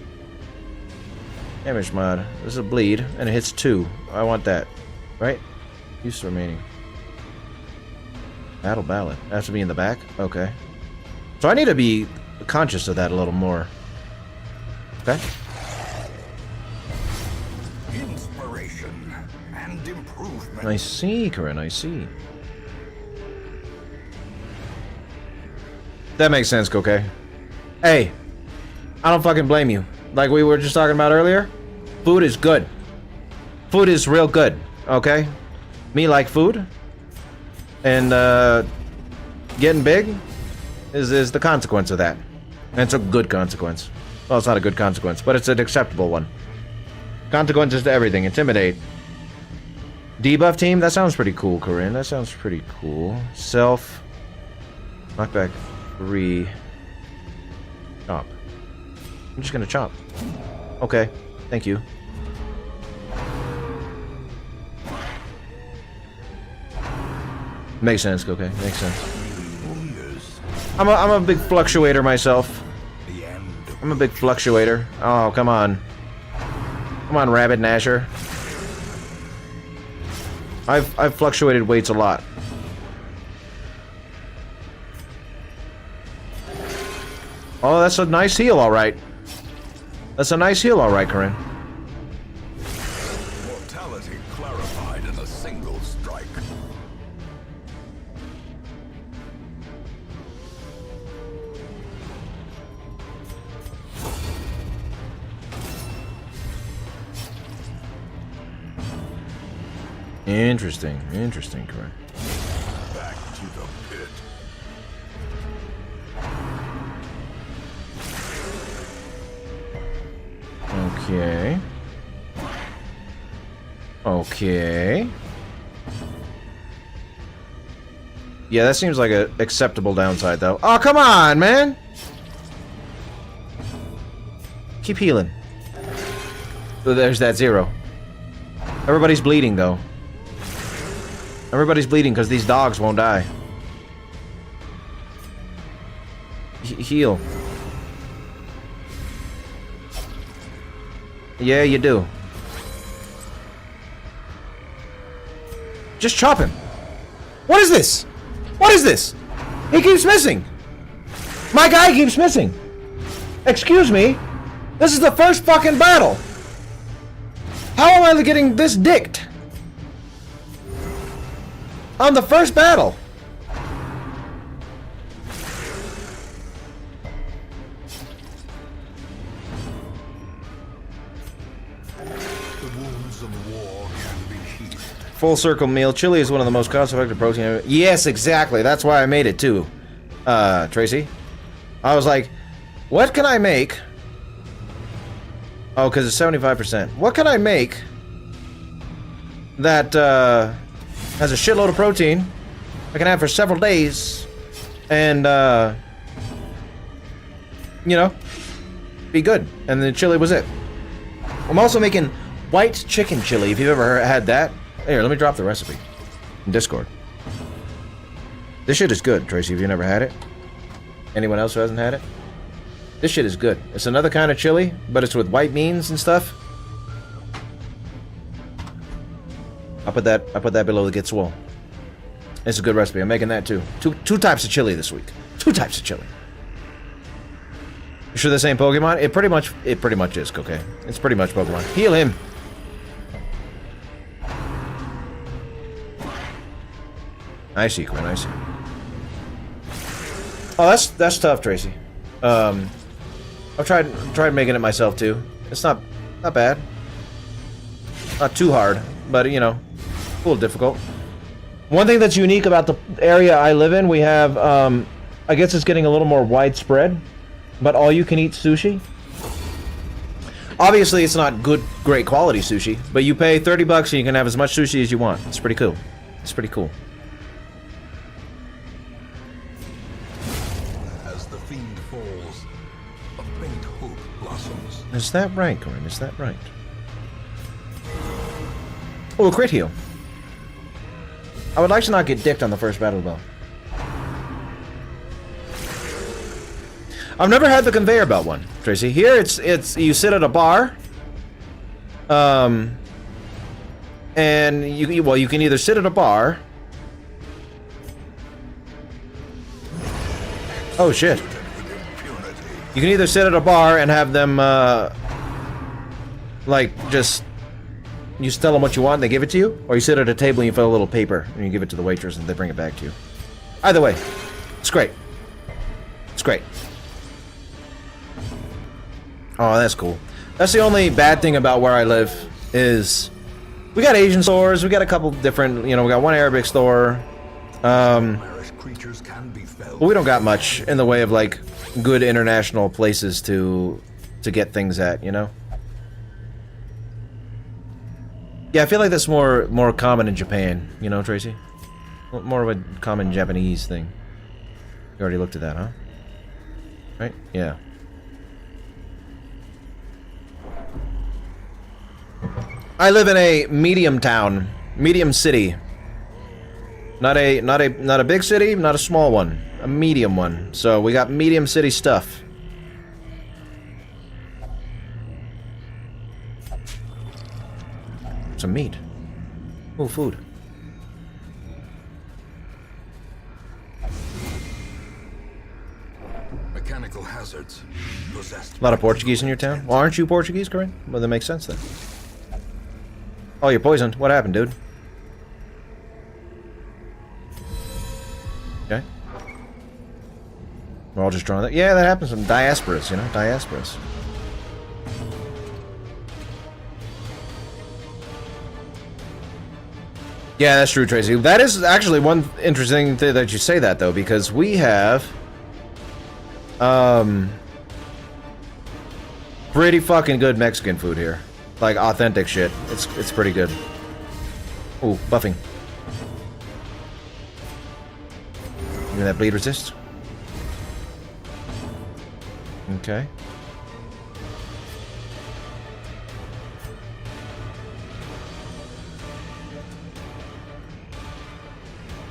Damage mod. This is a bleed. And it hits 2. I want that. Right? Use remaining. Battle ballad. Has to be in the back? Okay. So I need to be conscious of that a little more. Okay. Inspiration and improvement. I see, Corinne, I see. That makes sense, Koke. Hey, I don't fucking blame you. Like we were just talking about earlier, food is good. Food is real good, okay? Me like food. And, getting big is the consequence of that. And it's a good consequence. Well, it's not a good consequence, but it's an acceptable one. Consequences to everything. Intimidate. Debuff team? That sounds pretty cool, Corinne. That sounds pretty cool. Self. Knockback 3. Chop. I'm just gonna chop. Okay. Thank you. Makes sense, okay. Makes sense. I'm a big fluctuator myself. I'm a big fluctuator. Oh, come on. Come on, Rabbit Nasher. I've fluctuated weights a lot. Oh, that's a nice heal, alright. That's a nice heal, alright, Corinne. Mortality clarified in a single strike. Interesting, interesting, Corinne. Back to the pit. Okay. Okay. Yeah, that seems like an acceptable downside, though. Oh, come on, man! Keep healing. So there's that 0. Everybody's bleeding, though. Everybody's bleeding because these dogs won't die. Heal. Yeah, you do. Just chop him. What is this? What is this? He keeps missing. My guy keeps missing. Excuse me. This is the first fucking battle. How am I getting this dicked? On the first battle. The wounds of war can be healed. Full circle meal. Chili is one of the most cost-effective protein. Yes, exactly. That's why I made it too. Tracy. I was like, what can I make? Oh, because it's 75%. What can I make that has a shitload of protein I can have for several days and, you know, be good? And the chili was it. I'm also making white chicken chili, if you've ever had that. Here, let me drop the recipe in Discord. This shit is good, Tracy, if you've never had it. Anyone else who hasn't had it? This shit is good. It's another kind of chili, but it's with white beans and stuff. I'll put that below the Get Swole. It's a good recipe. I'm making that too. Two types of chili this week. 2 types of chili. You sure this ain't Pokemon? It pretty much is, okay. It's pretty much Pokemon. Heal him! I see, Quinn, I see. Oh, that's tough, Tracy. I've tried making it myself too. It's not bad. Not too hard, but you know, a little difficult. One thing that's unique about the area I live in, we have, I guess it's getting a little more widespread, but all-you-can-eat sushi. Obviously, it's not great quality sushi, but you pay $30 and you can have as much sushi as you want. It's pretty cool. It's pretty cool. As the fiend falls, a faint hope blossoms. Is that right, Corin? Is that right? Oh, a crit heal. I would like to not get dicked on the first battle bell. I've never had the conveyor belt one, Tracy. Here it's you sit at a bar. And you can either sit at a bar. Oh shit. You can either sit at a bar and have them like just you tell them what you want and they give it to you, or you sit at a table and you fill a little paper and you give it to the waitress and they bring it back to you. Either way, it's great. It's great. Oh, that's cool. That's the only bad thing about where I live is we got Asian stores, we got a couple different, you know, we got one Arabic store. Creatures can be felled. But we don't got much in the way of like good international places to get things at, you know? Yeah, I feel like that's more common in Japan, you know, Tracy? More of a common Japanese thing. You already looked at that, huh? Right? Yeah. I live in a medium town, medium city. Not a big city, not a small one, a medium one. So we got medium city stuff. Some meat. Oh, food. Mechanical hazards possessed. A lot of Portuguese in your town? Well, aren't you Portuguese, Corinne? Well, that makes sense then. Oh, you're poisoned. What happened, dude? Okay. We're all just drawing that. Yeah, that happens in diasporas, you know? Diasporas. Yeah, that's true, Tracy. That is actually one interesting thing that you say that, though, because we have... pretty fucking good Mexican food here. Like, authentic shit. It's pretty good. Ooh, buffing. Give me that bleed resist. Okay.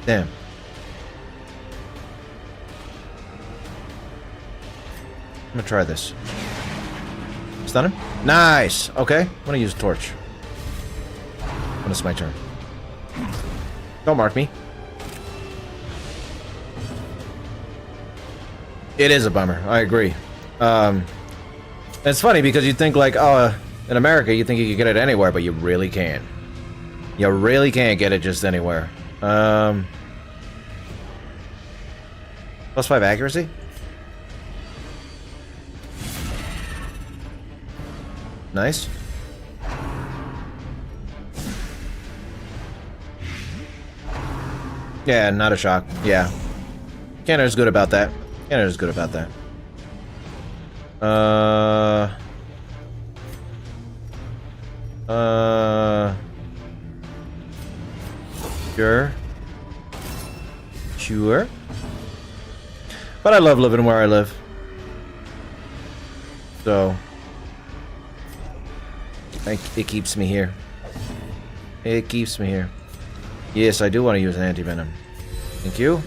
Damn. I'm gonna try this. Stun him? Nice! Okay, I'm gonna use a torch. When it's my turn. Don't mark me. It is a bummer, I agree. It's funny because you think like, oh, in America you think you could get it anywhere, but you really can't. You really can't get it just anywhere. +5 accuracy? Nice. Yeah, not a shock. Yeah. Canada's good about that. Canada's good about that. Sure. Sure. But I love living where I live. So... it keeps me here. It keeps me here. Yes, I do want to use an anti-venom. Thank you.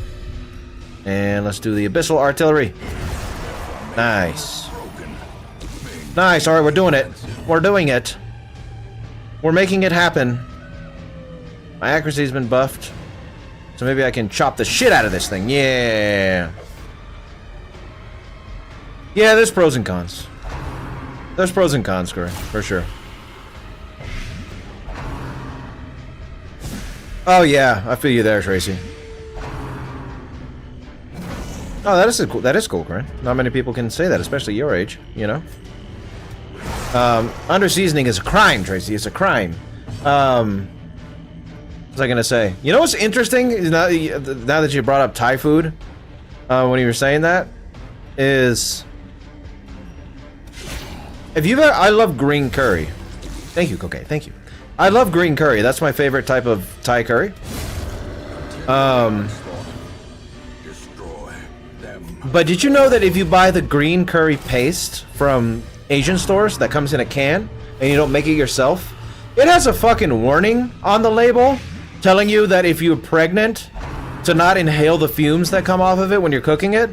And let's do the Abyssal Artillery. Nice. Nice, alright, we're doing it. We're doing it. We're making it happen. My accuracy's been buffed. So maybe I can chop the shit out of this thing. Yeah. Yeah, there's pros and cons. There's pros and cons, Corey, for sure. Oh yeah, I feel you there, Tracy. Oh, that is cool, Corinne. Not many people can say that, especially your age, you know? Under seasoning is a crime, Tracy. It's a crime. What was I gonna say? You know what's interesting? Is now that you brought up Thai food, when you were saying that, is... If you've ever... I love green curry. Thank you, Cocaine. Thank you. I love green curry. That's my favorite type of Thai curry. But did you know that if you buy the green curry paste from Asian stores that comes in a can and you don't make it yourself, it has a fucking warning on the label telling you that if you're pregnant, to not inhale the fumes that come off of it when you're cooking it,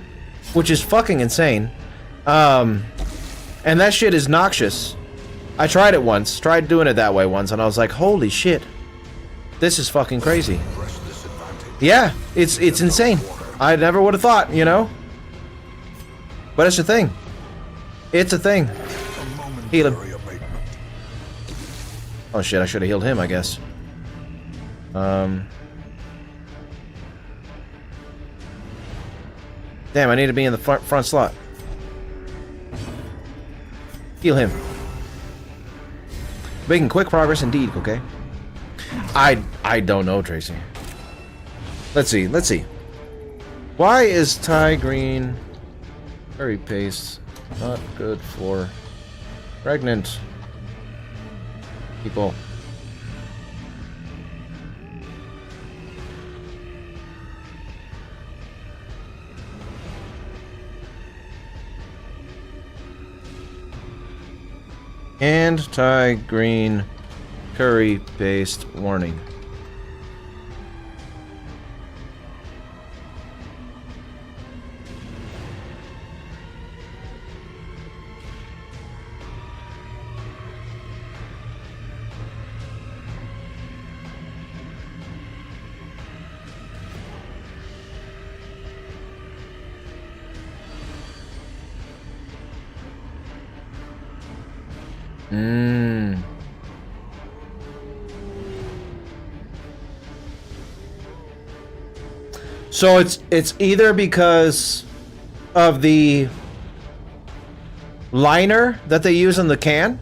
which is fucking insane. And that shit is noxious. I tried it once, tried doing it that way once, and I was like, holy shit, this is fucking crazy. Yeah, it's insane. I never would have thought, you know? But it's a thing. It's a thing. Heal him. Oh shit, I should have healed him, I guess. Damn, I need to be in the front slot. Heal him. Making quick progress indeed, okay? I don't know, Tracy. Let's see. Why is Thai green curry paste not good for pregnant people? And Thai green curry paste warning. So it's either because of the liner that they use in the can,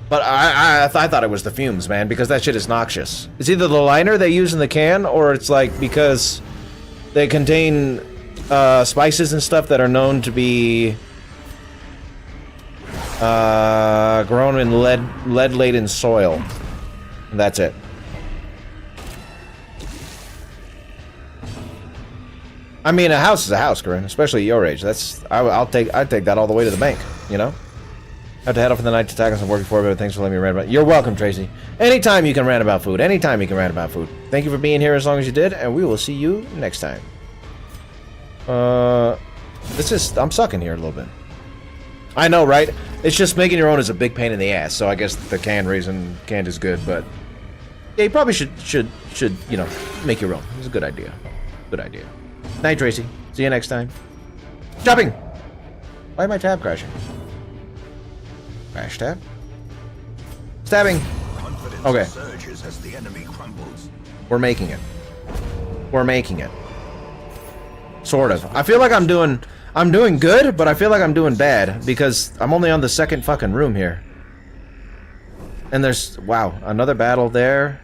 but I thought it was the fumes, man, because that shit is noxious. It's either the liner they use in the can, or it's like because they contain spices and stuff that are known to be grown in lead-laden soil. And that's it. I mean, a house is a house, Corinne, especially at your age. I'd take that all the way to the bank, you know? Have to head off for the night to tackle some work before, but thanks for letting me rant about. You're welcome, Tracy. Anytime you can rant about food. Anytime you can rant about food. Thank you for being here as long as you did, and we will see you next time. I'm sucking here a little bit. I know, right? It's just making your own is a big pain in the ass, so I guess the canned is good, but yeah, you probably should, you know, make your own. It's a good idea. Good idea. Night, Tracy. See you next time. Jumping! Why am my tab crashing? Crash tab? Stabbing! Okay. We're making it. We're making it. Sort of. I feel like I'm doing good, but I feel like I'm doing bad, because I'm only on the second fucking room here. And there's... Wow. Another battle there.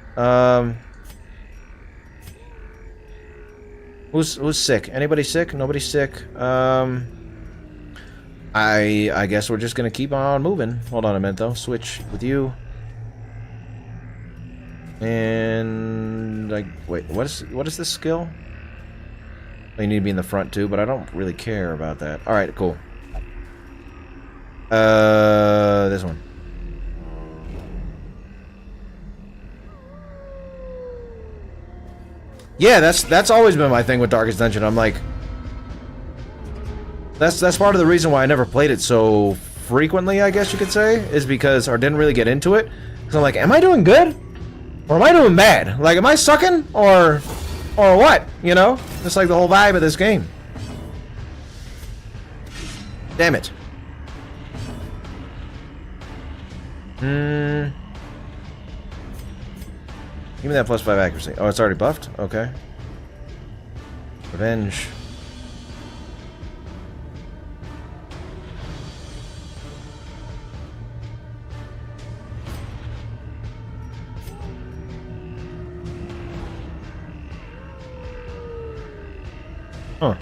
Who's sick? Anybody sick? Nobody sick? I guess we're just gonna keep on moving. Hold on a minute though. Switch with you. And like wait, what is this skill? Oh, you need to be in the front too, but I don't really care about that. Alright, cool. This one. Yeah, that's always been my thing with Darkest Dungeon. I'm like, that's part of the reason why I never played it so frequently, I guess you could say, is because, or didn't really get into it. Because I'm like, am I doing good? Or am I doing bad? Like, am I sucking? Or what? You know? It's like the whole vibe of this game. Damn it. Give me that +5 accuracy. Oh, it's already buffed? Okay. Revenge. Huh.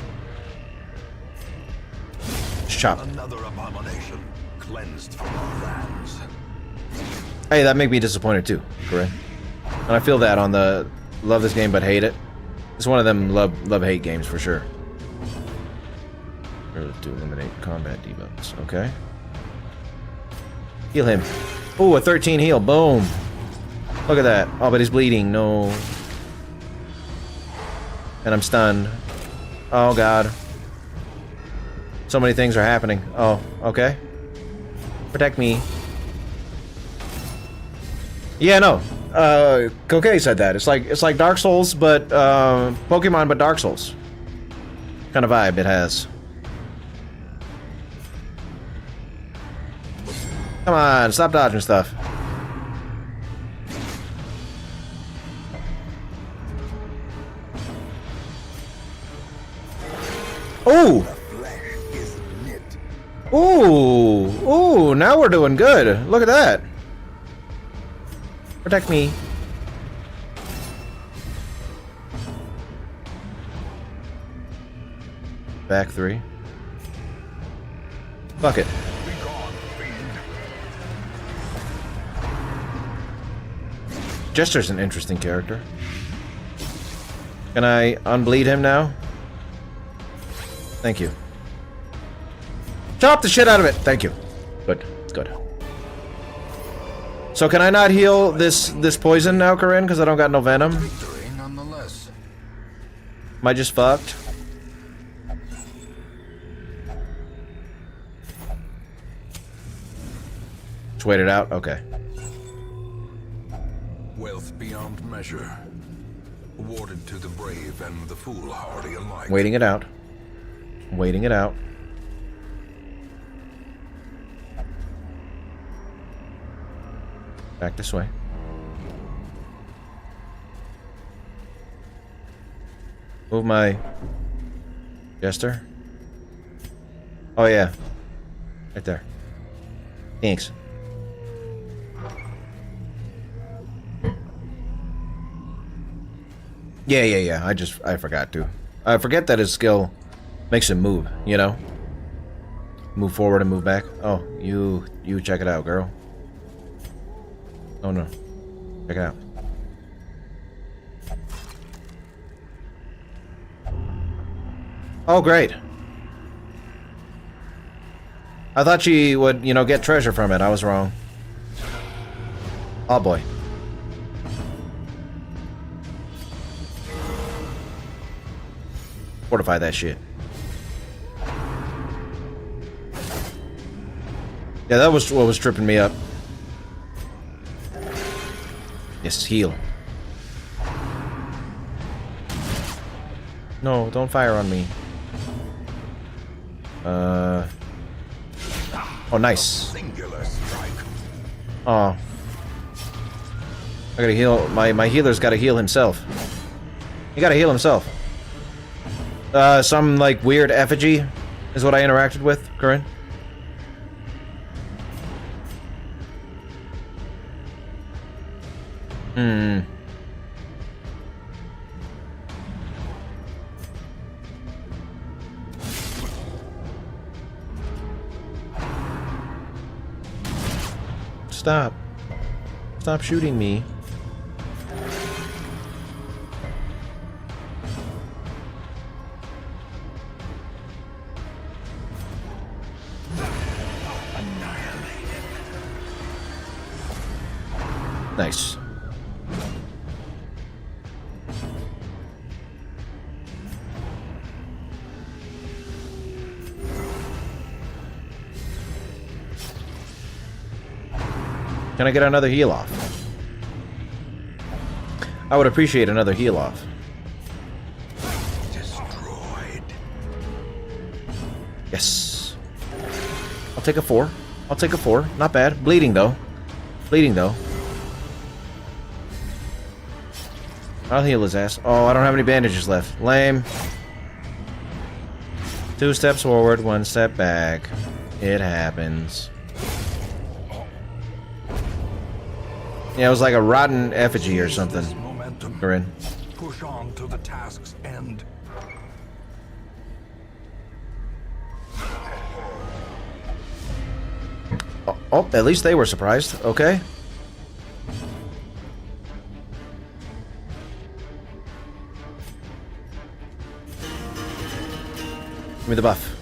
Chop. Another abomination cleansed from our lands. Hey, that make me disappointed too, Corinne. And I feel that on the love this game but hate it. It's one of them love-hate games for sure. To eliminate combat debuffs. Okay. Heal him. Oh, a 13 heal. Boom. Look at that. Oh, but he's bleeding. No. And I'm stunned. Oh, God. So many things are happening. Oh, okay. Protect me. Yeah, no. Kokei said that. It's like Dark Souls, but Pokemon, but Dark Souls. Kind of vibe it has. Come on, stop dodging stuff. Ooh! Ooh! Ooh! Now we're doing good. Look at that. Protect me. Back 3. Fuck it. Jester's an interesting character. Can I unbleed him now? Thank you. Chop the shit out of it! Thank you. Good. Good. So can I not heal this poison now, Corinne? Because I don't got no venom? Victory nonetheless. Am I just fucked? Just wait it out? Okay. Wealth beyond measure. Awarded to the brave and the foolhardy alike. Waiting it out. Waiting it out. Back this way. Move my Jester. Oh yeah. Right there. Thanks. Yeah. I forgot to. I forget that his skill makes him move, you know? Move forward and move back. Oh, you check it out, girl. Oh no. Check it out. Oh great. I thought she would, you know, get treasure from it. I was wrong. Oh boy. Fortify that shit. Yeah, that was what was tripping me up. Yes, heal. No, don't fire on me. Oh, nice. Singular strike. Oh. I gotta heal. My healer's gotta heal himself. He gotta heal himself. Some, like, weird effigy is what I interacted with, Corinne. Stop. Stop shooting me. Nice. Can I get another heal off? I would appreciate another heal off. Destroyed. Yes. take a 4. I'll take a 4. Not bad. Bleeding, though. Bleeding, though. I'll heal his ass. Oh, I don't have any bandages left. Lame. 2 steps forward, 1 step back. It happens. Yeah, it was like a rotten effigy or something. Corinne. Push on to the task's end. Oh, at least they were surprised. Okay. Give me the buff.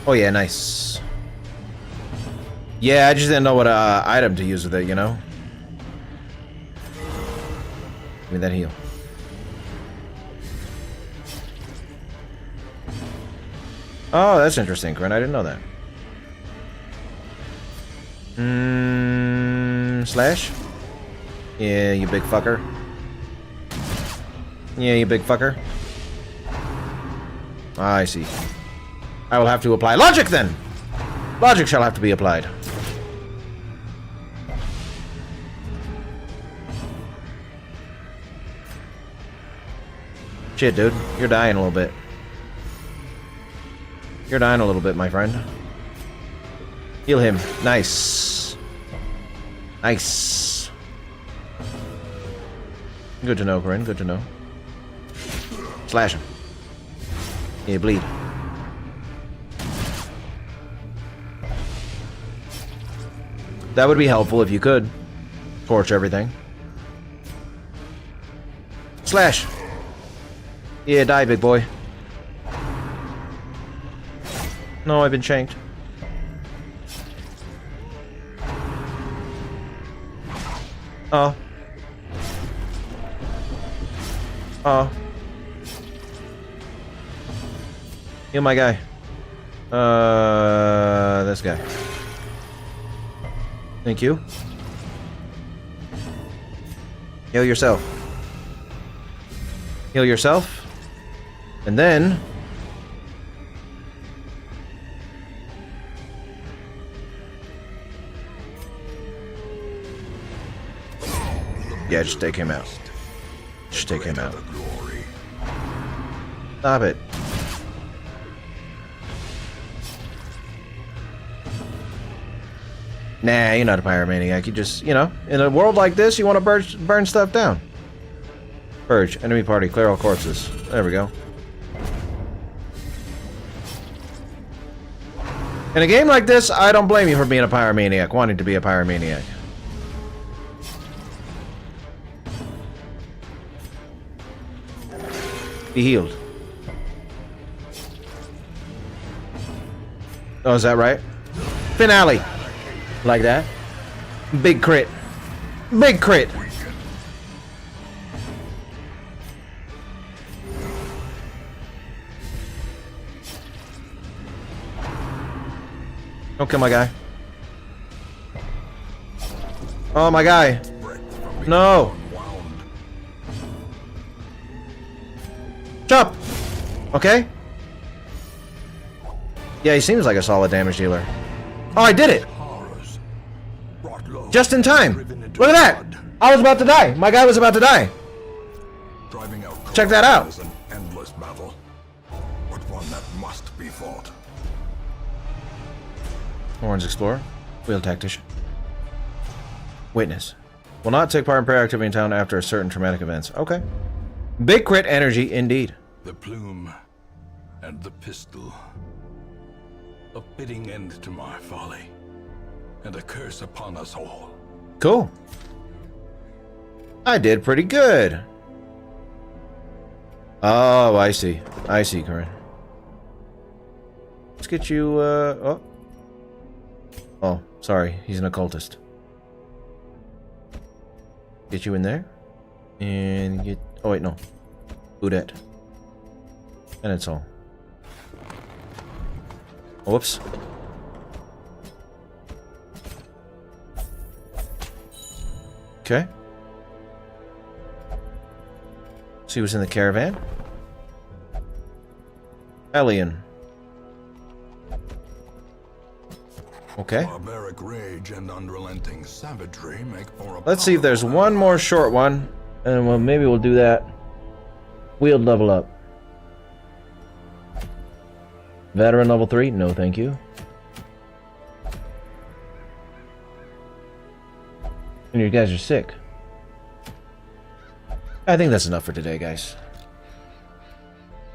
Oh yeah, nice. Yeah, I just didn't know what item to use with it, you know? Give me that heal. Oh, that's interesting, Corinne. I didn't know that. Slash? Yeah, you big fucker. Yeah, you big fucker. I see. I will have to apply logic then! Logic shall have to be applied. Shit, dude. You're dying a little bit. You're dying a little bit, my friend. Heal him. Nice. Nice. Good to know, Corinne. Good to know. Slash him. Yeah, bleed. That would be helpful if you could. Torch everything. Slash. Yeah, die, big boy. No, I've been shanked. Oh. Oh. Heal my guy. This guy. Thank you. Heal yourself. Heal yourself. And then... yeah, just take him out. Just take him out. Stop it. Nah, you're not a pyromaniac. You just, you know, in a world like this, you want to burn stuff down. Purge. Enemy party. Clear all corpses. There we go. In a game like this, I don't blame you for being a pyromaniac, wanting to be a pyromaniac. Be healed. Oh, is that right? Finale. Like that. Big crit. Big crit. Don't kill my guy. Oh, my guy. No. Chop. Okay. Yeah, he seems like a solid damage dealer. Oh, I did it. Just in time. Look at that. I was about to die. My guy was about to die. Check that out. Is an endless battle, but one that must be fought. Horns Explorer. Wheel Tactician. Witness. Will not take part in prayer activity in town after a certain traumatic events. Okay. Big crit energy, indeed. The plume and the pistol. A fitting end to my folly, and a curse upon us all. Cool. I did pretty good. Oh, I see. I see, Corinne. Let's get you, oh. Oh, sorry. He's an occultist. Get you in there. And get... oh, wait, no. Udette. And it's all. Whoops. Okay. See what's in the caravan. Alien. Okay. Barbaric rage and unrelenting savagery make for a Let's see if there's powerful one more short one, and well, maybe we'll do that. Wield level up. Veteran level 3? No, thank you. And you guys are sick. I think that's enough for today, guys.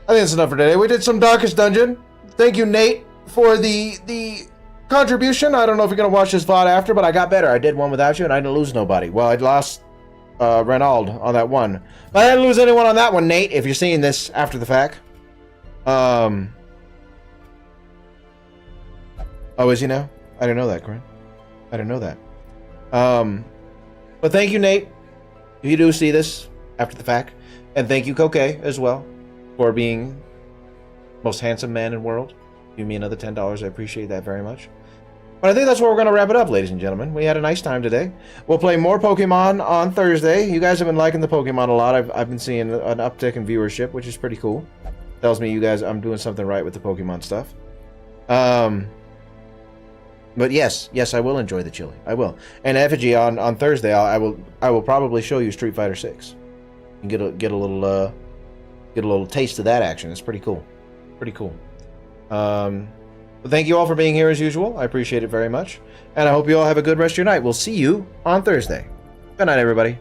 I think that's enough for today. We did some Darkest Dungeon. Thank you, Nate, for the contribution. I don't know if you're going to watch this VOD after, but I got better. I did one without you, and I didn't lose nobody. Well, I lost Reynald on that one. But I didn't lose anyone on that one, Nate, if you're seeing this after the fact. Oh, is he now? I didn't know that, Corinne. I didn't know that. But thank you, Nate, if you do see this after the fact. And thank you, Koke, as well, for being most handsome man in the world. Give me another $10. I appreciate that very much. But I think that's where we're going to wrap it up, ladies and gentlemen. We had a nice time today. We'll play more Pokemon on Thursday. You guys have been liking the Pokemon a lot. I've been seeing an uptick in viewership, which is pretty cool. Tells me you guys, I'm doing something right with the Pokemon stuff. But yes, I will enjoy the chili. I will. And Effigy on Thursday, I will probably show you Street Fighter 6. And get a little taste of that action. It's pretty cool. Pretty cool. But thank you all for being here as usual. I appreciate it very much. And I hope you all have a good rest of your night. We'll see you on Thursday. Good night, everybody.